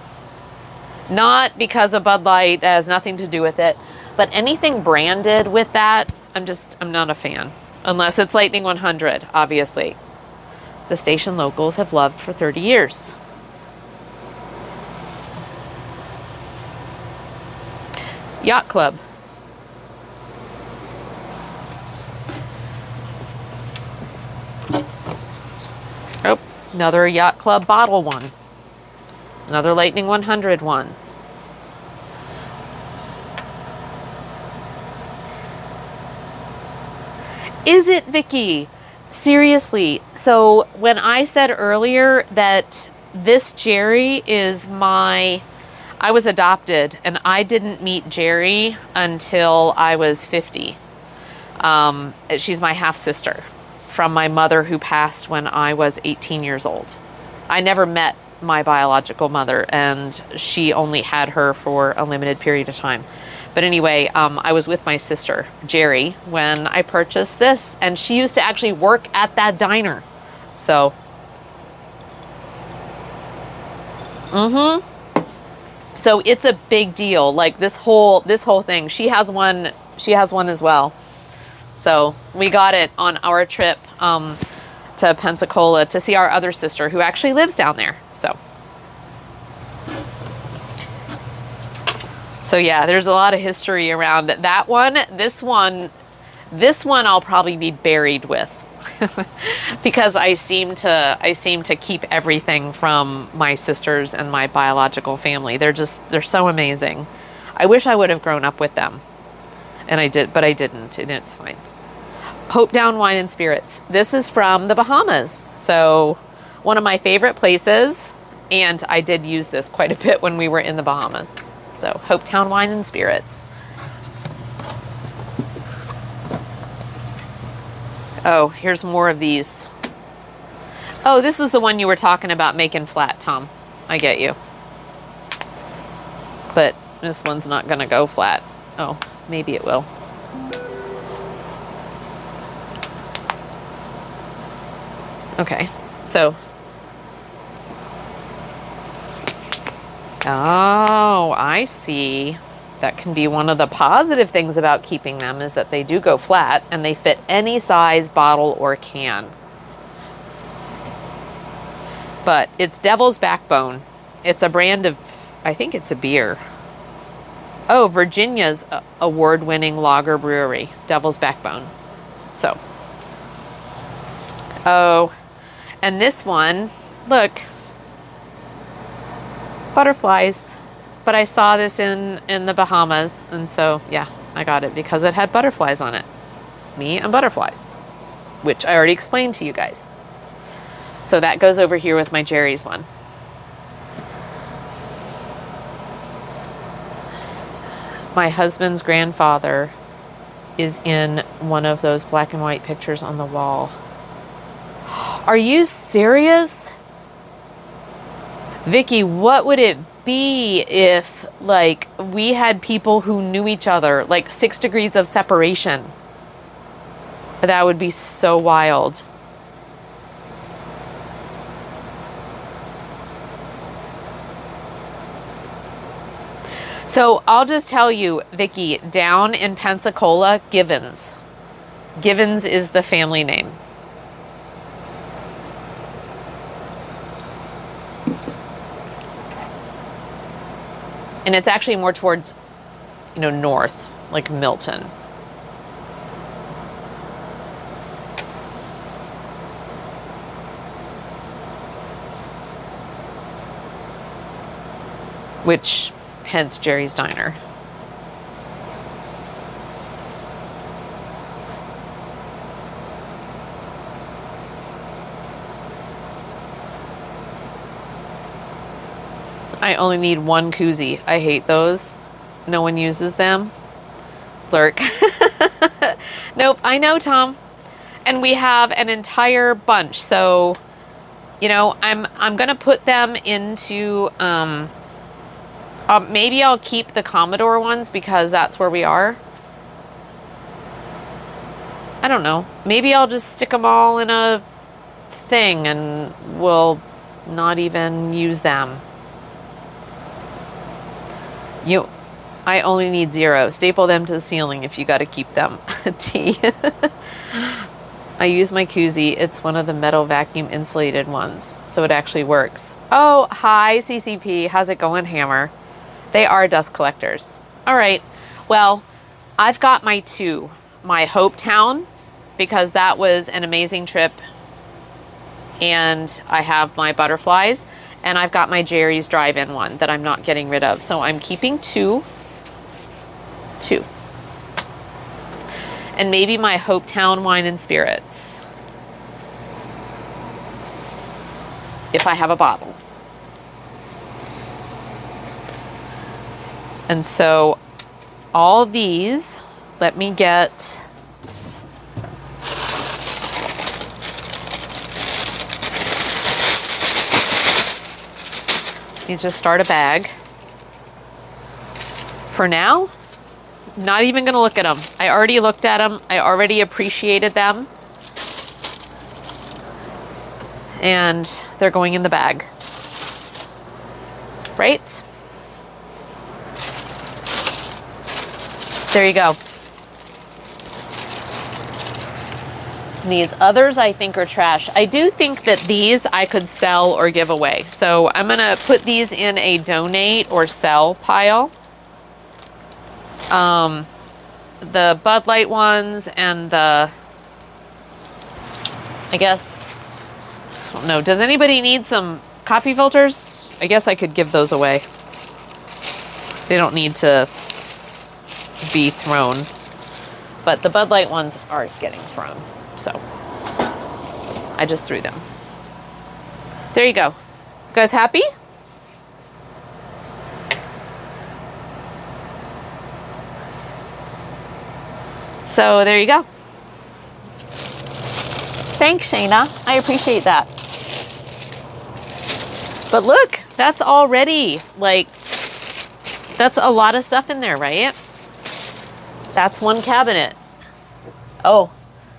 [SPEAKER 1] Not because of Bud Light. That has nothing to do with it. But anything branded with that, I'm not a fan. Unless it's Lightning 100, obviously. The station locals have loved for 30 years. Yacht Club. Oh, another Yacht Club bottle one. Another Lightning 100 one. Is it, Vicky? Seriously. So when I said earlier that this Jerry is I was adopted and I didn't meet Jerry until I was 50. She's my half sister from my mother who passed when I was 18 years old. I never met my biological mother, and she only had her for a limited period of time. But anyway, I was with my sister, Jerry, when I purchased this, and she used to actually work at that diner. So, so it's a big deal. Like this whole thing. She has one as well. So we got it on our trip to Pensacola to see our other sister who actually lives down there. So yeah, there's a lot of history around that one. This one I'll probably be buried with because I seem to keep everything from my sisters and my biological family. They're so amazing. I wish I would have grown up with them, and I did, but I didn't, and it's fine. Hopetown Wine and Spirits. This is from the Bahamas. So one of my favorite places, and I did use this quite a bit when we were in the Bahamas. So Hopetown Wine and Spirits. Oh, here's more of these. Oh, this is the one you were talking about making flat, Tom. I get you. But this one's not gonna go flat. Oh, maybe it will. Okay, so. Oh, I see. That can be one of the positive things about keeping them, is that they do go flat and they fit any size bottle or can. But it's Devil's Backbone. It's a brand of, I think it's a beer. Oh, Virginia's award-winning lager brewery, Devil's Backbone. So. Oh, and this one, look. Butterflies. But I saw this in the Bahamas, and so yeah, I got it because it had butterflies on it. It's me and butterflies, which I already explained to you guys. So that goes over here with my Jerry's one. My husband's grandfather is in one of those black and white pictures on the wall. Are you serious? Vicky, what would it be if, like, we had people who knew each other, like 6 degrees of separation? That would be so wild. So I'll just tell you, Vicky, down in Pensacola, Givens. Givens is the family name. And it's actually more towards, north, like Milton. Which, hence Jerry's Diner. I only need one koozie. I hate those. No one uses them. Lurk. Nope, I know, Tom. And we have an entire bunch. So, I'm going to put them into, maybe I'll keep the Commodore ones because that's where we are. I don't know. Maybe I'll just stick them all in a thing and we'll not even use them. I only need 0. Staple them to the ceiling if you got to keep them. T. I use my koozie. It's one of the metal vacuum insulated ones, so it actually works. Oh, hi, CCP. How's it going, Hammer? They are dust collectors. All right. Well, I've got my two. My Hope Town, because that was an amazing trip. And I have my butterflies. And I've got my Jerry's Drive-In one that I'm not getting rid of. So I'm keeping two. And maybe my Hope Town Wine and Spirits, if I have a bottle. And so all these, let me get you just start a bag. For now, not even going to look at them. I already looked at them. I already appreciated them. And they're going in the bag. Right? There you go. These others I think are trash. I do think that these I could sell or give away. So I'm going to put these in a donate or sell pile. The Bud Light ones and the, I guess, I don't know. Does anybody need some coffee filters? I guess I could give those away. They don't need to be thrown. But the Bud Light ones are getting thrown. So I just threw them. There you go. You guys happy? So there you go. Thanks, Shayna. I appreciate that. But look, that's already like, that's a lot of stuff in there, right? That's one cabinet. Oh,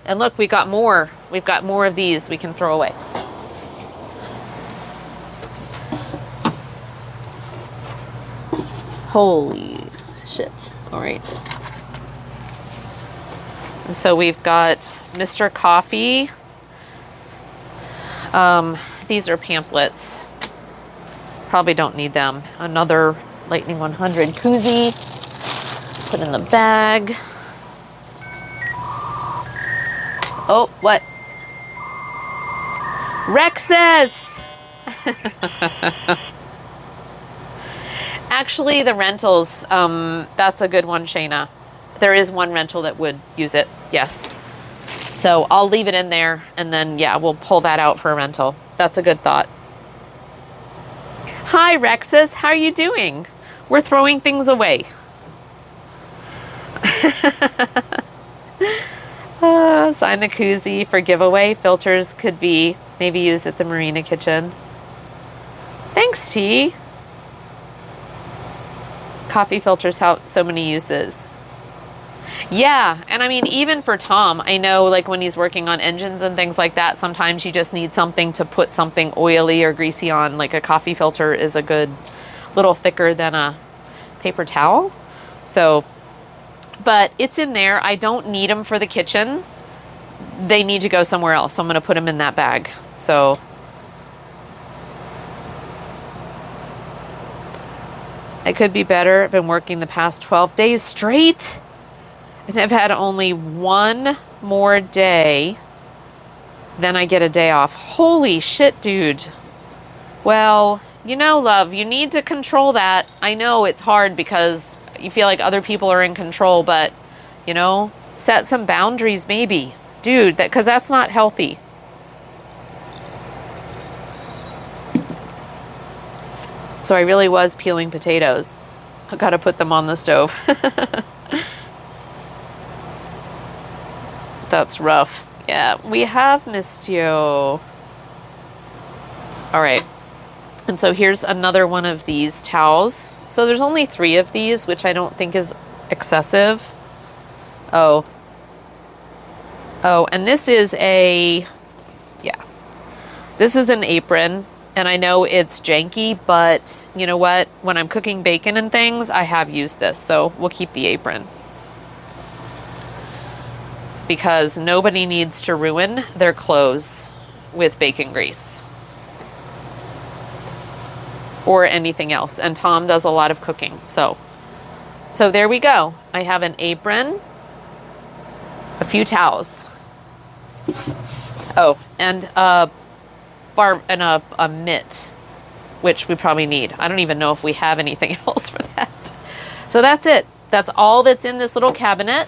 [SPEAKER 1] and look, we got more. We've got more of these we can throw away. Holy shit. All right. And so we've got Mr. Coffee. These are pamphlets. Probably don't need them. Another Lightning 100 koozie. Put in the bag. Oh, what? Rexus! Actually, the rentals, that's a good one, Shayna. There is one rental that would use it, yes. So I'll leave it in there, and then, yeah, we'll pull that out for a rental. That's a good thought. Hi, Rexus. How are you doing? We're throwing things away. Sign the koozie for giveaway. Filters could be maybe used at the Marina Kitchen. Thanks, T. Coffee filters have so many uses. Yeah, and I mean, even for Tom, I know like when he's working on engines and things like that, sometimes you just need something to put something oily or greasy on. Like a coffee filter is a good little thicker than a paper towel. So, but it's in there. I don't need them for the kitchen. They need to go somewhere else. So I'm going to put them in that bag. So I could be better. I've been working the past 12 days straight. And I've had only one more day. Then I get a day off. Holy shit, dude. Well, you know, love, you need to control that. I know it's hard because you feel like other people are in control, but, you know, set some boundaries maybe. Dude, because that's not healthy. So I really was peeling potatoes. I gotta put them on the stove. That's rough. Yeah, we have missed you. All right. And so here's another one of these towels. So there's only 3 of these, which I don't think is excessive. Oh, and this is a, yeah, this is an apron. And I know it's janky, but you know what? When I'm cooking bacon and things, I have used this. So we'll keep the apron. Because nobody needs to ruin their clothes with bacon grease. Or anything else. And Tom does a lot of cooking. So So there we go. I have an apron, a few towels. Oh, and a mitt, which we probably need. I don't even know if we have anything else for that. So that's it. That's all that's in this little cabinet.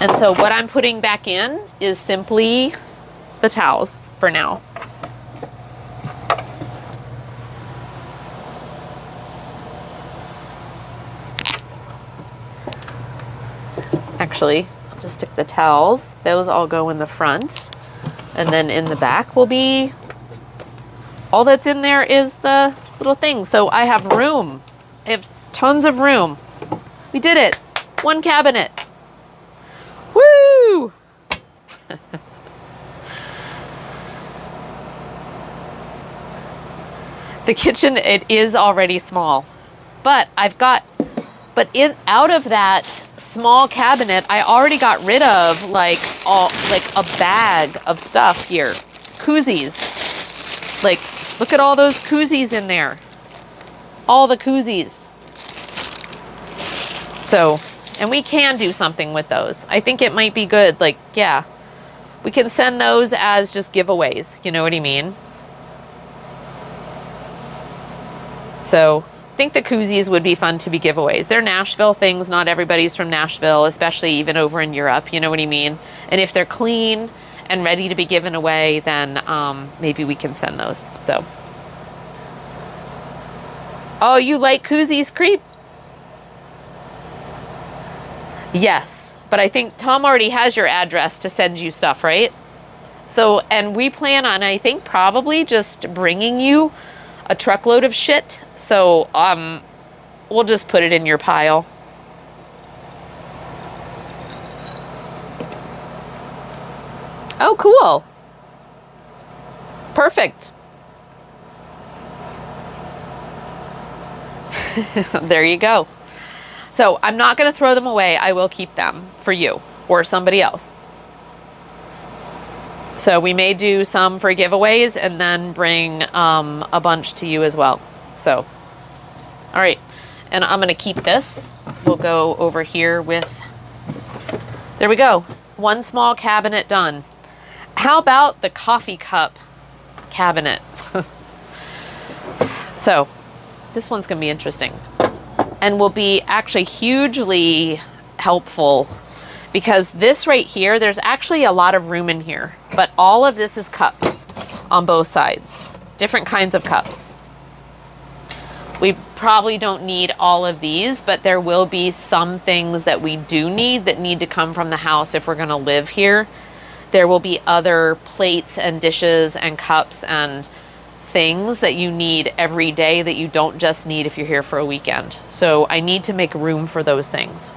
[SPEAKER 1] And so what I'm putting back in is simply the towels for now. Actually, I'll just stick the towels. Those all go in the front. And then in the back will be, all that's in there is the little thing. So I have room. I have tons of room. We did it. One cabinet. Woo! The kitchen, it is already small. But out of that small cabinet, I already got rid of like a bag of stuff here. Koozies. Like, look at all those koozies in there. All the koozies. So, and we can do something with those. I think it might be good. Like, yeah, we can send those as just giveaways. You know what I mean? So I think the koozies would be fun to be giveaways. They're Nashville things. Not everybody's from Nashville, especially even over in Europe. You know what I mean? And if they're clean and ready to be given away, then maybe we can send those. So, oh, you like koozies, Creep? Yes, but I think Tom already has your address to send you stuff, right? So, and we plan on, I think, probably just bringing you a truckload of shit. So, we'll just put it in your pile. Oh, cool. Perfect. There you go. So I'm not going to throw them away. I will keep them for you or somebody else. So we may do some for giveaways and then bring a bunch to you as well. So, all right. And I'm going to keep this. We'll go over here with, there we go. One small cabinet done. How about the coffee cup cabinet? So this one's going to be interesting and will be actually hugely helpful because this right here, there's actually a lot of room in here, but all of this is cups on both sides, different kinds of cups. We probably don't need all of these, but there will be some things that we do need that need to come from the house if we're going to live here. There will be other plates and dishes and cups and things that you need every day that you don't just need if you're here for a weekend. So I need to make room for those things.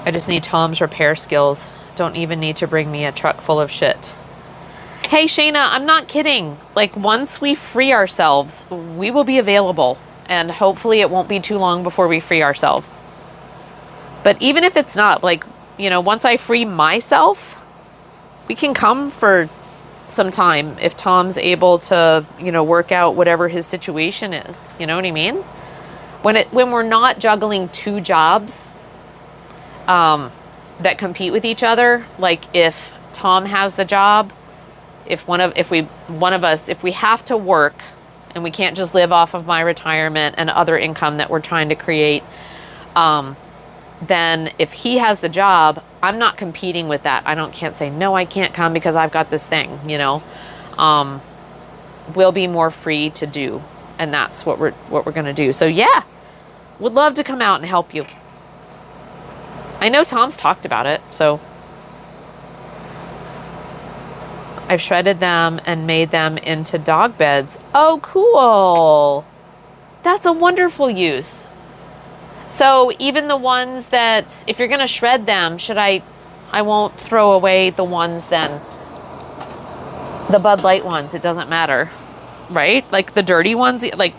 [SPEAKER 1] I just need Tom's repair skills. Don't even need to bring me a truck full of shit. Hey, Shayna, I'm not kidding. Like, once we free ourselves, we will be available. And hopefully it won't be too long before we free ourselves. But even if it's not, like, you know, once I free myself, we can come for some time if Tom's able to, you know, work out whatever his situation is. You know what I mean? When we're not juggling two jobs that compete with each other, like if Tom has the job, if we have to work and we can't just live off of my retirement and other income that we're trying to create, then if he has the job, I'm not competing with that. Can't say, no, I can't come because I've got this thing, you know. We'll be more free to do. And that's what we're going to do. So yeah, would love to come out and help you. I know Tom's talked about it, so I've shredded them and made them into dog beds. Oh, cool. That's a wonderful use. So even the ones that, if you're going to shred them, I won't throw away the ones then. The Bud Light ones, it doesn't matter, right? Like the dirty ones, like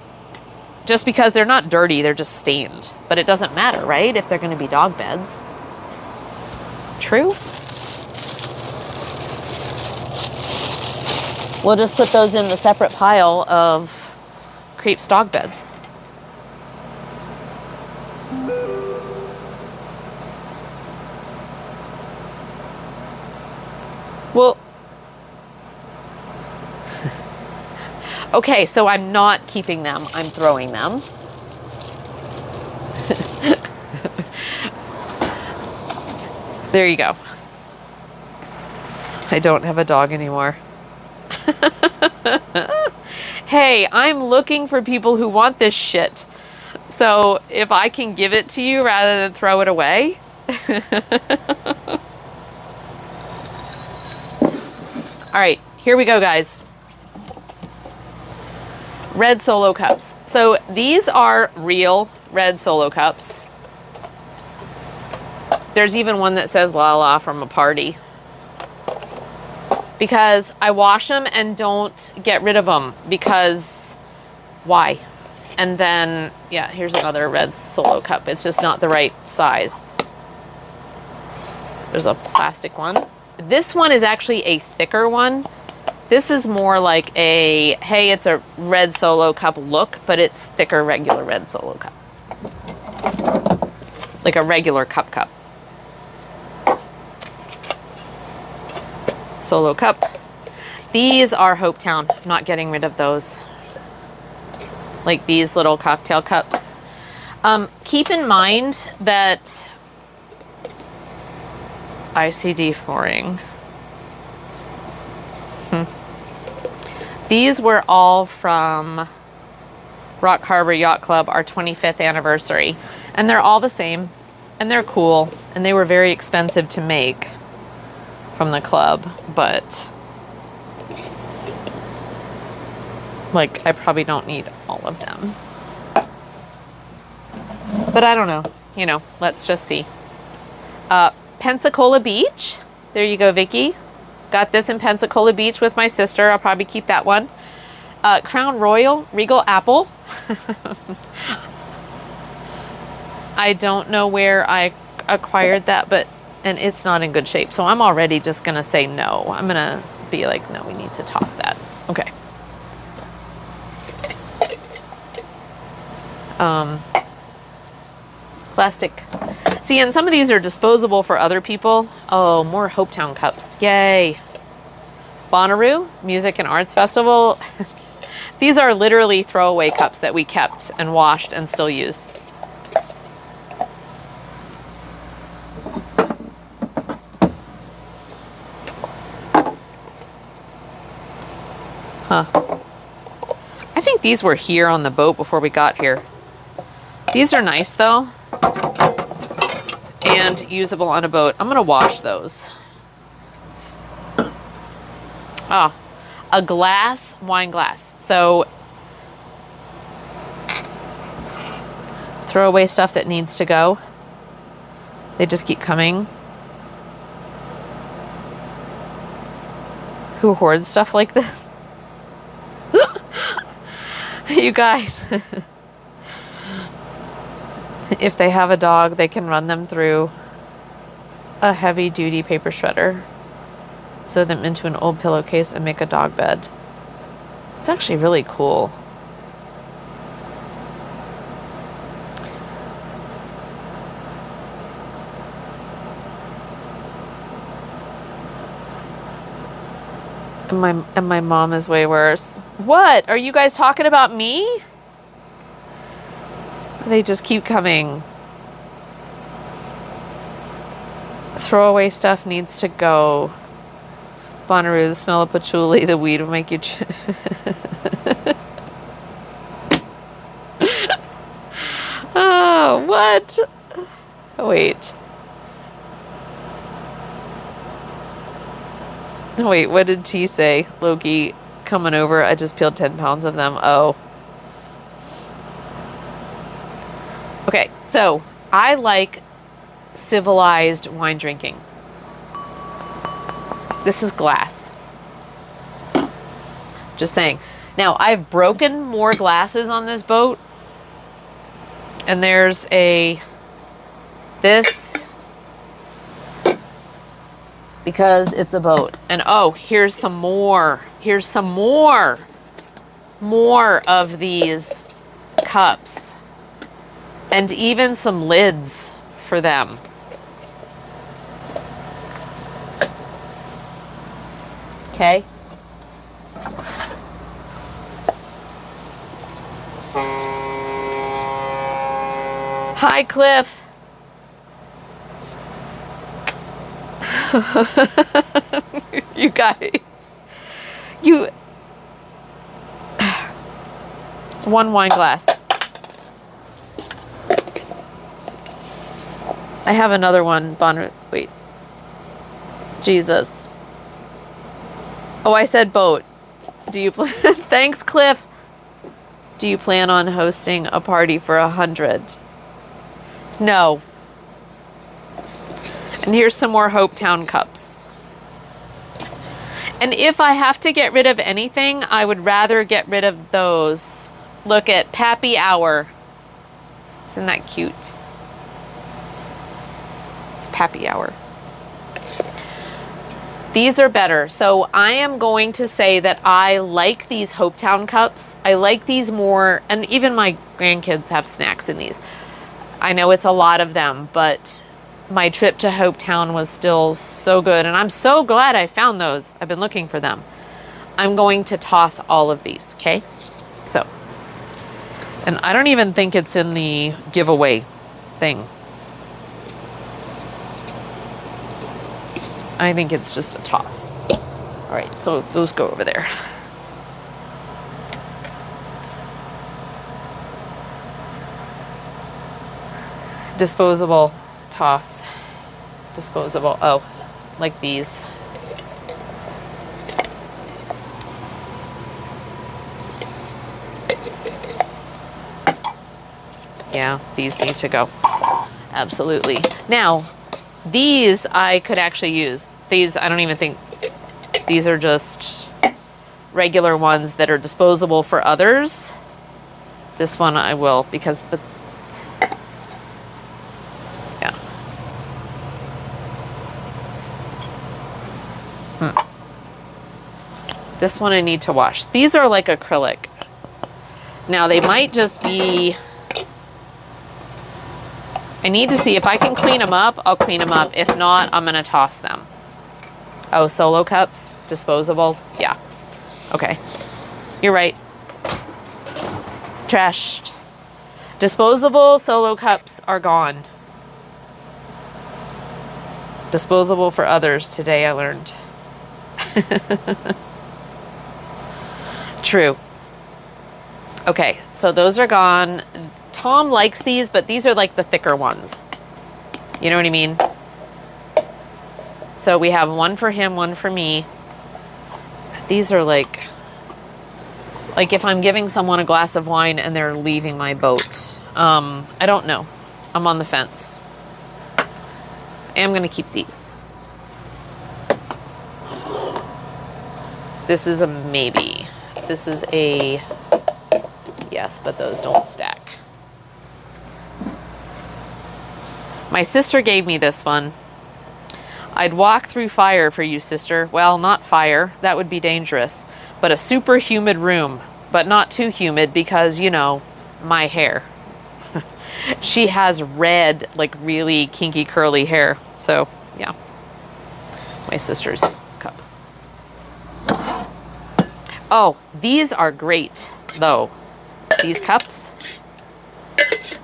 [SPEAKER 1] just because they're not dirty, they're just stained. But it doesn't matter, right? If they're going to be dog beds. True? We'll just put those in the separate pile of Creeps dog beds. Well, okay, so I'm not keeping them, I'm throwing them. There you go. I don't have a dog anymore. Hey, I'm looking for people who want this shit. So if I can give it to you rather than throw it away. All right, here we go, guys. Red Solo cups. So these are real red Solo cups. There's even one that says La La from a party. Because I wash them and don't get rid of them. Because why? And then, yeah, here's another red Solo cup. It's just not the right size. There's a plastic one. This one is actually a thicker one. This is more like a, hey, it's a red Solo cup look, but it's thicker regular red Solo cup. Like a regular cup. Solo cup. These are Hopetown. I'm not getting rid of those. Like these little cocktail cups. Keep in mind that ICD flooring. These were all from Rock Harbor Yacht Club, our 25th anniversary. And they're all the same. And they're cool. And they were very expensive to make from the club. But like, I probably don't need all of them. But I don't know. You know, let's just see. Pensacola Beach. There you go, Vicky. Got this in Pensacola Beach with my sister. I'll probably keep that one. Crown Royal Regal Apple. I don't know where I acquired that, and it's not in good shape. So I'm already just going to say no. I'm going to be like, no, we need to toss that. Okay. Plastic. See, and some of these are disposable for other people. Oh, more Hopetown cups. Yay. Bonnaroo Music and Arts Festival. These are literally throwaway cups that we kept and washed and still use. Huh. I think these were here on the boat before we got here. These are nice though. And usable on a boat. I'm going to wash those. Oh, a glass, wine glass. So throw away stuff that needs to go. They just keep coming. Who hoards stuff like this? You guys. If they have a dog, they can run them through a heavy-duty paper shredder, sew them into an old pillowcase, and make a dog bed. It's actually really cool. And my mom is way worse. What? Are you guys talking about me? They just keep coming. Throwaway stuff needs to go. Bonnaroo, the smell of patchouli, the weed will make you... Oh, what? Wait. Wait, what did T say? Loki coming over. I just peeled 10 pounds of them. Oh. Okay, so I like civilized wine drinking. This is glass. Just saying. Now, I've broken more glasses on this boat. And there's this. because it's a boat. And oh, here's some more. Here's some more of these cups. And even some lids for them. Okay. Hi, Cliff. You guys. One wine glass. I have another one. Wait. Jesus. Oh, I said boat. Do you plan? Thanks, Cliff. Do you plan on hosting a party for 100? No. And here's some more Hopetown cups. And if I have to get rid of anything, I would rather get rid of those. Look at Pappy Hour. Isn't that cute? It's Pappy Hour. These are better. So I am going to say that I like these Hopetown cups. I like these more, and even my grandkids have snacks in these. I know it's a lot of them, but my trip to Hopetown was still so good, and I'm so glad I found those. I've been looking for them. I'm going to toss all of these, okay? So, and I don't even think it's in the giveaway thing. I think it's just a toss. All right, so those go over there. Disposable, toss. Disposable, oh, like these. Yeah, these need to go. Absolutely. Now, these I could actually use. These, I don't even think, these are just regular ones that are disposable for others. This one I will, because, but, yeah. This one I need to wash. These are like acrylic. Now they might just be, I need to see if I can clean them up, I'll clean them up. If not, I'm gonna toss them. Oh, solo cups, disposable, yeah. Okay, you're right. Trashed. Disposable solo cups are gone. Disposable for others today, I learned. True. Okay, so those are gone. Tom likes these, but these are like the thicker ones. You know what I mean? So we have one for him, one for me. These are like if I'm giving someone a glass of wine and they're leaving my boat. I don't know. I'm on the fence. I am going to keep these. This is a maybe. This is a yes, but those don't stack. My sister gave me this one. I'd walk through fire for you, sister. Well, not fire. That would be dangerous. But a super humid room. But not too humid because, you know, my hair. She has red, like really kinky curly hair. So, yeah. My sister's cup. Oh, these are great, though. These cups.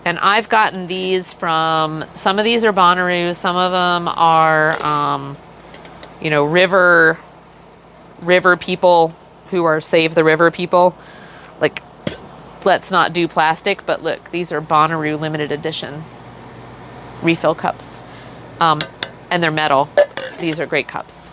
[SPEAKER 1] And I've gotten these from, some of these are Bonnaroo, some of them are, you know, river people who are Save the River people. Like, let's not do plastic, but look, these are Bonnaroo limited edition refill cups. And they're metal. These are great cups.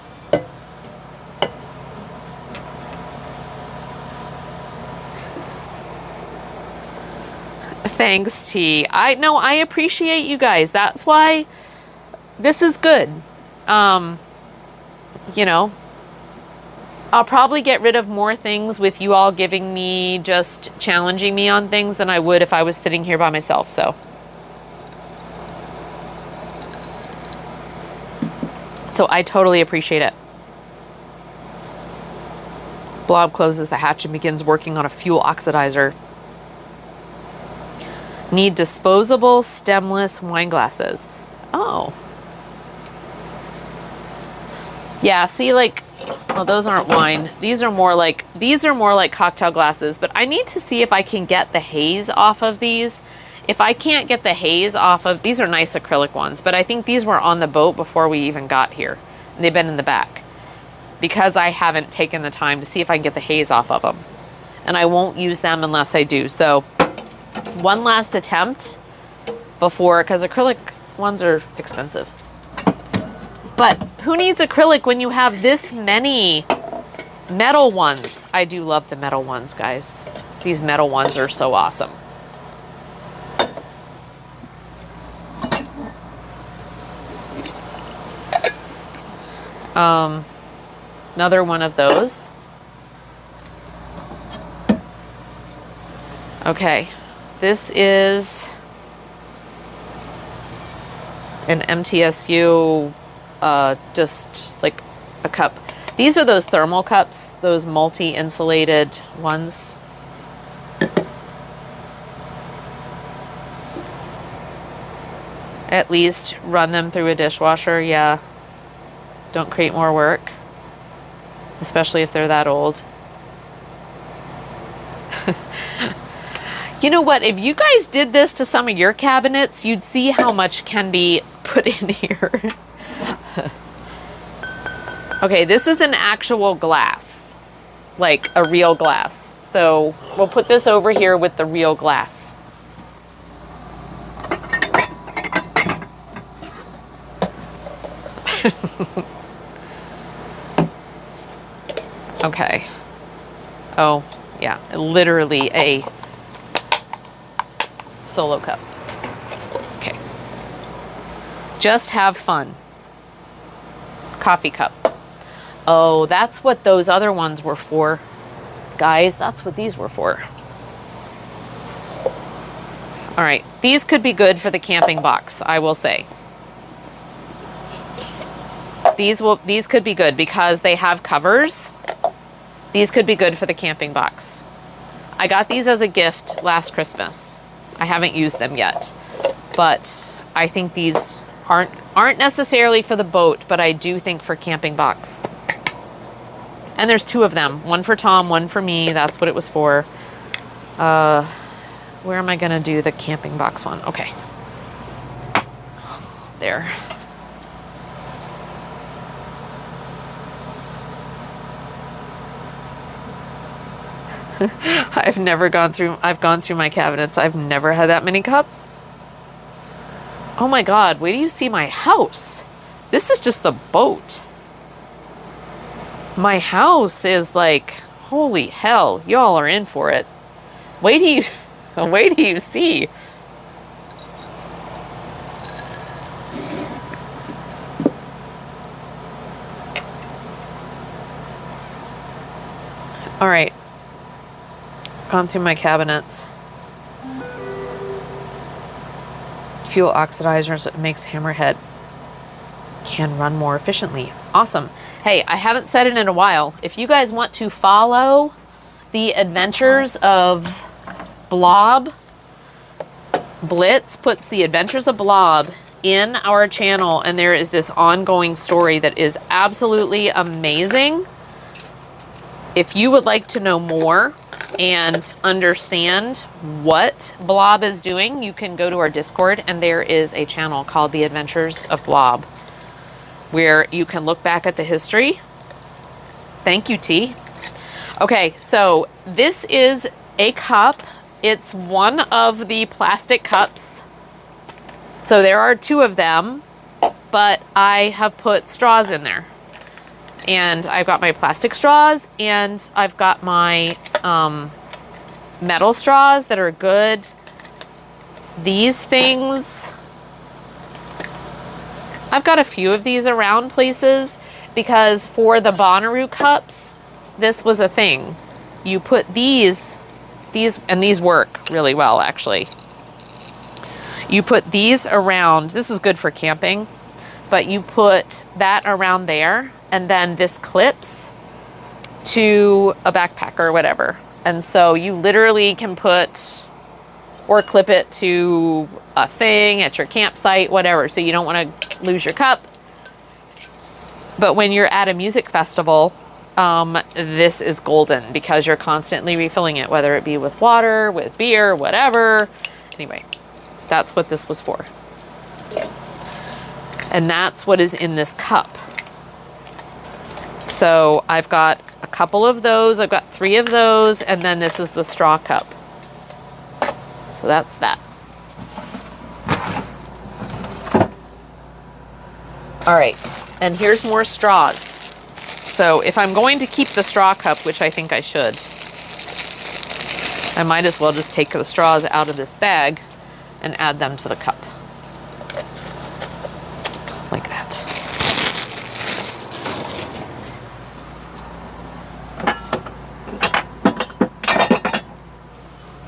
[SPEAKER 1] Thanks, T. I appreciate you guys. That's why this is good. You know, I'll probably get rid of more things with you all giving me, just challenging me on things than I would if I was sitting here by myself, so. So I totally appreciate it. Blob closes the hatch and begins working on a fuel oxidizer. Need disposable stemless wine glasses. Oh. Yeah, see, like, well, those aren't wine. These are more like cocktail glasses, but I need to see if I can get the haze off of these. If I can't get the haze off of, these are nice acrylic ones, but I think these were on the boat before we even got here. And they've been in the back because I haven't taken the time to see if I can get the haze off of them. And I won't use them unless I do. So one last attempt before, because acrylic ones are expensive. But who needs acrylic when you have this many metal ones? I do love the metal ones, guys. These metal ones are so awesome. Another one of those. Okay, this is an MTSU, just like a cup. These are those thermal cups, those multi-insulated ones. At least run them through a dishwasher, yeah. Don't create more work, especially if they're that old. You know what? If you guys did this to some of your cabinets, you'd see how much can be put in here. Okay, this is an actual glass, like a real glass. So we'll put this over here with the real glass. Okay. Oh, yeah, literally a solo cup. Okay. Just have fun. Coffee cup. Oh, that's what those other ones were for. Guys, that's what these were for. All right, these could be good for the camping box, I will say. These could be good because they have covers. These could be good for the camping box. I got these as a gift last Christmas. I haven't used them yet, but I think these aren't necessarily for the boat, but I do think for camping box. And there's two of them, one for Tom, one for me. That's what it was for. Where am I gonna do the camping box one? Okay. There. I've gone through my cabinets. I've never had that many cups. Oh my God, wait till you see my house. This is just the boat. My house is like, holy hell, y'all are in for it. Wait till you see. All right. Gone through my cabinets. Fuel oxidizers, it makes Hammerhead can run more efficiently. Awesome. Hey, I haven't said it in a while. If you guys want to follow the adventures of Blob, Blitz puts the adventures of Blob in our channel, and there is this ongoing story that is absolutely amazing. If you would like to know more and understand what Blob is doing, you can go to our Discord, and there is a channel called The Adventures of Blob where you can look back at the history. Thank you, T. Okay, so this is a cup. It's one of the plastic cups. So there are two of them, but I have put straws in there. And I've got my plastic straws, and I've got my metal straws that are good. These things, I've got a few of these around places because for the Bonnaroo cups, this was a thing. You put these, and these work really well, actually. You put these around, this is good for camping. but you put that around there, and then this clips to a backpack or whatever. And so you literally can put or clip it to a thing at your campsite, whatever. So you don't want to lose your cup. But when you're at a music festival, this is golden because you're constantly refilling it, whether it be with water, with beer, whatever. Anyway, that's what this was for. And that's what is in this cup. So I've got a couple of those. I've got 3 of those. And then this is the straw cup. So that's that. All right. And here's more straws. So if I'm going to keep the straw cup, which I think I should, I might as well just take the straws out of this bag and add them to the cup. Like that.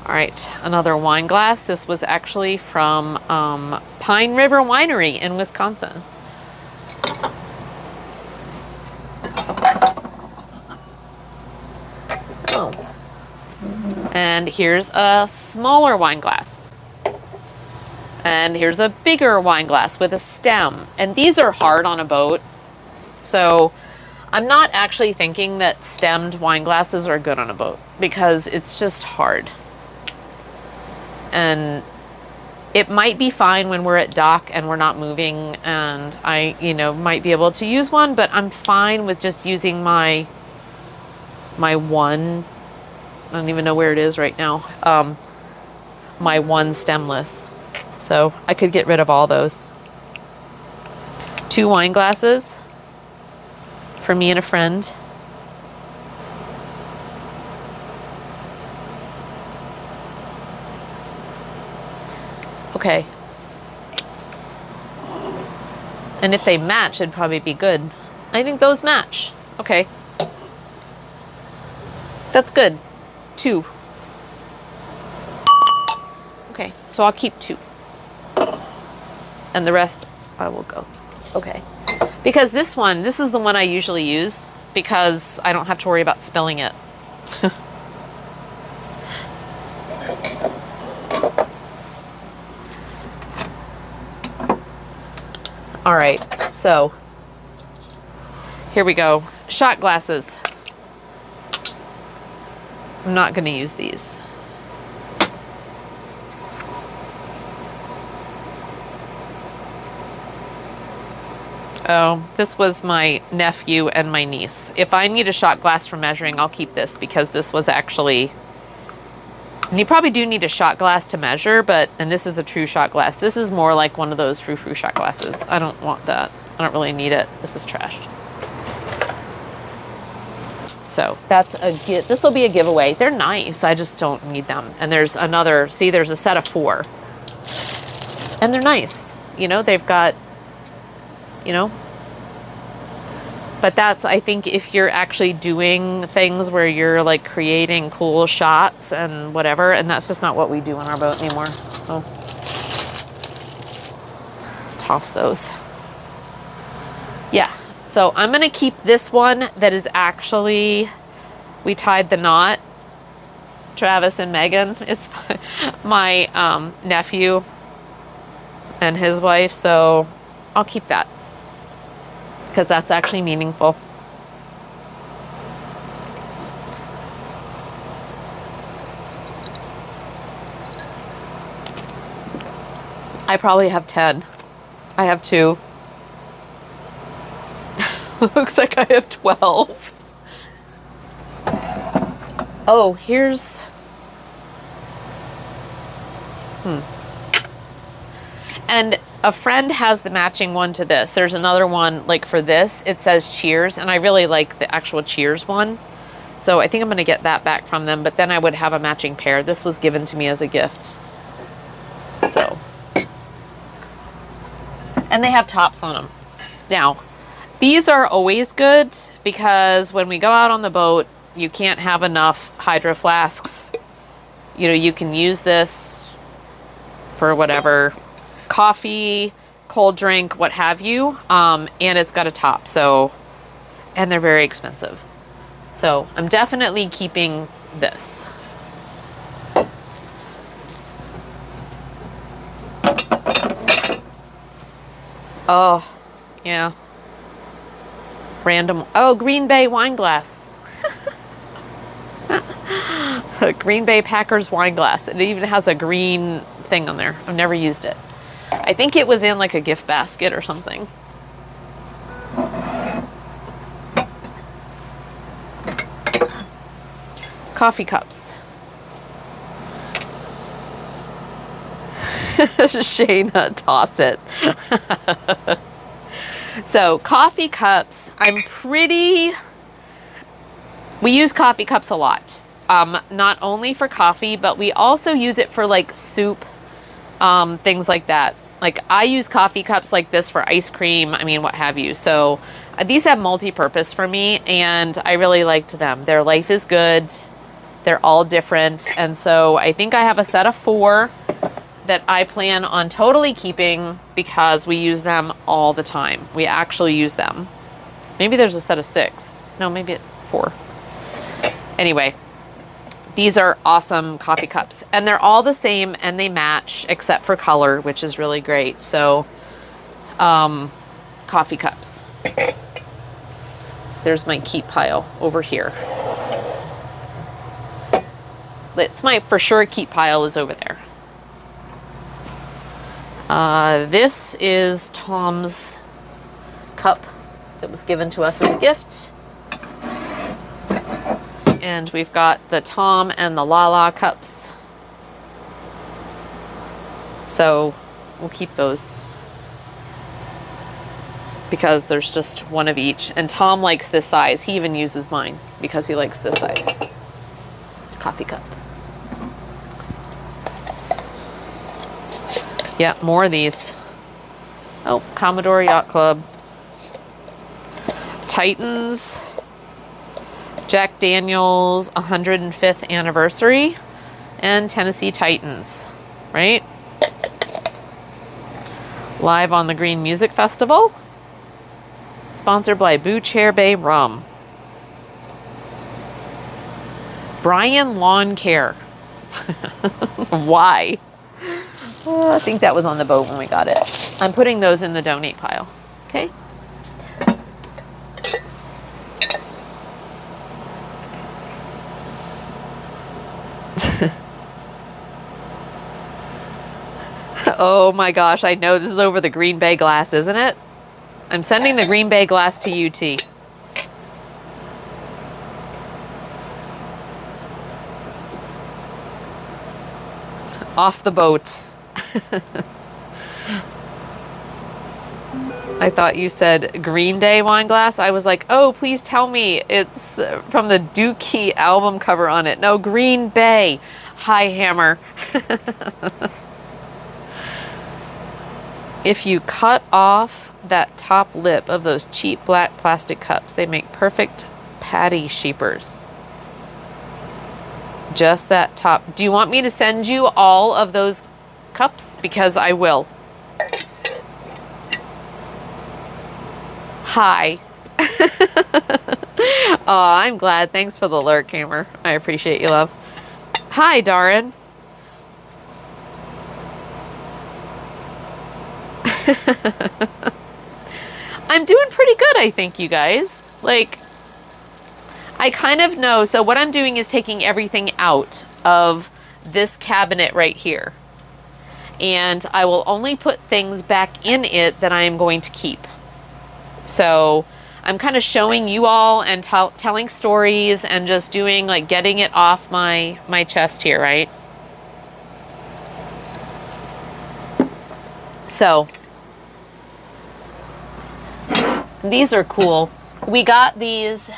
[SPEAKER 1] All right, another wine glass. This was actually from Pine River Winery in Wisconsin. Oh. And here's a smaller wine glass. And here's a bigger wine glass with a stem. And these are hard on a boat. So I'm not actually thinking that stemmed wine glasses are good on a boat because it's just hard. And it might be fine when we're at dock and we're not moving and I, might be able to use one, but I'm fine with just using my one, I don't even know where it is right now, my one stemless. So I could get rid of all those. 2 wine glasses for me and a friend. Okay. And if they match, it'd probably be good. I think those match. Okay. That's good. 2. Okay, so I'll keep 2. And the rest I will go. Okay. Because this is the one I usually use because I don't have to worry about spilling it. All right, so here we go. Shot glasses. I'm not going to use these. Oh, this was my nephew and my niece. If I need a shot glass for measuring, I'll keep this because this was actually... And you probably do need a shot glass to measure, and this is a true shot glass. This is more like one of those frou-frou shot glasses. I don't want that. I don't really need it. This is trash. So that's this will be a giveaway. They're nice. I just don't need them. And there's another, see, there's a set of 4. And they're nice. They've got, but that's, I think if you're actually doing things where you're like creating cool shots and whatever, and that's just not what we do on our boat anymore. Oh. Toss those. Yeah. So I'm going to keep this one that is actually, we tied the knot, Travis and Megan. It's my nephew and his wife. So I'll keep that because that's actually meaningful. I probably have 10. I have 2. Looks like I have 12. Oh, here's... And a friend has the matching one to this. There's another one, like for this, it says Cheers, and I really like the actual Cheers one. So I think I'm going to get that back from them, but then I would have a matching pair. This was given to me as a gift. So. And they have tops on them. Now, these are always good because when we go out on the boat, you can't have enough hydro flasks. You can use this for whatever. Coffee, cold drink, what have you. And it's got a top, so, and they're very expensive. So I'm definitely keeping this. Oh, yeah. Random. Oh, Green Bay wine glass. A Green Bay Packers wine glass. It even has a green thing on there. I've never used it. I think it was in like a gift basket or something. Coffee cups. Shayna, toss it. So coffee cups, we use coffee cups a lot. Not only for coffee, but we also use it for like soup, things like that. Like I use coffee cups like this for ice cream, I mean, what have you. So these have multi-purpose for me and I really liked them. Their life is good. They're all different. And so I think I have a set of 4 that I plan on totally keeping because we use them all the time. We actually use them. Maybe there's a set of 6. No, maybe 4. Anyway, these are awesome coffee cups and they're all the same and they match except for color, which is really great. So, coffee cups. There's my keep pile over here. It's my for sure keep pile is over there. This is Tom's cup that was given to us as a gift. And we've got the Tom and the Lala cups. So we'll keep those because there's just one of each. And Tom likes this size. He even uses mine because he likes this size. Coffee cup. Yeah, more of these. Oh, Commodore Yacht Club. Titans. Jack Daniel's 105th anniversary. And Tennessee Titans. Right? Live on the Green Music Festival. Sponsored by Boucher Bay Rum. Brian Lawn Care. Why? I think that was on the boat when we got it. I'm putting those in the donate pile. Okay. Oh my gosh, I know this is over the Green Bay glass, isn't it? I'm sending the Green Bay glass to UT. Off the boat. I thought you said Green Day wine glass. I was like, oh, please tell me it's from the Dookie album cover on it. No, Green Bay. Hi, Hammer. If you cut off that top lip of those cheap black plastic cups, they make perfect patty sheepers. Just that top. Do you want me to send you all of those cups? Because I will. Hi. Oh, I'm glad. Thanks for the lurk, Hammer. I appreciate you, love. Hi, Darren. I'm doing pretty good, I think, you guys. Like, I kind of know. So what I'm doing is taking everything out of this cabinet right here. And I will only put things back in it that I am going to keep. So I'm kind of showing you all and telling stories and just doing, like, getting it off my chest here, right? So these are cool. We got these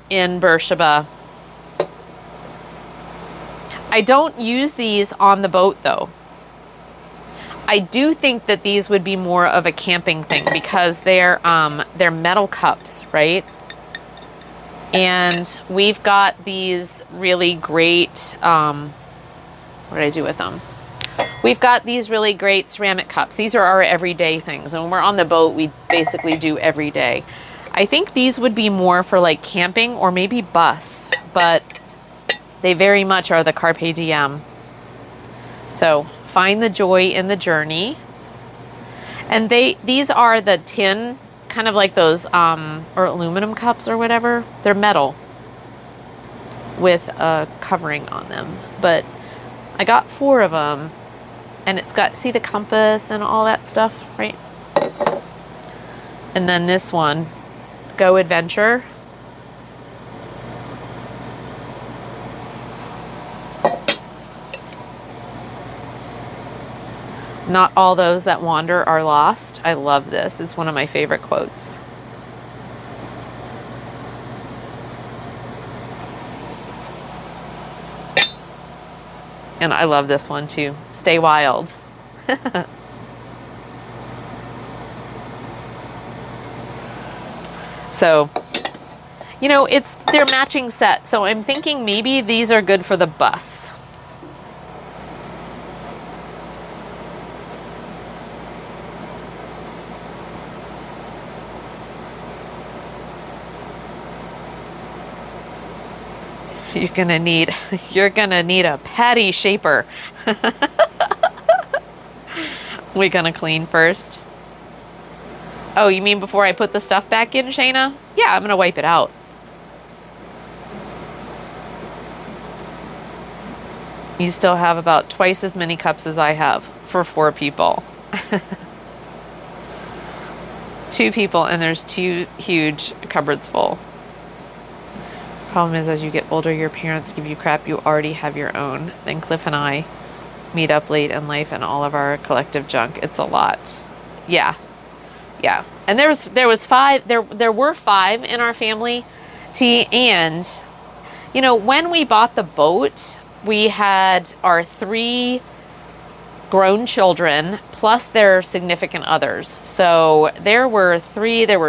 [SPEAKER 1] in Beersheba. I don't use these on the boat though. I do think that these would be more of a camping thing because they're metal cups, right? And we've got these really great, what did I do with them? We've got these really great ceramic cups. These are our everyday things. And when we're on the boat, we basically do every day. I think these would be more for like camping or maybe bus, but they very much are the Carpe Diem. So find the joy in the journey. And these are the tin, kind of like those, or aluminum cups or whatever. They're metal with a covering on them. But I got 4 of them. And it's got, see the compass and all that stuff, right? And then this one, Go Adventure. Not all those that wander are lost. I love this. It's one of my favorite quotes. And I love this one too. Stay wild. So, you know, they're matching set. So I'm thinking maybe these are good for the bus. You're gonna need a patty shaper. We're gonna clean first. Oh, you mean before I put the stuff back in, Shayna? Yeah, I'm gonna wipe it out. You still have about twice as many cups as I have for 4 people. 2 people, and there's 2 huge cupboards full. Problem is, as you get older, your parents give you crap. You already have your own. Then Cliff and I meet up late in life and all of our collective junk. It's a lot. Yeah. Yeah. And there were 5 in our family, and you know, when we bought the boat, we had our 3 grown children plus their significant others. So there were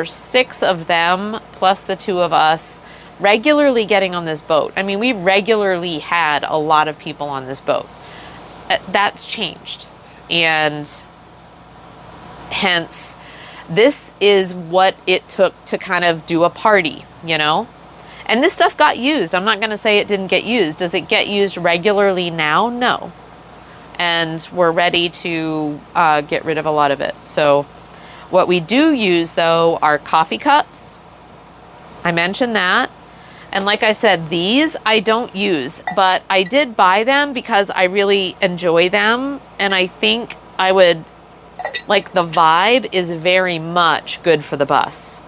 [SPEAKER 1] 6 of them plus the 2 of us regularly getting on this boat. I mean, we regularly had a lot of people on this boat. That's changed. And hence, this is what it took to kind of do a party, you know? And this stuff got used. I'm not going to say it didn't get used. Does it get used regularly now? No. And we're ready to get rid of a lot of it. So what we do use, though, are coffee cups. I mentioned that. And like I said, these I don't use, but I did buy them because I really enjoy them. And I think I would, like, the vibe is very much good for the bus.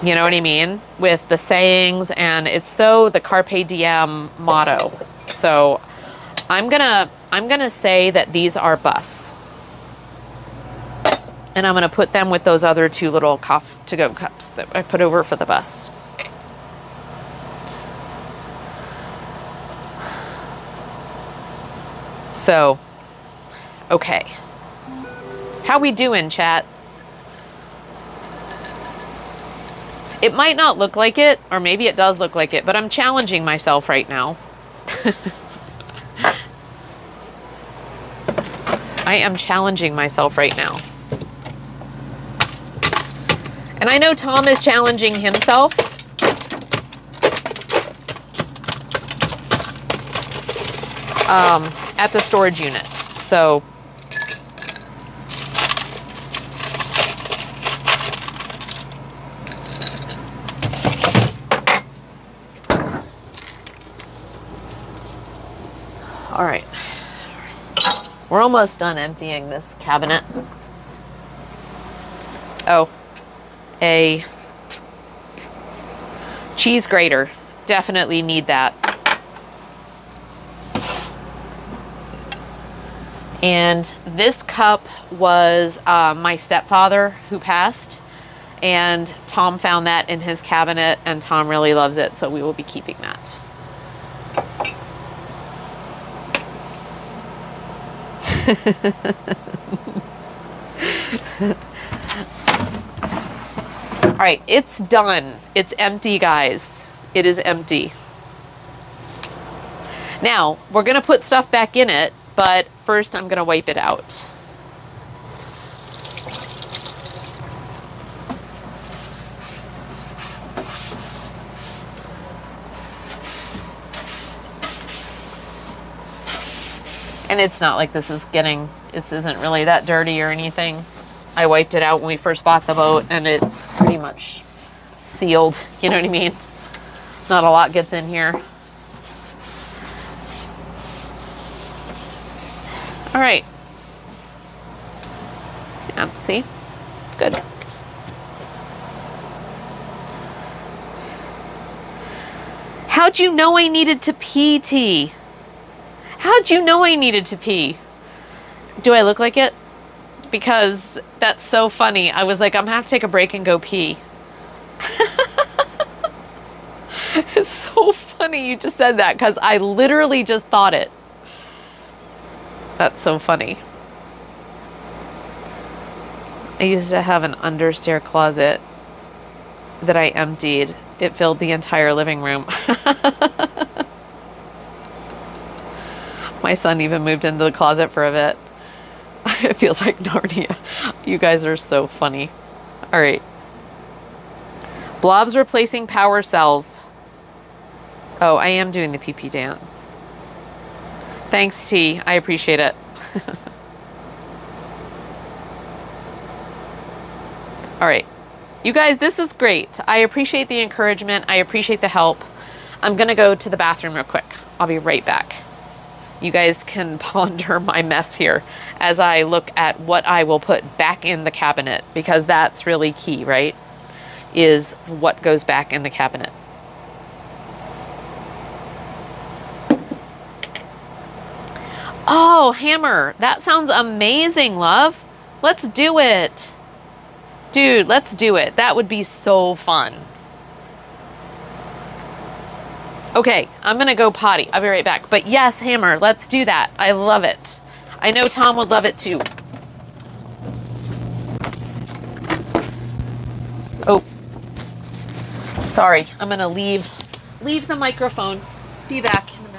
[SPEAKER 1] You know what I mean? With the sayings, and it's so the Carpe Diem motto. So I'm gonna say that these are bus. And I'm gonna put them with those other 2 little to-go cups that I put over for the bus. So, okay. How we doing, chat? It might not look like it, or maybe it does look like it, but I'm challenging myself right now. I am challenging myself right now. And I know Tom is challenging himself. At the storage unit. So all right. We're almost done emptying this cabinet. Oh, a cheese grater. Definitely need that. And this cup was my stepfather who passed, and Tom found that in his cabinet, and Tom really loves it, so we will be keeping that. All right, it's done. It's empty, guys. It is empty. Now, we're going to put stuff back in it, But first I'm gonna wipe it out. And it's not like this isn't really that dirty or anything. I wiped it out when we first bought the boat and it's pretty much sealed. You know what I mean? Not a lot gets in here. All right. Yeah, see? Good. How'd you know I needed to pee, T? How'd you know I needed to pee? Do I look like it? Because that's so funny. I was like, I'm gonna have to take a break and go pee. It's so funny you just said that because I literally just thought it. That's so funny. I used to have an understair closet that I emptied. It filled the entire living room. My son even moved into the closet for a bit. It feels like Narnia. You guys are so funny. All right. Blob's replacing power cells. Oh, I am doing the pee-pee dance. Thanks, T. I appreciate it. All right. You guys, this is great. I appreciate the encouragement. I appreciate the help. I'm going to go to the bathroom real quick. I'll be right back. You guys can ponder my mess here as I look at what I will put back in the cabinet, because that's really key, right? Is what goes back in the cabinet. Oh, Hammer, that sounds amazing, love. Let's do it. Dude, let's do it. That would be so fun. Okay, I'm gonna go potty. I'll be right back. But yes, Hammer, let's do that. I love it. I know Tom would love it too. Oh, sorry. I'm gonna leave the microphone. Be back in a minute.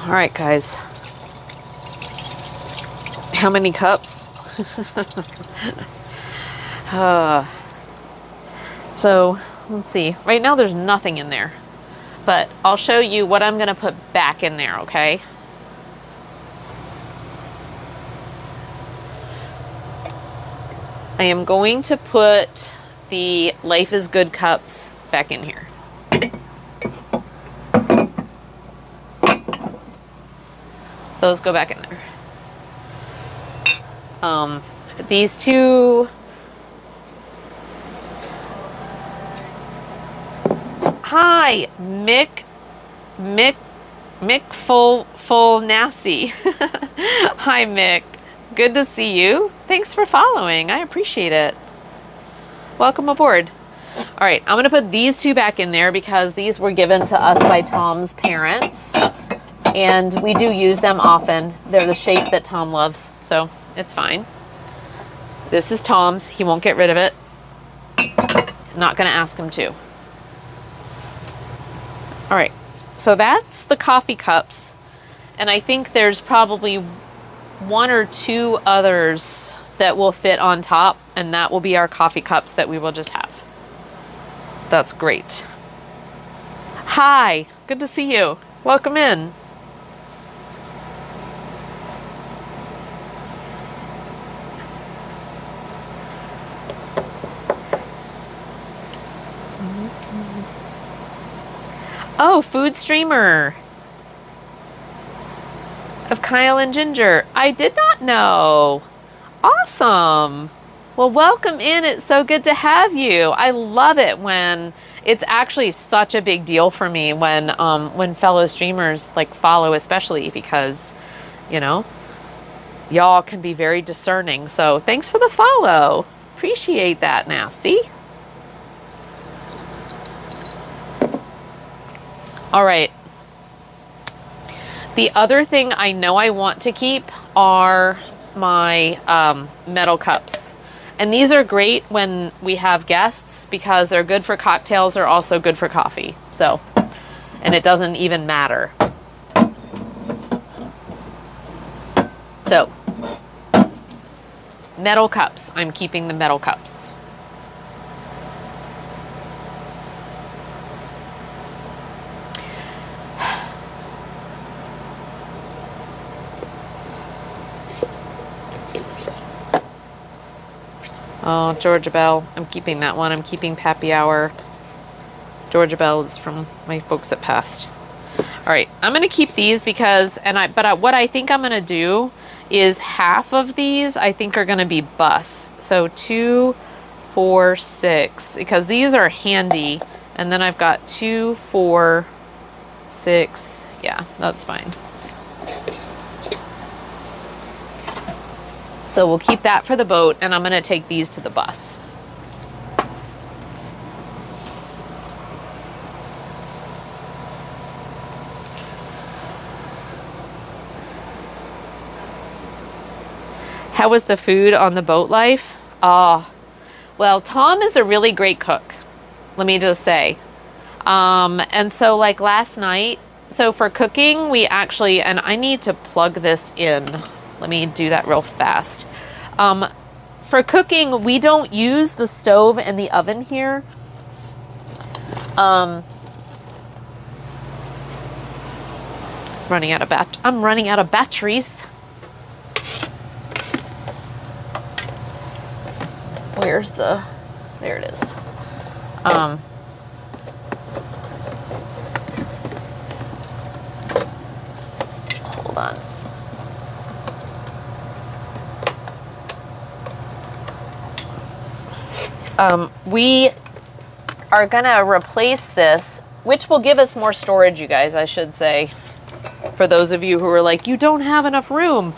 [SPEAKER 1] All right, guys. How many cups? So, let's see. Right now there's nothing in there. But I'll show you what I'm going to put back in there, okay? I am going to put the Life is Good cups back in here. Those go back in there. These two. Hi, Mick full nasty. Hi, Mick. Good to see you. Thanks for following. I appreciate it. Welcome aboard. All right, I'm gonna put these two back in there because these were given to us by Tom's parents. And we do use them often. They're the shape that Tom loves, so it's fine. This is Tom's. He won't get rid of it. I'm not going to ask him to. All right, so that's the coffee cups. And I think there's probably one or two others that will fit on top, and that will be our coffee cups that we will just have. That's great. Hi, good to see you. Welcome in. Oh, food streamer of Kyle and Ginger. I did not know. Awesome. Well, welcome in. It's so good to have you. I love it when it's actually such a big deal for me when fellow streamers like follow, especially because, you know, y'all can be very discerning. So thanks for the follow. Appreciate that, Nasty. All right. The other thing I know I want to keep are my metal cups. And these are great when we have guests because they're good for cocktails. They're also good for coffee. So, and it doesn't even matter. So, metal cups. I'm keeping the metal cups. Oh, Georgia Bell. I'm keeping that one. I'm keeping Pappy Hour. Georgia Bell is from my folks that passed. All right, I'm gonna keep these because, what I think I'm gonna do is half of these I think are gonna be bus. So 2, 4, 6, because these are handy. And then I've got 2, 4, 6. Yeah, that's fine. So we'll keep that for the boat, and I'm going to take these to the bus. How was the food on the boat life? Oh, well, Tom is a really great cook. Let me just say. And so like last night, so for cooking, we actually, and I need to plug this in. Let me do that real fast. For cooking, we don't use the stove and the oven here. I'm running out of batteries. Where's there it is. Hold on. We are gonna replace this, which will give us more storage, you guys, I should say. For those of you who are like, you don't have enough room.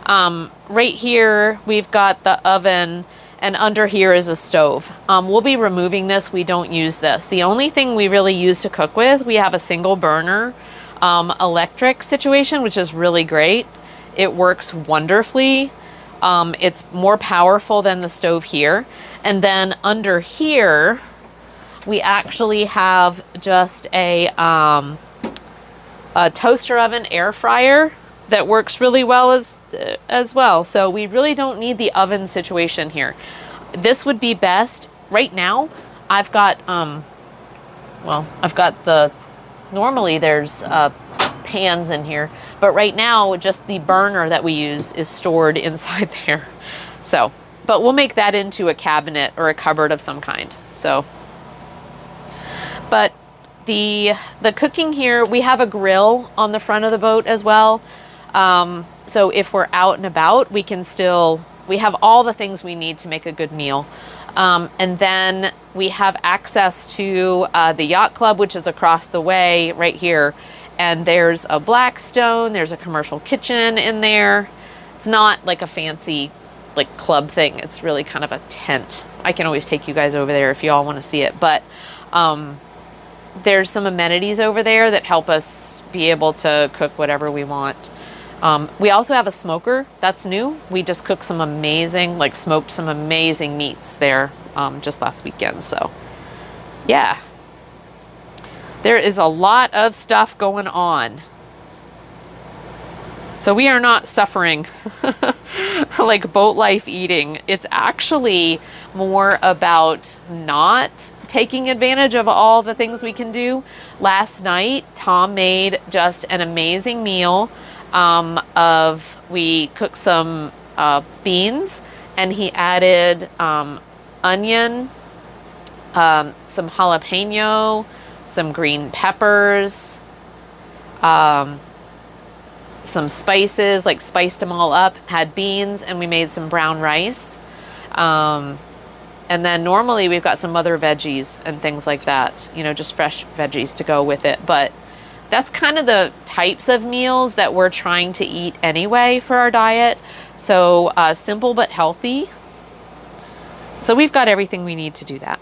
[SPEAKER 1] Right here, we've got the oven, and under here is a stove. We'll be removing this. We don't use this. The only thing we really use to cook with, we have a single burner electric situation, which is really great. It works wonderfully. It's more powerful than the stove here. And then under here, we actually have just a toaster oven air fryer that works really well as well. So we really don't need the oven situation here. This would be best right now. I've got normally there's pans in here, but right now just the burner that we use is stored inside there. So, but we'll make that into a cabinet or a cupboard of some kind. So, but the cooking here, we have a grill on the front of the boat as well. So if we're out and about, we have all the things we need to make a good meal. And then we have access to the yacht club, which is across the way right here. And there's a Blackstone, there's a commercial kitchen in there. It's not like a fancy like club thing. It's really kind of a tent. I can always take you guys over there if you all want to see it. But there's some amenities over there that help us be able to cook whatever we want. We also have a smoker that's new. We just cooked some amazing, like smoked some amazing meats there just last weekend. So yeah, there is a lot of stuff going on. So we are not suffering like boat life eating. It's actually more about not taking advantage of all the things we can do. Last night, Tom made just an amazing meal we cooked some beans, and he added onion some jalapeno, some green peppers, some spices, like spiced them all up, had beans, and we made some brown rice. And then normally we've got some other veggies and things like that, you know, just fresh veggies to go with it. But that's kind of the types of meals that we're trying to eat anyway for our diet. So simple but healthy. So we've got everything we need to do that.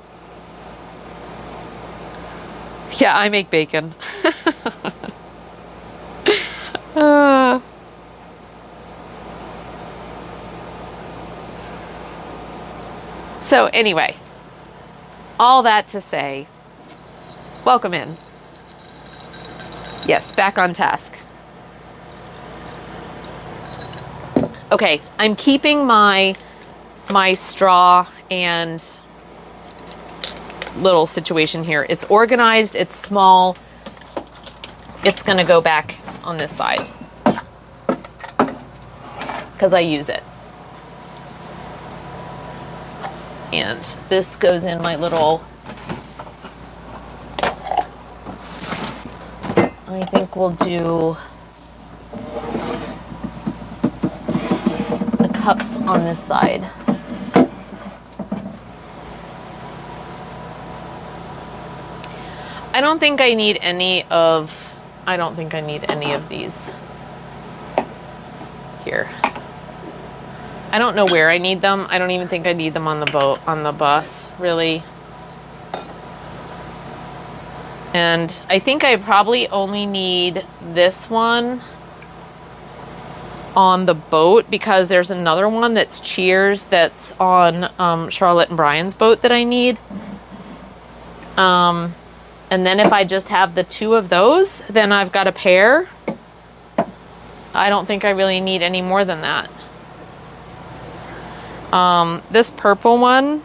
[SPEAKER 1] Yeah, I make bacon. So anyway, all that to say, welcome in. Yes, back on task. Okay, I'm keeping my straw and little situation here. It's organized, it's small. It's gonna go back on this side because I use it. And this goes in my little, I think we'll do the cups on this side. I don't think I need any of these here. I don't know where I need them. I don't even think I need them on the boat, on the bus, really. And I think I probably only need this one on the boat because there's another one that's Cheers that's on Charlotte and Brian's boat that I need. And then if I just have the two of those, then I've got a pair. I don't think I really need any more than that. This purple one,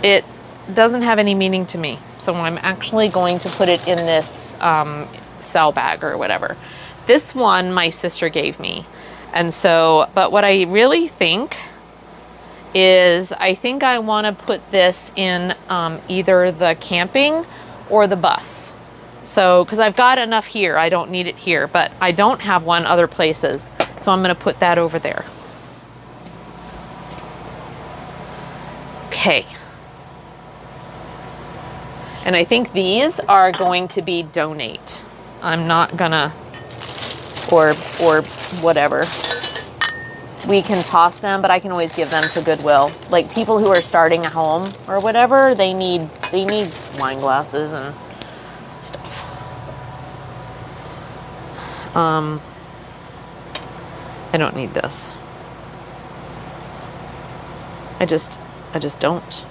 [SPEAKER 1] it doesn't have any meaning to me. So I'm actually going to put it in this cell bag or whatever. This one my sister gave me. And so, but what I really think is I think I want to put this in either the camping or the bus. So, because I've got enough here, I don't need it here, but I don't have one other places. So I'm going to put that over there. Okay. And I think these are going to be donate. I'm not gonna, or whatever. We can toss them, but I can always give them to Goodwill. Like people who are starting a home or whatever, they need wine glasses and stuff. I don't need this. I just don't.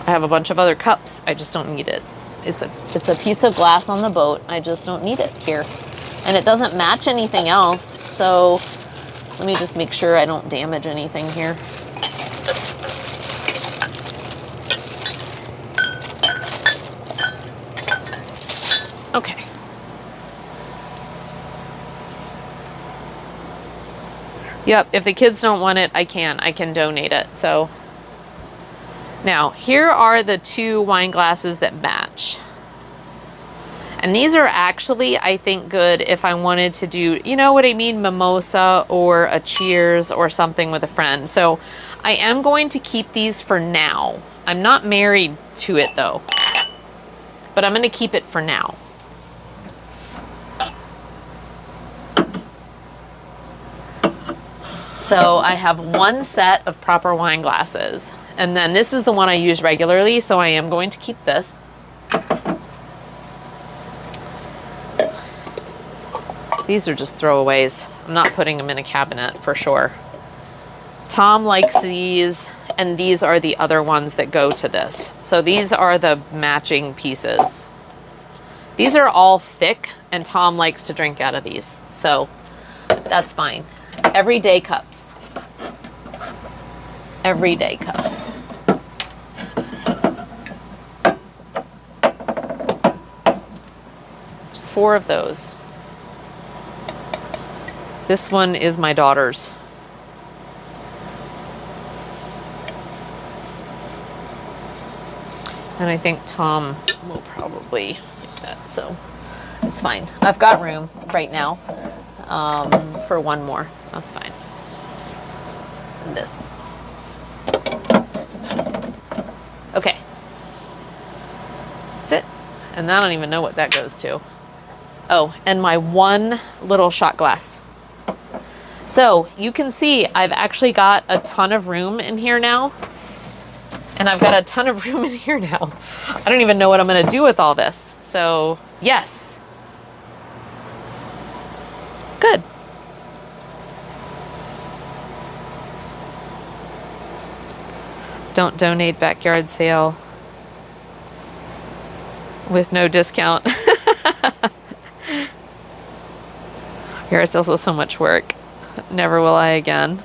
[SPEAKER 1] I have a bunch of other cups. I just don't need it. It's a piece of glass on the boat. I just don't need it here. And it doesn't match anything else. So let me just make sure I don't damage anything here. Okay. Yep, if the kids don't want it, I can donate it. So now here are the two wine glasses that match. And these are actually, I think, good if I wanted to do, you know what I mean, mimosa or a Cheers or something with a friend. So I am going to keep these for now. I'm not married to it though, but I'm going to keep it for now. So I have one set of proper wine glasses. And then this is the one I use regularly, so I am going to keep this. These are just throwaways. I'm not putting them in a cabinet for sure. Tom likes these, and these are the other ones that go to this. So these are the matching pieces. These are all thick, and Tom likes to drink out of these. So that's fine. Everyday cups. Everyday cups. There's 4 of those. This one is my daughter's. And I think Tom will probably like that, so it's fine. I've got room right now for one more. That's fine. And this. Okay. That's it. And I don't even know what that goes to. Oh, and my one little shot glass. So you can see I've actually got a ton of room in here now. And I've got a ton of room in here now. I don't even know what I'm going to do with all this. So, yes. Good. Don't donate backyard sale with no discount. Yard sale's also so much work. Never will I again.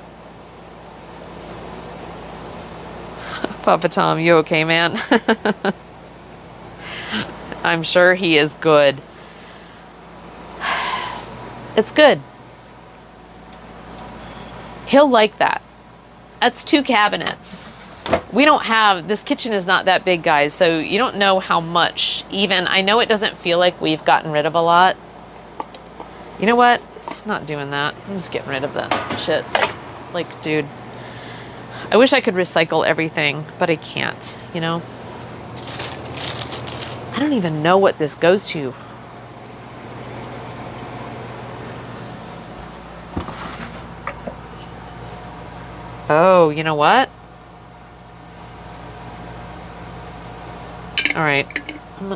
[SPEAKER 1] Papa Tom, you okay, man? I'm sure he is good. It's good. He'll like that. That's 2 cabinets. We don't have, this kitchen is not that big, guys, so you don't know how much even, I know it doesn't feel like we've gotten rid of a lot. You know what? I'm not doing that. I'm just getting rid of that shit. Like, dude. I wish I could recycle everything, but I can't, you know? I don't even know what this goes to. Oh, you know what? All right, I'm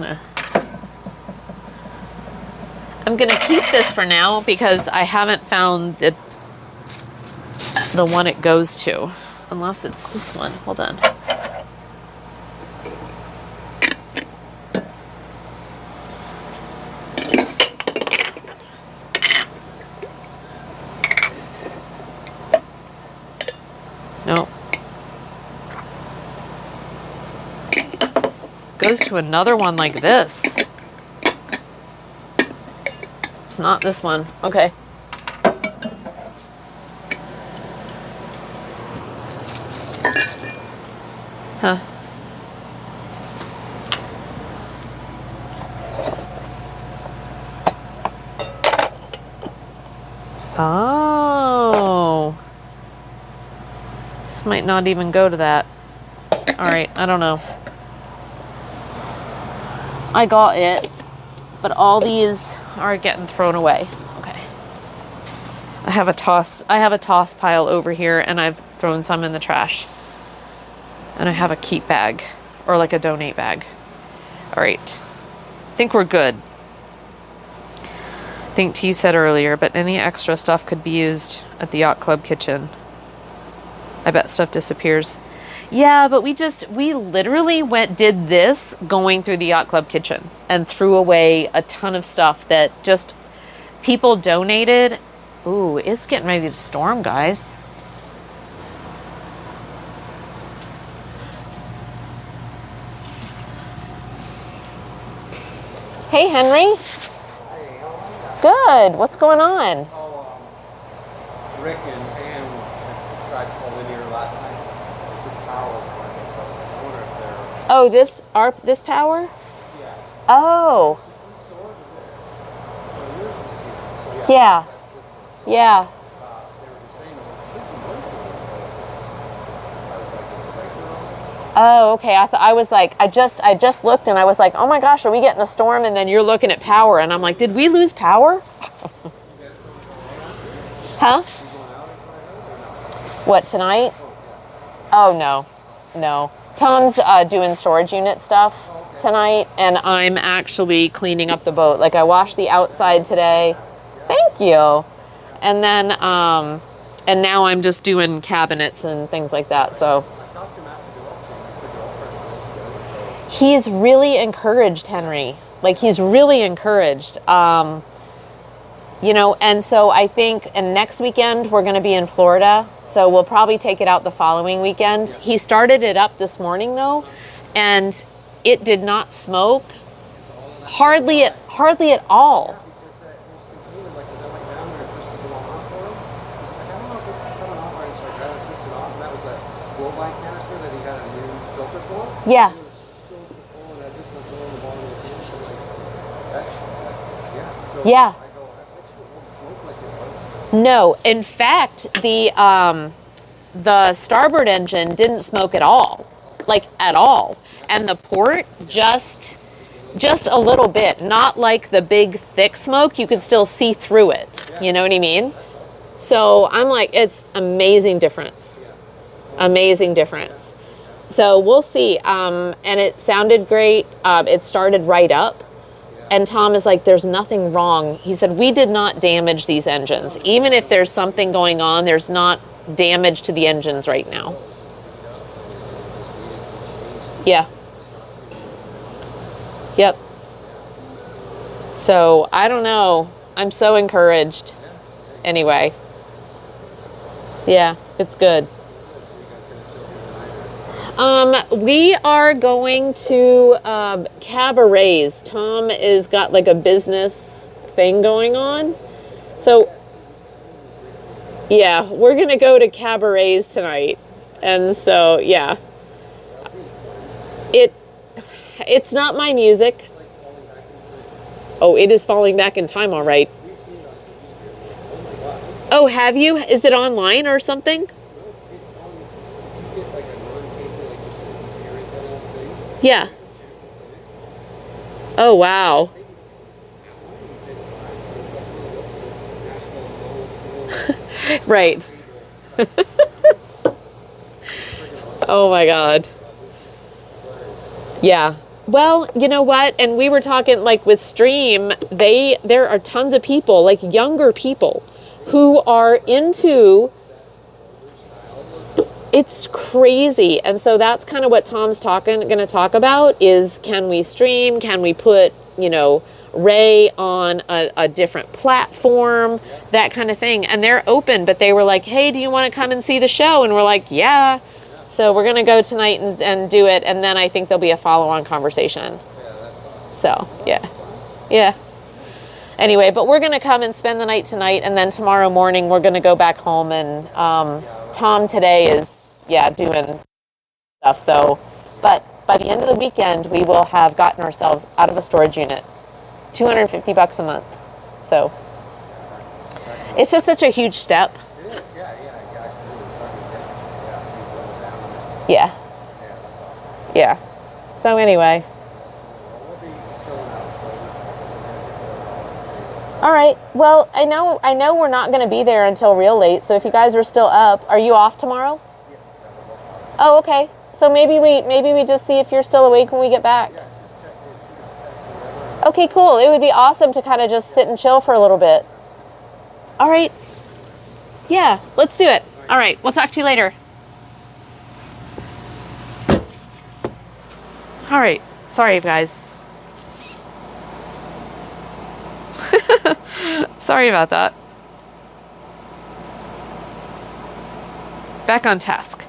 [SPEAKER 1] gonna keep this for now because I haven't found the one it goes to. Unless it's this one. Hold on. Nope. Goes to another one like this. It's not this one. Okay. Huh. Oh. This might not even go to that. All right, I don't know. I got it, but all these are getting thrown away. Okay. I have a toss pile over here and I've thrown some in the trash. And I have a keep bag, or like a donate bag. All right, I think we're good. I think T said earlier, but any extra stuff could be used at the yacht club kitchen. I bet stuff disappears. Yeah, but we literally did this going through the yacht club kitchen and threw away a ton of stuff that just people donated. Ooh, it's getting ready to storm, guys. Hey, Henry. Good. What's going on?
[SPEAKER 5] Rick and Pam tried to call in here last night. They said power was working, so I wonder if they're...
[SPEAKER 1] Oh, this power?
[SPEAKER 5] Yeah.
[SPEAKER 1] Oh. Yeah. Yeah.
[SPEAKER 5] They were just saying it should be working. I was like, is the breaker on?
[SPEAKER 1] Oh, okay. I was like, I just looked and I was like, oh my gosh, are we getting a storm? And then you're looking at power and I'm like, did we lose power? Huh? What, tonight? Oh, no. Tom's doing storage unit stuff tonight and I'm actually cleaning up the boat. Like I washed the outside today. Thank you. And then, and now I'm just doing cabinets and things like that. So he's really encouraged, Henry. Like he's really encouraged. You know, and so I think, and next weekend we're going to be in Florida, so we'll probably take it out the following weekend. He started it up this morning though, and it did not smoke hardly at all. Yeah.
[SPEAKER 5] Yeah. So
[SPEAKER 1] Yeah.
[SPEAKER 5] I go, I bet you it won't smoke like it was.
[SPEAKER 1] No, in fact, the starboard engine didn't smoke at all, like at all, and the port just a little bit, not like the big thick smoke. You could still see through it. You know what I mean? So I'm like, it's amazing difference, amazing difference. So we'll see. And it sounded great. It started right up. And Tom is like, there's nothing wrong. He said, we did not damage these engines. Even if there's something going on, there's not damage to the engines right now. Yeah. Yep. So I don't know. I'm so encouraged. Anyway. Yeah, it's good. We are going to cabarets. Tom is got like a business thing going on. So yeah, we're gonna go to cabarets tonight. And so yeah. It's not my music. Oh, it is falling back in time, all right. Oh, have you? Is it online or something? Yeah. Oh, wow. Right. Oh my God. Yeah. Well, you know what? And we were talking like with Stream, there are tons of people, like younger people, who are into. It's crazy. And so that's kind of what Tom's going to talk about is, can we stream? Can we put, Ray on a different platform, that kind of thing. And they're open, but they were like, hey, do you want to come and see the show? And we're like, yeah. So we're going to go tonight and do it. And then I think there'll be a follow-on conversation. So, yeah. Yeah. Anyway, but we're going to come and spend the night tonight. And then tomorrow morning, we're going to go back home. And Tom today is, doing stuff. So, but by the end of the weekend, we will have gotten ourselves out of a storage unit. $250 a month. So, it's just such a huge step.
[SPEAKER 5] It is,
[SPEAKER 1] Yeah. Yeah. So anyway. All right. Well, I know we're not going to be there until real late. So if you guys are still up, are you off tomorrow?
[SPEAKER 5] Yes.
[SPEAKER 1] Oh, okay. So maybe we just see if you're still awake when we get back.
[SPEAKER 5] Yeah, just check this.
[SPEAKER 1] Okay, cool. It would be awesome to kind of just sit and chill for a little bit. All right. Yeah, let's do it. All right. We'll talk to you later. All right. Sorry, guys. Sorry about that. Back on task.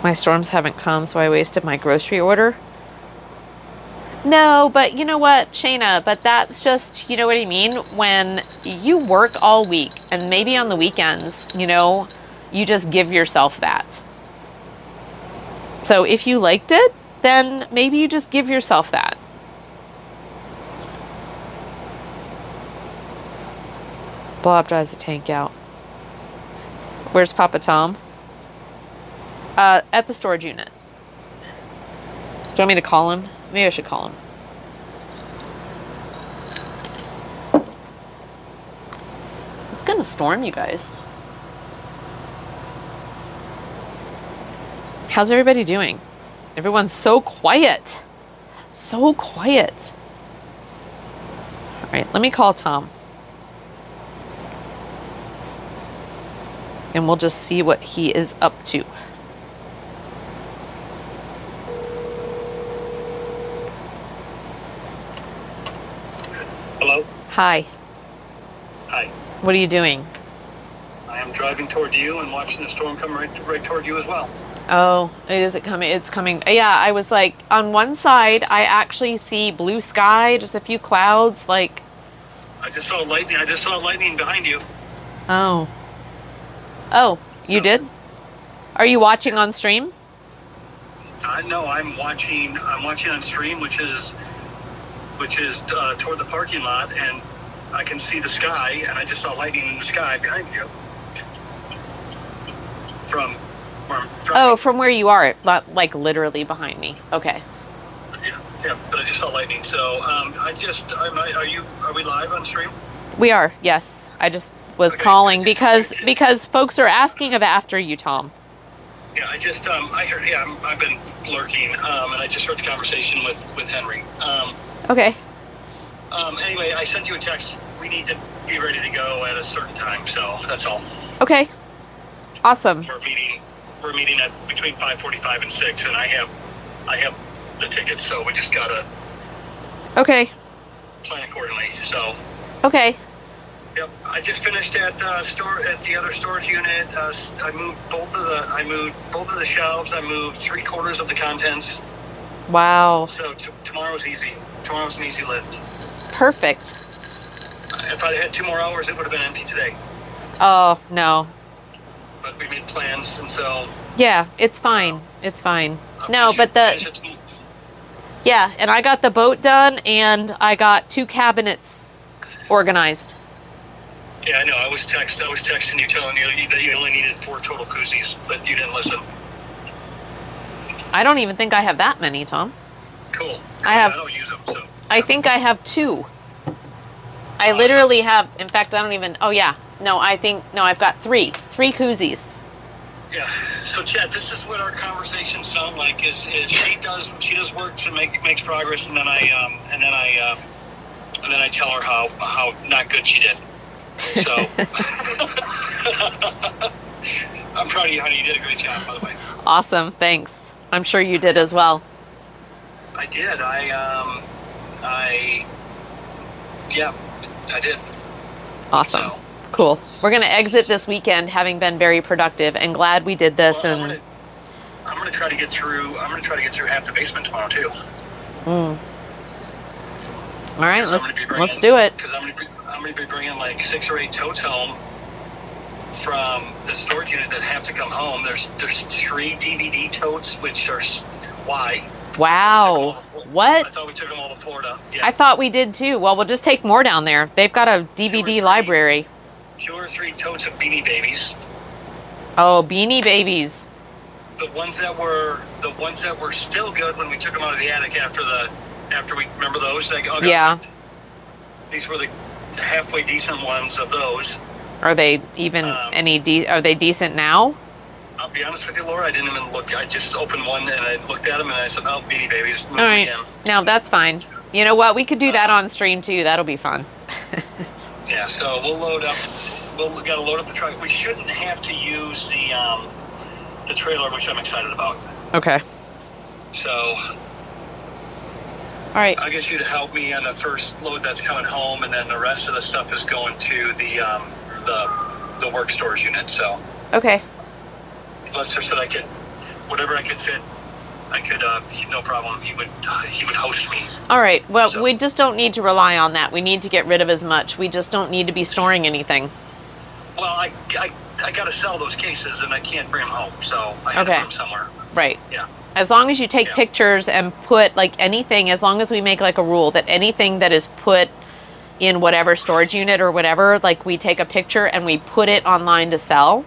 [SPEAKER 1] My storms haven't come, so I wasted my grocery order. No, but you know what, Shayna, but that's just, you know what I mean? When you work all week and maybe on the weekends, you just give yourself that. So if you liked it, then maybe you just give yourself that. Bob drives the tank out. Where's Papa Tom? At the storage unit. Do you want me to call him? Maybe I should call him. It's gonna storm, you guys. How's everybody doing? Everyone's so quiet. So quiet. All right, let me call Tom. And we'll just see what he is up to.
[SPEAKER 6] Hello?
[SPEAKER 1] Hi.
[SPEAKER 6] Hi.
[SPEAKER 1] What are you doing?
[SPEAKER 6] I am driving toward you and watching the storm come right toward you as well.
[SPEAKER 1] Oh, is it coming? It's coming. Yeah, I was like, on one side, I actually see blue sky, just a few clouds, like.
[SPEAKER 6] I just saw lightning. I just saw lightning behind you.
[SPEAKER 1] Oh. Oh, you
[SPEAKER 6] So-
[SPEAKER 1] did? Are you watching on stream?
[SPEAKER 6] No, I'm watching on stream, which is toward the parking lot, and I can see the sky, and I just saw lightning in the sky behind you. From where I'm driving.
[SPEAKER 1] Oh, from where you are, like literally behind me. Okay.
[SPEAKER 6] Yeah, but I just saw lightning. So, are we live on stream?
[SPEAKER 1] We are, yes. I just was
[SPEAKER 6] Okay,
[SPEAKER 1] calling
[SPEAKER 6] I just-
[SPEAKER 1] because folks are asking after you, Tom.
[SPEAKER 6] Yeah, I heard. Yeah, I've been lurking, and I just heard the conversation with Henry.
[SPEAKER 1] Okay.
[SPEAKER 6] Anyway, I sent you a text. We need to be ready to go at a certain time, so that's all.
[SPEAKER 1] Okay. Awesome.
[SPEAKER 6] We're meeting at between 5:45 and 6, and I have the tickets, so we just gotta
[SPEAKER 1] Okay.
[SPEAKER 6] plan accordingly. So,
[SPEAKER 1] Okay.
[SPEAKER 6] yep, I just finished at the other storage unit. I moved both of the shelves. I moved 3/4 of the contents.
[SPEAKER 1] Wow.
[SPEAKER 6] So tomorrow's easy. Tomorrow's an easy lift.
[SPEAKER 1] Perfect.
[SPEAKER 6] If I'd had 2 more hours, it would have been empty today.
[SPEAKER 1] Oh, no.
[SPEAKER 6] But we made plans, and so.
[SPEAKER 1] Yeah, it's fine. It's fine.
[SPEAKER 6] I'll
[SPEAKER 1] No,
[SPEAKER 6] finish
[SPEAKER 1] but
[SPEAKER 6] it.
[SPEAKER 1] yeah, and I got the boat done and I got 2 cabinets organized.
[SPEAKER 6] Yeah, I know. I was texting you, telling you that you only needed 4 total koozies, but you didn't listen.
[SPEAKER 1] I don't even think I have that many, Tom.
[SPEAKER 6] Cool.
[SPEAKER 1] I have-
[SPEAKER 6] I don't use them, so.
[SPEAKER 1] I think I have 2. I literally have, in fact, I don't even, oh yeah. No, I've got 3. 3 koozies.
[SPEAKER 6] Yeah. So Chad, this is what our conversations sound like. Is she does work to makes progress, and then I tell her how not good she did. So I'm proud of you, honey. You did a great job, by the way.
[SPEAKER 1] Awesome. Thanks. I'm sure you did as well.
[SPEAKER 6] I did. I did.
[SPEAKER 1] Awesome.
[SPEAKER 6] So,
[SPEAKER 1] Cool. We're going to exit this weekend having been very productive and glad we did this.
[SPEAKER 6] well,
[SPEAKER 1] And
[SPEAKER 6] I'm gonna try to get through. I'm gonna try to get through half the basement tomorrow too.
[SPEAKER 1] all right,
[SPEAKER 6] 'Cause I'm gonna be bringing-
[SPEAKER 1] let's do it.
[SPEAKER 6] Because I'm gonna be bringing like 6 or 8 totes home from the storage unit that have to come home. There's 3 DVD totes, which are why.
[SPEAKER 1] Wow.
[SPEAKER 6] I
[SPEAKER 1] What?
[SPEAKER 6] thought we took them all to Florida. Yeah,
[SPEAKER 1] I thought we did too. Well, we'll just take more down there. They've got a
[SPEAKER 6] 2 or
[SPEAKER 1] DVD
[SPEAKER 6] 3.
[SPEAKER 1] library.
[SPEAKER 6] 2 or 3 totes of Beanie Babies.
[SPEAKER 1] Oh, Beanie Babies.
[SPEAKER 6] The ones that were still good when we took them out of the attic after we remember those. Like, oh, God,
[SPEAKER 1] Yeah.
[SPEAKER 6] These were the halfway decent ones of those.
[SPEAKER 1] Are they even are they decent now?
[SPEAKER 6] I'll be honest with you, Laura. I didn't even look. I just opened one and I looked at them and I said, "Oh, Beanie Babies." Move
[SPEAKER 1] All right.
[SPEAKER 6] Again.
[SPEAKER 1] No, that's fine. You know what? We could do that on stream too. That'll be fun.
[SPEAKER 6] Yeah. So we'll load up. We got to load up the truck. We shouldn't have to use the trailer, which I'm excited about.
[SPEAKER 1] Okay.
[SPEAKER 6] So
[SPEAKER 1] All right.
[SPEAKER 6] I'll get you to help me on the first load that's coming home, and then the rest of the stuff is going to the work storage unit. So
[SPEAKER 1] Okay.
[SPEAKER 6] Lester said I could, whatever I could fit, I could. No problem. He would host me.
[SPEAKER 1] All right. Well,
[SPEAKER 6] So-
[SPEAKER 1] we just don't need to rely on that. We need to get rid of as much. We just don't need to be storing anything.
[SPEAKER 6] Well, I got to sell those cases, and I can't bring them home, so I have to
[SPEAKER 1] Okay.
[SPEAKER 6] put them somewhere.
[SPEAKER 1] Right.
[SPEAKER 6] Yeah.
[SPEAKER 1] As long as you take
[SPEAKER 6] Yeah.
[SPEAKER 1] pictures and put like anything, as long as we make like a rule that anything that is put in whatever storage unit or whatever, like we take a picture and we put it online to sell,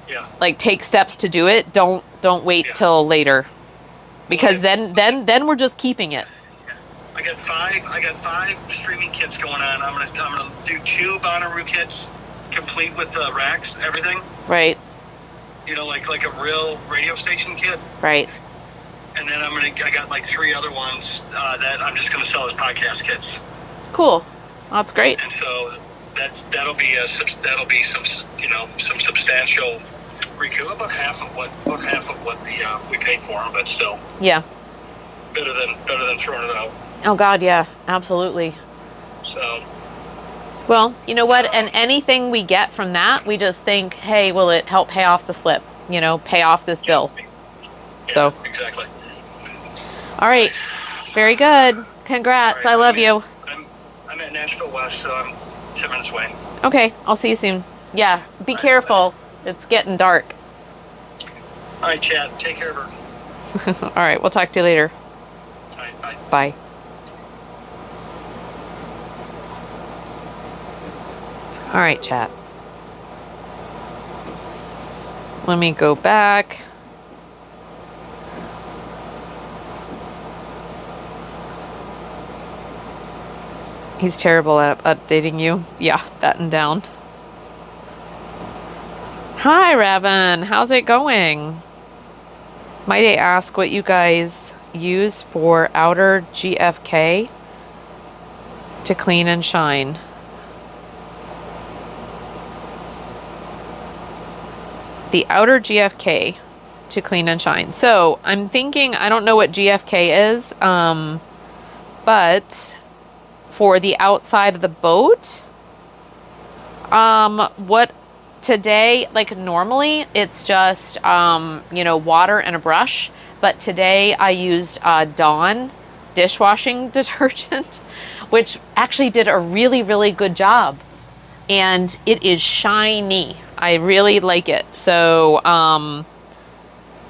[SPEAKER 6] Yeah.
[SPEAKER 1] like take steps to do it. Don't wait
[SPEAKER 6] Yeah.
[SPEAKER 1] till later. Because
[SPEAKER 6] Okay.
[SPEAKER 1] then we're just keeping it.
[SPEAKER 6] I got 5 streaming kits going on. I'm gonna do 2 Bonnaroo kits, complete with the racks, everything.
[SPEAKER 1] Right.
[SPEAKER 6] You know, like a real radio station kit.
[SPEAKER 1] Right.
[SPEAKER 6] And then I got like 3 other ones that I'm just gonna sell as podcast kits.
[SPEAKER 1] Cool. That's great.
[SPEAKER 6] And so that'll be some substantial recoup, about half of what we paid for them, but still
[SPEAKER 1] Yeah.
[SPEAKER 6] better than throwing it out.
[SPEAKER 1] Oh God, yeah. Absolutely.
[SPEAKER 6] So
[SPEAKER 1] Well, you know what? And anything we get from that, we just think, hey, will it help pay off the slip? You know, pay off this bill.
[SPEAKER 6] yeah,
[SPEAKER 1] So,
[SPEAKER 6] exactly.
[SPEAKER 1] all right. Very good. Congrats.
[SPEAKER 6] All right,
[SPEAKER 1] I love you.
[SPEAKER 6] I'm at Nashville West, so I'm 10 minutes away.
[SPEAKER 1] Okay. I'll see you soon. Yeah. Be
[SPEAKER 6] All right,
[SPEAKER 1] careful. It's getting dark.
[SPEAKER 6] All right, Chad. Take care of her.
[SPEAKER 1] All right, we'll talk to you later.
[SPEAKER 6] All right, bye.
[SPEAKER 1] Bye. All right, chat. Let me go back. He's terrible at updating you. Yeah, batten down. Hi, Raven. How's it going? Might I ask what you guys use for outer GFK to clean and shine? The outer GFK to clean and shine. So I'm thinking, I don't know what GFK is, but for the outside of the boat, what today, like normally it's just, you know, water and a brush, but today I used Dawn dishwashing detergent, which actually did a really, really good job. And it is shiny. I really like it. So,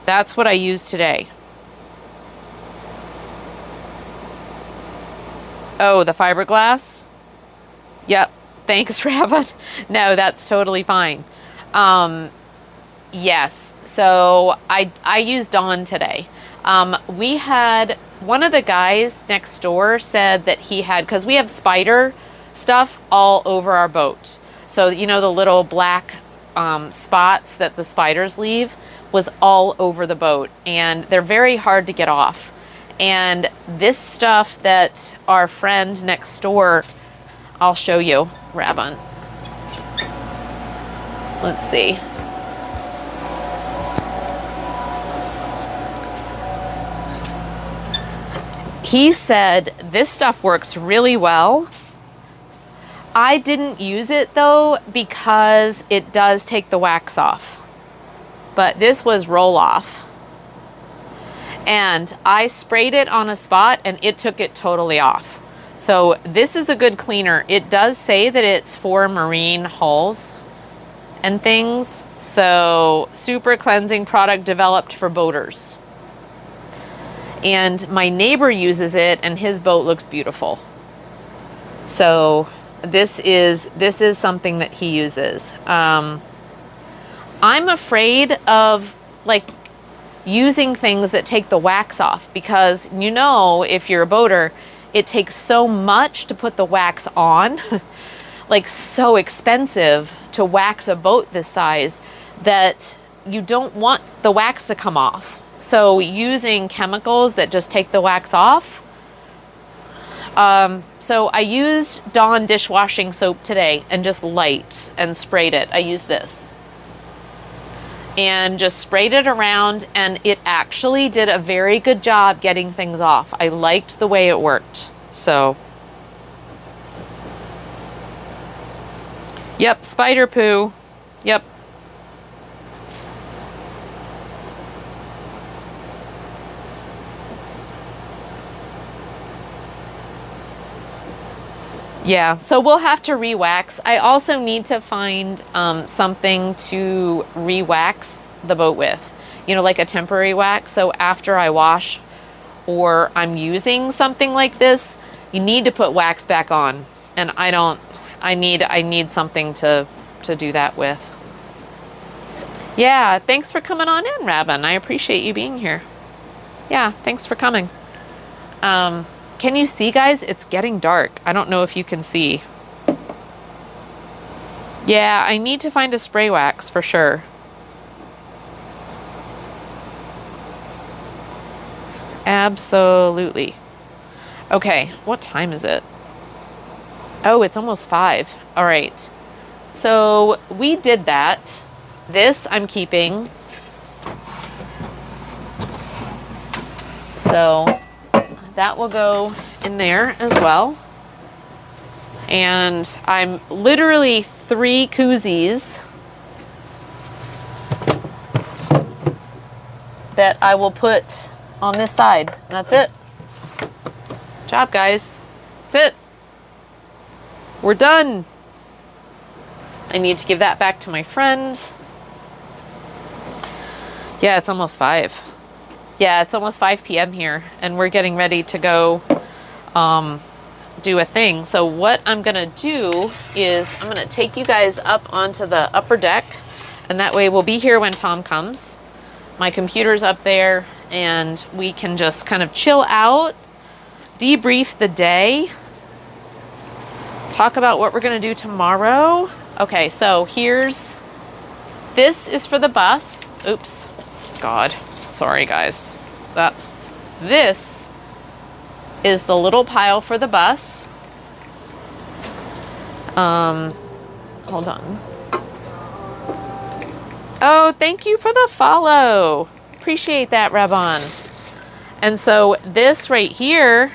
[SPEAKER 1] that's what I used today. Oh, the fiberglass? Yep. Thanks, Raven. No, that's totally fine. Yes. So I used Dawn today. We had one of the guys next door said that he had, because we have spider stuff all over our boat. So, you know, the little black spots that the spiders leave was all over the boat, and they're very hard to get off. And this stuff that our friend next door, I'll show you, Raven. Let's see. He said this stuff works really well. I didn't use it though because it does take the wax off. But this was roll off. And I sprayed it on a spot and it took it totally off. So this is a good cleaner. It does say that it's for marine hulls and things. So super cleansing product developed for boaters. And my neighbor uses it and his boat looks beautiful. So this is something that he uses. I'm afraid of like using things that take the wax off, because you know, if you're a boater, it takes so much to put the wax on, like so expensive to wax a boat this size, that you don't want the wax to come off. So using chemicals that just take the wax off. So I used Dawn dishwashing soap today and just light and sprayed it. I used this. And just sprayed it around, and it actually did a very good job getting things off. I liked the way it worked. So, yep, spider poo. Yep. Yeah, so we'll have to re-wax. I also need to find something to re-wax the boat with, you know, like a temporary wax. So after I wash or I'm using something like this, you need to put wax back on. And I need something to do that with. Yeah, thanks for coming on in, Raven. I appreciate you being here. Yeah, thanks for coming. Can you see, guys? It's getting dark. I don't know if you can see. Yeah, I need to find a spray wax for sure. Absolutely. Okay, what time is it? Oh, it's almost 5. All right. So we did that. This I'm keeping. So that will go in there as well. And I'm literally 3 koozies that I will put on this side. That's it. Good job, guys. That's it. We're done. I need to give that back to my friend. Yeah, it's almost 5. Yeah, it's almost 5 p.m. here, and we're getting ready to go do a thing. So what I'm gonna do is I'm gonna take you guys up onto the upper deck, and that way we'll be here when Tom comes. My computer's up there, and we can just kind of chill out, debrief the day, talk about what we're gonna do tomorrow. Okay, so this is for the bus. Oops, God, sorry guys. This is the little pile for the bus. Hold on. Oh, thank you for the follow. Appreciate that, Rabon. And so this right here,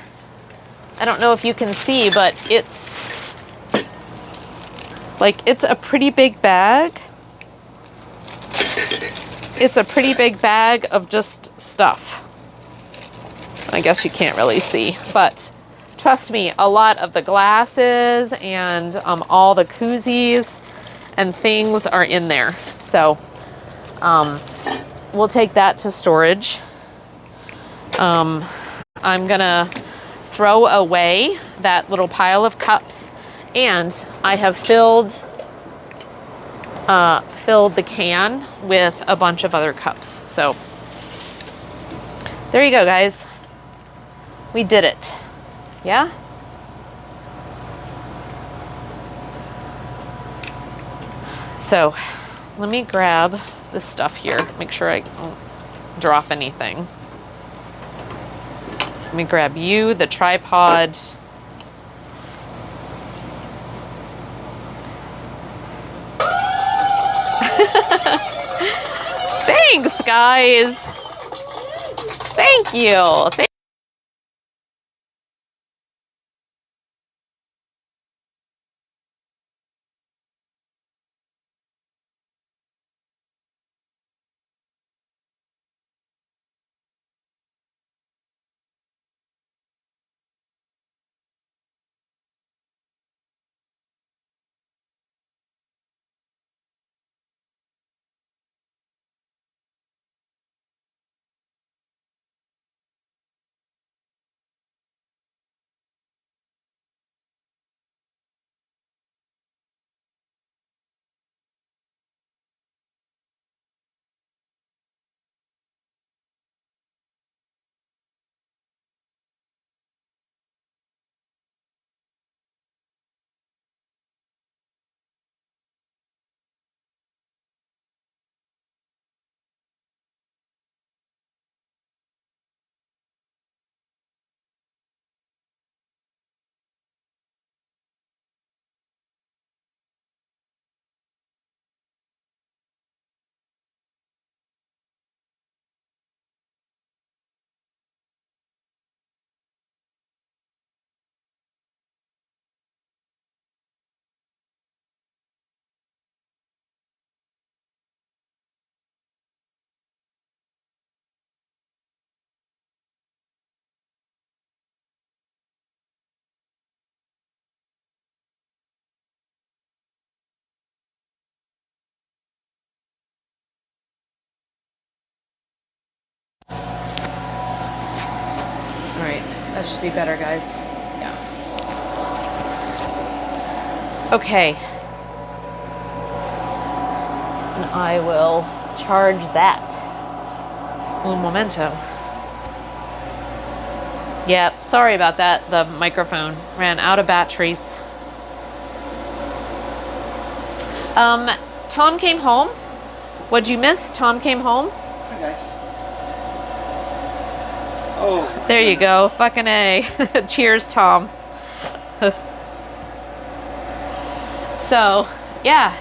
[SPEAKER 1] I don't know if you can see, but it's a pretty big bag. It's a pretty big bag of just stuff. I guess you can't really see, but trust me, a lot of the glasses and all the koozies and things are in there. So we'll take that to storage. I'm gonna throw away that little pile of cups, and I have filled the can with a bunch of other cups. So there you go, guys. We did it. Yeah? So let me grab this stuff here. Make sure I don't drop anything. Let me grab you, the tripod. Thanks, guys. Thank you. All right, that should be better, guys. Yeah. Okay. And I will charge that. Un momento. Yep, sorry about that. The microphone ran out of batteries. Tom came home. What'd you miss? Tom came home.
[SPEAKER 5] Hi, guys. Oh.
[SPEAKER 1] There you go. Fucking A. Cheers, Tom. So, yeah.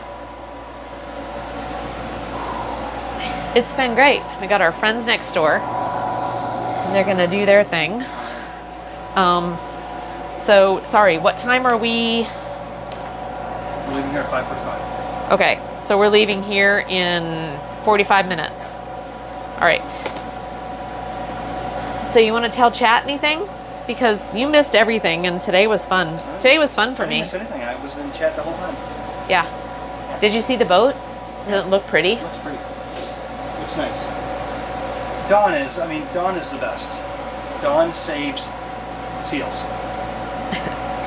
[SPEAKER 1] It's been great. We got our friends next door. And they're gonna do their thing. So, sorry, what time are we?
[SPEAKER 5] We're leaving here at 5:45.
[SPEAKER 1] Okay, so we're leaving here in 45 minutes. All right. So you want to tell chat anything? Because you missed everything, and today was fun. Today was fun for
[SPEAKER 5] I didn't
[SPEAKER 1] me.
[SPEAKER 5] miss anything. I was in chat the whole time.
[SPEAKER 1] Yeah. Did you see the boat? Does it look pretty?
[SPEAKER 5] Looks pretty. Looks nice.
[SPEAKER 7] Dawn is. I mean, Dawn is the best. Dawn saves seals.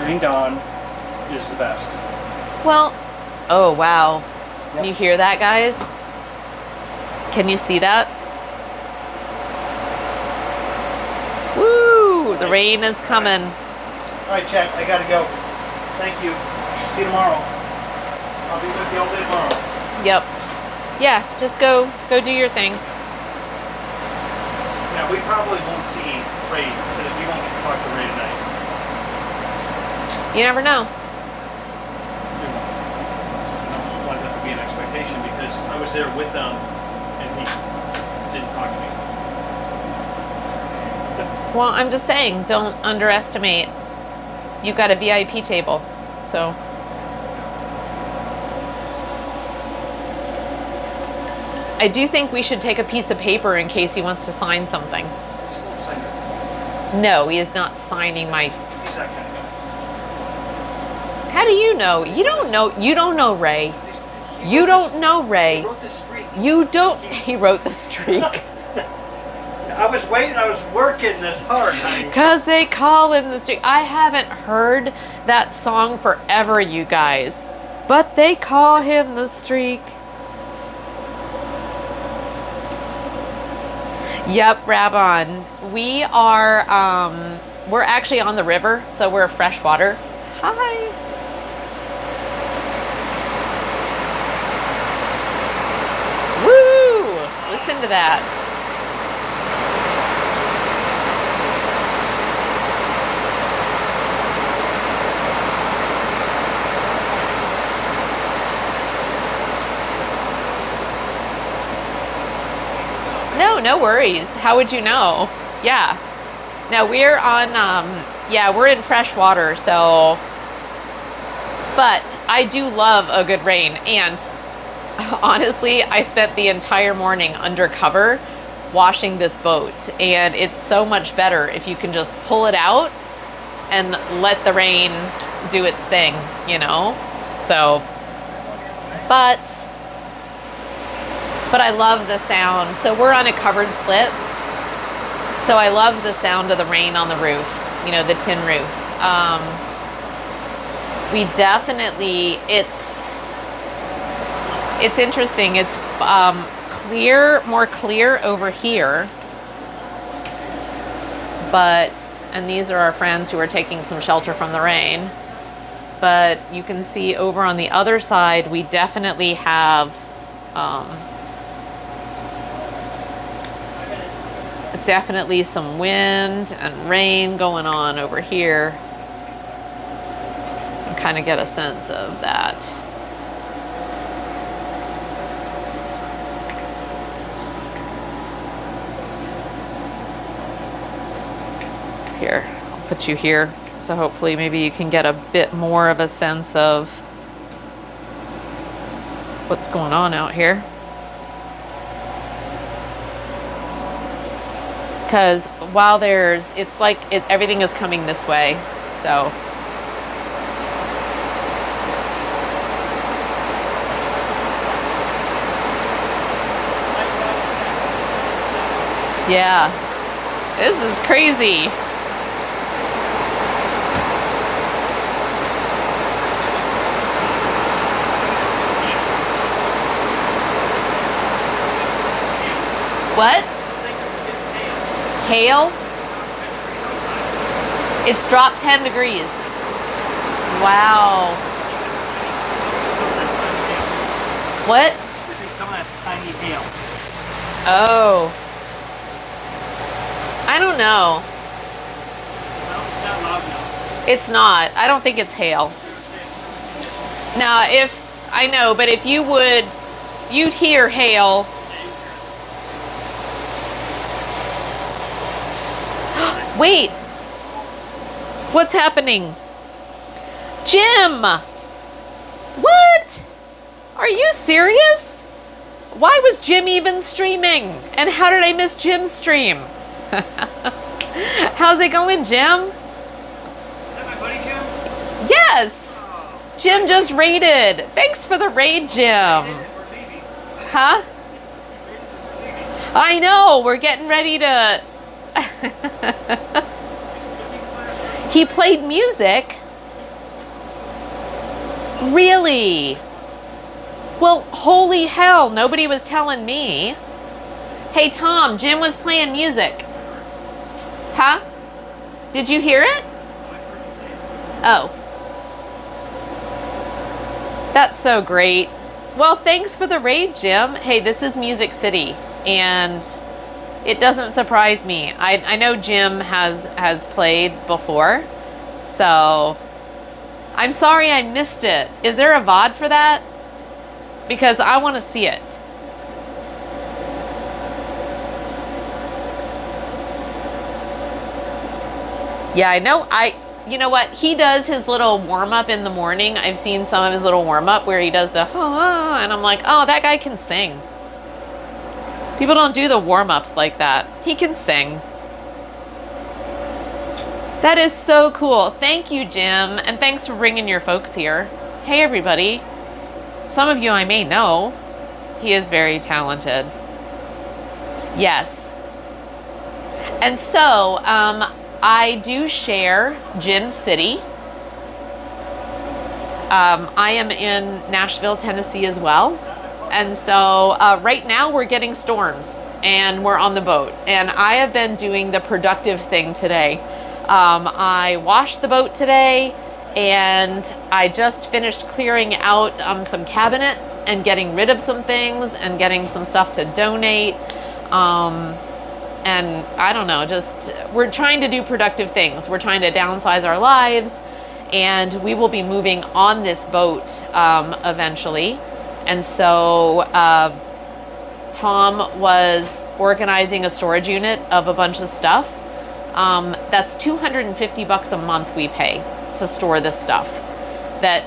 [SPEAKER 7] Green Dawn is the best.
[SPEAKER 1] Well, oh wow. Can
[SPEAKER 7] Yep.
[SPEAKER 1] you hear that, guys? Can you see that? Woo! The rain is coming.
[SPEAKER 7] All right, Chet, I gotta go. Thank you. See you tomorrow. I'll be with you all day tomorrow.
[SPEAKER 1] Yep. Yeah, just go do your thing.
[SPEAKER 7] Now, we probably won't see Ray today. We won't get to talk to Ray tonight.
[SPEAKER 1] You never know.
[SPEAKER 7] We won't. I don't want that to be an expectation because I was there with them and he didn't talk to me.
[SPEAKER 1] Well, I'm just saying, don't underestimate. You've got a VIP table, so. I do think we should take a piece of paper in case he wants to sign something.
[SPEAKER 7] Just won't sign it.
[SPEAKER 1] No, he is not signing my.
[SPEAKER 7] He's that kind of guy.
[SPEAKER 1] How do you know? You don't know. You don't know Ray.
[SPEAKER 7] He
[SPEAKER 1] You
[SPEAKER 7] wrote
[SPEAKER 1] don't
[SPEAKER 7] this-
[SPEAKER 1] know
[SPEAKER 7] He
[SPEAKER 1] Ray.
[SPEAKER 7] wrote the streak.
[SPEAKER 1] You don't. He wrote the streak.
[SPEAKER 7] I was waiting. I was working this hard, honey.
[SPEAKER 1] Because they call him the streak. I haven't heard that song forever, you guys. But they call him the streak. Yep, Rabon. We are, we're actually on the river, so we're freshwater. Hi. Woo! Listen to that. No, no worries. How would you know? Yeah. Now we're on, yeah, we're in fresh water, so. But I do love a good rain. And honestly, I spent the entire morning undercover washing this boat. And it's so much better if you can just pull it out and let the rain do its thing, you know? So, but I love the sound. So we're on a covered slip. So I love the sound of the rain on the roof, you know, the tin roof. We definitely, it's interesting. It's clear, more clear over here. But, and these are our friends who are taking some shelter from the rain. But you can see over on the other side, we definitely have definitely some wind and rain going on over here. You can kind of get a sense of that. Here, I'll put you here. So hopefully maybe you can get a bit more of a sense of what's going on out here. Because while there's, it's like everything is coming this way, so. Yeah, this is crazy. What? Hail? It's dropped 10 degrees. Wow. What?
[SPEAKER 7] I think some of that's tiny hail.
[SPEAKER 1] Oh. I don't know.
[SPEAKER 7] No, it's not loud enough.
[SPEAKER 1] It's not. I don't think it's hail. Now, if, I know, but if you would, you'd hear hail. Wait. What's happening? Jim! What? Are you serious? Why was Jim even streaming? And how did I miss Jim's stream? How's it going, Jim?
[SPEAKER 7] Is that my buddy Jim?
[SPEAKER 1] Yes! Jim just raided. Thanks for the raid, Jim.
[SPEAKER 7] We're leaving.
[SPEAKER 1] Huh? I know, we're getting ready to... He played music? Really? Well, holy hell, nobody was telling me. Hey, Tom, Jim was playing music. Huh? Did you hear it? Oh. That's so great. Well, thanks for the raid, Jim. Hey, this is Music City, and it doesn't surprise me. I know Jim has played before, so I'm sorry I missed it. Is there a VOD for that? Because I want to see it. Yeah, I know. You know what? He does his little warm-up in the morning. I've seen some of his little warm-up where he does the and I'm like, oh, that guy can sing. People don't do the warm-ups like that. He can sing. That is so cool. Thank you, Jim. And thanks for bringing your folks here. Hey, everybody. Some of you I may know. He is very talented. Yes. And so, I do share Jim City. I am in Nashville, Tennessee as well. And so right now we're getting storms and we're on the boat. And I have been doing the productive thing today. I washed the boat today and I just finished clearing out some cabinets and getting rid of some things and getting some stuff to donate. And I don't know, just we're trying to do productive things. We're trying to downsize our lives, and we will be moving on this boat eventually. And so Tom was organizing a storage unit of a bunch of stuff. That's $250 a month we pay to store this stuff. That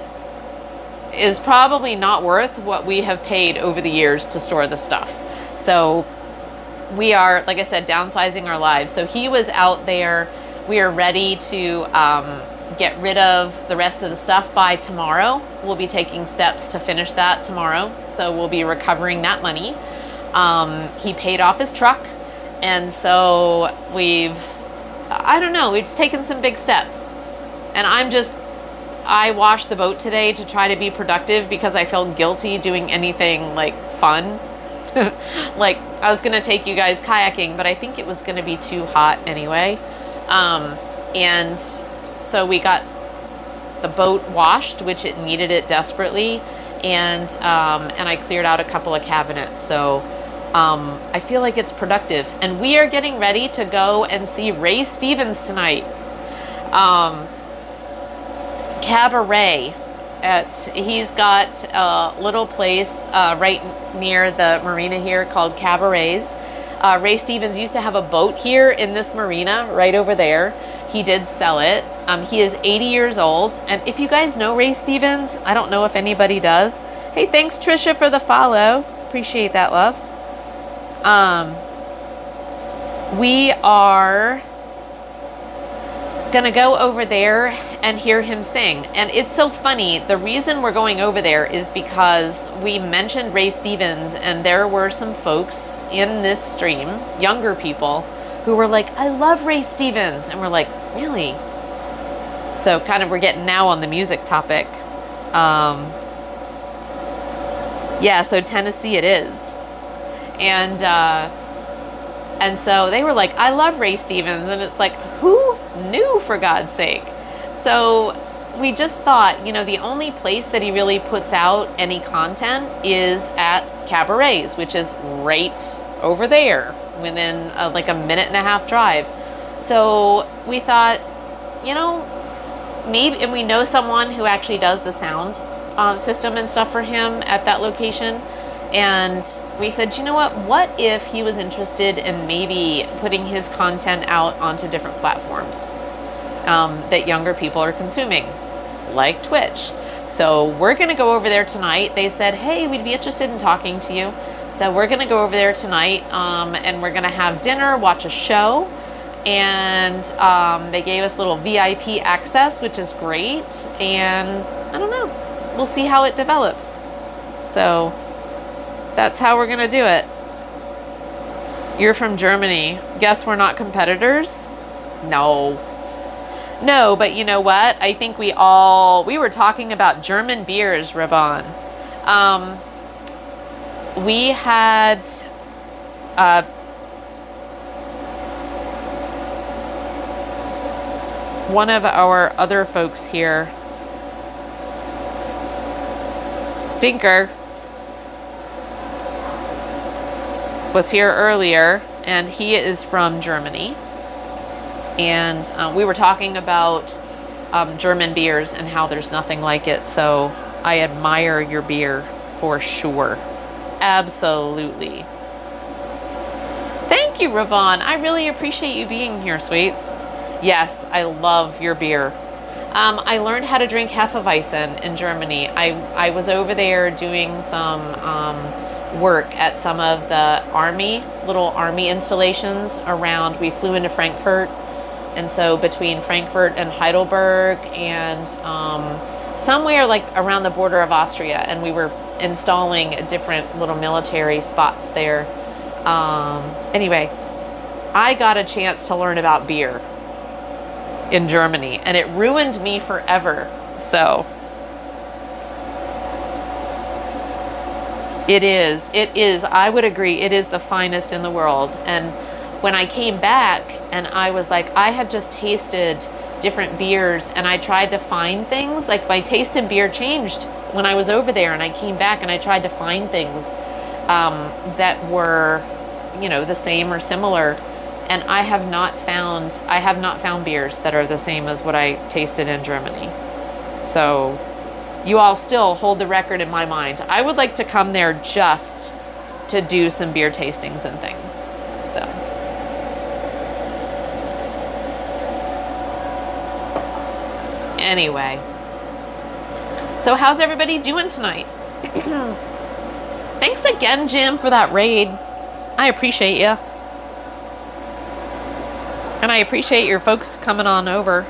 [SPEAKER 1] is probably not worth what we have paid over the years to store the stuff. So we are, like I said, downsizing our lives. So he was out there. We are ready to get rid of the rest of the stuff by tomorrow. We'll be taking steps to finish that tomorrow. So we'll be recovering that money. He paid off his truck. And so I don't know, we've just taken some big steps. And I washed the boat today to try to be productive because I felt guilty doing anything like fun. Like I was gonna take you guys kayaking, but I think it was gonna be too hot anyway. And so we got the boat washed, which it needed it desperately, and I cleared out a couple of cabinets. So I feel like it's productive, and we are getting ready to go and see Ray Stevens tonight. Cabaret. He's got a little place right near the marina here called Cabarets. Ray Stevens used to have a boat here in this marina right over there. He did sell it. He is 80 years old. And if you guys know Ray Stevens, I don't know if anybody does. Hey, thanks Trisha for the follow. Appreciate that, love. We are gonna go over there and hear him sing. And it's so funny, the reason we're going over there is because we mentioned Ray Stevens, and there were some folks in this stream, younger people, who were like, I love Ray Stevens. And we're like, really? So kind of we're getting now on the music topic. Yeah, so Tennessee it is. And so they were like, I love Ray Stevens. And it's like, who knew, for God's sake? So we just thought, you know, the only place that he really puts out any content is at Cabarets, which is right over there within like a minute and a half drive. So we thought, you know, maybe, and we know someone who actually does the sound system and stuff for him at that location. And we said, you know what if he was interested in maybe putting his content out onto different platforms that younger people are consuming, like Twitch. So we're going to go over there tonight. They said, hey, we'd be interested in talking to you. So we're going to go over there tonight, and we're going to have dinner, watch a show. And they gave us little VIP access, which is great. And I don't know, we'll see how it develops. So that's how we're gonna do it. You're from Germany. Guess we're not competitors? No. No, but you know what? I think we were talking about German beers, Raban. We had one of our other folks here, Dinker, was here earlier, and he is from Germany. And we were talking about German beers and how there's nothing like it. So I admire your beer for sure. Absolutely. Thank you, Ravon. I really appreciate you being here, sweets. Yes, I love your beer. I learned how to drink Hefeweizen in Germany. I was over there doing some work at some of the little army installations around. We flew into Frankfurt. And so between Frankfurt and Heidelberg and somewhere like around the border of Austria, and we were installing different little military spots there. Anyway, I got a chance to learn about beer in Germany, and it ruined me forever. So it is, I would agree, it is the finest in the world. And when I came back and I was like, I have just tasted different beers, and I tried to find things, like my taste in beer changed when I was over there, and I came back and I tried to find things that were, you know, the same or similar. And I have not found beers that are the same as what I tasted in Germany. So you all still hold the record in my mind. I would like to come there just to do some beer tastings and things. So anyway, so how's everybody doing tonight? Thanks again, Jim, for that raid. I appreciate you. And I appreciate your folks coming on over.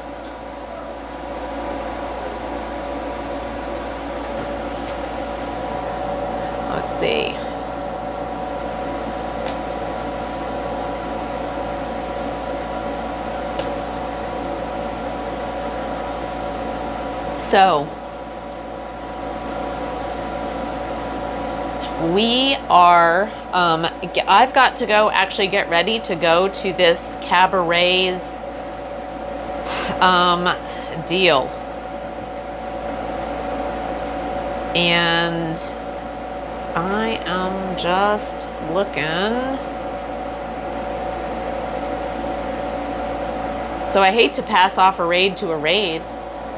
[SPEAKER 1] Let's see. So we are, I've got to go actually get ready to go to this Cabaret's deal. And I am just looking. So I hate to pass off a raid to a raid,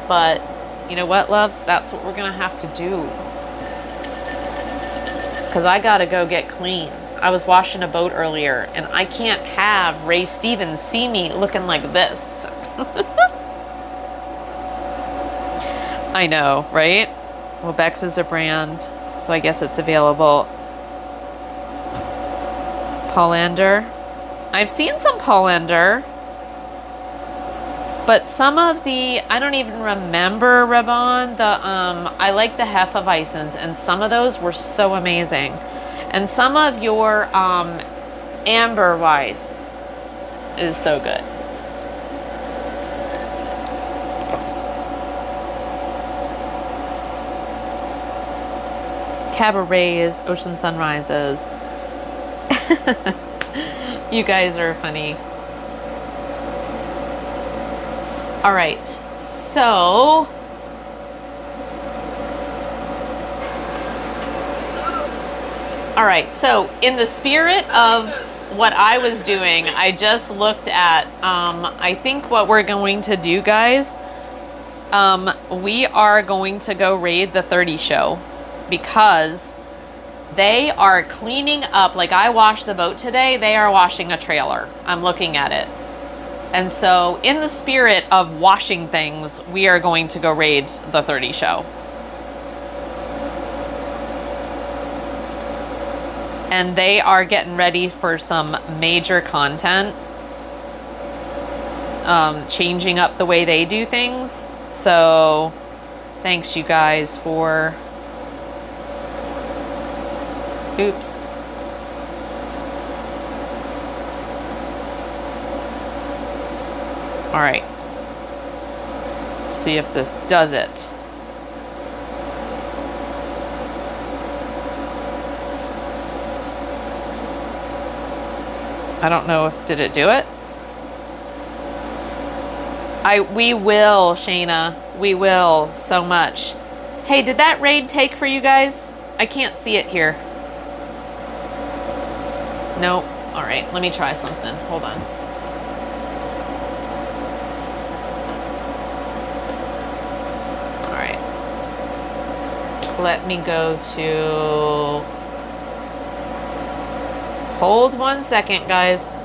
[SPEAKER 1] but you know what, loves? That's what we're gonna have to do. Because I gotta go get clean. I was washing a boat earlier, and I can't have Ray Stevens see me looking like this. I know, right? Well, Bex is a brand, so I guess it's available. Paulander. I've seen some Paulander, but some of the, I don't even remember, Rebon, I like the Hefeweizens, and some of those were so amazing. And some of your Amber Weiss is so good. Cabarets, Ocean Sunrises. You guys are funny. All right, so in the spirit of what I was doing, I just looked at, I think what we're going to do, guys, we are going to go raid the 30 show because they are cleaning up. Like, I washed the boat today, they are washing a trailer. I'm looking at it. And so in the spirit of washing things, we are going to go raid the 30 show. And they are getting ready for some major content, changing up the way they do things. So thanks, you guys, for... Oops. All right. Let's see if this does it. I don't know if, did it do it? We will, Shayna. We will so much. Hey, did that raid take for you guys? I can't see it here. Nope. All right, let me try something. Hold on. All right. Let me go to... Hold 1 second, guys.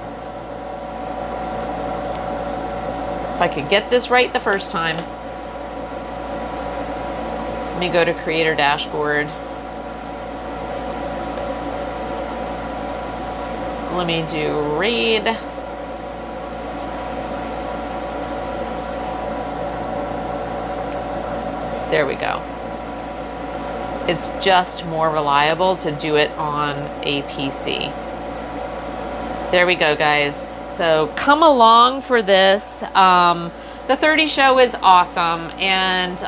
[SPEAKER 1] If I could get this right the first time. Let me go to Creator Dashboard. Let me do raid. There we go. It's just more reliable to do it on a PC. There we go, guys. So come along for this. The 30 show is awesome, and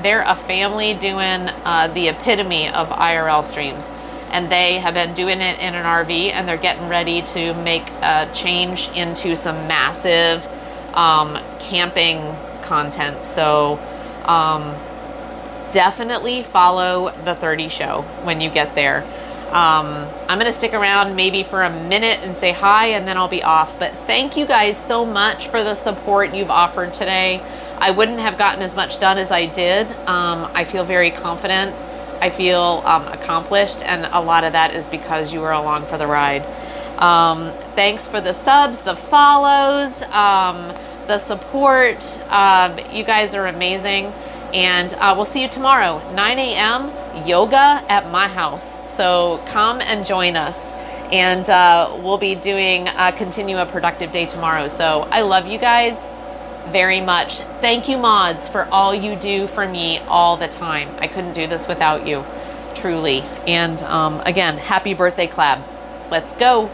[SPEAKER 1] they're a family doing the epitome of IRL streams. And they have been doing it in an RV, and they're getting ready to make a change into some massive camping content. So definitely follow the 30 show when you get there. I'm going to stick around maybe for a minute and say hi, and then I'll be off. But thank you guys so much for the support you've offered today. I wouldn't have gotten as much done as I did. I feel very confident. I feel accomplished, and a lot of that is because you were along for the ride. Thanks for the subs, the follows, the support. You guys are amazing. And we'll see you tomorrow, 9 a.m. yoga at my house. So come and join us. And we'll be doing continue a productive day tomorrow. So I love you guys very much. Thank you, mods, for all you do for me all the time. I couldn't do this without you, truly. And again, happy birthday, Clab. Let's go.